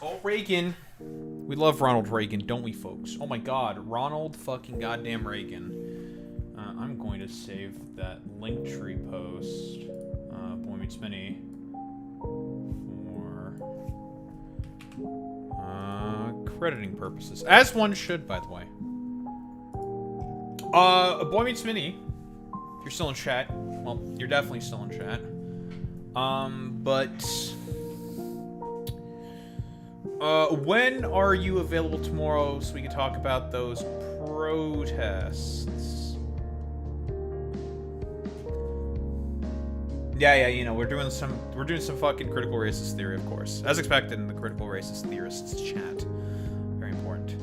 Oh, Reagan. We love Ronald Reagan, don't we, folks? Oh my god, Ronald fucking goddamn Reagan. I'm going to save that Linktree post, Boy Meets Mini, for crediting purposes. As one should, by the way. Boy Meets Mini, if you're still in chat, well, you're definitely still in chat. When are you available tomorrow so we can talk about those protests? Yeah, you know, we're doing some fucking critical racist theory, of course. As expected in the critical racist theorists chat. Very important.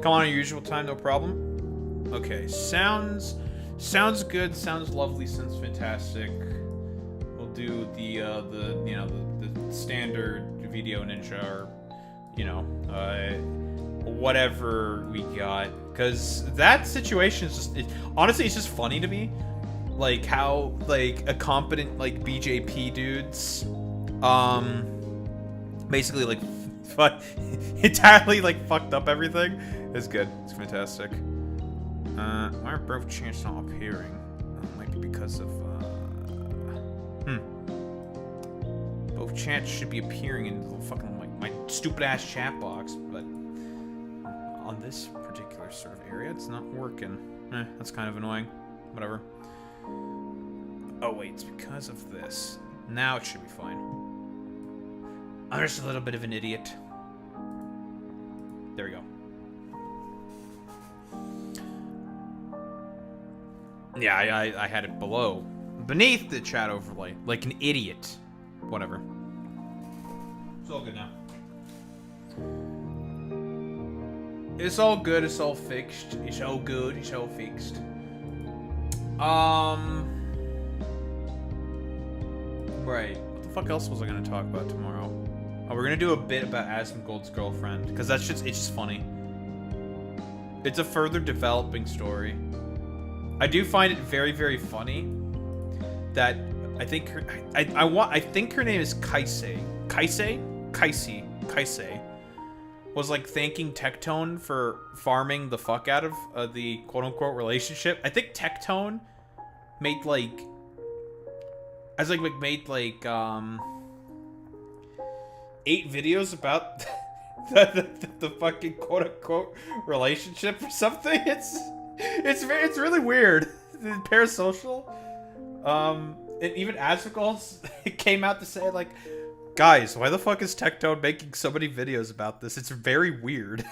Come on at your usual time, no problem. Okay, sounds good, sounds lovely, sounds fantastic. We'll do the standard video ninja, or whatever we got, because that situation is just honestly, it's just funny to me, like how like a competent like BJP dudes basically like entirely like fucked up everything. It's good, it's fantastic. Why are both chants not appearing? Might be because of both chants should be appearing in the fucking like my stupid ass chat box, but on this particular sort of area, it's not working. That's kind of annoying. Whatever. Oh wait, it's because of this. Now it should be fine. I'm just a little bit of an idiot. There we go. Yeah, I had it below. Beneath the chat overlay. Like an idiot. Whatever. It's all good now. It's all good, it's all fixed. It's all good, it's all fixed. Right. What the fuck else was I gonna talk about tomorrow? Oh, we're gonna do a bit about Asmongold's girlfriend, because it's just funny. It's a further developing story. I do find it very, very funny that I think her name is Kaisei. Kaisei was like thanking Tectone for farming the fuck out of the quote-unquote relationship. I think Tectone made like 8 videos about the fucking quote-unquote relationship or something. It's really weird. Parasocial. And even Asmongold came out to say, like, guys, why the fuck is Tectone making so many videos about this? It's very weird.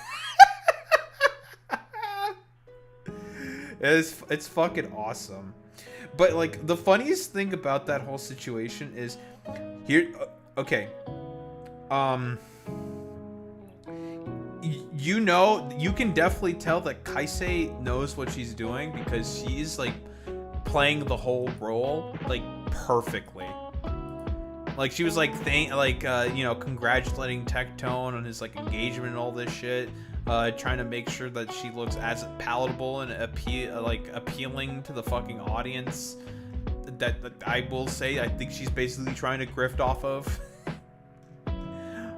It's fucking awesome. But, like, the funniest thing about that whole situation is, here, okay, you can definitely tell that Kaisei knows what she's doing, because she's, like, playing the whole role, like, perfectly. Like, she was, like, congratulating Tectone on his, like, engagement and all this shit, trying to make sure that she looks as palatable and appealing to the fucking audience that I will say I think she's basically trying to grift off of.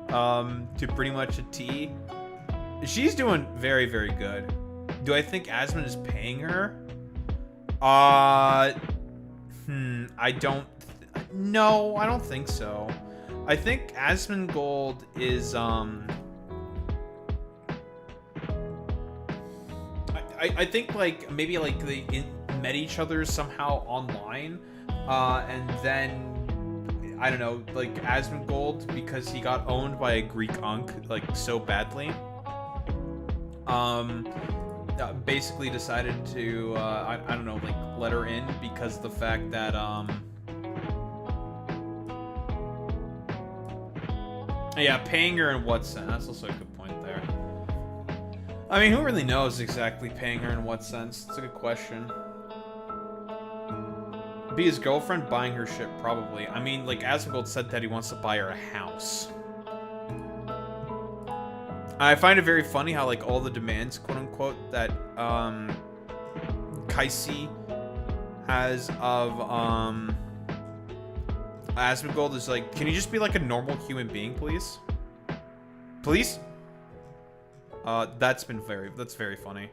To pretty much a T. She's doing very, very good. Do I think Asmon is paying her? I don't think so. I think Asmongold is, I think, like, maybe, like, they met each other somehow online, and then, I don't know, like, Asmongold, because he got owned by a Greek unk, like, so badly, basically decided to, I don't know, like, let her in, because the fact that, yeah, paying her in what sense? That's also a good point there. I mean, who really knows exactly paying her in what sense? It's a good question. Be his girlfriend, buying her shit, probably. I mean, like, Asmongold said that he wants to buy her a house. I find it very funny how, like, all the demands, quote-unquote, that, Kaisei has of, Asmongold is like, can you just be, like, a normal human being, please? Please? That's very funny.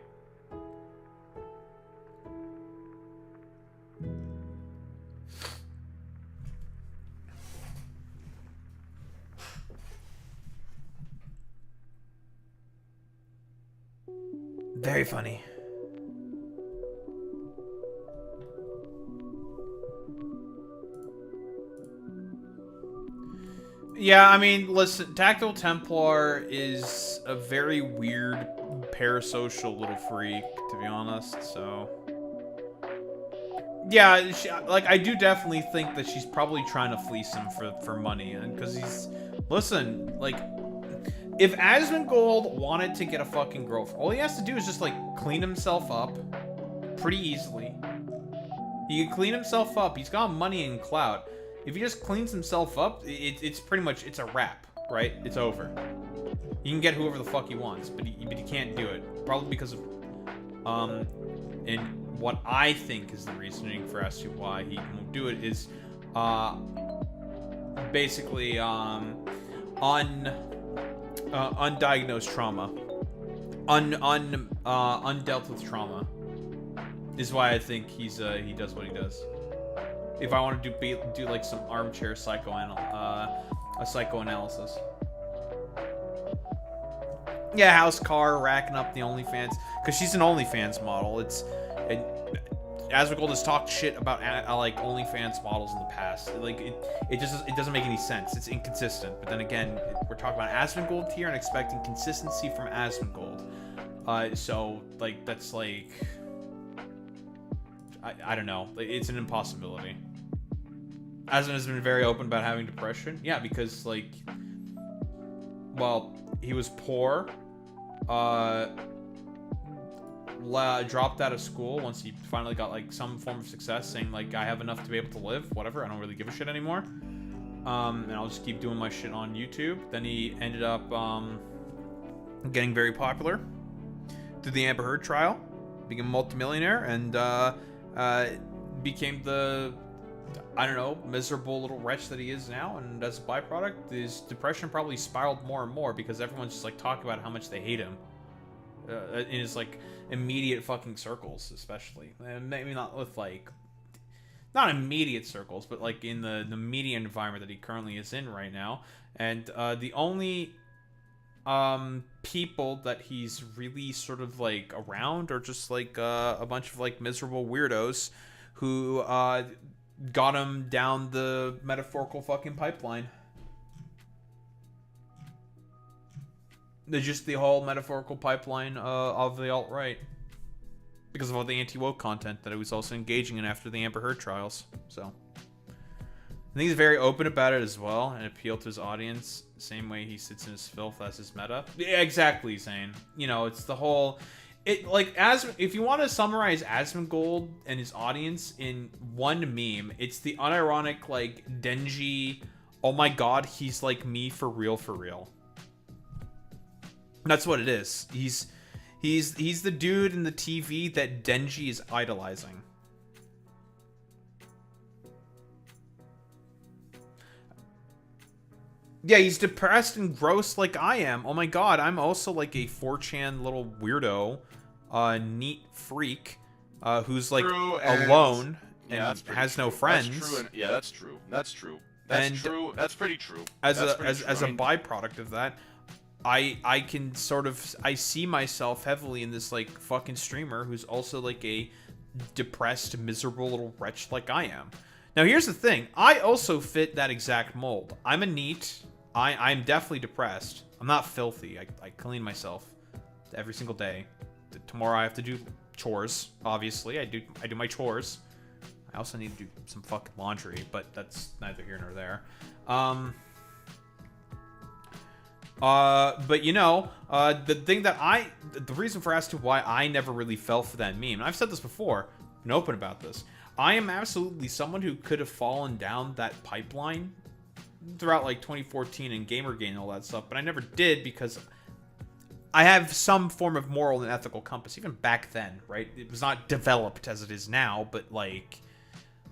Very funny. Yeah, I mean, listen, Tactile Templar is a very weird, parasocial little freak, to be honest, so... Yeah, like, I do definitely think that she's probably trying to fleece him for money, and because he's... Listen, like, if Asmongold wanted to get a fucking girlfriend, all he has to do is just, like, clean himself up pretty easily. He can clean himself up. He's got money and clout. If he just cleans himself up, it's pretty much, it's a wrap, right? It's over. He can get whoever the fuck he wants, but he can't do it. Probably because of, and what I think is the reasoning for as to why he won't do it is, basically, undiagnosed trauma. Undealt with trauma. Is why I think he does what he does. If I want to do like some armchair psychoanalysis. Yeah, house, car, racking up the OnlyFans, because she's an OnlyFans model. Asmongold has talked shit about like OnlyFans models in the past. Like it doesn't make any sense. It's inconsistent. But then again, we're talking about Asmongold here and expecting consistency from Asmongold. So like that's like. I don't know. It's an impossibility. Asmon has been very open about having depression. Yeah, because, like... Well, he was poor. Dropped out of school once he finally got, like, some form of success, saying, like, I have enough to be able to live. Whatever, I don't really give a shit anymore. And I'll just keep doing my shit on YouTube. Then he ended up, getting very popular through the Amber Heard trial. Became a multimillionaire, and, became the, I don't know, miserable little wretch that he is now, and as a byproduct, his depression probably spiraled more and more because everyone's just, like, talking about how much they hate him. In his, like, immediate fucking circles, especially. And maybe not with, like, not immediate circles, but, like, in the media environment that he currently is in right now. And, the only... people that he's really sort of like around are just like a bunch of like miserable weirdos who got him down the metaphorical fucking pipeline. They're just the whole metaphorical pipeline of the alt-right because of all the anti-woke content that he was also engaging in after the Amber Heard trials. So I think he's very open about it as well and appeal to his audience. Same way he sits in his filth as his meta. Yeah, exactly, Zane. You know, it's the whole... if you want to summarize Asmongold and his audience in one meme, it's the unironic, like, Denji, oh my god, he's like me for real, for real. That's what it is. He's the dude in the TV that Denji is idolizing. Yeah, he's depressed and gross like I am. Oh my god, I'm also like a 4chan little weirdo, neat freak, who's like alone and has no friends. That's true. Yeah, that's true. That's true. That's true. That's pretty true. As a byproduct of that, I can sort of see myself heavily in this like fucking streamer who's also like a depressed, miserable little wretch like I am. Now here's the thing, I also fit that exact mold. I'm a neat. I'm definitely depressed. I'm not filthy. I clean myself every single day. Tomorrow I have to do chores. Obviously, I do my chores. I also need to do some fucking laundry, but that's neither here nor there. But you know, the reason for as to why I never really fell for that meme, and I've said this before, been open about this. I am absolutely someone who could have fallen down that pipeline throughout like 2014 and Gamergate and all that stuff, but I never did because I have some form of moral and ethical compass, even back then, right? It was not developed as it is now, but like,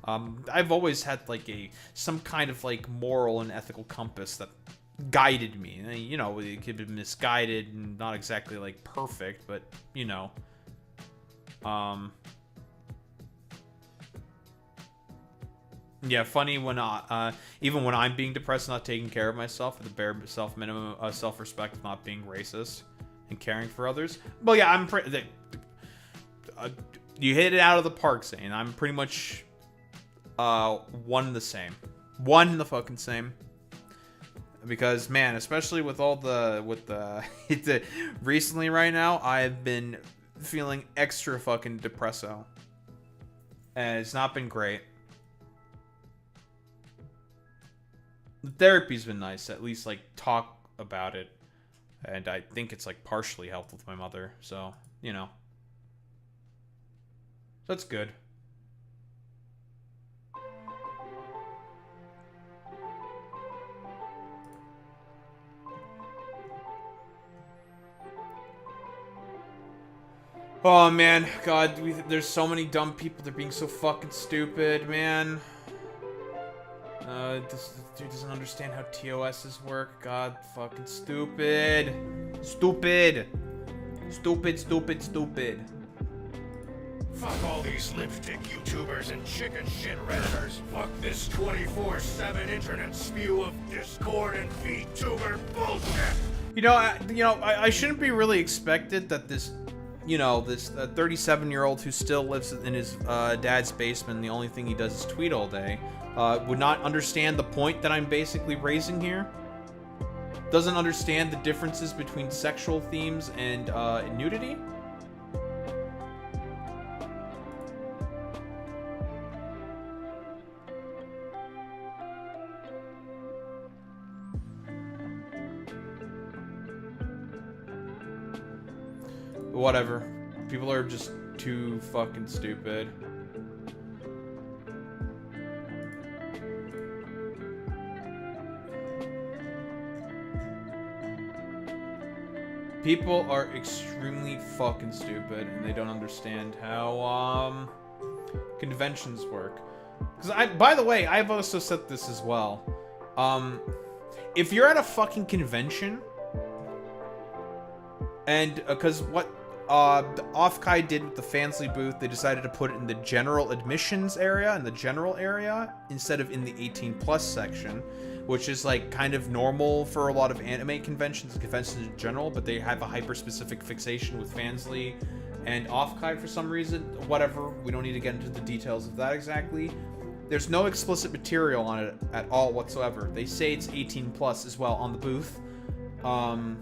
I've always had like some kind of like moral and ethical compass that guided me. You know, it could be misguided and not exactly like perfect, but you know, yeah, funny when even when I'm being depressed, not taking care of myself for the bare minimum self-respect of not being racist and caring for others. But yeah, I'm pretty. You hit it out of the park, Zane. I'm pretty much one and the same. One and the fucking same. Because man, especially with all the recently right now, I've been feeling extra fucking depresso, and it's not been great. The therapy's been nice, at least like talk about it, and I think it's like partially helped with my mother, so you know, that's good. Oh man, God, there's so many dumb people. They're being so fucking stupid, man. This dude doesn't understand how TOSs work. God, fucking stupid. Stupid. Stupid, stupid, stupid. Fuck all these lipstick YouTubers and chicken shit Redditors. Fuck this 24/7 internet spew of Discord and VTuber bullshit. You know, I shouldn't be really expected that this, you know, this 37-year-old who still lives in his dad's basement and the only thing he does is tweet all day, would not understand the point that I'm basically raising here. Doesn't understand the differences between sexual themes and nudity. Whatever. People are just too fucking stupid. People are extremely fucking stupid, and they don't understand how conventions work. Because by the way, I've also said this as well. If you're at a fucking convention, and because what the Offkai did with the Fansly booth, they decided to put it in the general admissions area, in the general area, instead of in the 18+ section, which is like kind of normal for a lot of anime conventions and conventions in general, but they have a hyper-specific fixation with Fansly and Offkai for some reason. Whatever, we don't need to get into the details of that exactly. There's no explicit material on it at all whatsoever. They say it's 18+ as well on the booth. And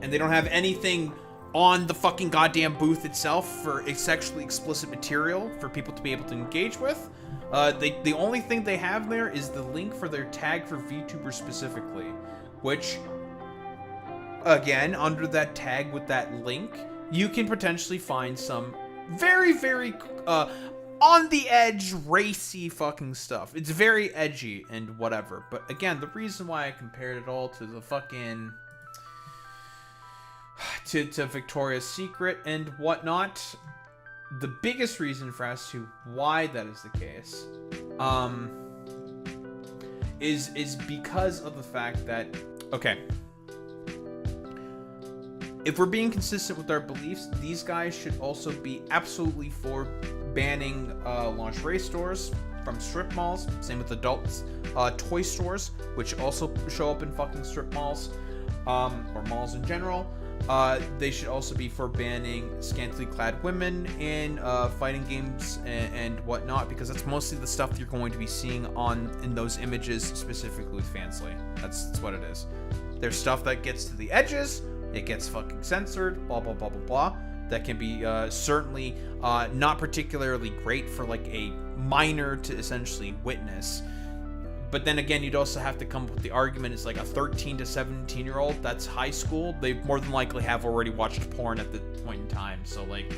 they don't have anything on the fucking goddamn booth itself for sexually explicit material for people to be able to engage with. The only thing they have there is the link for their tag for VTubers specifically, which, again, under that tag with that link, you can potentially find some very, very on the edge, racy fucking stuff. It's very edgy and whatever. But again, the reason why I compared it all to the fucking to Victoria's Secret and whatnot, the biggest reason for as to why that is the case is because of the fact that, okay, if we're being consistent with our beliefs, these guys should also be absolutely for banning lingerie stores from strip malls. Same with adults, toy stores, which also show up in fucking strip malls, or malls in general. They should also be for banning scantily clad women in fighting games and whatnot, because that's mostly the stuff you're going to be seeing in those images, specifically with Fansly. That's what it is. There's stuff that gets to the edges, it gets fucking censored, blah blah blah blah blah. That can be certainly not particularly great for like a minor to essentially witness. But then again, you'd also have to come up with the argument, it's like a 13 to 17-year-old, that's high school. They more than likely have already watched porn at the point in time. So like,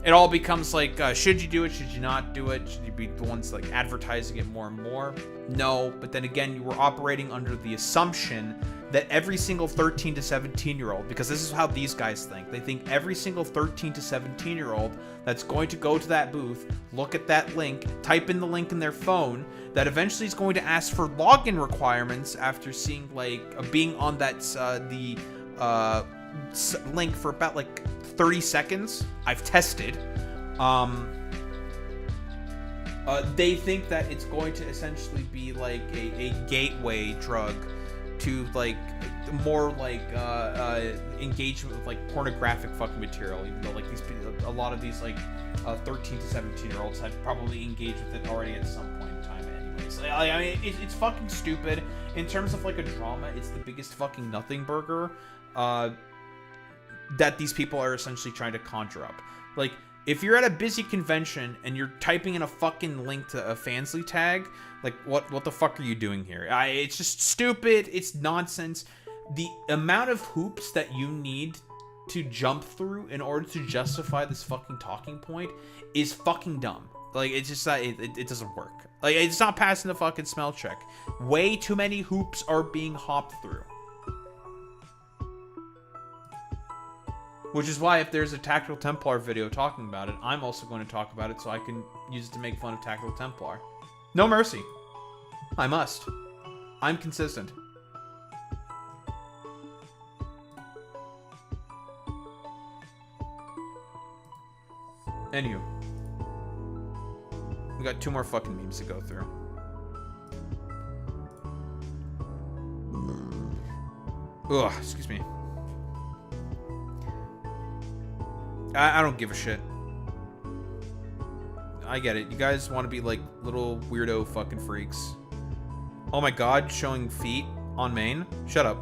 it all becomes like, should you do it? Should you not do it? Should you be the ones like advertising it more and more? No, but then again, you were operating under the assumption that every single 13 to 17-year-old, because this is how these guys think. They think every single 13 to 17-year-old that's going to go to that booth, look at that link, type in the link in their phone, that eventually is going to ask for login requirements after seeing like being on that link for about like 30 seconds. I've tested. They think that it's going to essentially be like a gateway drug to like more like engagement with like pornographic fucking material, even though like these people, a lot of these like 13 to 17-year-olds have probably engaged with it already at some point in time anyways. I mean, it's fucking stupid. In terms of like a drama, it's the biggest fucking nothing burger that these people are essentially trying to conjure up. Like, if you're at a busy convention and you're typing in a fucking link to a Fansly tag, like, what the fuck are you doing here? It's just stupid. It's nonsense. The amount of hoops that you need to jump through in order to justify this fucking talking point is fucking dumb. Like, it's just that it doesn't work. Like, it's not passing the fucking smell check. Way too many hoops are being hopped through. Which is why if there's a Tactical Templar video talking about it, I'm also going to talk about it so I can use it to make fun of Tactical Templar. No mercy. I must. I'm consistent. Anywho. We got 2 more fucking memes to go through. Ugh, excuse me. I don't give a shit. I get it. You guys want to be like little weirdo fucking freaks. Oh my god, showing feet on main? Shut up.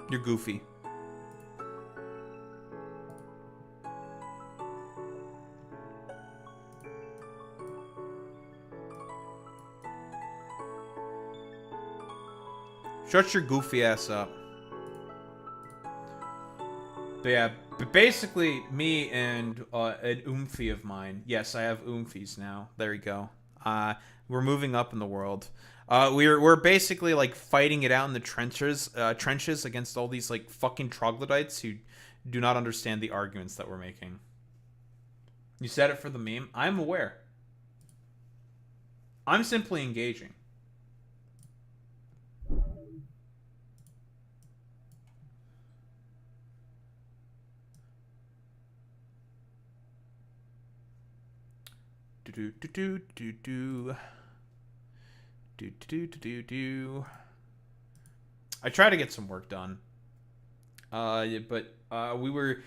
You're goofy. Shut your goofy ass up. But yeah, but basically, me and an oomphy of mine. Yes, I have oomphies now. There you go. We're moving up in the world. We're basically like fighting it out in the trenches against all these like fucking troglodytes who do not understand the arguments that we're making. You said it for the meme. I'm aware. I'm simply engaging. I try to get some work done. But we were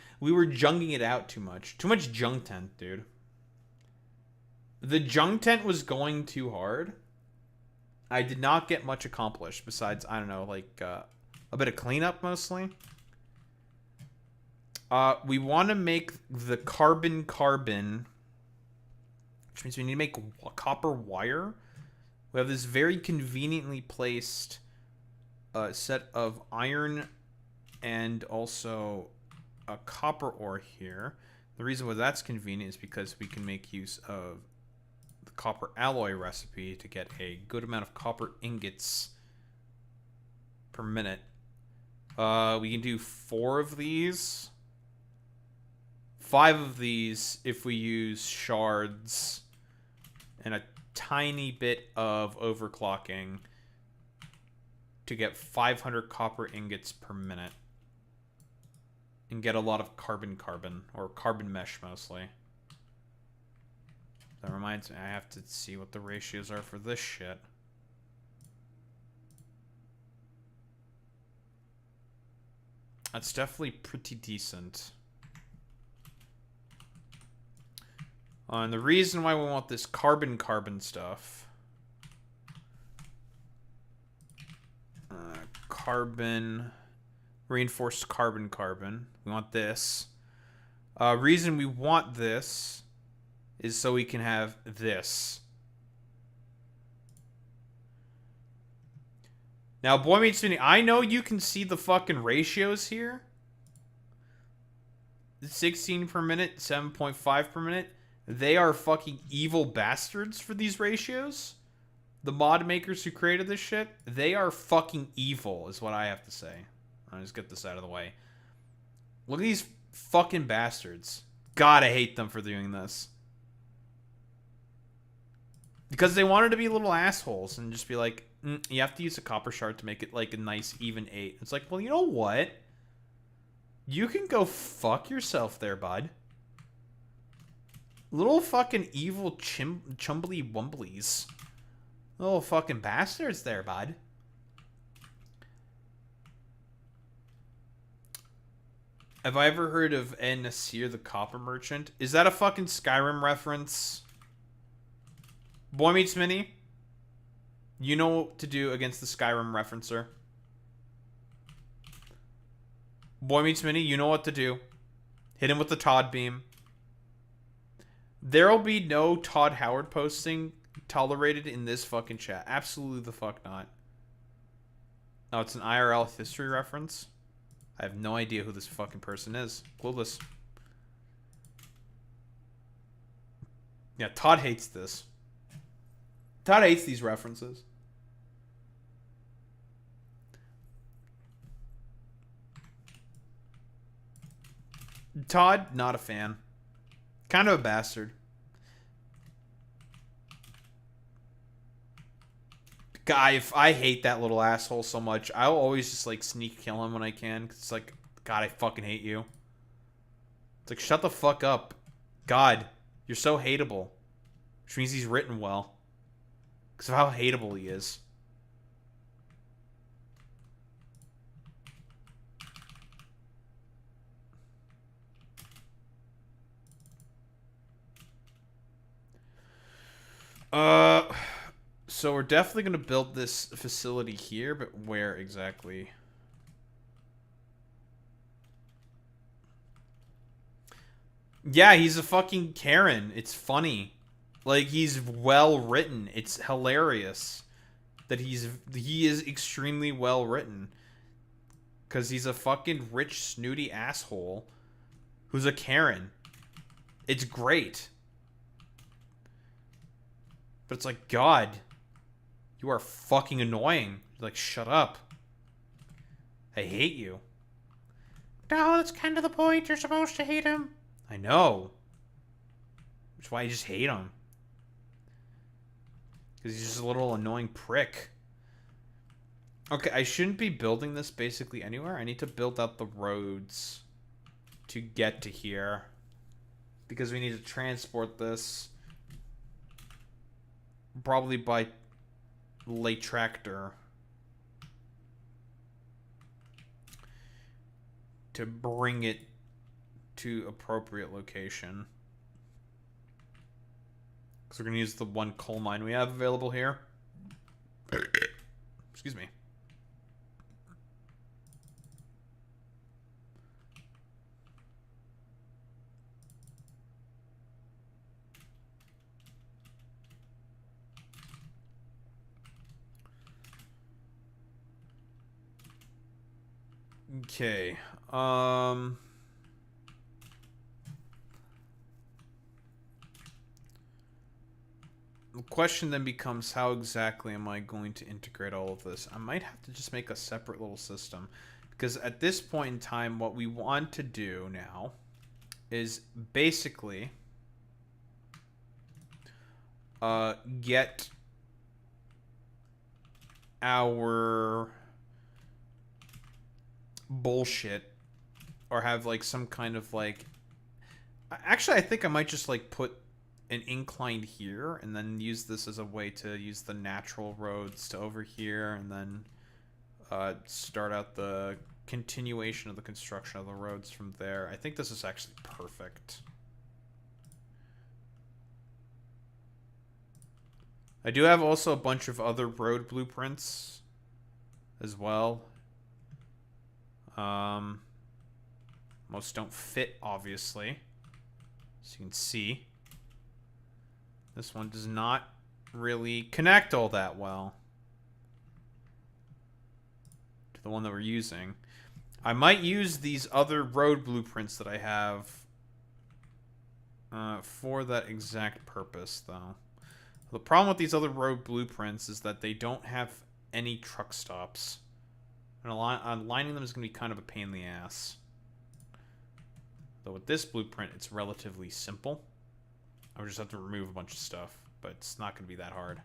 junging it out too much. Too much Jiangtent, dude. The Jiangtent was going too hard. I did not get much accomplished besides, I don't know, like a bit of cleanup mostly. We want to make the carbon, which means we need to make copper wire. We have this very conveniently placed set of iron and also a copper ore here. The reason why that's convenient is because we can make use of the copper alloy recipe to get a good amount of copper ingots per minute. We can do 4 of these. 5 of these if we use shards and a tiny bit of overclocking to get 500 copper ingots per minute and get a lot of carbon or carbon mesh mostly. That reminds me, I have to see what the ratios are for this shit. That's definitely pretty decent. And the reason why we want this carbon stuff, reinforced carbon, we want this. Reason we want this is so we can have this. Now, Boy Meets Mini, I know you can see the fucking ratios here. 16 per minute, 7.5 per minute. They are fucking evil bastards for these ratios. The mod makers who created this shit, they are fucking evil, is what I have to say. I'll just get this out of the way. Look at these fucking bastards. God, I hate them for doing this. Because they wanted to be little assholes and just be like, you have to use a copper shard to make it like a nice even 8. It's like, well, you know what? You can go fuck yourself there, bud. Little fucking evil chumbly wumblies. Little fucking bastards there, bud. Have I ever heard of En Nasir the Copper Merchant? Is that a fucking Skyrim reference? Boy Meets Mini? You know what to do against the Skyrim referencer. Boy Meets Mini, you know what to do. Hit him with the Todd beam. There'll be no Todd Howard posting tolerated in this fucking chat. Absolutely the fuck not. Oh, it's an IRL history reference? I have no idea who this fucking person is. Clueless. Yeah, Todd hates this. Todd hates these references. Todd, not a fan. Kind of a bastard. Guy, I hate that little asshole so much. I'll always just like sneak kill him when I can. 'Cause it's like, God, I fucking hate you. It's like, shut the fuck up. God, you're so hateable. Which means he's written well. Because of how hateable he is. So we're definitely going to build this facility here, but where exactly? Yeah, he's a fucking Karen. It's funny. Like, he's well written. It's hilarious that he is extremely well written. Because he's a fucking rich, snooty asshole who's a Karen. It's great. But it's like, God, you are fucking annoying. Like, shut up. I hate you. No, that's kind of the point. You're supposed to hate him. I know. That's why I just hate him. Because he's just a little annoying prick. Okay, I shouldn't be building this basically anywhere. I need to build out the roads to get to here. Because we need to transport this. Probably by late tractor. To bring it to appropriate location. Because we're going to use the one coal mine we have available here. Excuse me. Okay. The question then becomes, how exactly am I going to integrate all of this? I might have to just make a separate little system. Because at this point in time, what we want to do now is basically get our bullshit, or have like some kind of like, actually I think I might just like put an incline here and then use this as a way to use the natural roads to over here, and then start out the continuation of the construction of the roads from there. I think this is actually perfect. I do have also a bunch of other road blueprints as well. Most don't fit, obviously, as you can see. This one does not really connect all that well to the one that we're using. I might use these other road blueprints that I have for that exact purpose, though. The problem with these other road blueprints is that they don't have any truck stops. And aligning them is going to be kind of a pain in the ass. Though with this blueprint, it's relatively simple. I would just have to remove a bunch of stuff, but it's not going to be that hard.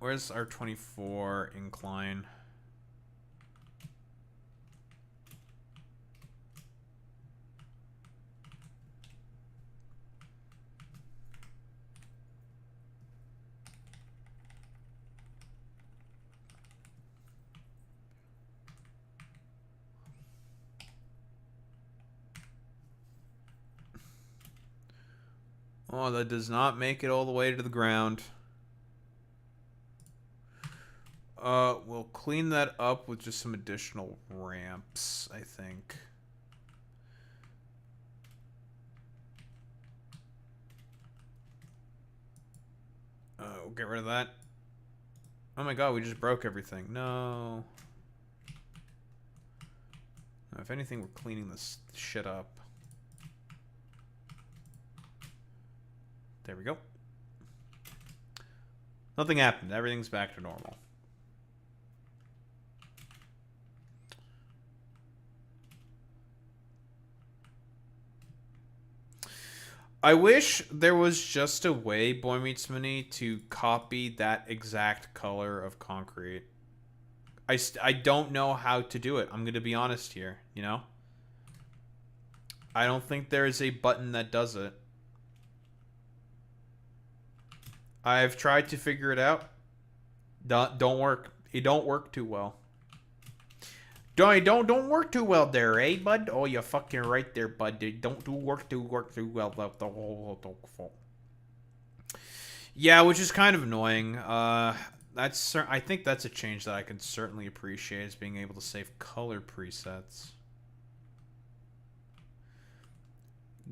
Where's our 24 incline? Oh, that does not make it all the way to the ground. We'll clean that up with just some additional ramps, I think. We'll get rid of that. Oh my god, we just broke everything. No. If anything, we're cleaning this shit up. There we go. Nothing happened. Everything's back to normal. I wish there was just a way, Boy Meets Minnie, to copy that exact color of concrete. I don't know how to do it. I'm going to be honest here, you know? I don't think there is a button that does it. I've tried to figure it out. Don't work. It don't work too well. Don't work too well there, eh, bud? Oh, you're fucking right there, bud. It don't work too well. Yeah, which is kind of annoying. I think that's a change that I can certainly appreciate, is being able to save color presets.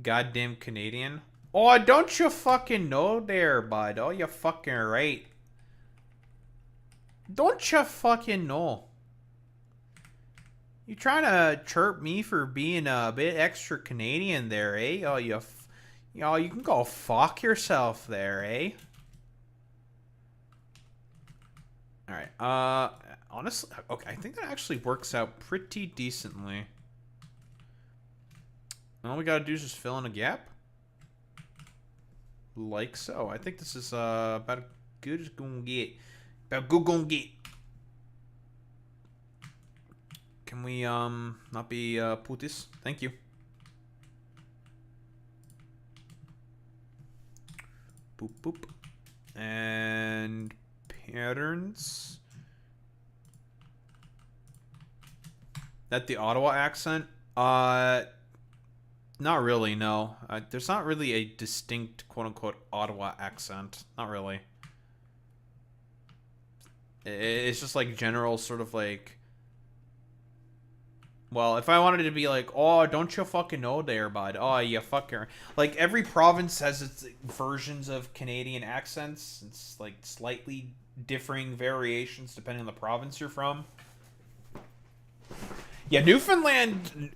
Goddamn Canadian. Oh, don't you fucking know there, bud? Oh, you're fucking right. Don't you fucking know? You trying to chirp me for being a bit extra Canadian there, eh? Oh, you can go fuck yourself there, eh? Alright, honestly, okay, I think that actually works out pretty decently. All we gotta do is just fill in a gap. Like so. I think this is about as good as gonna get. About good gonna get. Can we not be putis? Thank you. Boop boop. And patterns. That the Ottawa accent? Not really, no. There's not really a distinct quote-unquote Ottawa accent. Not really. It's just like general sort of like... Well, if I wanted it to be like, oh, don't you fucking know there, bud? Oh, you fucker. Like, every province has its versions of Canadian accents. It's like slightly differing variations depending on the province you're from. Yeah, Newfoundland,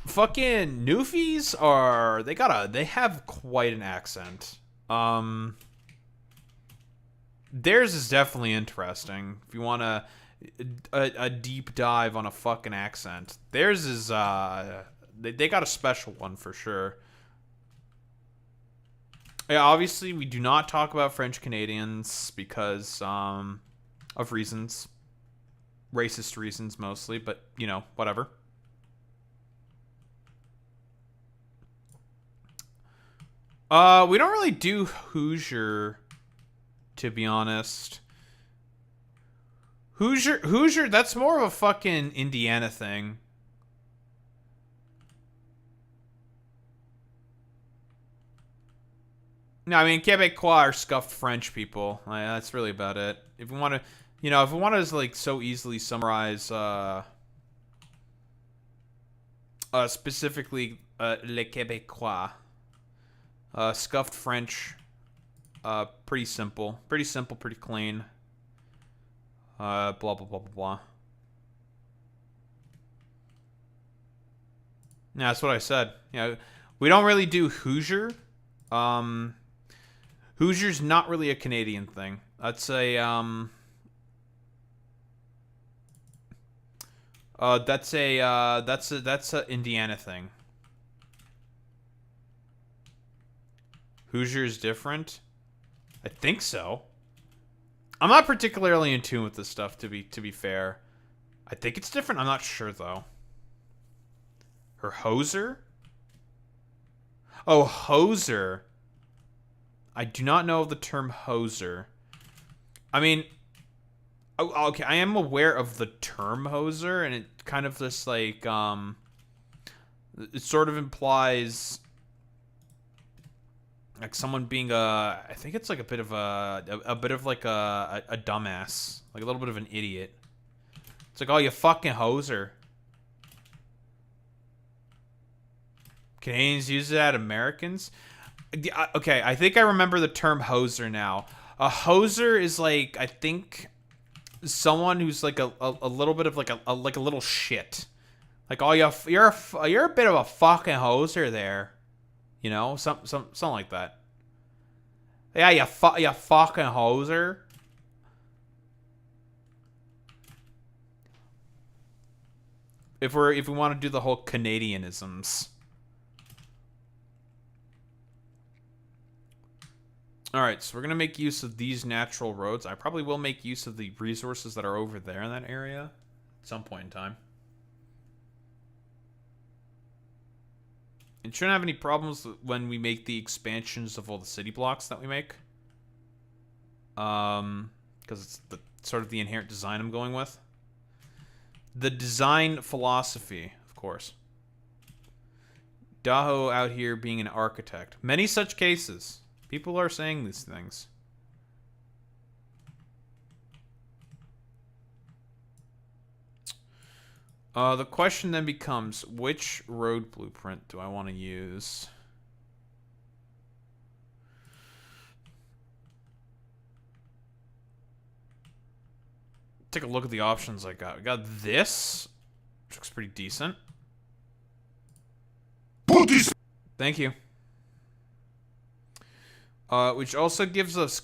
fucking Newfies are, they have quite an accent. Theirs is definitely interesting. If you want a deep dive on a fucking accent. Theirs is, they got a special one for sure. Yeah, obviously we do not talk about French Canadians because, of reasons. Racist reasons mostly, but, you know, whatever. We don't really do Hoosier, to be honest. Hoosier, that's more of a fucking Indiana thing. No, I mean, Quebecois are scuffed French people. Like, that's really about it. If we want to... You know, if we want to, like, so easily summarize, specifically, les Québécois, scuffed French, pretty simple. Pretty simple, pretty clean. Blah blah blah blah blah. Yeah, that's what I said. Yeah, we don't really do Hoosier. Hoosier's not really a Canadian thing. That's a that's a Indiana thing. Hoosier is different. I think so. I'm not particularly in tune with this stuff, to be fair. I think it's different. I'm not sure though. Her hoser? Oh, hoser. I do not know of the term hoser. I mean, okay, I am aware of the term hoser, and it kind of just like it sort of implies like someone being I think it's like a bit of a dumbass, like a little bit of an idiot. It's like, oh, you fucking hoser. Canadians use it at Americans. Okay, I think I remember the term hoser now. A hoser is like, I think, someone who's like a little bit of like a little shit. Like, oh, you're a bit of a fucking hoser there. You know, something like that. Yeah, you fucking hoser. If we want to do the whole Canadianisms. All right, so we're gonna make use of these natural roads. I probably will make use of the resources that are over there in that area at some point in time. It shouldn't have any problems when we make the expansions of all the city blocks that we make. Because it's sort of the inherent design I'm going with. The design philosophy, of course. Daho out here being an architect. Many such cases. People are saying these things. The question then becomes, which road blueprint do I want to use? Take a look at the options I got. We got this, which looks pretty decent. Thank you. Which also gives us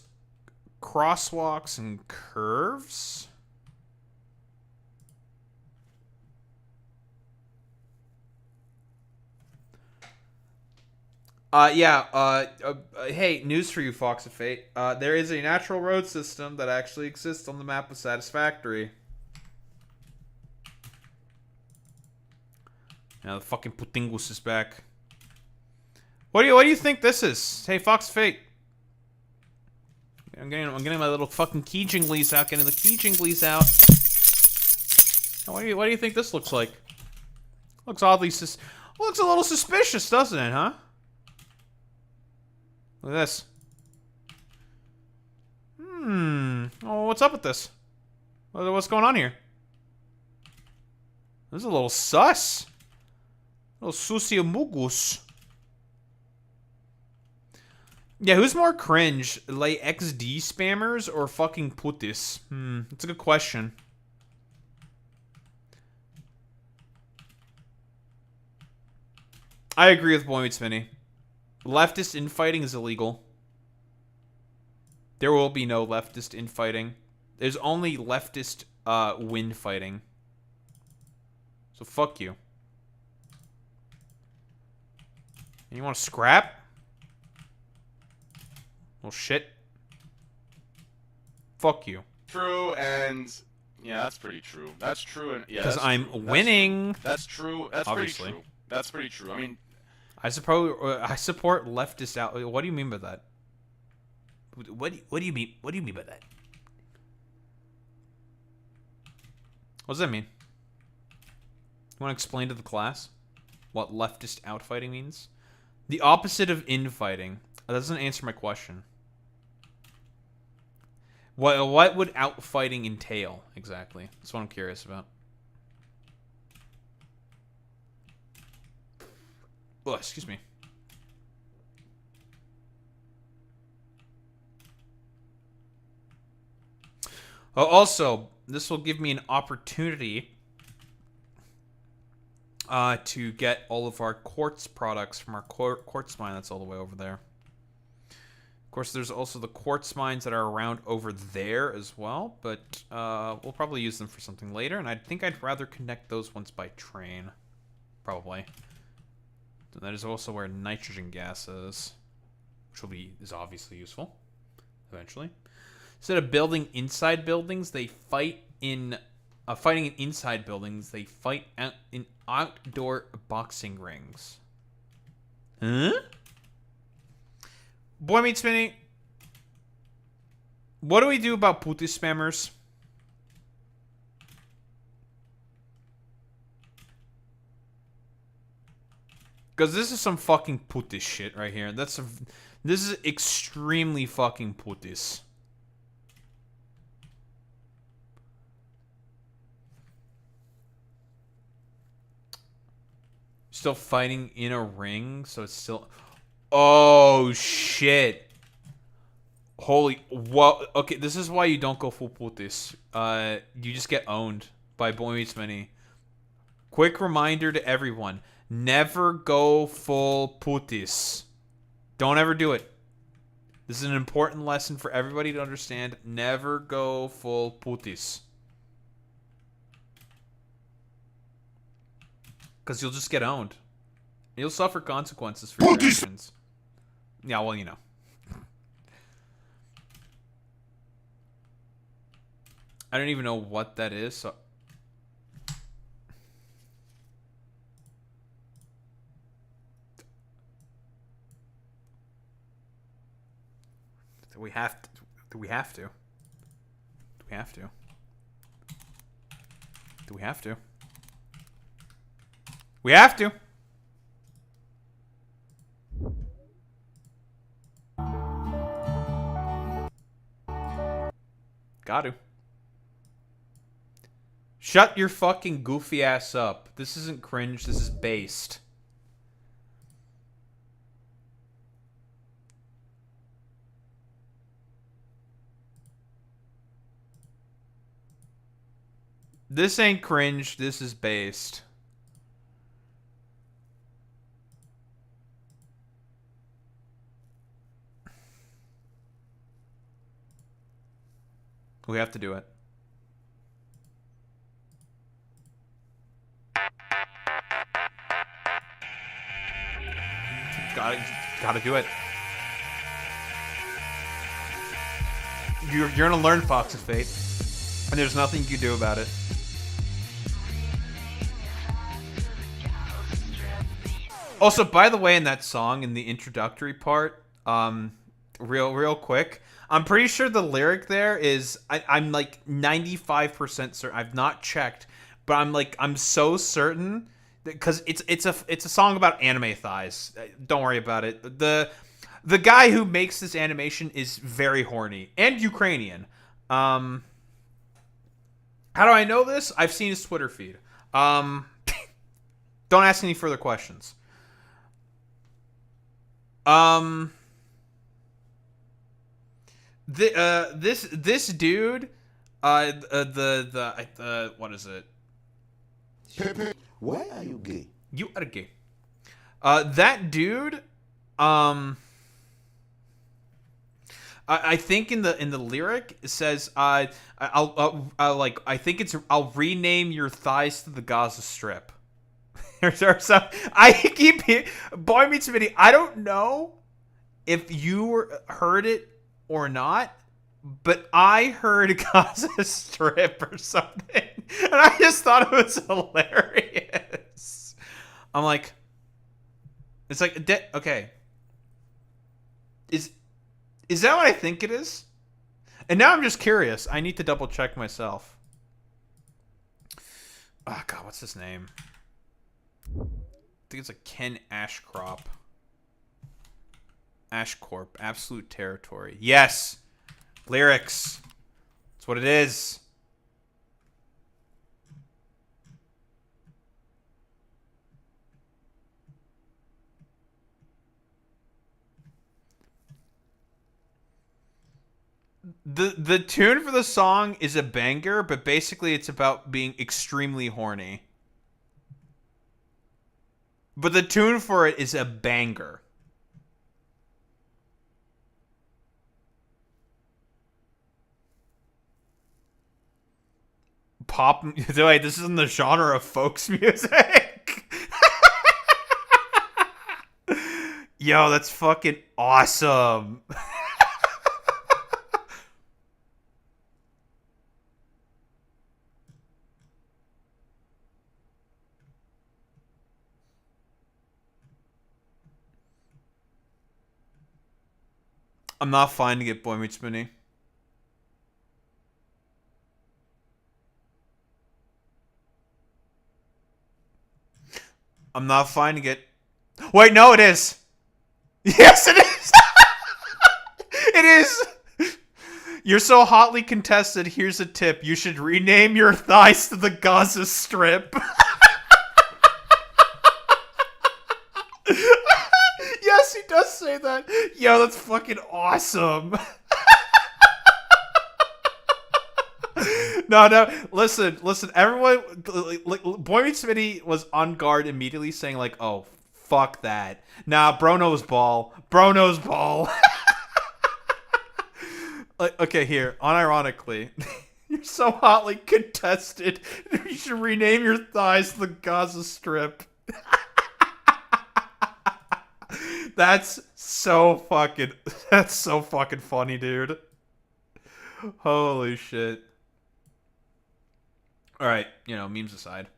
crosswalks and curves. Hey, news for you, Fox of Fate. There is a natural road system that actually exists on the map of Satisfactory. Now the fucking Putingus is back. What do you think this is? Hey, Fox of Fate. I'm getting my little fucking key jinglies out. Getting the key jinglies out. What do you think this looks like? Looks oddly looks a little suspicious, doesn't it, huh? Look at this. Oh, what's up with this? What's going on here? This is a little sus. A little susiamugus. Yeah, who's more cringe? Like XD spammers or fucking putis? That's a good question. I agree with Boy Meets Vinny. Leftist infighting is illegal. There will be no leftist infighting. There's only leftist win fighting. So fuck you. And you want to scrap? Well, shit. Fuck you. True, and yeah, that's pretty true. That's true, and yeah, because I'm winning. That's true. That's obviously pretty true. That's pretty true. I mean, I support leftist out. What do you mean by that? What do you mean? What do you mean by that? What does that mean? You want to explain to the class what leftist outfighting means? The opposite of infighting. That doesn't answer my question. What would outfighting entail exactly? That's what I'm curious about. Oh, excuse me. Oh, also, this will give me an opportunity to get all of our quartz products from our quartz mine that's all the way over there. Of course, there's also the quartz mines that are around over there as well, but we'll probably use them for something later, and I think I'd rather connect those ones by train. Probably. And that is also where nitrogen gas is, which is obviously useful eventually. Instead of building inside buildings, they fight in fighting in inside buildings. They fight out in outdoor boxing rings. Huh? Boy Meets Mini. What do we do about putty spammers? Because this is some fucking putty shit right here. This is extremely fucking putties. Still fighting in a ring, so it's still... Oh, shit. Holy... What? Okay, this is why you don't go full putties. You just get owned by Boy Meets Mini. Quick reminder to everyone. Never go full putties. Don't ever do it. This is an important lesson for everybody to understand. Never go full putties. Because you'll just get owned. You'll suffer consequences for your actions. Yeah, well, you know. I don't even know what that is, so... Do we have to? Do we have to? Do we have to? Do we have to? We have to! Got to. Shut your fucking goofy ass up. This isn't cringe, this is based. This ain't cringe, this is based. We have to do it. Gotta do it. You're gonna learn Fox's fate, and there's nothing you can do about it. Also, by the way, in that song, in the introductory part, real quick, I'm pretty sure the lyric there is, I'm like 95% certain. I've not checked, but I'm so certain because it's a song about anime thighs. Don't worry about it. The guy who makes this animation is very horny and Ukrainian. How do I know this? I've seen his Twitter feed. Don't ask any further questions. This dude, what is it? Pepe, why are you gay? You are gay. That dude, I think in the lyric it says, I think it's I'll rename your thighs to the Gaza Strip. or something. I keep Boy Meets Mini. I don't know if you heard it or not, but I heard Gaza Strip or something, and I just thought it was hilarious. I'm like, it's like, okay, is that what I think it is? And now I'm just curious. I need to double check myself. Oh God, what's his name? I think it's like Ken Ashcrop. Ashcorp, Absolute Territory. Yes! Lyrics. That's what it is. The tune for the song is a banger, but basically it's about being extremely horny. But the tune for it is a banger. Pop. Wait, this is in the genre of folks music. Yo, that's fucking awesome. I'm not finding it, Boy Meets Minnie. I'm not finding it. Wait, no, it is. Yes, it is. It is. You're so hotly contested. Here's a tip. You should rename your thighs to the Gaza Strip. Yes, he does say that. Yo, that's fucking awesome. No, listen, everyone, like, Boy Meets Minnie was on guard immediately saying, like, oh, fuck that. Nah, bro knows ball. Like, okay, here, unironically, you're so hotly contested, you should rename your thighs to the Gaza Strip. That's so fucking funny, dude. Holy shit. All right, memes aside.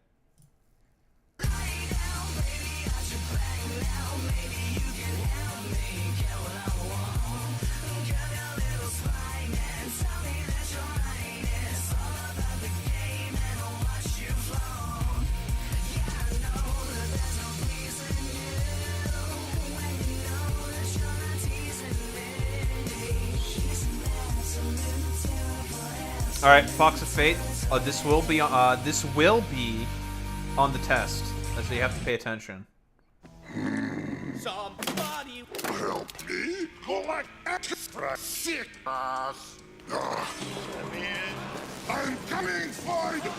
All right, Fox of Fate. This will be on the test, so you have to pay attention. Somebody help me collect extra sick ass. I'm coming for you.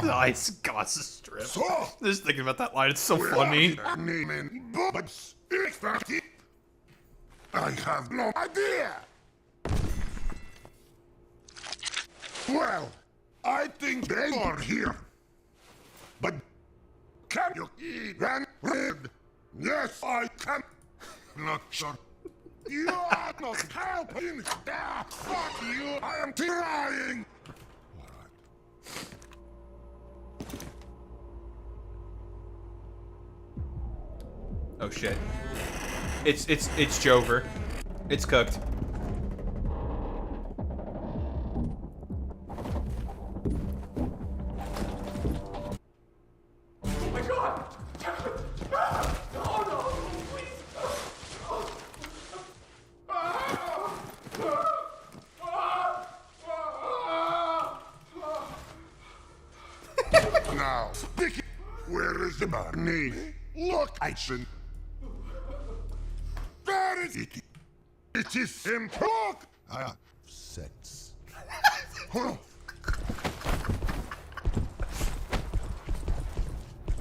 Nice Gaza Strip. Just thinking about that line, it's so funny. I have no idea. Well, I think they are here. But can you eat and read? Yes, I can. Not sure. You are not helping. Ah, fuck you. I am trying. Oh shit. It's Jover. It's cooked. Oh my god! Oh no! Please! Now, stick it. Where is the money? Look, I should. There is it. It is simple. Look. I have sex.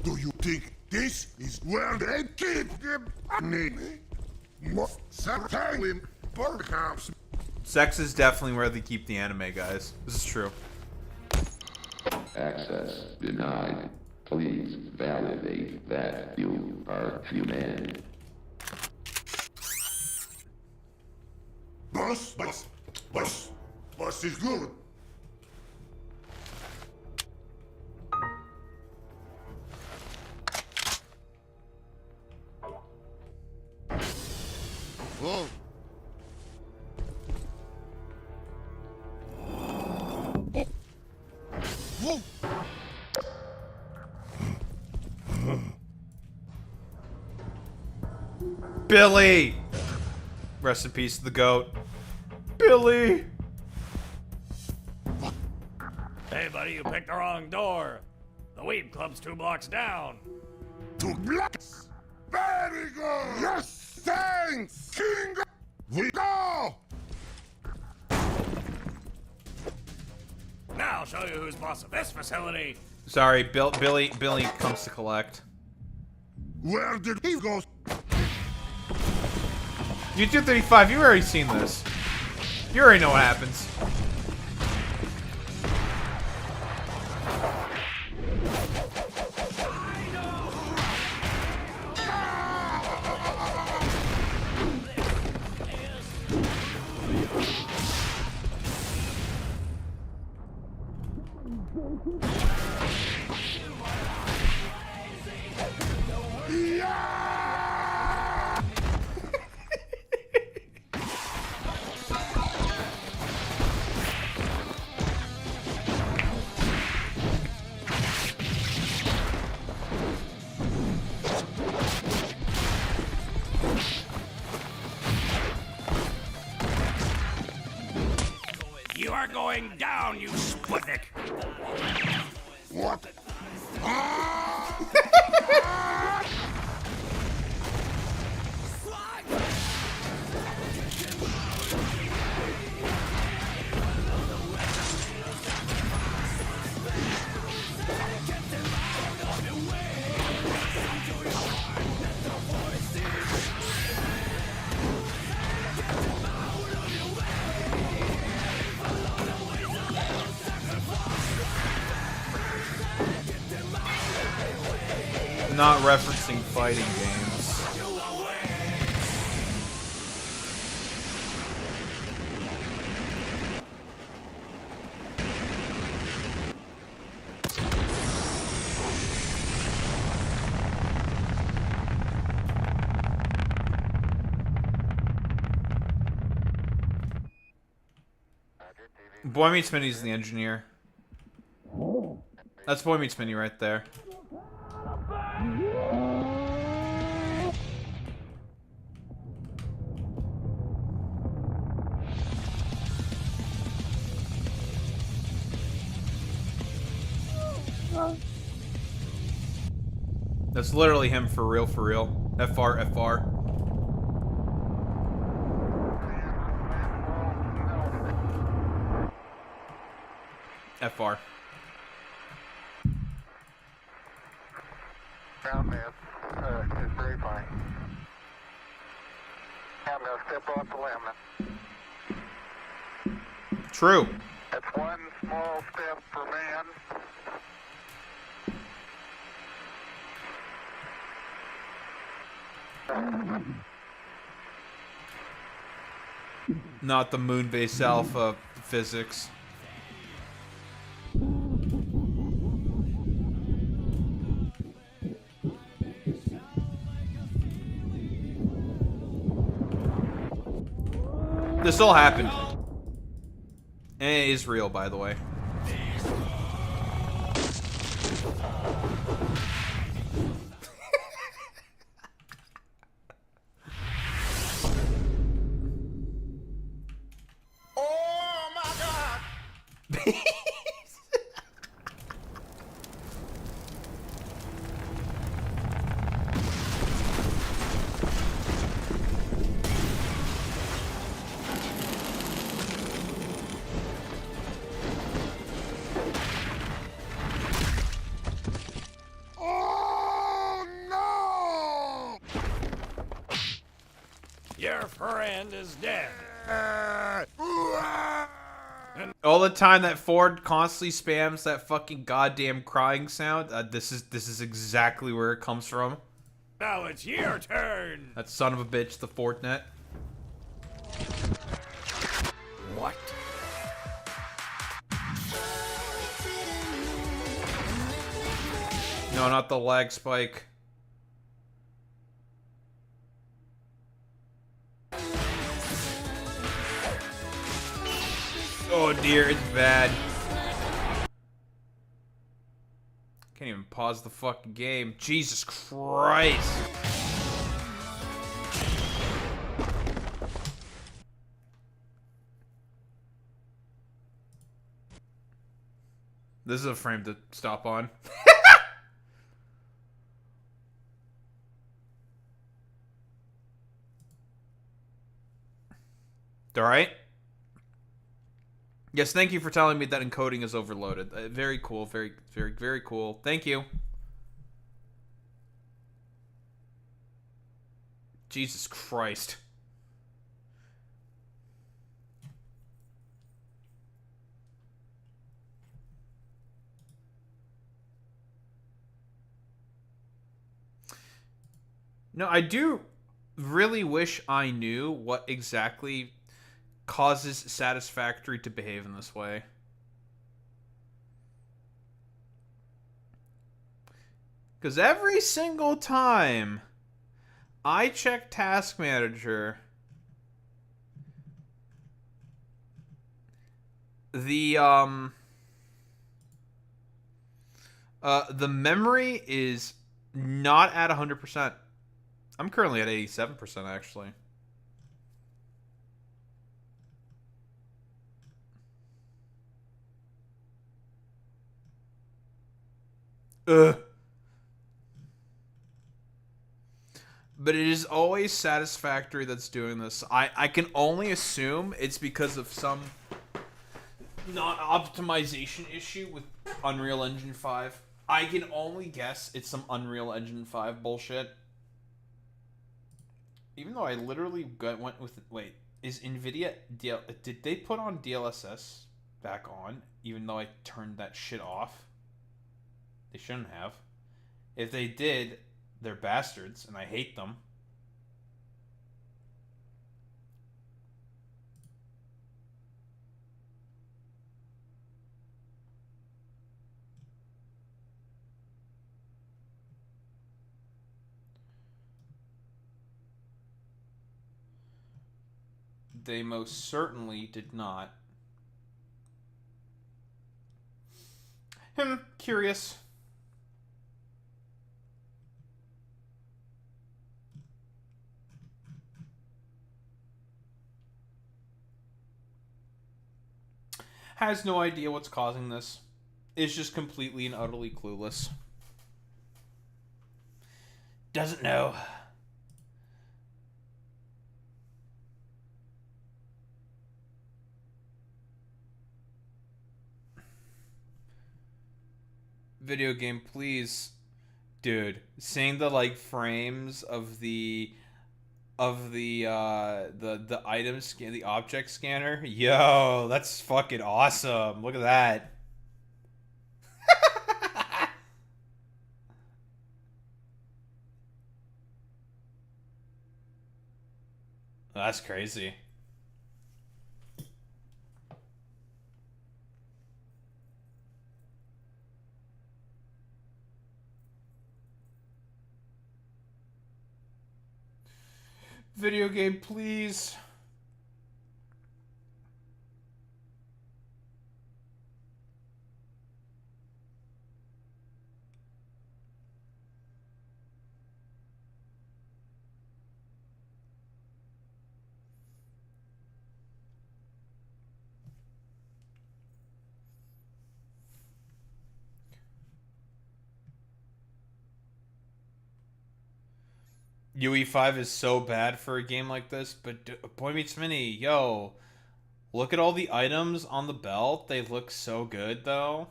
Do you think this is where they keep the money? Most certainly, perhaps. Sex is definitely where they keep the anime, guys. This is true. Access denied. Please validate that you are human. Boss is good. Whoa. Whoa. Billy! Rest in peace to the goat. Billy! Hey, buddy, you picked the wrong door. The Weeb Club's 2 blocks down. 2 blocks. Very good. Yes, thanks. King. We go. Now I'll show you who's boss of this facility. Sorry, Billy comes to collect. Where did he go? U-235, you've already seen this. You already know what happens. You are going down, you Sputnik. What? Not referencing fighting games. Boy Meets Minnie's the engineer. That's Boy Meets Minnie right there. That's literally him for real, for real. FR, FR. FR. Ground man, it's very fine. I'm gonna step off the limb. True. That's one small step for man. Not the moon-based alpha physics. This all happened. And it is real, by the way. Oh my God! Oh no! Your friend is dead. All the time that Ford constantly spams that fucking goddamn crying sound, this is exactly where it comes from. Now it's your turn. That son of a bitch, the Fortnet. What? No, not the lag spike. Oh dear, it's bad. Can't even pause the fucking game. Jesus Christ. This is a frame to stop on. All right. Yes, thank you for telling me that encoding is overloaded. Very cool. Very, very, very cool. Thank you. Jesus Christ. No, I do really wish I knew what exactly causes Satisfactory to behave in this way. Because every single time I check Task Manager, the memory is not at 100%. I'm currently at 87% actually. Ugh. But it is always Satisfactory that's doing this. I can only assume it's because of some non-optimization issue with Unreal Engine 5. I can only guess it's some Unreal Engine 5 bullshit. Even though I literally went with... Wait, is NVIDIA... Did they put on DLSS back on, even though I turned that shit off? They shouldn't have. If they did, they're bastards, and I hate them. They most certainly did not. Curious. Has no idea what's causing this. Is just completely and utterly clueless. Doesn't know. Video game, please. Dude, seeing the like frames of the item scan, the object scanner. Yo, that's fucking awesome. Look at that. That's crazy. Video game, please. UE5 is so bad for a game like this, but Boy Meets Mini, yo, look at all the items on the belt. They look so good, though.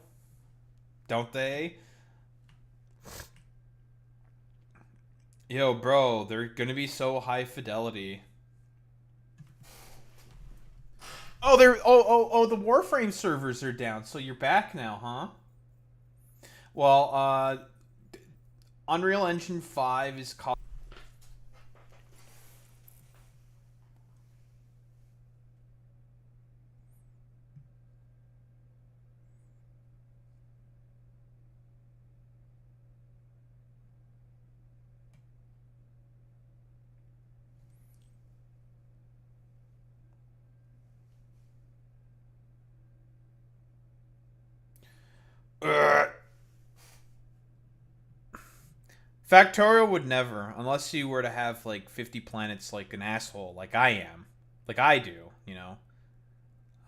Don't they? Yo, bro, they're gonna be so high fidelity. Oh, the Warframe servers are down, so you're back now, huh? Well, Unreal Engine 5 is called... Factorial would never, unless you were to have like 50 planets like an asshole, like I am, like I do, you know.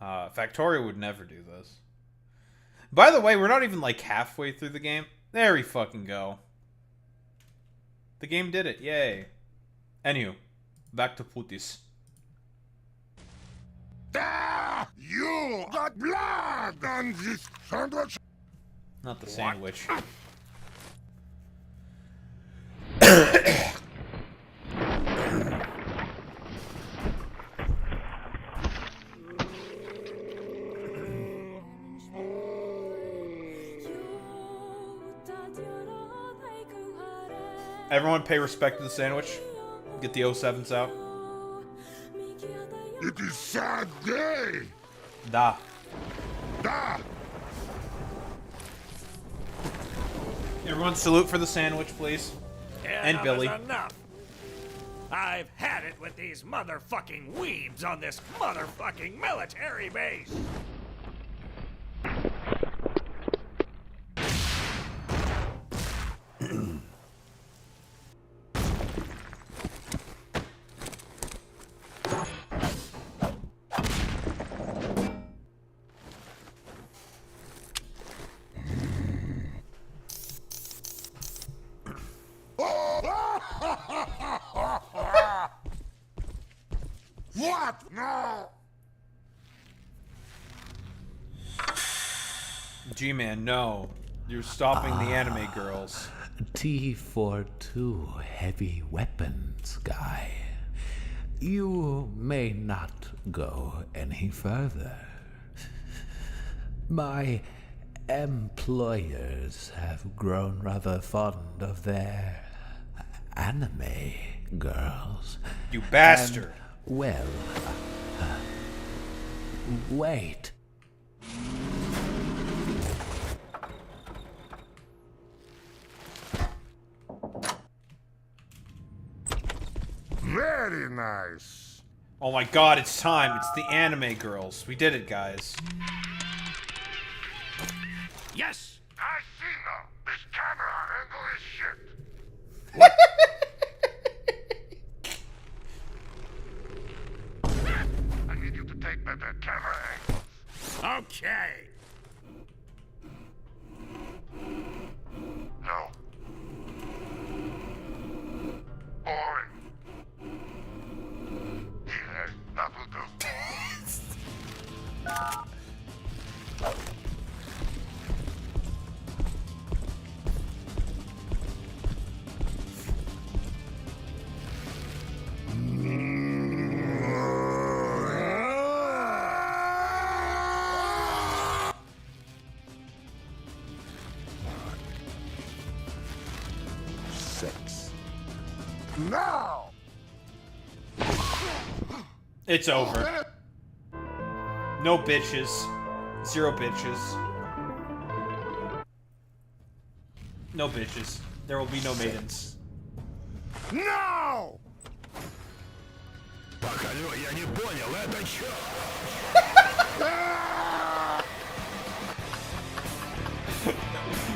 Factorial would never do this. By the way, we're not even like halfway through the game. There we fucking go. The game did it. Yay. Anywho, back to Putis. Ah, you got blood on this sandwich. Not the sandwich. Everyone pay respect to the sandwich. Get the 07s out. It is sad day. Da. Da. Everyone salute for the sandwich, please. And Billy. Enough. I've had it with these motherfucking weebs on this motherfucking military base. What? No. G-Man, no. You're stopping the anime girls. T42 heavy weapons guy. You may not go any further. My employers have grown rather fond of their anime girls. You bastard. And, well, wait. Very nice. Oh my god, it's time. It's the anime girls. We did it, guys. Yes. I see now. This camera angle is shit. I need you to take better camera angles. Okay. No. Boring. Yeah, that will do. Six. Now! It's over. No bitches. 0 bitches. No bitches. There will be no maidens. No!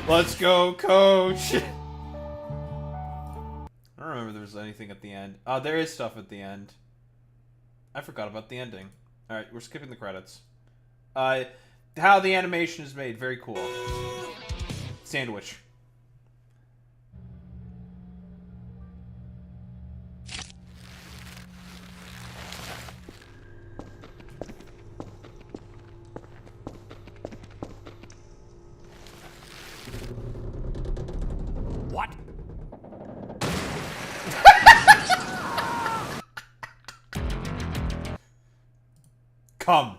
Let's go, coach! I don't remember if there was anything at the end. There is stuff at the end. I forgot about the ending. Alright, we're skipping the credits. How the animation is made, very cool. Sandwich. What? Come.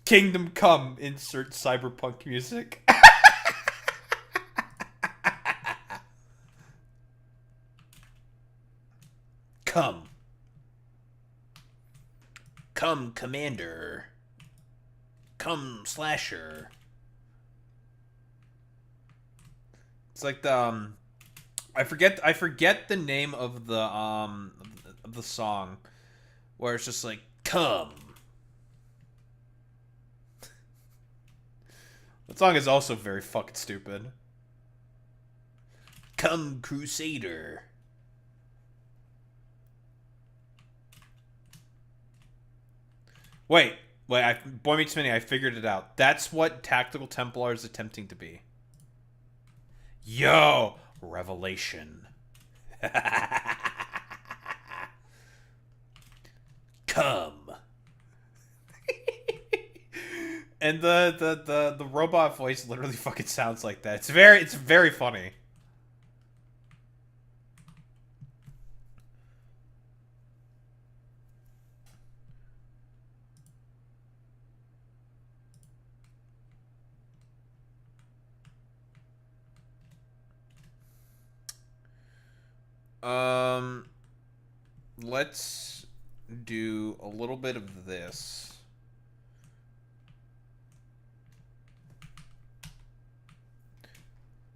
Kingdom Come. Insert cyberpunk music. Come. Come, Commander. Come, Slasher. It's like the I forget the name of the song where it's just like come. That song is also very fucking stupid. Come, Crusader. Wait. Boy Meets Mini, I figured it out. That's what Tactical Templar is attempting to be. Yo! Revelation. Come. And the robot voice literally fucking sounds like that. It's very funny. Let's do a little bit of this.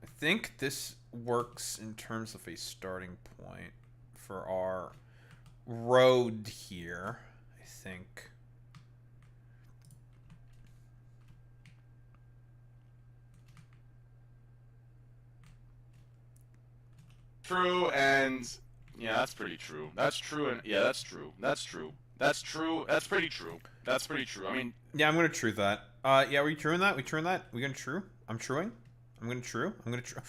I think this works in terms of a starting point for our road here, I think. True, and yeah, that's pretty true. That's true, and yeah, that's true. That's true. That's true. That's pretty true. That's pretty true. I mean, yeah, I'm gonna true that. Yeah, we truing that? We truing that? We gonna true? I'm truing. I'm gonna true. I'm gonna true.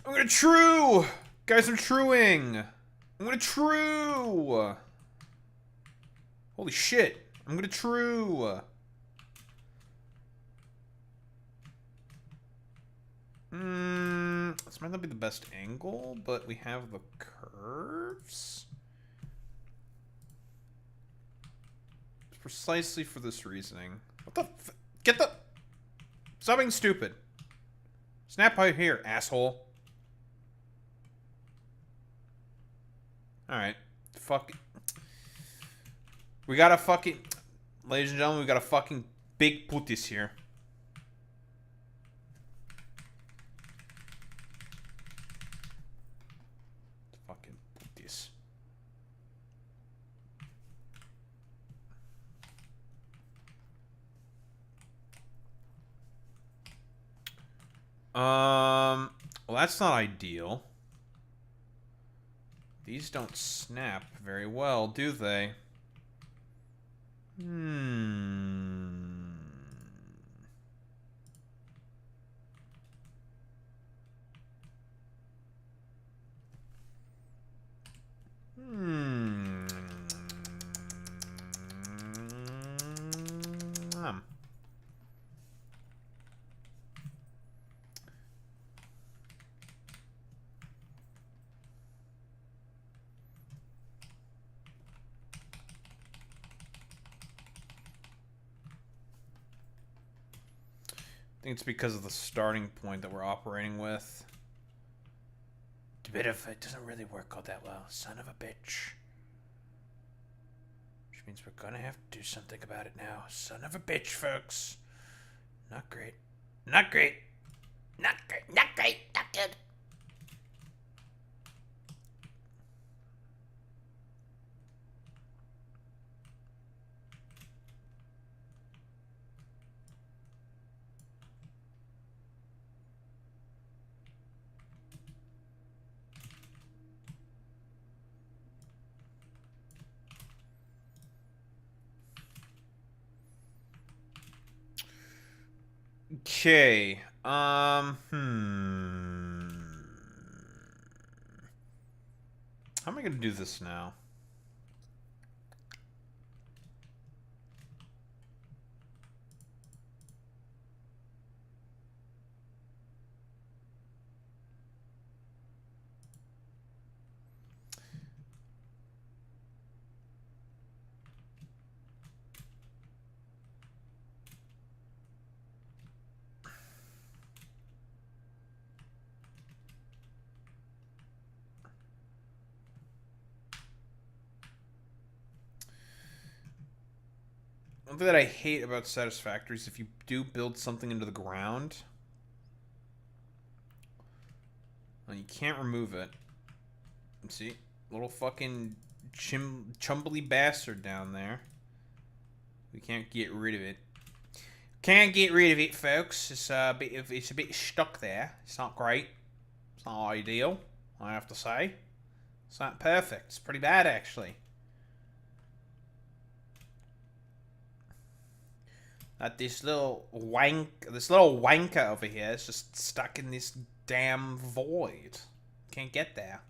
I'm gonna true. Guys, I'm truing. I'm gonna true. Holy shit! I'm gonna true. This might not be the best angle, but we have the curves. Precisely for this reasoning. What the get the... Stop being stupid. Snap out here, asshole. Alright. Fuck it. We got a fucking... Ladies and gentlemen, we got a fucking big putis here. Fucking putis. Well, that's not ideal. These don't snap very well, do they? I think it's because of the starting point that we're operating with. A bit of it doesn't really work out that well. Son of a bitch. Which means we're gonna have to do something about it now. Son of a bitch, folks. Not great. Not great. Not great. Not great. Not good. Okay. How am I gonna do this now? One thing that I hate about Satisfactory is if you do build something into the ground, well, you can't remove it. See? Little fucking chumbly bastard down there. We can't get rid of it. Can't get rid of it, folks. It's a bit stuck there. It's not great. It's not ideal, I have to say. It's not perfect. It's pretty bad, actually. that this little wanker over here is just stuck in this damn void. Can't get there.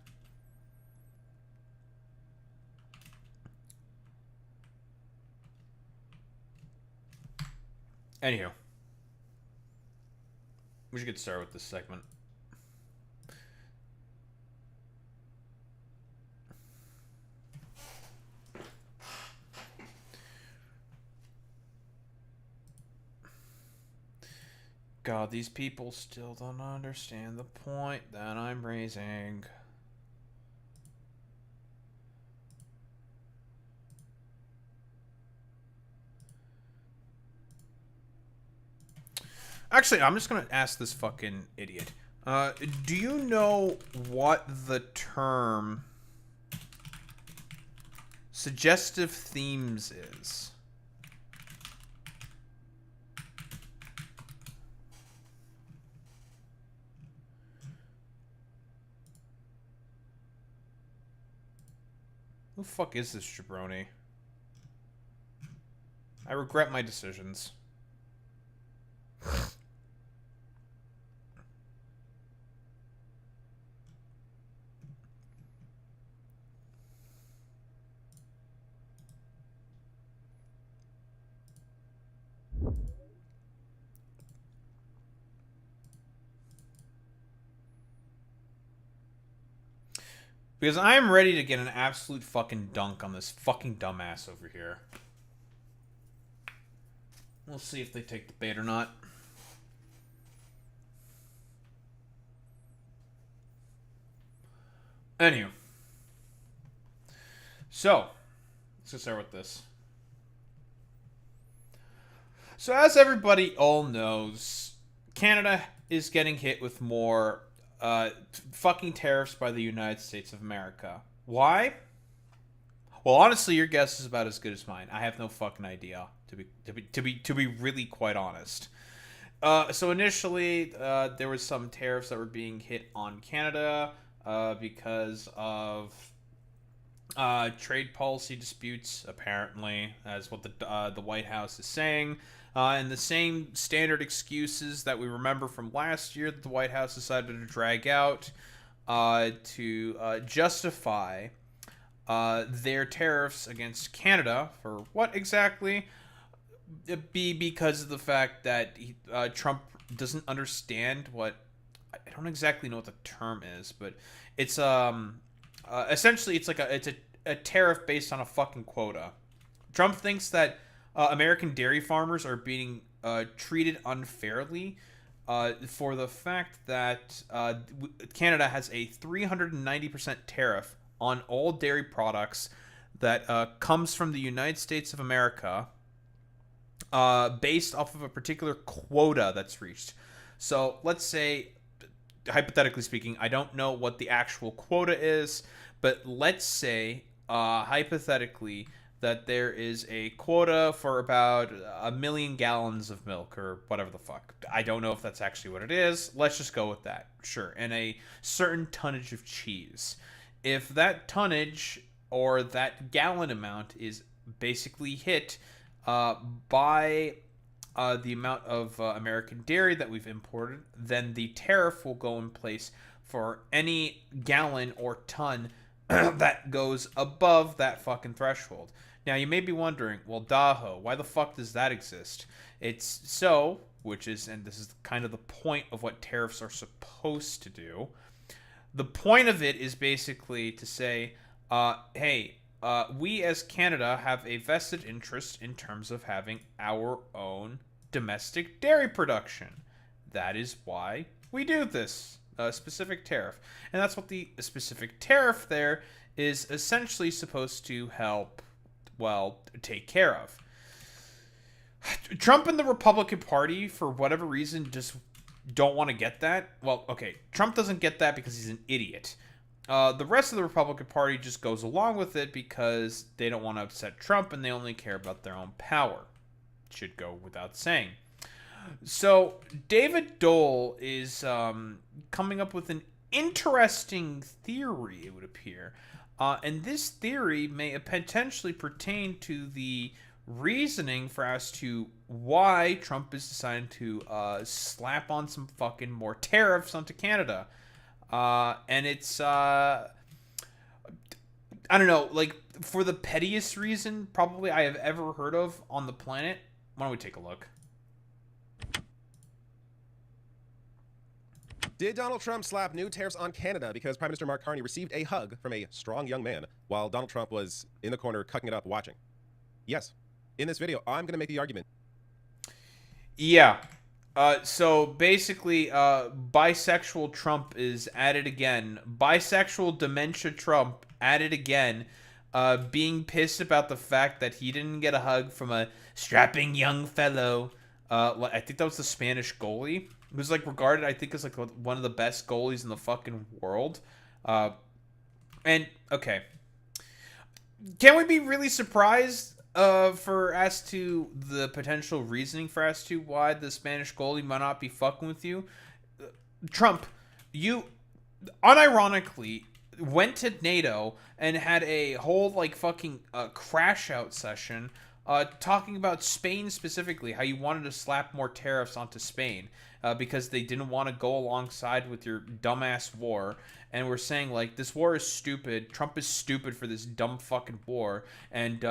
Anywho, we should get started with this segment. God, these people still don't understand the point that I'm raising. Actually, I'm just gonna ask this fucking idiot. Do you know what the term suggestive themes is? Who the fuck is this jabroni? I regret my decisions. Because I am ready to get an absolute fucking dunk on this fucking dumbass over here. We'll see if they take the bait or not. Anywho. So, let's just start with this. So, as everybody all knows, Canada is getting hit with more fucking tariffs by the United States of America. Why? Well, honestly, your guess is about as good as mine. I have no fucking idea, to be really quite honest. So initially, there was some tariffs that were being hit on Canada because of trade policy disputes. Apparently, that's what the White House is saying. And the same standard excuses that we remember from last year that the White House decided to drag out to justify their tariffs against Canada for what exactly? Because of the fact that Trump doesn't understand what... I don't exactly know what the term is, but it's essentially it's like a tariff based on a fucking quota. Trump thinks that American dairy farmers are being treated unfairly for the fact that Canada has a 390% tariff on all dairy products that comes from the United States of America based off of a particular quota that's reached. So let's say, hypothetically speaking, I don't know what the actual quota is, but let's say, hypothetically, that there is a quota for about 1 million gallons of milk or whatever the fuck. I don't know if that's actually what it is. Let's just go with that. Sure. And a certain tonnage of cheese. If that tonnage or that gallon amount is basically hit by the amount of American dairy that we've imported, then the tariff will go in place for any gallon or ton that goes above that fucking threshold. Now, you may be wondering, well, Daho, why the fuck does that exist? It's so, which is, and this is kind of the point of what tariffs are supposed to do. The point of it is basically to say, hey, we as Canada have a vested interest in terms of having our own domestic dairy production. That is why we do this specific tariff. And that's what the specific tariff there is essentially supposed to help, well, take care of. Trump and the Republican Party, for whatever reason, just don't want to get that. Well, okay, Trump doesn't get that because he's an idiot. The rest of the Republican Party just goes along with it because they don't want to upset Trump and they only care about their own power. Should go without saying. So, David Dole is coming up with an interesting theory, it would appear. And this theory may potentially pertain to the reasoning for as to why Trump is deciding to slap on some fucking more tariffs onto Canada. And it's, I don't know, like, for the pettiest reason probably I have ever heard of on the planet. Why don't we take a look? Did Donald Trump slap new tariffs on Canada because Prime Minister Mark Carney received a hug from a strong young man while Donald Trump was in the corner cucking it up watching? Yes. In this video, I'm going to make the argument. Yeah. So basically, bisexual Trump is at it again. Bisexual dementia Trump at it again. Being pissed about the fact that he didn't get a hug from a strapping young fellow. I think that was the Spanish goalie. It was like regarded, I think, as like one of the best goalies in the fucking world. And okay, can we be really surprised for as to the potential reasoning for as to why the Spanish goalie might not be fucking with you? Trump, you unironically went to NATO and had a whole like fucking crash out session talking about Spain specifically, how you wanted to slap more tariffs onto Spain because they didn't want to go alongside with your dumbass war. And we're saying, like, this war is stupid. Trump is stupid for this dumb fucking war. And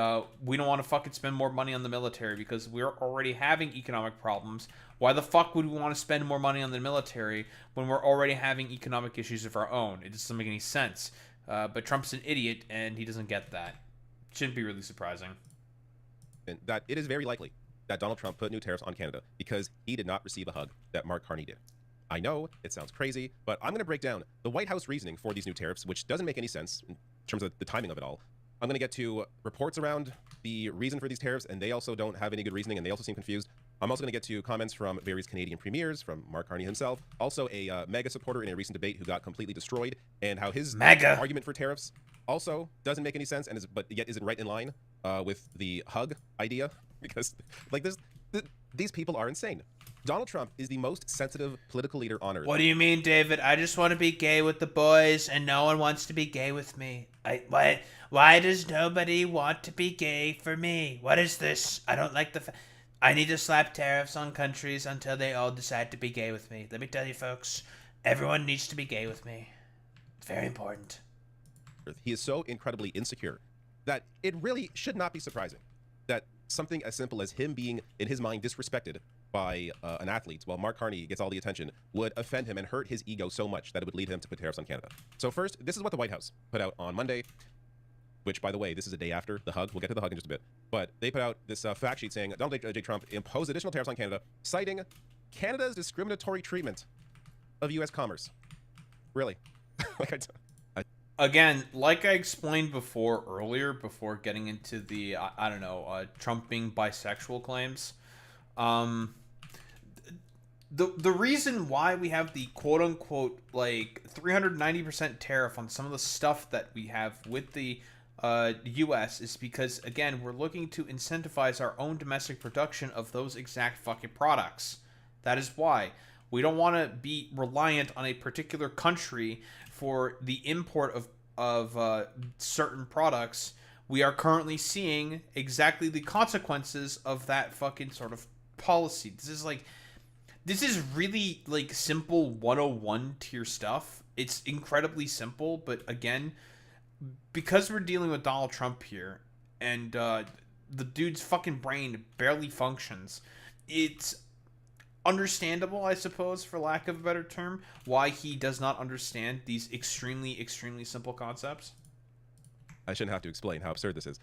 we don't want to fucking spend more money on the military because we're already having economic problems. Why the fuck would we want to spend more money on the military when we're already having economic issues of our own? It doesn't make any sense. But Trump's an idiot, and he doesn't get that. Shouldn't be really surprising. That it is very likely that Donald Trump put new tariffs on Canada because he did not receive a hug that Mark Carney did. I know it sounds crazy, but I'm going to break down the White House reasoning for these new tariffs, which doesn't make any sense in terms of the timing of it all. I'm going to get to reports around the reason for these tariffs, and they also don't have any good reasoning, and they also seem confused. I'm also going to get to comments from various Canadian premiers, from Mark Carney himself, also a MAGA supporter in a recent debate who got completely destroyed, and how his argument for tariffs also doesn't make any sense, and but yet isn't right in line with the hug idea, because like these people are insane. Donald Trump is the most sensitive political leader on earth. What do you mean, David? I just want to be gay with the boys, and no one wants to be gay with me. Why does nobody want to be gay for me? What is this? I don't like the I need to slap tariffs on countries until they all decide to be gay with me. Let me tell you, folks, everyone needs to be gay with me. It's very important. He is so incredibly insecure that it really should not be surprising that something as simple as him being, in his mind, disrespected by an athlete, while Mark Carney gets all the attention, would offend him and hurt his ego so much that it would lead him to put tariffs on Canada. So first, this is what the White House put out on Monday, which, by the way, this is a day after the hug. We'll get to the hug in just a bit. But they put out this fact sheet saying Donald J. Trump imposed additional tariffs on Canada, citing Canada's discriminatory treatment of U.S. commerce. Really? Again, like I explained earlier, before getting into the, Trump being bisexual claims, the reason why we have the quote-unquote, like, 390% tariff on some of the stuff that we have with the U.S. is because, again, we're looking to incentivize our own domestic production of those exact fucking products. That is why. We don't want to be reliant on a particular country for the import of certain products. We are currently seeing exactly the consequences of that fucking sort of policy. This is really, like, simple 101 tier stuff. It's incredibly simple, but again, because we're dealing with Donald Trump here, and the dude's fucking brain barely functions, it's understandable, I suppose, for lack of a better term, why he does not understand these extremely, extremely simple concepts. I shouldn't have to explain how absurd this is.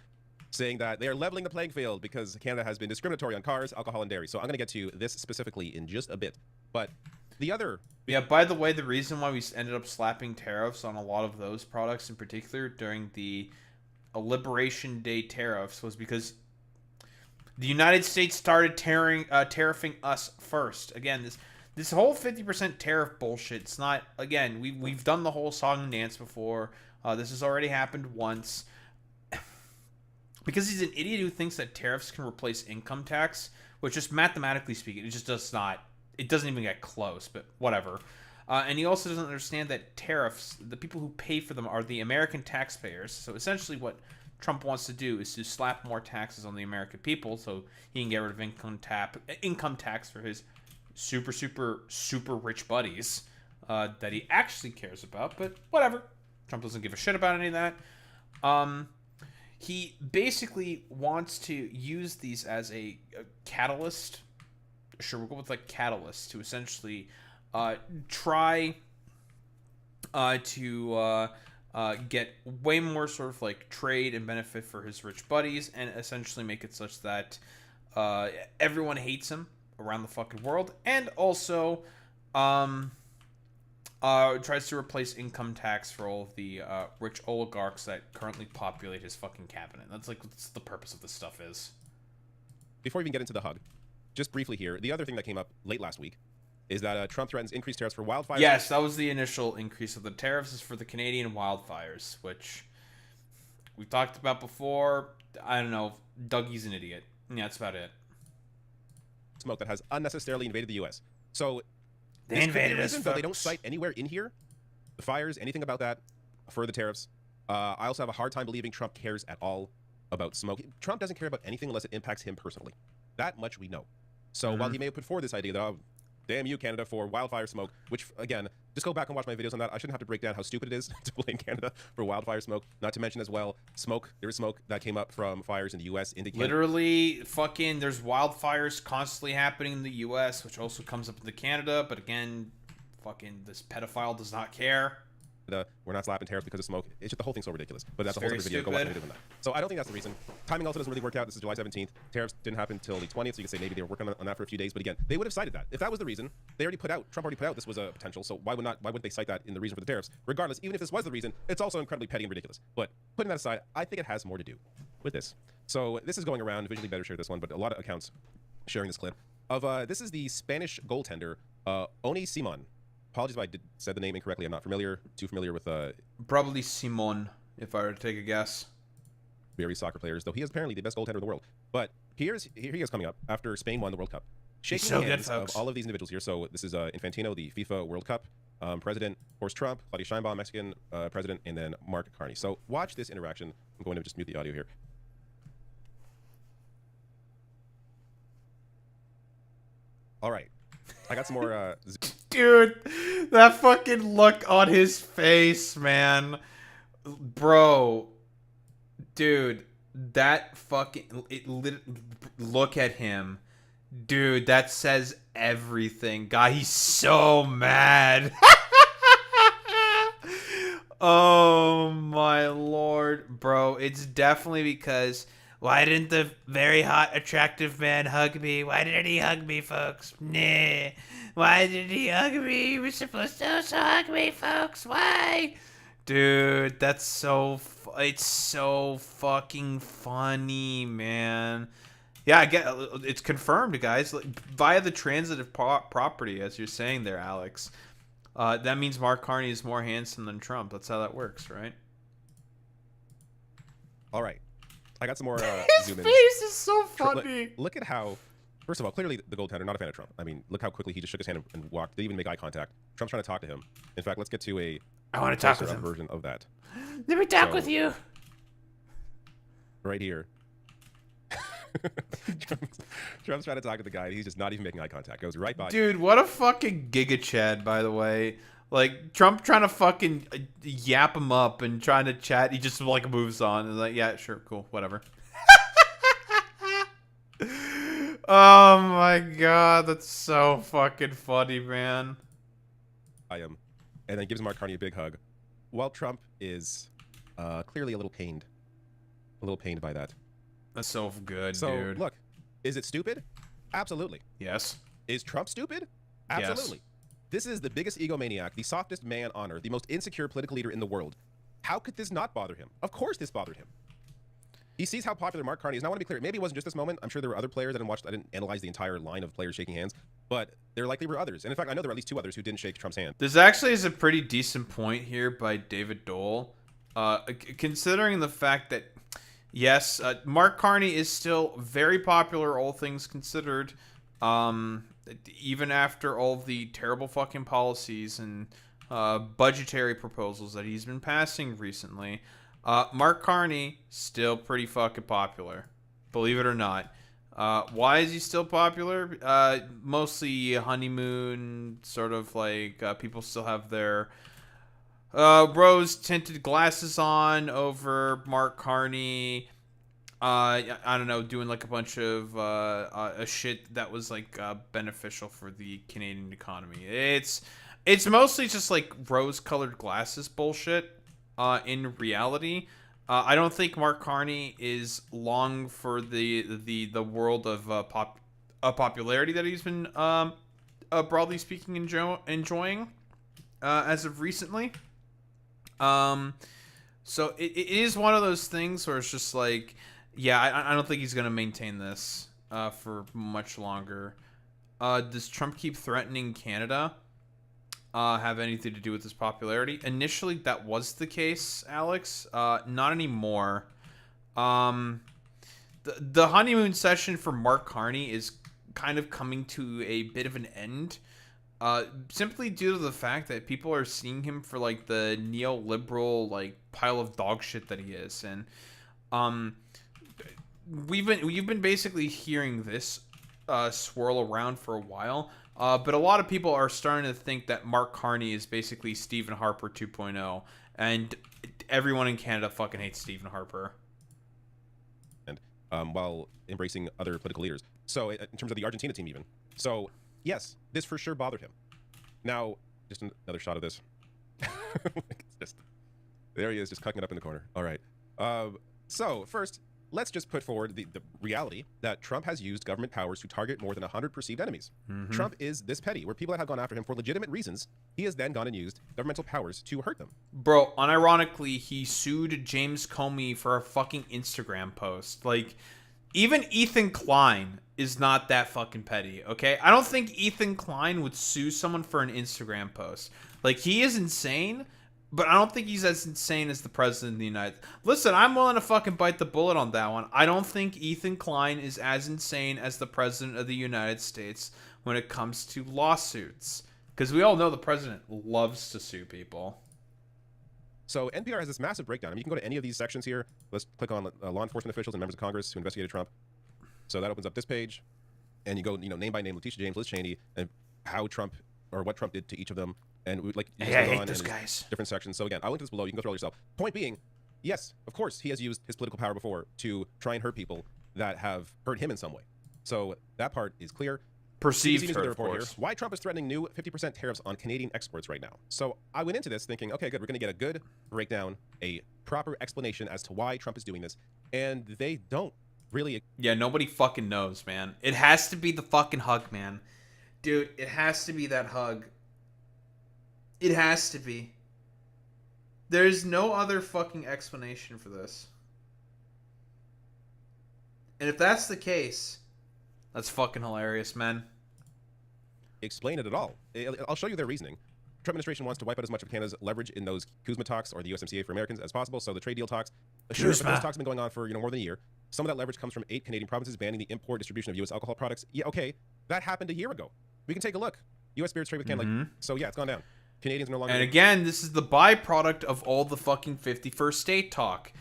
Saying that they are leveling the playing field because Canada has been discriminatory on cars, alcohol, and dairy. So I'm going to get to this specifically in just a bit. But the other... Yeah, by the way, the reason why we ended up slapping tariffs on a lot of those products in particular during the Liberation Day tariffs was because the United States started tariffing us first. Again, this whole 50% tariff bullshit, it's not... Again, we've done the whole song and dance before. This has already happened once. Because he's an idiot who thinks that tariffs can replace income tax, which just mathematically speaking, it just does not. It doesn't even get close, but whatever. And he also doesn't understand that tariffs, the people who pay for them are the American taxpayers. So essentially what Trump wants to do is to slap more taxes on the American people so he can get rid of income tax for his super, super, super rich buddies that he actually cares about. But whatever. Trump doesn't give a shit about any of that. He basically wants to use these as a catalyst. Sure, we'll go with like catalyst to essentially try to get way more sort of like trade and benefit for his rich buddies, and essentially make it such that everyone hates him around the fucking world, and also tries to replace income tax for all of the rich oligarchs that currently populate his fucking cabinet. That's the purpose of this stuff is. Before we even get into the hug, just briefly here, the other thing that came up late last week is that Trump threatens increased tariffs for wildfires. Yes, that was the initial increase of the tariffs is for the Canadian wildfires, which we talked about before. I don't know. Dougie's an idiot. Yeah, that's about it. Smoke that has unnecessarily invaded the U.S. So they invaded us, though they don't cite anywhere in here the fires, anything about that for the tariffs. I also have a hard time believing Trump cares at all about smoke. Trump doesn't care about anything unless it impacts him personally. That much we know. So while he may have put forward this idea that, oh, damn you, Canada, for wildfire smoke, which, again, just go back and watch my videos on that. I shouldn't have to break down how stupid it is to blame Canada for wildfire smoke. Not to mention as well, there is smoke that came up from fires in the U.S. into Canada. Literally, fucking, there's wildfires constantly happening in the U.S., which also comes up into Canada. But again, fucking, this pedophile does not care. We're not slapping tariffs because of smoke. It's just the whole thing's so ridiculous. But that's a whole other video. Go watch the video on that. So I don't think that's the reason. Timing also doesn't really work out. This is July 17th. Tariffs didn't happen until the 20th, so you can say maybe they were working on that for a few days. But again, they would have cited that. If that was the reason, Trump already put out this was a potential. So why wouldn't they cite that in the reason for the tariffs? Regardless, even if this was the reason, it's also incredibly petty and ridiculous. But putting that aside, I think it has more to do with this. So this is going around. Visually better share this one, but a lot of accounts sharing this clip of this is the Spanish goaltender Oni Simon. Apologies if I said the name incorrectly. I'm not too familiar with... Probably Simon, if I were to take a guess. Various soccer players, though he is apparently the best goaltender in the world. But here he is coming up after Spain won the World Cup. Shaking the hands of all of these individuals here. So this is Infantino, the FIFA World Cup president, of course Trump, Claudia Sheinbaum, Mexican president, and then Mark Carney. So watch this interaction. I'm going to just mute the audio here. All right. I got some more... Dude, that fucking look on his face, man. Bro. Dude, that fucking... look at him. Dude, that says everything. God, he's so mad. Oh, my lord. Bro, it's definitely because... Why didn't the very hot, attractive man hug me? Why didn't he hug me, folks? Nah. Why did he hug me? He was supposed to also hug me, folks. Why? Dude, that's so... it's so fucking funny, man. Yeah, I get it's confirmed, guys. Via the transitive property, as you're saying there, Alex. That means Mark Carney is more handsome than Trump. That's how that works, right? All right. I got some more His zoom-ins. face is so funny. Look at how, first of all, clearly the goaltender, not a fan of Trump. I mean, look how quickly he just shook his hand and walked. They even make eye contact. Trump's trying to talk to him. In fact, let's get to I want to talk with him. version of that. Let me talk with you. Right here. Trump's trying to talk to the guy, and he's just not even making eye contact. Goes right by. Dude, what a fucking giga Chad, by the way. Like, Trump trying to fucking yap him up and trying to chat. He just, like, moves on. And like, yeah, sure, cool, whatever. Oh, my God. That's so fucking funny, man. I am. And then gives Mark Carney a big hug. While Trump is clearly a little pained. A little pained by that. That's so good, so, dude. Look, is it stupid? Absolutely. Yes. Is Trump stupid? Absolutely. Yes. This is the biggest egomaniac, the softest man on earth, the most insecure political leader in the world. How could this not bother him? Of course this bothered him. He sees how popular Mark Carney is. Now, I want to be clear. Maybe it wasn't just this moment. I'm sure there were other players. I didn't analyze the entire line of players shaking hands. But there likely were others. And in fact, I know there were at least 2 others who didn't shake Trump's hand. This actually is a pretty decent point here by David Dole. Considering the fact that, yes, Mark Carney is still very popular, all things considered. Even after all of the terrible fucking policies and budgetary proposals that he's been passing recently. Mark Carney, still pretty fucking popular. Believe it or not. Why is he still popular? Mostly honeymoon, sort of like people still have their rose-tinted glasses on over Mark Carney. I don't know, doing like a bunch of shit that was like beneficial for the Canadian economy. It's mostly just like rose-colored glasses bullshit. In reality, I don't think Mark Carney is long for the world of popularity that he's been broadly speaking enjoying as of recently. So it is one of those things where it's just like, yeah, I don't think he's gonna maintain this for much longer. Does Trump keep threatening Canada? Have anything to do with his popularity? Initially, that was the case, Alex. Not anymore. The honeymoon session for Mark Carney is kind of coming to a bit of an end. Simply due to the fact that people are seeing him for like the neoliberal like pile of dog shit that he is, and you've been basically hearing this swirl around for a while. But a lot of people are starting to think that Mark Carney is basically Stephen Harper 2.0, and everyone in Canada fucking hates Stephen Harper. And while embracing other political leaders. So in terms of the Argentina team even. So yes, this for sure bothered him. Now, just another shot of this. It's just, there he is, just cucking it up in the corner. All right. So first, let's just put forward the reality that Trump has used government powers to target more than 100 perceived enemies. Mm-hmm. Trump is this petty, where people that have gone after him for legitimate reasons, he has then gone and used governmental powers to hurt them. Bro, unironically, he sued James Comey for a fucking Instagram post. Like, even Ethan Klein is not that fucking petty, okay? I don't think Ethan Klein would sue someone for an Instagram post. Like, he is insane, but I don't think he's as insane as the president of the United States. Listen, I'm willing to fucking bite the bullet on that one. I don't think Ethan Klein is as insane as the president of the United States when it comes to lawsuits. Because we all know the president loves to sue people. So NPR has this massive breakdown. I mean, you can go to any of these sections here. Let's click on law enforcement officials and members of Congress who investigated Trump. So that opens up this page. And you go, name by name, Letitia James, Liz Cheney, and how Trump, or what Trump did to each of them. And we, like, hey, I hate those guys. Different sections. So again, I'll link this below. You can go through all yourself. Point being, yes, of course, he has used his political power before to try and hurt people that have hurt him in some way. So that part is clear. Perceived hurt, of course. Why Trump is threatening new 50% tariffs on Canadian exports right now. So I went into this thinking, okay, good, we're going to get a good breakdown, a proper explanation as to why Trump is doing this. And they don't really. Yeah, nobody fucking knows, man. It has to be the fucking hug, man. Dude, it has to be that hug. It has to be. There's no other fucking explanation for this. And if that's the case, that's fucking hilarious, man. Explain it at all. I'll show you their reasoning. Trump administration wants to wipe out as much of Canada's leverage in those CUSMA talks, or the USMCA for Americans, as possible. So the trade deal talks. Sure, but those talks have been going on for more than a year. Some of that leverage comes from 8 Canadian provinces banning the import distribution of U.S. alcohol products. Yeah, okay, that happened a year ago. We can take a look. U.S. spirits trade with Canada. So yeah, it's gone down. Canadians are no longer. And again, this is the byproduct of all the fucking 51st state talk.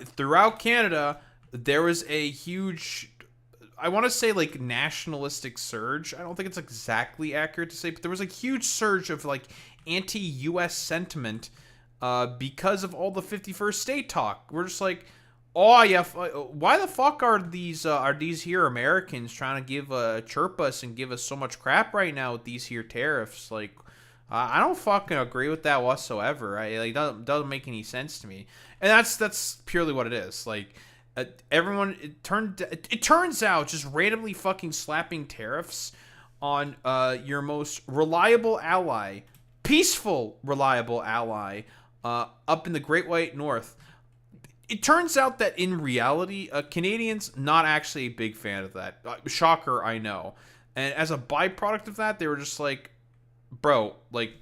Throughout Canada, there was a huge, I want to say like nationalistic surge. I don't think it's exactly accurate to say, but there was a huge surge of like anti-U.S. sentiment because of all the 51st state talk. We're just like, oh yeah, why the fuck are these here Americans trying to chirp us and give us so much crap right now with these here tariffs? Like, I don't fucking agree with that whatsoever. Like, doesn't make any sense to me. And that's purely what it is. Like, everyone, it turns out just randomly fucking slapping tariffs on your most reliable ally, peaceful reliable ally, up in the Great White North. It turns out that in reality, Canadians not actually a big fan of that. Shocker, I know. And as a byproduct of that, they were just like, bro, like,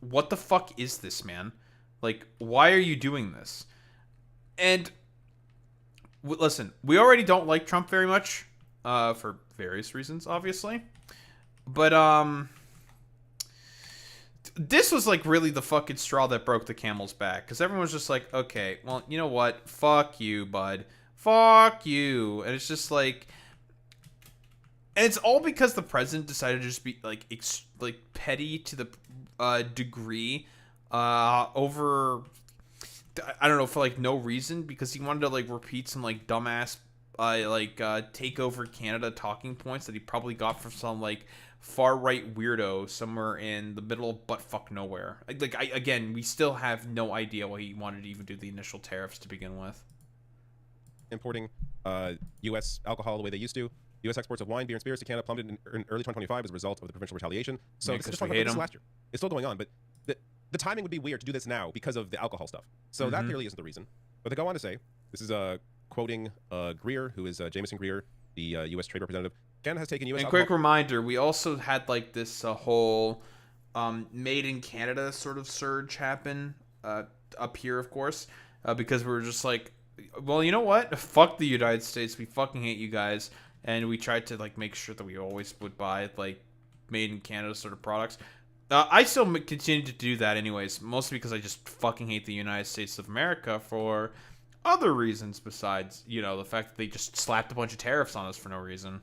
what the fuck is this, man? Like, why are you doing this? And listen, we already don't like Trump very much, for various reasons, obviously. But this was like really the fucking straw that broke the camel's back, because everyone was just like, okay, well, you know what? Fuck you, bud. Fuck you. And it's just like, and it's all because the president decided to just be like petty to the degree over, I don't know, for like no reason, because he wanted to like repeat some like dumbass take over Canada talking points that he probably got from some like far right weirdo somewhere in the middle of buttfuck nowhere. Again, we still have no idea why he wanted to even do the initial tariffs to begin with. Importing U.S. alcohol the way they used to. U.S. exports of wine, beer, and spirits to Canada plummeted in early 2025 as a result of the provincial retaliation. So Yeah, this is 'cause just we hate this is 'em. last year. It's still going on, but the timing would be weird to do this now because of the alcohol stuff. So that clearly isn't the reason. But they go on to say, this is quoting Greer, who is Jameson Greer, the U.S. Trade Representative. Canada has taken U.S. And alcohol. quick reminder, we also had like this whole made in Canada sort of surge happen up here, of course, because we were just like, well, you know what? Fuck the United States. We fucking hate you guys. And we tried to like make sure that we always would buy like made in Canada sort of products. I still continue to do that anyways, mostly because I just fucking hate the United States of America for other reasons besides, you know, the fact that they just slapped a bunch of tariffs on us for no reason.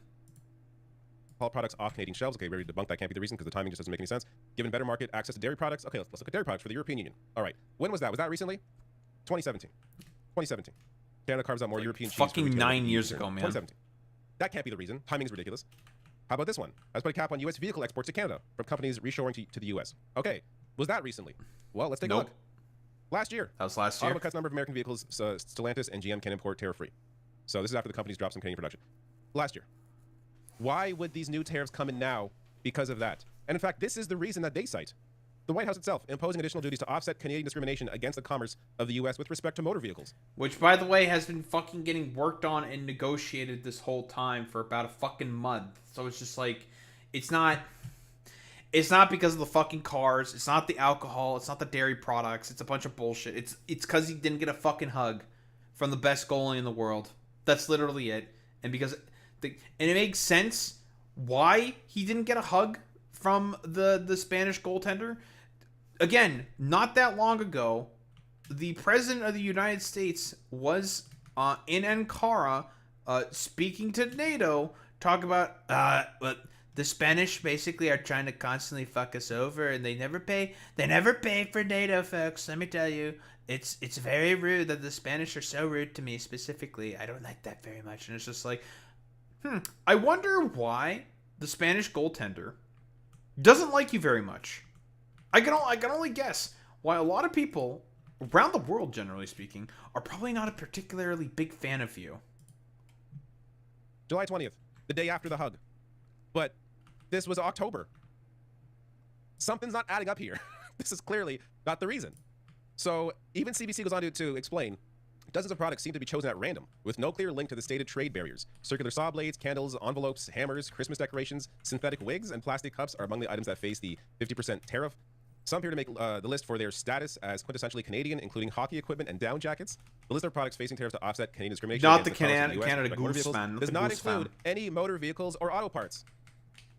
All products off Canadian shelves. Okay, we already debunked that can't be the reason because the timing just doesn't make any sense. Given better market access to dairy products. Okay, let's look at dairy products for the European Union. All right, when was that? Was that recently? 2017. 2017. Canada carves out more European cheese. Fucking 9 years ago, man. 2017. That can't be the reason. Timing is ridiculous. How about this one? Has put a cap on U.S. vehicle exports to Canada from companies reshoring to the U.S. Okay, was that recently? Well, let's take a look. Last year. That was last year. Ottawa cuts number of American vehicles Stellantis and GM can import tariff-free. So this is after the companies dropped some Canadian production. Last year. Why would these new tariffs come in now because of that? And in fact, this is the reason that they cite. The White House itself imposing additional duties to offset Canadian discrimination against the commerce of the U.S. with respect to motor vehicles. Which, by the way, has been fucking getting worked on and negotiated this whole time for about a fucking month. So it's just like, it's not because of the fucking cars. It's not the alcohol. It's not the dairy products. It's a bunch of bullshit. It's because he didn't get a fucking hug from the best goalie in the world. That's literally it. And because, and it makes sense why he didn't get a hug from the Spanish goaltender. Again, not that long ago, the president of the United States was in Ankara speaking to NATO, talk about the Spanish basically are trying to constantly fuck us over, and they never pay for NATO, folks. Let me tell you, it's very rude that the Spanish are so rude to me specifically. I don't like that very much. And it's just like, I wonder why the Spanish goaltender doesn't like you very much. I can only guess why a lot of people around the world, generally speaking, are probably not a particularly big fan of you. July 20th, the day after the hug. But this was October. Something's not adding up here. This is clearly not the reason. So even CBC goes on to explain, dozens of products seem to be chosen at random, with no clear link to the stated trade barriers. Circular saw blades, candles, envelopes, hammers, Christmas decorations, synthetic wigs, and plastic cups are among the items that face the 50% tariff. Some appear to make the list for their status as quintessentially Canadian, including hockey equipment and down jackets. The list of products facing tariffs to offset Canadian discrimination Not the against commerce in Canada US motor Goose vehicles fan. does not include any motor vehicles or auto parts.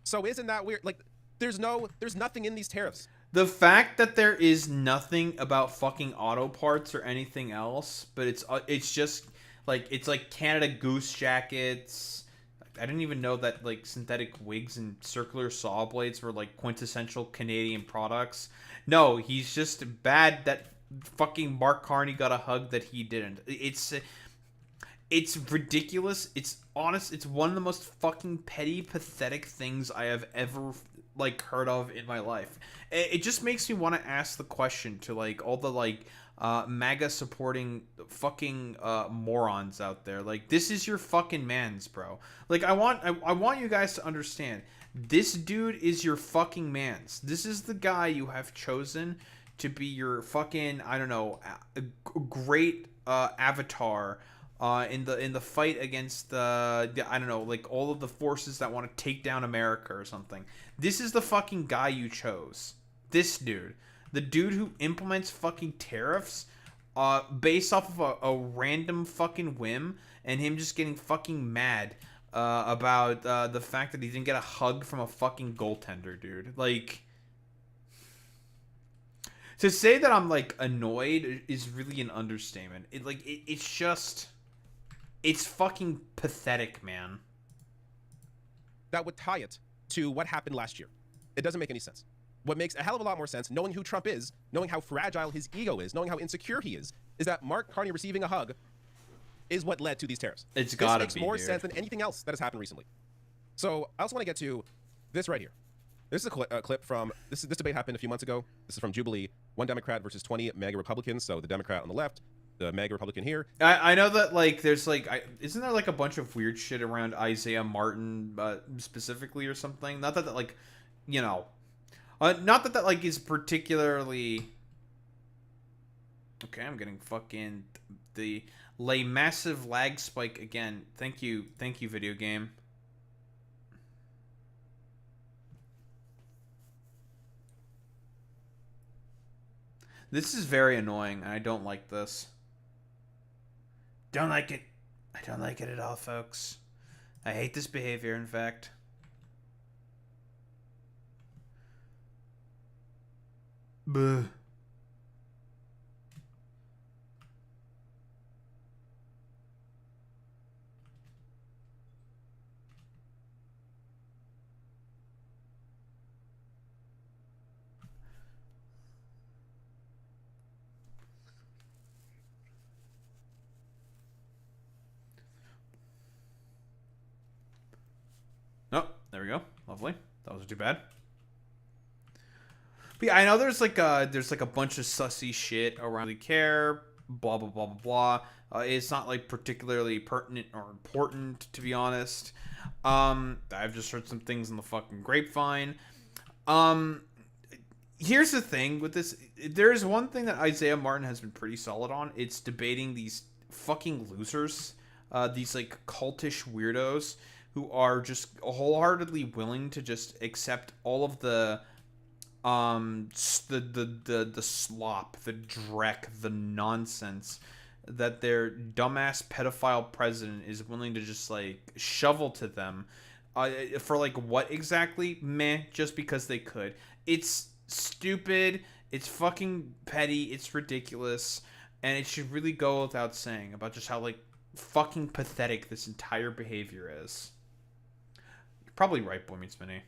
So isn't that weird? Like, there's nothing in these tariffs. The fact that there is nothing about fucking auto parts or anything else, but it's just like, it's like Canada Goose jackets. I didn't even know that like synthetic wigs and circular saw blades were like quintessential Canadian products. No, he's just bad that fucking Mark Carney got a hug that he didn't. It's ridiculous. It's honest. It's one of the most fucking petty, pathetic things I have ever like heard of in my life. It just makes me want to ask the question to like all the like MAGA supporting fucking morons out there. Like, this is your fucking mans, bro. Like, I want you guys to understand, this dude is your fucking mans. This is the guy you have chosen to be your fucking, I don't know, great avatar in the fight against the I don't know, like all of the forces that want to take down America or something. This is the fucking guy you chose. This dude. The dude who implements fucking tariffs based off of a random fucking whim, and him just getting fucking mad about the fact that he didn't get a hug from a fucking goaltender, dude. Like, To say that I'm like annoyed is really an understatement. It's just, it's fucking pathetic, man. That would tie it to what happened last year. It doesn't make any sense. What makes a hell of a lot more sense, knowing who Trump is, knowing how fragile his ego is, knowing how insecure he is that Mark Carney receiving a hug is what led to these tariffs. It's gotta be, This makes more dude. sense than anything else that has happened recently. So I also want to get to this right here. This is a clip from, this debate happened a few months ago. This is from Jubilee. 1 Democrat versus 20 MAGA Republicans. So the Democrat on the left, the MAGA Republican here. I know that, like, there's, like, isn't there, like, a bunch of weird shit around Isaiah Martin specifically or something? Not that, like, you know, not that, like, is particularly... Okay, I'm getting fucking the massive lag spike again. Thank you, video game. This is very annoying, and I don't like this. Don't like it. I don't like it at all, folks. I hate this behavior, in fact. Buh. Oh, there we go. Lovely. That wasn't too bad. But yeah, I know there's like a bunch of sussy shit around the care, blah blah blah blah blah. It's not like particularly pertinent or important, to be honest. I've just heard some things in the fucking grapevine. Here's the thing with this. There's one thing that Isaiah Martin has been pretty solid on. It's debating these fucking losers, these like cultish weirdos who are just wholeheartedly willing to just accept all of the slop, the dreck, the nonsense that their dumbass pedophile president is willing to just like shovel to them, for like what exactly? Meh, just because they could. It's stupid, it's fucking petty, it's ridiculous, and it should really go without saying about just how like fucking pathetic this entire behavior is. You're probably right, Boy Meets Minnie.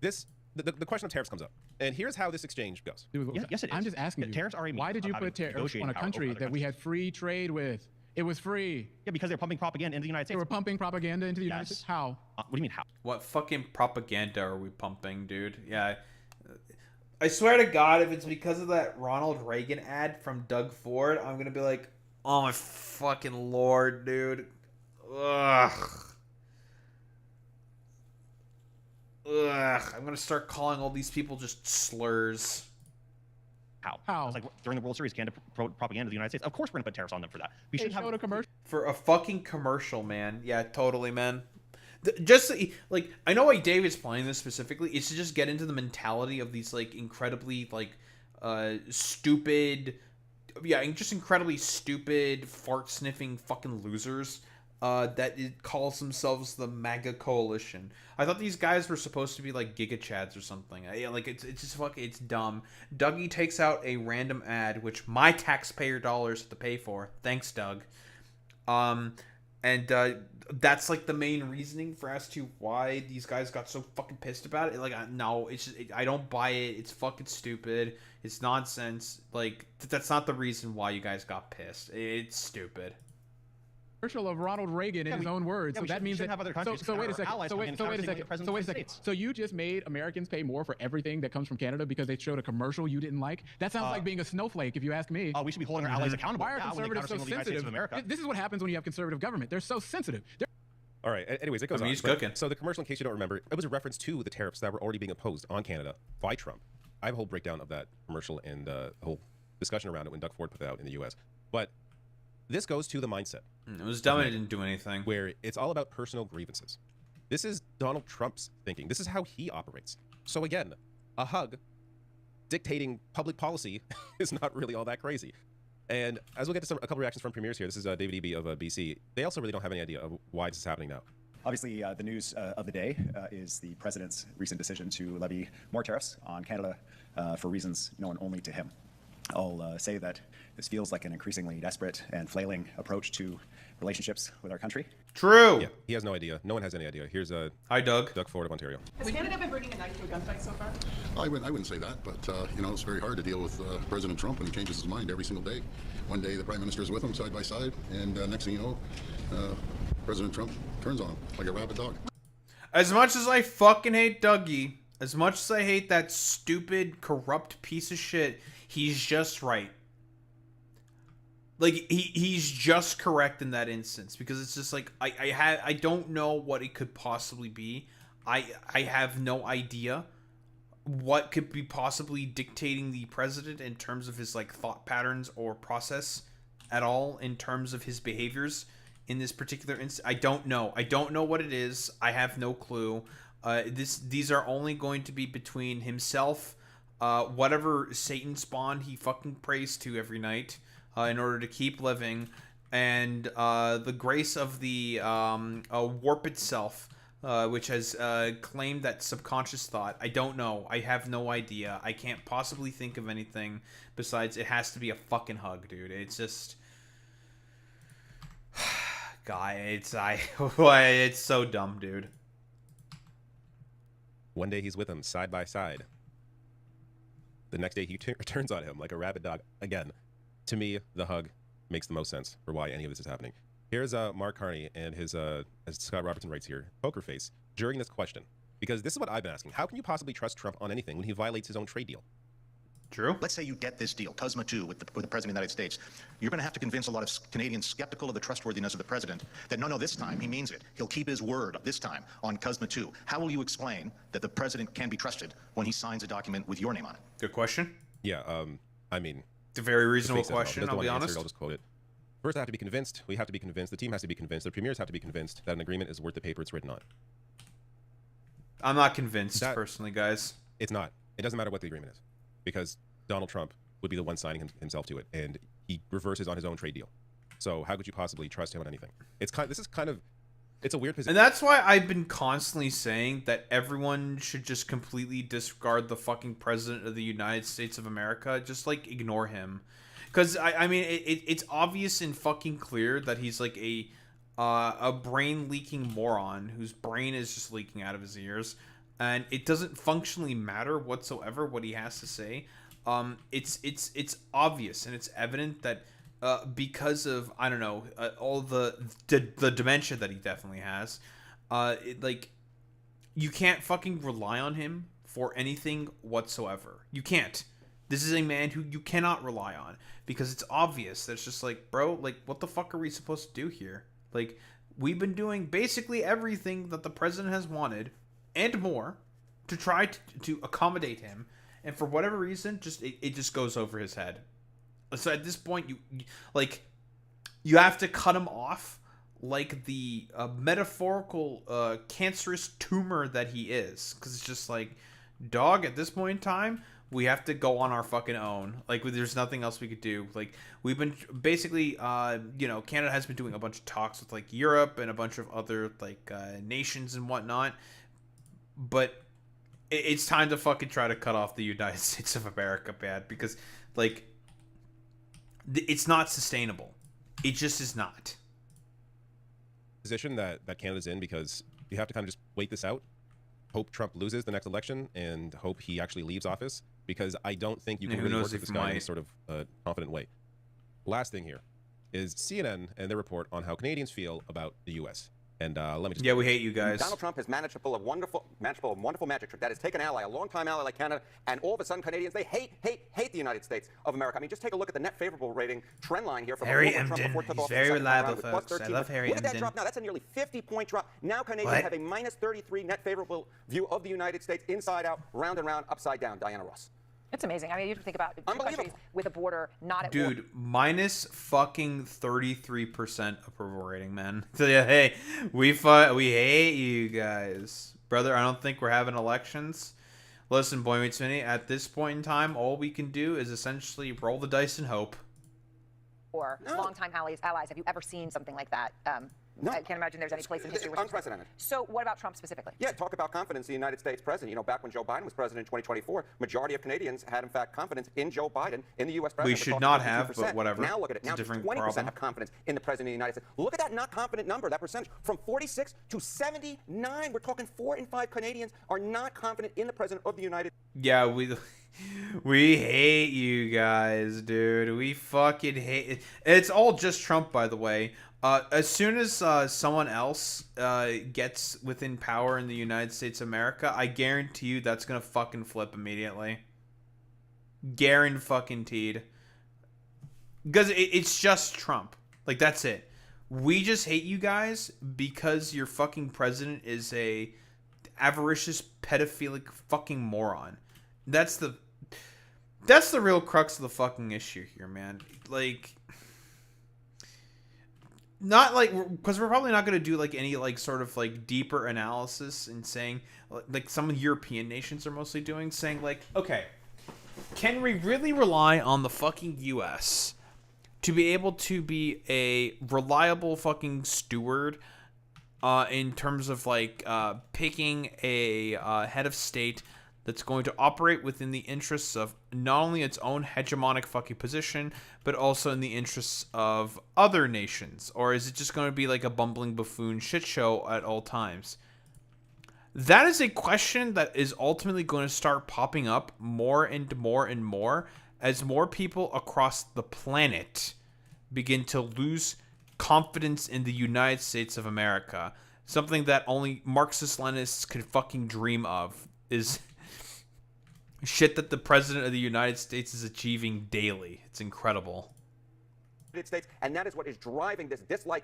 The question of tariffs comes up, and here's how this exchange goes. Yes, it is. I'm just asking you. Tariffs are why did you put tariffs on a country that we had free trade with? It was free. Yeah, because they're pumping propaganda into the United States. They were pumping propaganda into the United States? How? What do you mean how? What fucking propaganda are we pumping, dude? Yeah. I swear to God, if it's because of that Ronald Reagan ad from Doug Ford, I'm gonna be like, oh my fucking lord, dude. Ugh. I'm gonna start calling all these people just slurs. How? It's like during the World Series, Canada propaganda to the United States. Of course, we're gonna put tariffs on them for that. We should have a commercial for a fucking commercial, man. Yeah, totally, man. Just like I know why David's playing this specifically. It's to just get into the mentality of these like incredibly like stupid, just incredibly stupid fart sniffing fucking losers. That it calls themselves the MAGA Coalition. I thought these guys were supposed to be like Giga Chads or something. Like it's just fucking, it's dumb. Dougie takes out a random ad, which my taxpayer dollars have to pay for. Thanks, Doug. That's like the main reasoning for as to why these guys got so fucking pissed about it. Like, no, it's just, I don't buy it. It's fucking stupid. It's nonsense. Like, that's not the reason why you guys got pissed. It's stupid. Commercial of Ronald Reagan in his own words. So that means that. Have other countries So wait a second. So wait a second. So you just made Americans pay more for everything that comes from Canada because they showed a commercial you didn't like? That sounds like being a snowflake, if you ask me. We should be holding our allies accountable. Why are conservatives so sensitive? This is what happens when you have conservative government. They're so sensitive. All right. Anyways, it goes on. He's cooking. So the commercial, in case you don't remember, it was a reference to the tariffs that were already being imposed on Canada by Trump. I have a whole breakdown of that commercial and a whole discussion around it when Doug Ford put it out in the U.S. But this goes to the mindset. It was dumb and it didn't do anything. Where it's all about personal grievances. This is Donald Trump's thinking. This is how he operates. So again, a hug dictating public policy is not really all that crazy. And as we'll get to a couple reactions from premiers here, this is David Eby of BC. They also really don't have any idea of why this is happening now. Obviously, the news of the day is the president's recent decision to levy more tariffs on Canada for reasons known only to him. I'll say that this feels like an increasingly desperate and flailing approach to relationships with our country. True. Yeah, he has no idea. No one has any idea. Here's Hi, Doug. Doug Ford of Ontario. Has Canada been bringing a knife to a gunfight so far? I wouldn't say that, but it's very hard to deal with President Trump when he changes his mind every single day. One day the Prime Minister is with him side by side, and next thing you know, President Trump turns on him like a rabid dog. As much as I fucking hate Dougie, as much as I hate that stupid, corrupt piece of shit, he's just right. Like, he's just correct in that instance, because it's just like, I don't know what it could possibly be. I have no idea what could be possibly dictating the president in terms of his, like, thought patterns or process at all in terms of his behaviors in this particular instance. I don't know. I don't know what it is. I have no clue. These are only going to be between himself, whatever Satan spawn he fucking prays to every night, in order to keep living, and the grace of the warp itself, which has claimed that subconscious thought. I don't know. I have no idea. I can't possibly think of anything besides it has to be a fucking hug, dude. It's just... God, it's so dumb, dude. One day he's with him side by side. The next day he turns on him like a rabid dog. Again, to me, the hug makes the most sense for why any of this is happening. Here's Mark Carney and his, as Scott Robertson writes here, poker face during this question. Because this is what I've been asking. How can you possibly trust Trump on anything when he violates his own trade deal? True. Let's say you get this deal, CUSMA 2, with the President of the United States. You're going to have to convince a lot of Canadians skeptical of the trustworthiness of the President that no, this time he means it. He'll keep his word this time on CUSMA 2. How will you explain that the President can be trusted when he signs a document with your name on it? Good question. Yeah, I mean... It's a very reasonable question, I'll be honest. I'll just quote it. First, I have to be convinced. We have to be convinced. The team has to be convinced. The premiers have to be convinced that an agreement is worth the paper it's written on. I'm not convinced, personally, guys. It's not. It doesn't matter what the agreement is. Because Donald Trump would be the one signing himself to it, and he reverses on his own trade deal. So how could you possibly trust him on anything? It's a weird position. And that's why I've been constantly saying that everyone should just completely disregard the fucking president of the United States of America. Just, like, ignore him. Because, I mean, it's obvious and fucking clear that he's, like, a brain-leaking moron whose brain is just leaking out of his ears. And it doesn't functionally matter whatsoever what he has to say. It's obvious and it's evident that because of, I don't know, all the dementia that he definitely has, like, you can't fucking rely on him for anything whatsoever. You can't. This is a man who you cannot rely on because it's obvious that it's just like, bro, like, what the fuck are we supposed to do here? Like, we've been doing basically everything that the president has wanted and more to try to accommodate him. And for whatever reason, it just goes over his head. So at this point, you have to cut him off like the metaphorical cancerous tumor that he is. Because it's just like, dog, at this point in time, we have to go on our fucking own. Like, there's nothing else we could do. Like, we've been basically, Canada has been doing a bunch of talks with, like, Europe and a bunch of other, like, nations and whatnot. But it's time to fucking try to cut off the United States of America, man, because, like, it's not sustainable. It just is not. Position that Canada's in, because you have to kind of just wait this out, hope Trump loses the next election, and hope he actually leaves office, because I don't think you can really work with this guy in any sort of confident way. Last thing here is CNN and their report on how Canadians feel about the U.S. And let me just... Yeah, we hate you guys. Donald Trump has managed to pull a wonderful magic trick that has taken an ally, a longtime ally like Canada, and all of a sudden Canadians, they hate the United States of America. I mean, just take a look at the net favorable rating trend line here from Harry Trump Emden. before it took He's off very the second time reliable, around with folks. I +13. love Harry Look at that Emden. drop now. That's a nearly 50-point drop. Now Canadians have a -33 net favorable view of the United States, inside out, round and round, upside down. Diana Ross. It's amazing. I mean, you have to think about two countries with a border not at war. Dude, minus fucking 33% approval rating, man. So yeah, hey, we hate you guys. Brother, I don't think we're having elections. Listen, Boy Meets Minnie, at this point in time, all we can do is essentially roll the dice and hope. Or longtime allies. Have you ever seen something like that? No. I can't imagine there's any place in history where unprecedented. So what about Trump specifically? Yeah, talk about confidence in the United States president. You know, back when Joe Biden was president in 2024, majority of Canadians had, in fact, confidence in Joe Biden, in the U.S. president. We should not have, but whatever. Now look at it. It's Now a different 20% problem. have confidence in the president of the United States. Look at that not confident number, that percentage. From 46 to 79. We're talking 4 in 5 Canadians are not confident in the president of the United States. Yeah, we hate you guys, dude. We fucking hate it. It's all just Trump, by the way. As soon as someone else gets within power in the United States of America, I guarantee you that's gonna fucking flip immediately. Guaranteed. Because it's just Trump. Like, that's it. We just hate you guys because your fucking president is a avaricious, pedophilic fucking moron. That's the real crux of the fucking issue here, man. Like, not like, because we're probably not going to do like any like sort of like deeper analysis and saying like some of the European nations are mostly doing, saying like, okay, can we really rely on the fucking US to be able to be a reliable fucking steward in terms of like picking a head of state that's going to operate within the interests of not only its own hegemonic fucking position, but also in the interests of other nations? Or is it just going to be like a bumbling buffoon shit show at all times? That is a question that is ultimately going to start popping up more and more and more as more people across the planet begin to lose confidence in the United States of America. Something that only Marxist-Leninists could fucking dream of is shit that the president of the United States is achieving daily. It's incredible. States, and that is what is driving this dislike,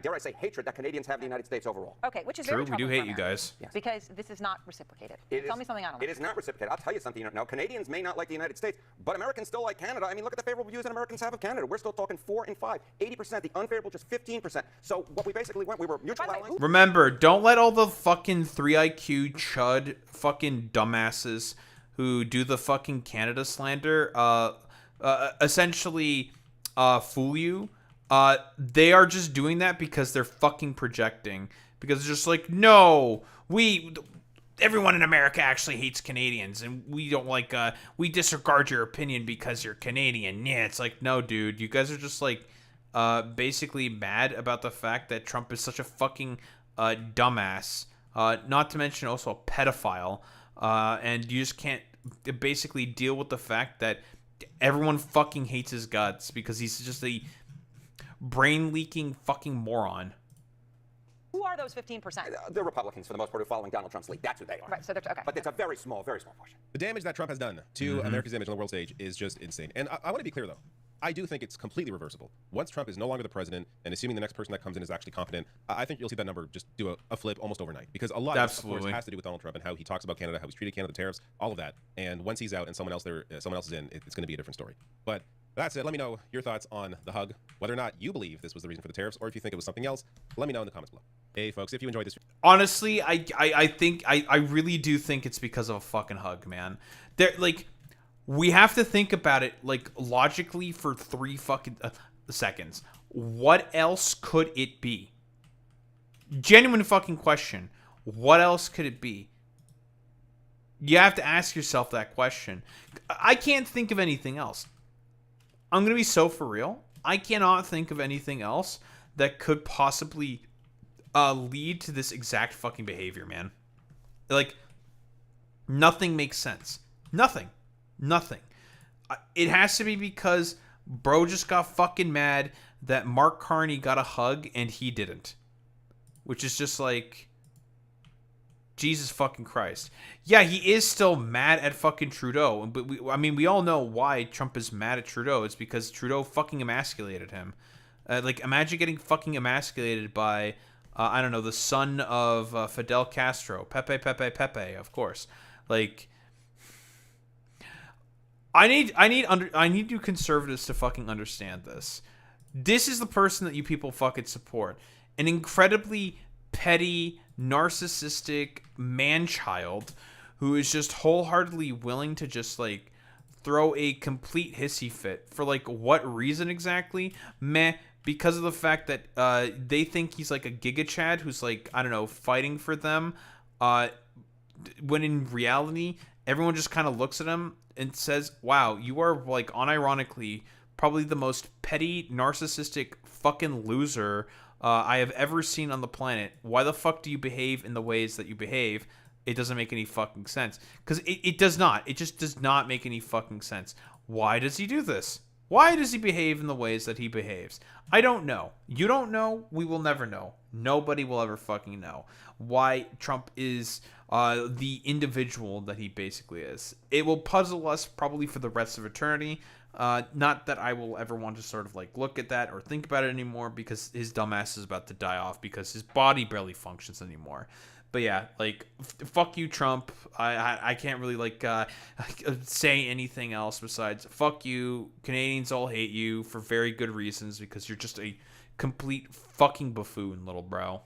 dare I say, hatred that Canadians have of the United States overall. Okay, which is True, very we do troubling hate for you Americans, guys. because this is not reciprocated. Tell me something I don't know. It is not reciprocated. I'll tell you something you don't know. Canadians may not like the United States, but Americans still like Canada. I mean, look at the favorable views that Americans have of Canada. We're still talking 4 in 5, 80%. The unfavorable just 15%. So what we basically went, we were mutual allies. Remember, don't let all the fucking 3 IQ chud fucking dumbasses who do the fucking Canada slander essentially fool you. They are just doing that because they're fucking projecting. Because they're just like, no, everyone in America actually hates Canadians, and we don't like, we disregard your opinion because you're Canadian. Yeah, it's like, no, dude, you guys are just like, basically mad about the fact that Trump is such a fucking dumbass. Not to mention also a pedophile. And you just can't basically deal with the fact that everyone fucking hates his guts because he's just a brain-leaking fucking moron. Who are those 15%? The Republicans, for the most part, who are following Donald Trump's lead. That's who they are. Right, so they're, okay. But it's a very small portion. The damage that Trump has done to America's image on the world stage is just insane. And I want to be clear, though. I do think it's completely reversible. Once Trump is no longer the president, and assuming the next person that comes in is actually competent, I think you'll see that number just do a flip almost overnight. Because a lot of this, of course, has to do with Donald Trump and how he talks about Canada, how he's treated Canada, the tariffs, all of that. And once he's out and someone else is in, it's going to be a different story. But that said, let me know your thoughts on the hug, whether or not you believe this was the reason for the tariffs, or if you think it was something else. Let me know in the comments below. Hey, folks, if you enjoyed this. Honestly, I really do think it's because of a fucking hug, man. We have to think about it, like, logically for 3 fucking seconds. What else could it be? Genuine fucking question. What else could it be? You have to ask yourself that question. I can't think of anything else. I'm going to be so for real. I cannot think of anything else that could possibly lead to this exact fucking behavior, man. Like, nothing makes sense. Nothing. It has to be because bro just got fucking mad that Mark Carney got a hug and he didn't. Which is just like, Jesus fucking Christ. Yeah, he is still mad at fucking Trudeau. But we all know why Trump is mad at Trudeau. It's because Trudeau fucking emasculated him. Like, imagine getting fucking emasculated by, I don't know, the son of Fidel Castro. Pepe, of course. Like, I need you conservatives to fucking understand this. This is the person that you people fucking support. An incredibly petty, narcissistic man-child who is just wholeheartedly willing to just, like, throw a complete hissy fit. For, like, what reason exactly? Meh. because of the fact that they think he's like a Giga Chad who's like, I don't know, fighting for them. When in reality, everyone just kind of looks at him and says, wow, you are like unironically probably the most petty, narcissistic fucking loser I have ever seen on the planet. Why the fuck do you behave in the ways that you behave? It doesn't make any fucking sense. Because it does not. It just does not make any fucking sense. Why does he do this? Why does he behave in the ways that he behaves? I don't know. You don't know. We will never know. Nobody will ever fucking know why Trump is the individual that he basically is. It will puzzle us probably for the rest of eternity. Not that I will ever want to sort of like look at that or think about it anymore, because his dumbass is about to die off because his body barely functions anymore. But yeah, like, fuck you, Trump. I can't really, like, say anything else besides fuck you. Canadians all hate you for very good reasons, because you're just a complete fucking buffoon, little bro.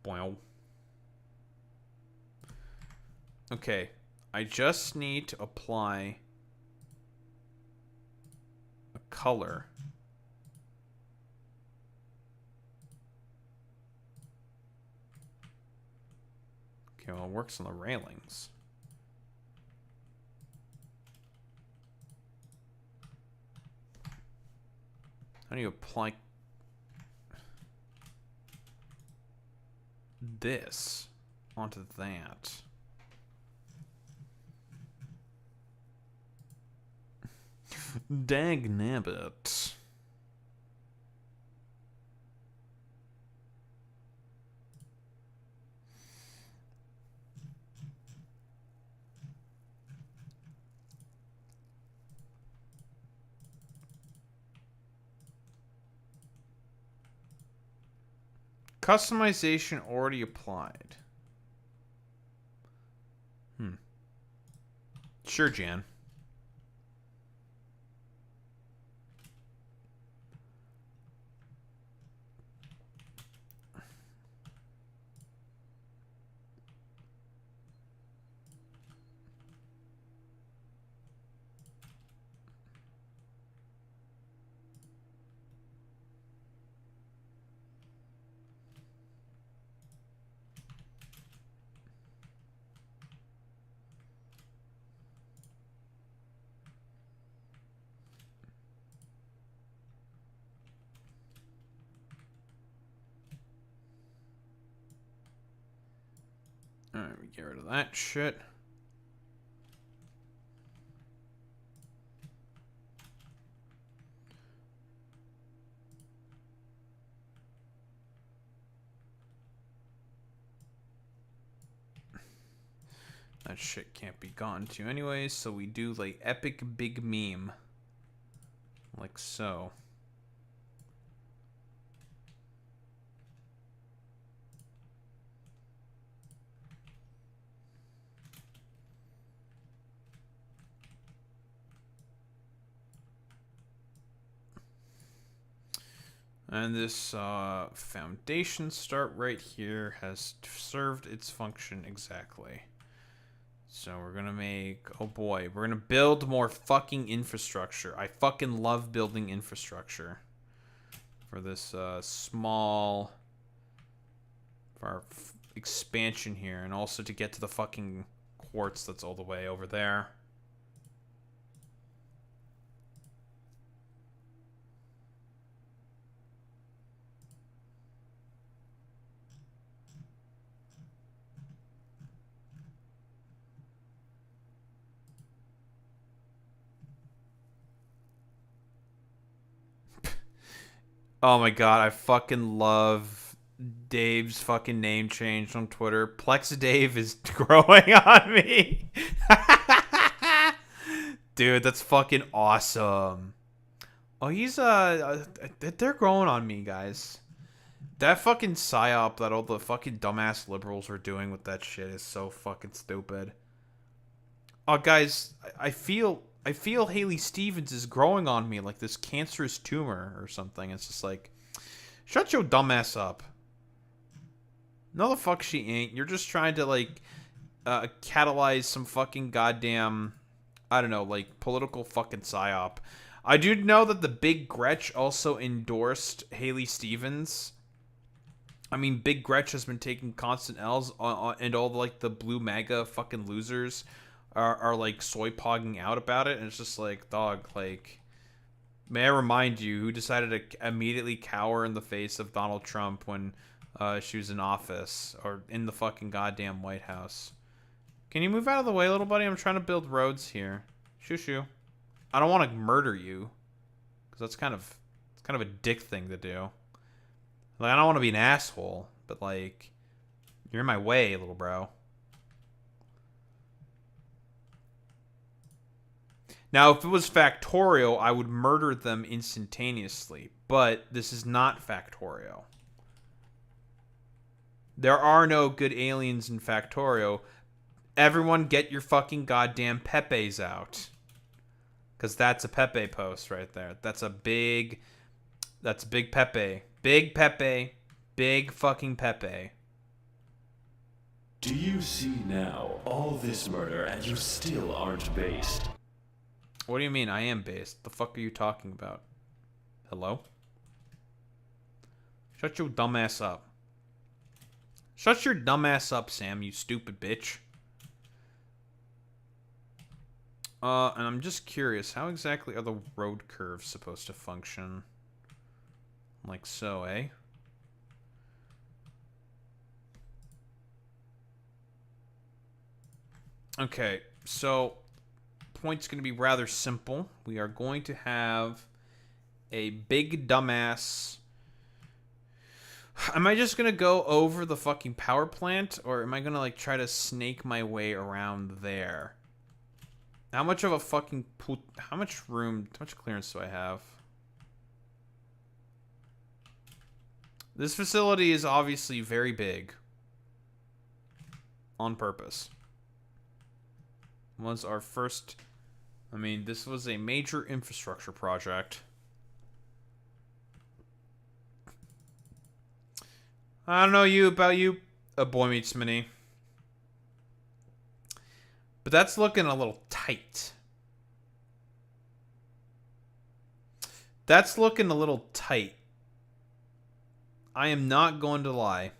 Wow. Okay, I just need to apply a color. Okay, well, it works on the railings. How do you apply this onto that? Dag nabbit. Customization already applied. Sure, Jan. Alright, we get rid of that shit. That shit can't be gone to anyways, so we do like epic big meme. Like so. And this foundation start right here has served its function exactly. So we're gonna make, oh boy, we're gonna build more fucking infrastructure. I fucking love building infrastructure for this small, for our expansion here, and also to get to the fucking quartz that's all the way over there. Oh my god, I fucking love Dave's fucking name change on Twitter. Plex Dave is growing on me. Dude, that's fucking awesome. Oh, he's they're growing on me, guys. That fucking psyop that all the fucking dumbass liberals are doing with that shit is so fucking stupid. Oh, guys, I feel Haley Stevens is growing on me like this cancerous tumor or something. It's just like, shut your dumbass up. No, the fuck she ain't. You're just trying to, like, catalyze some fucking goddamn, I don't know, like political fucking psyop. I do know that the Big Gretch also endorsed Haley Stevens. I mean, Big Gretch has been taking constant L's, and all like the blue MAGA fucking losers are like soy pogging out about it, and it's just like, dog, like, may I remind you who decided to immediately cower in the face of Donald Trump when she was in office or in the fucking goddamn White House? Can you move out of the way, little buddy? I'm trying to build roads here. Shoo shoo. I don't want to murder you, because that's kind of a dick thing to do. Like, I don't want to be an asshole, but like, you're in my way, little bro. Now, if it was Factorio, I would murder them instantaneously, but this is not Factorio. There are no good aliens in Factorio. Everyone get your fucking goddamn Pepes out. Because that's a Pepe post right there. That's big Pepe. Big Pepe. Big fucking Pepe. Do you see now all this murder and you still aren't based? What do you mean I am based? The fuck are you talking about? Hello? Shut your dumb ass up. Shut your dumb ass up, Sam, you stupid bitch. And I'm just curious, how exactly are the road curves supposed to function? Like so, eh? Okay, so point's going to be rather simple. We are going to have a big dumbass. Am I just going to go over the fucking power plant, or am I going to like try to snake my way around there? How much of a fucking how much room, how much clearance do I have? This facility is obviously very big. On purpose. Was our first, I mean, this was a major infrastructure project. I don't know about you, a boy meets mini. But that's looking a little tight. That's looking a little tight. I am not going to lie.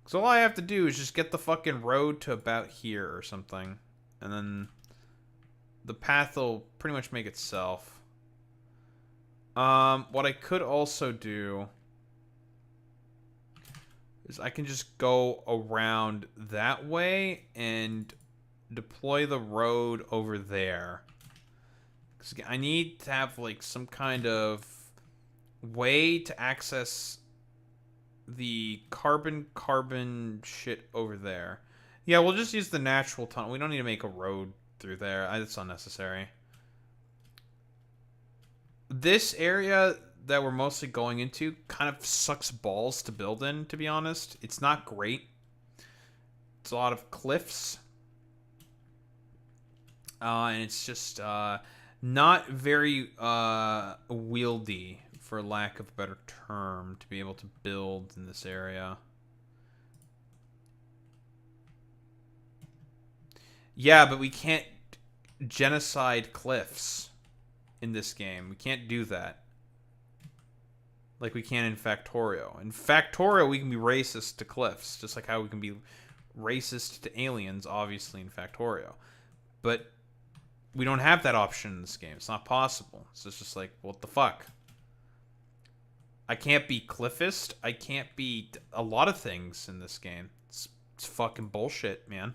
Because all I have to do is just get the fucking road to about here or something. And then the path will pretty much make itself. What I could also do is I can just go around that way and deploy the road over there. 'Cause I need to have like some kind of way to access the carbon shit over there. Yeah, we'll just use the natural tunnel. We don't need to make a road through there. It's unnecessary. This area that we're mostly going into kind of sucks balls to build in, to be honest. It's not great. It's a lot of cliffs. And it's just not very wieldy, for lack of a better term, to be able to build in this area. Yeah, but we can't genocide cliffs in this game. We can't do that. Like we can in Factorio. In Factorio, we can be racist to cliffs, just like how we can be racist to aliens, obviously, in Factorio. But we don't have that option in this game. It's not possible. So it's just like, what the fuck? I can't be cliffist. I can't be a lot of things in this game. It's fucking bullshit, man.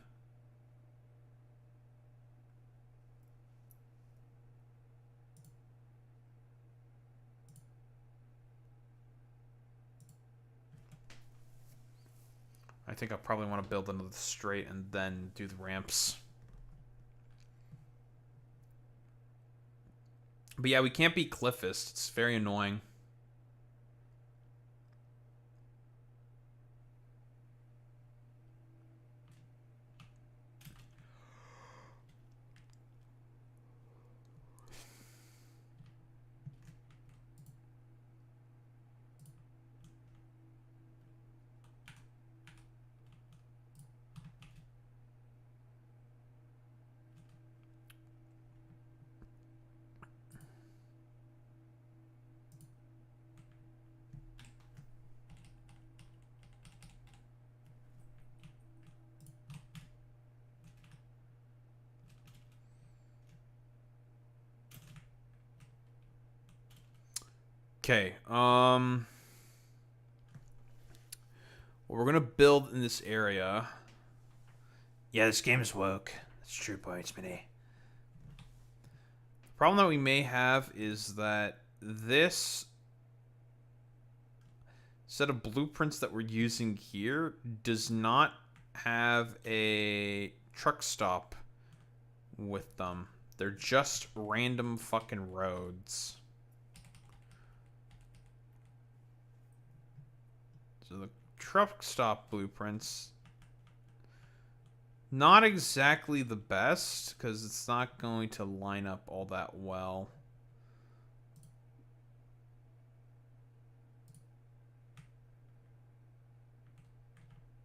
I think I probably want to build another straight and then do the ramps. But yeah, we can't be cliffist. It's very annoying. Okay. What we're gonna build in this area. Yeah, this game is woke. That's true, points, Minnie. The problem that we may have is that this set of blueprints that we're using here does not have a truck stop with them. They're just random fucking roads. So the truck stop blueprints, not exactly the best, because it's not going to line up all that well.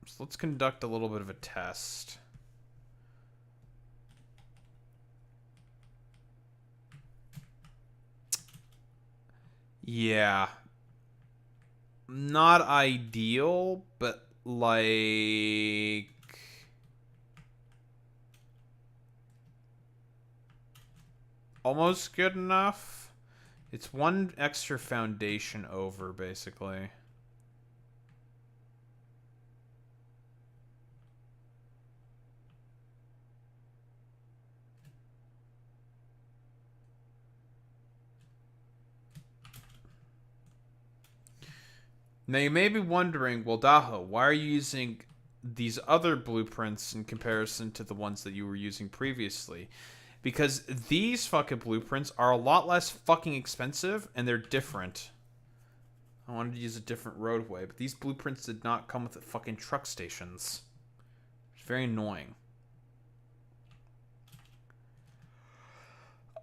So let's conduct a little bit of a test. Yeah. Not ideal, but like... almost good enough. It's one extra foundation over, basically. Now you may be wondering, well, Daho, why are you using these other blueprints in comparison to the ones that you were using previously? Because these fucking blueprints are a lot less fucking expensive, and they're different. I wanted to use a different roadway, but these blueprints did not come with the fucking truck stations. It's very annoying.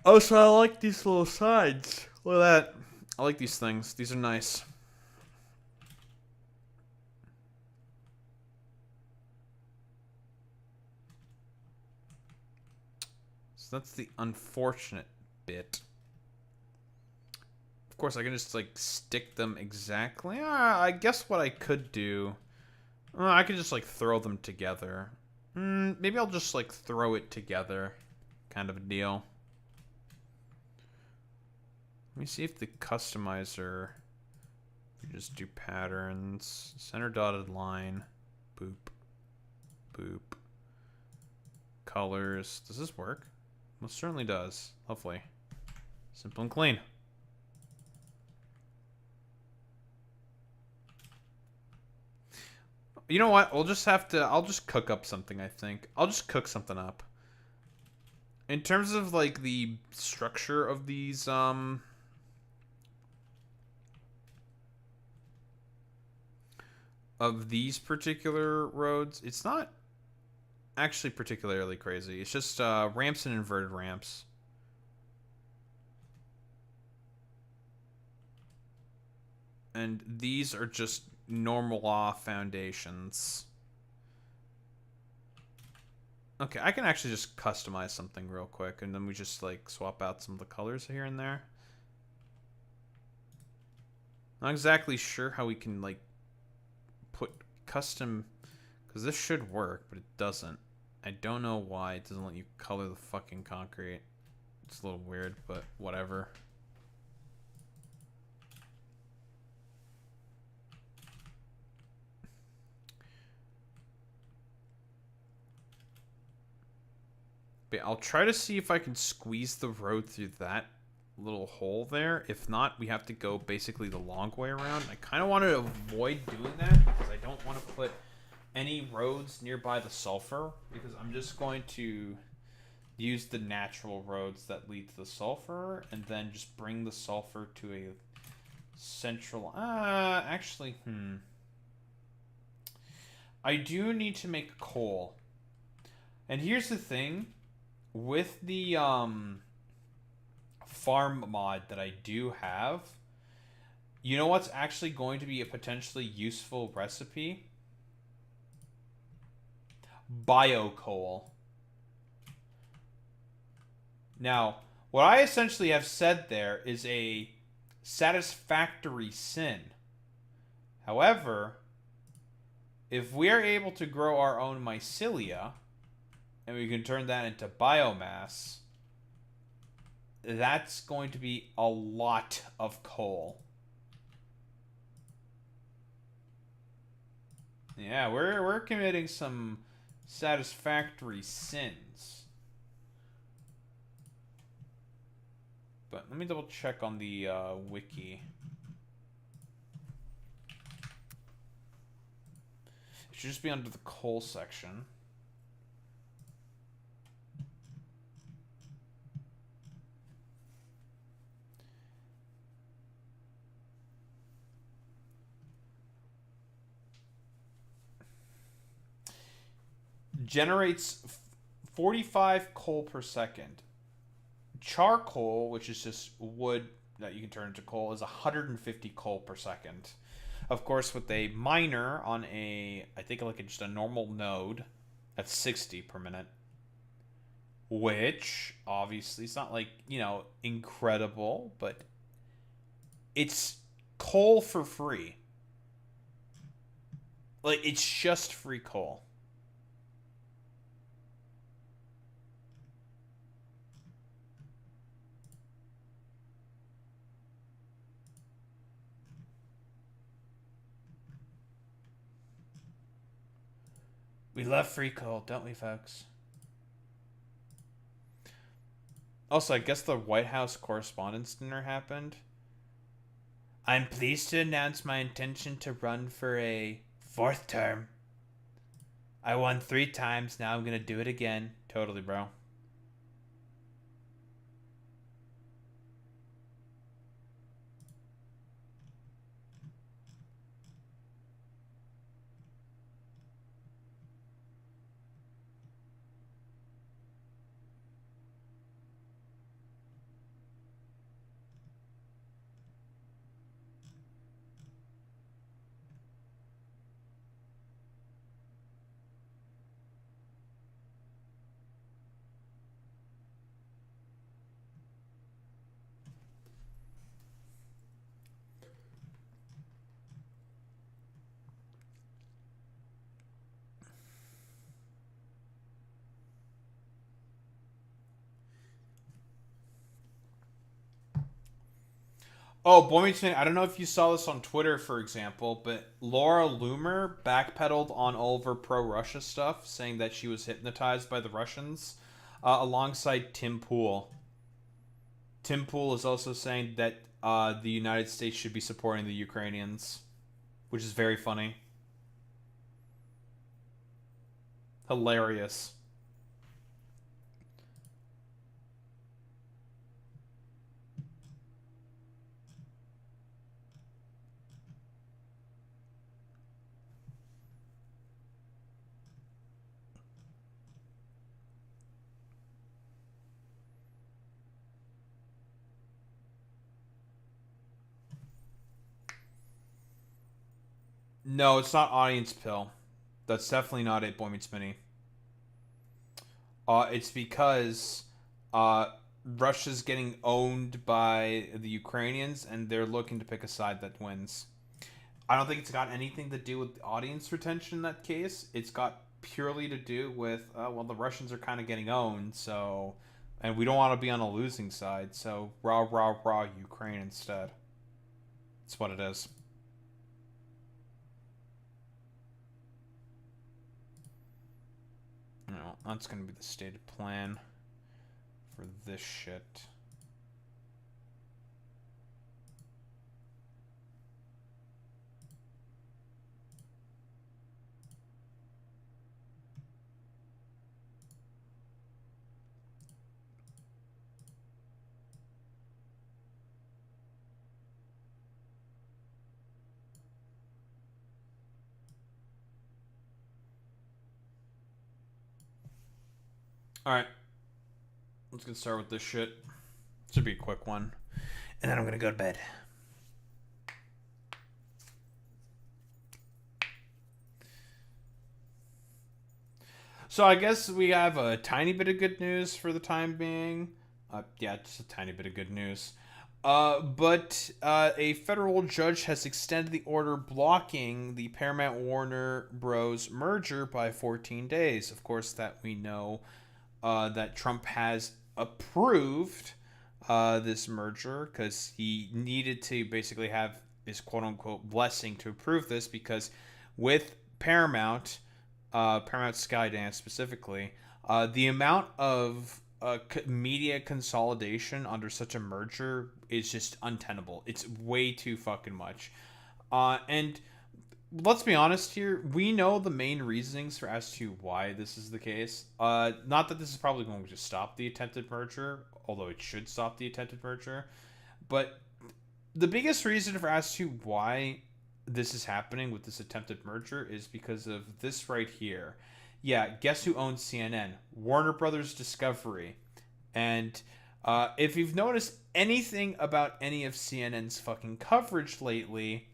Also, I like these little sides. Look at that. I like these things. These are nice. So that's the unfortunate bit. Of course, I can just, like, stick them exactly. I guess what I could do... I could just, like, throw them together. Maybe I'll just, like, throw it together. Kind of a deal. Let me see if the customizer... You just do patterns. Center dotted line. Boop. Boop. Colors. Does this work? Most certainly does. Lovely. Simple and clean. You know what? We'll just have to... I'll just cook up something, I think. I'll just cook something up. In terms of, like, the structure of these, of these particular roads, it's not actually particularly crazy. It's just ramps and inverted ramps. And these are just normal law foundations. Okay, I can actually just customize something real quick, and then we just like swap out some of the colors here and there. Not exactly sure how we can like put custom, because this should work, but it doesn't. I don't know why it doesn't let you color the fucking concrete. It's a little weird, but whatever. But I'll try to see if I can squeeze the road through that little hole there. If not, we have to go basically the long way around. I kind of want to avoid doing that because I don't want to put any roads nearby the sulfur, because I'm just going to use the natural roads that lead to the sulfur and then just bring the sulfur to a central... actually, I do need to make coal. And here's the thing. With the farm mod that I do have, you know what's actually going to be a potentially useful recipe? Biocoal. Now, what I essentially have said there is a satisfactory sin. However, if we are able to grow our own mycelia, and we can turn that into biomass, that's going to be a lot of coal. Yeah, we're committing some satisfactory sins. But let me double check on the wiki. It should just be under the coal section. Generates 45 coal per second. Charcoal, which is just wood that you can turn into coal, is 150 coal per second. Of course, with a miner on a, I think like just a normal node, that's 60 per minute. Which, obviously, it's not like, you know, incredible, but it's coal for free. Like, it's just free coal. We love free coal, don't we, folks? Also, I guess the White House Correspondents' Dinner happened. I'm pleased to announce my intention to run for a 4th term. I won 3 times, now I'm gonna do it again. Totally, bro. Oh, boy meets man, I don't know if you saw this on Twitter, for example, but Laura Loomer backpedaled on all of her pro-Russia stuff, saying that she was hypnotized by the Russians, alongside Tim Pool. Tim Pool is also saying that the United States should be supporting the Ukrainians, which is very funny. Hilarious. No, it's not Audience Pill. That's definitely not it, Boy Meets Mini. It's because Russia's getting owned by the Ukrainians, and they're looking to pick a side that wins. I don't think it's got anything to do with audience retention in that case. It's got purely to do with, well, the Russians are kind of getting owned, so... And we don't want to be on a losing side, so rah, rah, rah, Ukraine instead. That's what it is. No, that's going to be the stated plan for this shit. Alright. Let's get started with this shit. This should be a quick one. And then I'm gonna go to bed. So I guess we have a tiny bit of good news for the time being. Yeah, just a tiny bit of good news. But a federal judge has extended the order blocking the Paramount Warner Bros. Merger by 14 days. Of course, that we know that Trump has approved this merger because he needed to basically have his quote-unquote blessing to approve this, because with Paramount, Paramount Skydance specifically, the amount of media consolidation under such a merger is just untenable. It's way too fucking much. And let's be honest here, we know the main reasonings for as to why this is the case. Not that this is probably going to stop the attempted merger, although it should stop the attempted merger, but the biggest reason for as to why this is happening with this attempted merger is because of this right here. Yeah, guess who owns CNN? Warner Brothers Discovery. And if you've noticed anything about any of CNN's fucking coverage lately,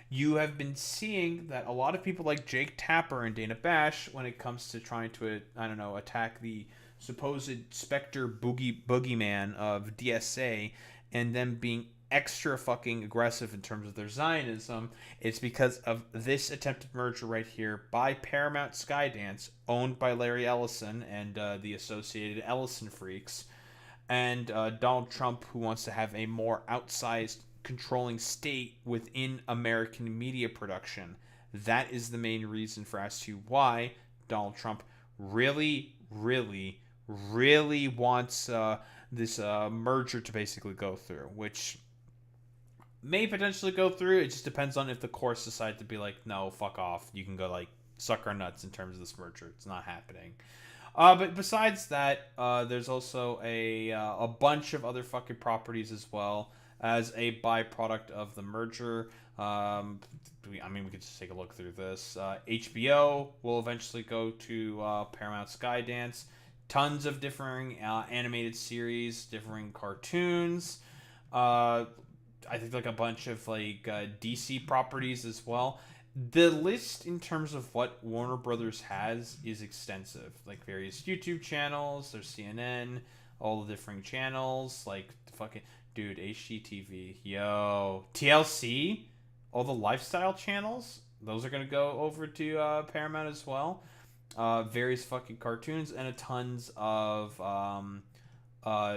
you have been seeing that a lot of people like Jake Tapper and Dana Bash, when it comes to trying to, I don't know, attack the supposed Spectre boogeyman of DSA and them being extra fucking aggressive in terms of their Zionism, it's because of this attempted merger right here by Paramount Skydance, owned by Larry Ellison and the associated Ellison freaks, and Donald Trump, who wants to have a more outsized controlling state within American media production. That is the main reason for as to why Donald Trump really wants this merger to basically go through, which may potentially go through. It just depends on if the courts decide to be like, no, fuck off. You can go like suck our nuts in terms of this merger. It's not happening. But besides that, there's also a bunch of other fucking properties as well as a byproduct of the merger. I mean, we could just take a look through this. HBO will eventually go to Paramount Skydance. Tons of differing animated series, differing cartoons. I think like a bunch of like DC properties as well. The list in terms of what Warner Brothers has is extensive. Like various YouTube channels, there's CNN, all the different channels, like fucking dude, HGTV, yo, TLC, all the lifestyle channels, those are gonna go over to Paramount as well. Various fucking cartoons and a tons of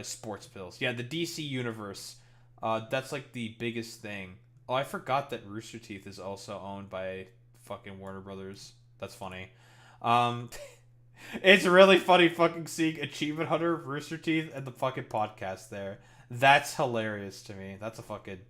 sports pills. Yeah, the DC universe. That's like the biggest thing. Oh, I forgot that Rooster Teeth is also owned by fucking Warner Brothers. That's funny. It's really funny fucking seeing Achievement Hunter, Rooster Teeth, and the fucking podcast there. That's hilarious to me. That's a fucking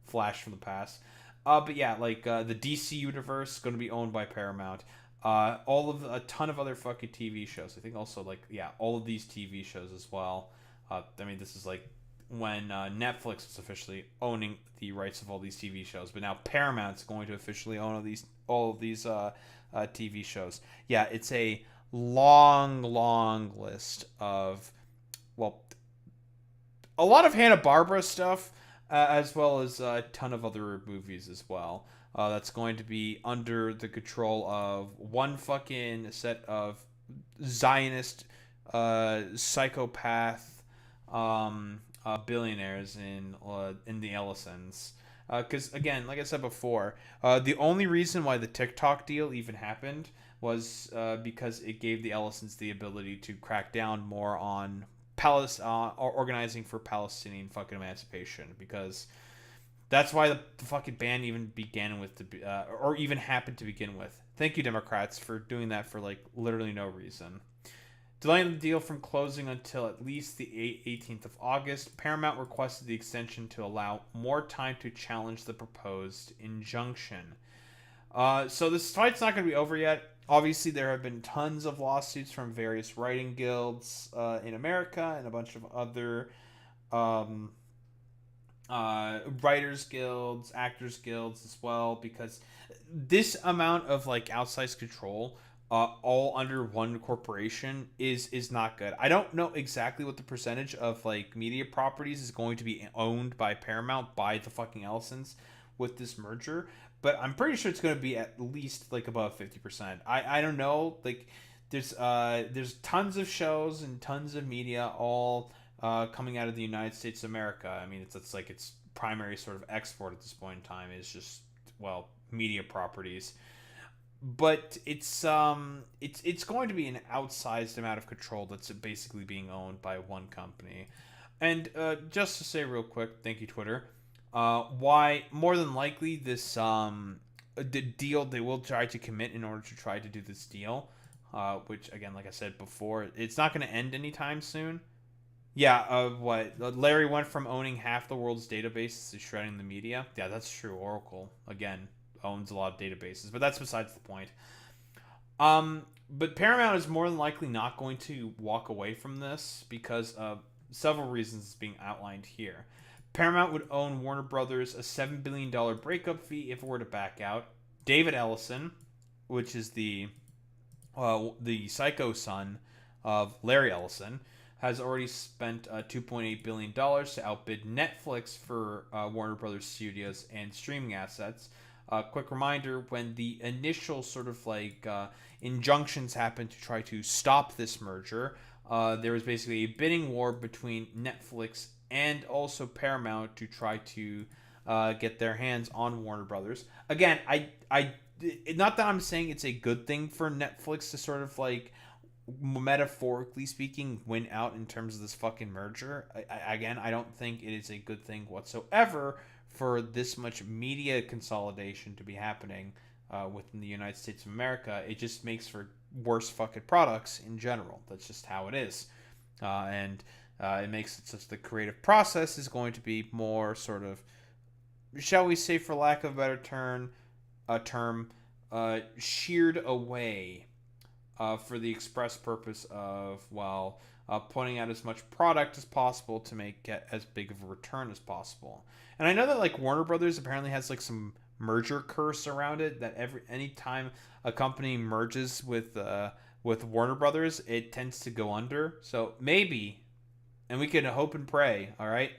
flash from the past. But yeah, like the DC universe is going to be owned by Paramount. A ton of other fucking TV shows. I think also like, yeah, all of these TV shows as well. I mean, this is like when Netflix is officially owning the rights of all these TV shows, but now Paramount's going to officially own all of these TV shows. Yeah, it's a long list of, well, a lot of Hanna-Barbera stuff, as well as a ton of other movies as well. That's going to be under the control of one fucking set of Zionist psychopath billionaires in the Ellisons. Because again, like I said before, the only reason why the TikTok deal even happened was because it gave the Ellisons the ability to crack down more on organizing for Palestinian fucking emancipation, because that's why the fucking ban even began with or even happened to begin with. Thank you, Democrats, for doing that for like literally no reason. Delaying the deal from closing until at least the 18th of August, Paramount requested the extension to allow more time to challenge the proposed injunction. So this fight's not going to be over yet. Obviously, there have been tons of lawsuits from various writing guilds in America and a bunch of other writers guilds, actors guilds as well, because this amount of like outsized control all under one corporation is not good. I don't know exactly what the percentage of like media properties is going to be owned by Paramount by the fucking Ellisons with this merger, but I'm pretty sure it's going to be at least like above 50%. I don't know, like there's tons of shows and tons of media all coming out of the United States of America. I mean, it's like its primary sort of export at this point in time is just, well, media properties. But it's going to be an outsized amount of control that's basically being owned by one company. And just to say real quick, thank you, Twitter. Why more than likely this deal they will try to commit in order to try to do this deal, which again, like I said before, it's not going to end anytime soon. Yeah, what Larry went from owning half the world's databases to shredding the media. Yeah, that's true. Oracle again owns a lot of databases, but that's besides the point. But Paramount is more than likely not going to walk away from this because of several reasons being outlined here. Paramount would own Warner Brothers a $7 billion breakup fee if it were to back out. David Ellison, which is the psycho son of Larry Ellison, has already spent $2.8 billion to outbid Netflix for Warner Brothers Studios and streaming assets. Quick reminder, when the initial sort of like injunctions happened to try to stop this merger, there was basically a bidding war between Netflix and also Paramount to try to get their hands on Warner Brothers. Again, I not that I'm saying it's a good thing for Netflix to sort of like, metaphorically speaking, win out in terms of this fucking merger. I don't think it is a good thing whatsoever for this much media consolidation to be happening within the United States of America. It just makes for worse fucking products in general. That's just how it is. And it makes it such the creative process is going to be more sort of, shall we say, for lack of a better term, sheared away for the express purpose of, well, putting out as much product as possible to get as big of a return as possible. And I know that like Warner Brothers apparently has like some merger curse around it, that any time a company merges with Warner Brothers, it tends to go under. So maybe, and we can hope and pray, all right,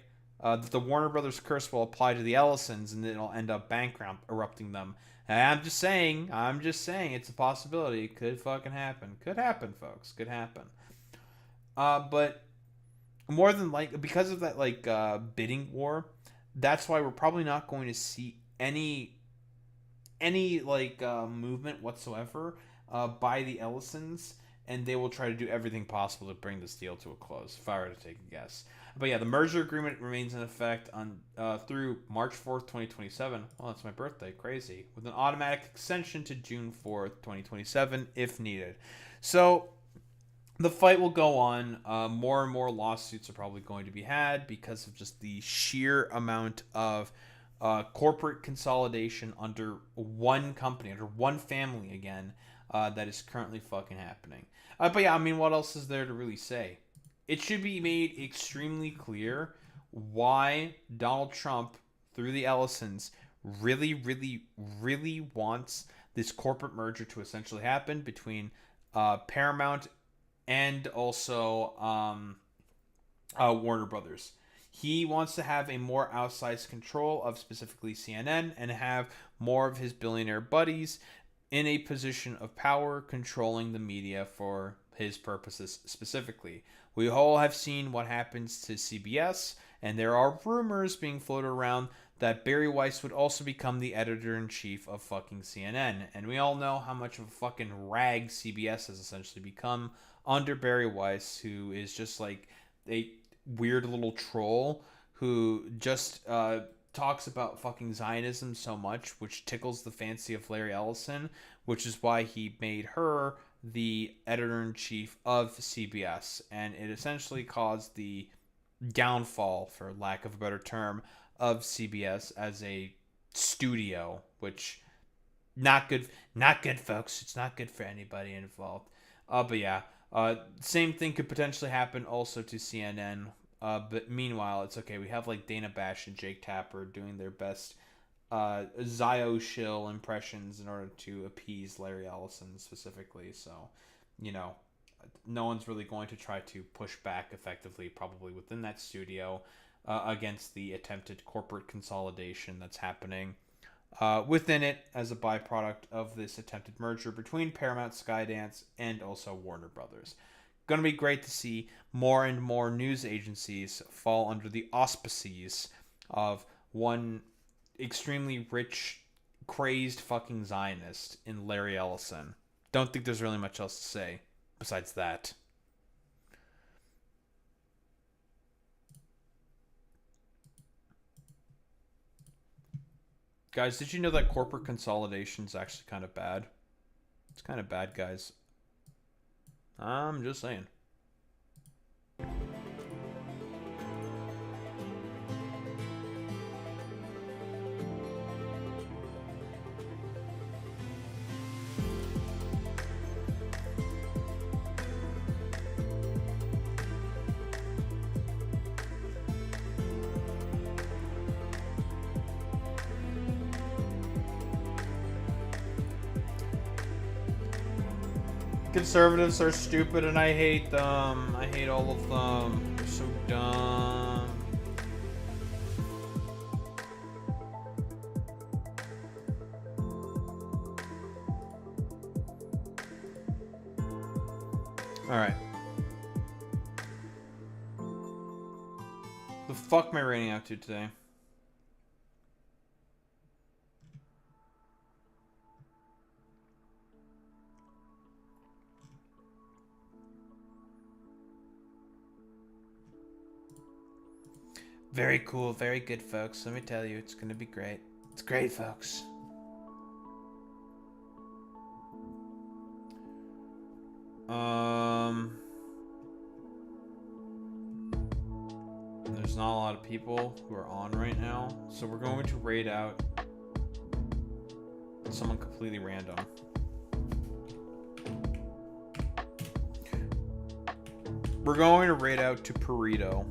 that the Warner Brothers curse will apply to the Ellisons and it'll end up erupting them. And I'm just saying, it's a possibility. It could fucking happen. Could happen, folks. Could happen. But more than like, because of that like bidding war, that's why we're probably not going to see any like movement whatsoever by the Ellisons, and they will try to do everything possible to bring this deal to a close, if I were to take a guess. But yeah, the merger agreement remains in effect on through March 4th, 2027. Well, that's my birthday. Crazy. With an automatic extension to June 4th, 2027, if needed. So the fight will go on. More and more lawsuits are probably going to be had because of just the sheer amount of corporate consolidation under one company, under one family again, that is currently fucking happening. But yeah, I mean, what else is there to really say? It should be made extremely clear why Donald Trump, through the Ellisons, really, really, really wants this corporate merger to essentially happen between Paramount and also Warner Brothers. He wants to have a more outsized control of specifically CNN and have more of his billionaire buddies in a position of power controlling the media for his purposes specifically. We all have seen what happens to CBS, and there are rumors being floated around that Barry Weiss would also become the editor-in-chief of fucking CNN. And we all know how much of a fucking rag CBS has essentially become under Barry Weiss, who is just like a weird little troll who just talks about fucking Zionism so much, which tickles the fancy of Larry Ellison, which is why he made her the editor-in-chief of CBS, and it essentially caused the downfall, for lack of a better term, of CBS as a studio, which not good, folks. It's not good for anybody involved. But yeah, same thing could potentially happen also to CNN. But meanwhile, it's okay. We have like Dana Bash and Jake Tapper doing their best Zio shill impressions in order to appease Larry Ellison specifically. So, you know, no one's really going to try to push back effectively, probably within that studio, against the attempted corporate consolidation that's happening within it as a byproduct of this attempted merger between Paramount, Skydance, and also Warner Brothers. Going to be great to see more and more news agencies fall under the auspices of one extremely rich, crazed fucking Zionist in Larry Ellison. Don't think there's really much else to say besides that. Guys, did you know that corporate consolidation is actually kind of bad? It's kind of bad, guys. I'm just saying. Conservatives are stupid and I hate them. I hate all of them. They're so dumb. Alright. The fuck am I rating out to today? Very cool, very good, folks. Let me tell you, it's gonna be great. It's great, folks. There's not a lot of people who are on right now, so we're going to raid out someone completely random. We're going to raid out to Burrito.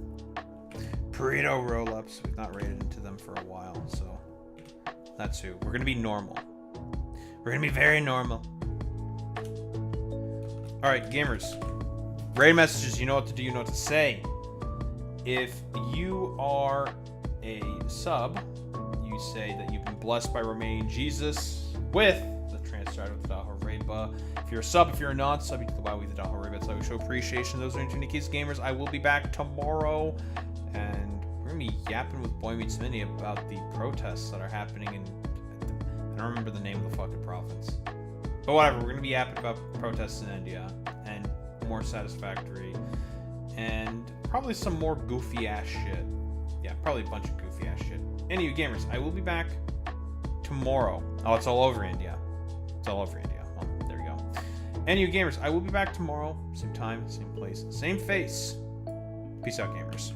Burrito roll-ups. We've not raided into them for a while, so that's who. We're gonna be normal. We're gonna be very normal. Alright, gamers. Raid messages, you know what to do, you know what to say. If you are a sub, you say that you've been blessed by remaining Jesus with the Transstart with the Daho Reba. If you're a sub, if you're a non-sub, you can go with the Daho Reba. That's how we show appreciation. Those are into Case Gamers. I will be back tomorrow. And we're going to be yapping with Boy Meets Mini about the protests that are happening in... I don't remember the name of the fucking province. But whatever, we're going to be yapping about protests in India. And more Satisfactory. And probably some more goofy-ass shit. Yeah, probably a bunch of goofy-ass shit. Anyway, gamers, I will be back tomorrow. Oh, it's all over India. It's all over India. Well, there we go. Anyway, gamers, I will be back tomorrow. Same time, same place, same face. Peace out, gamers.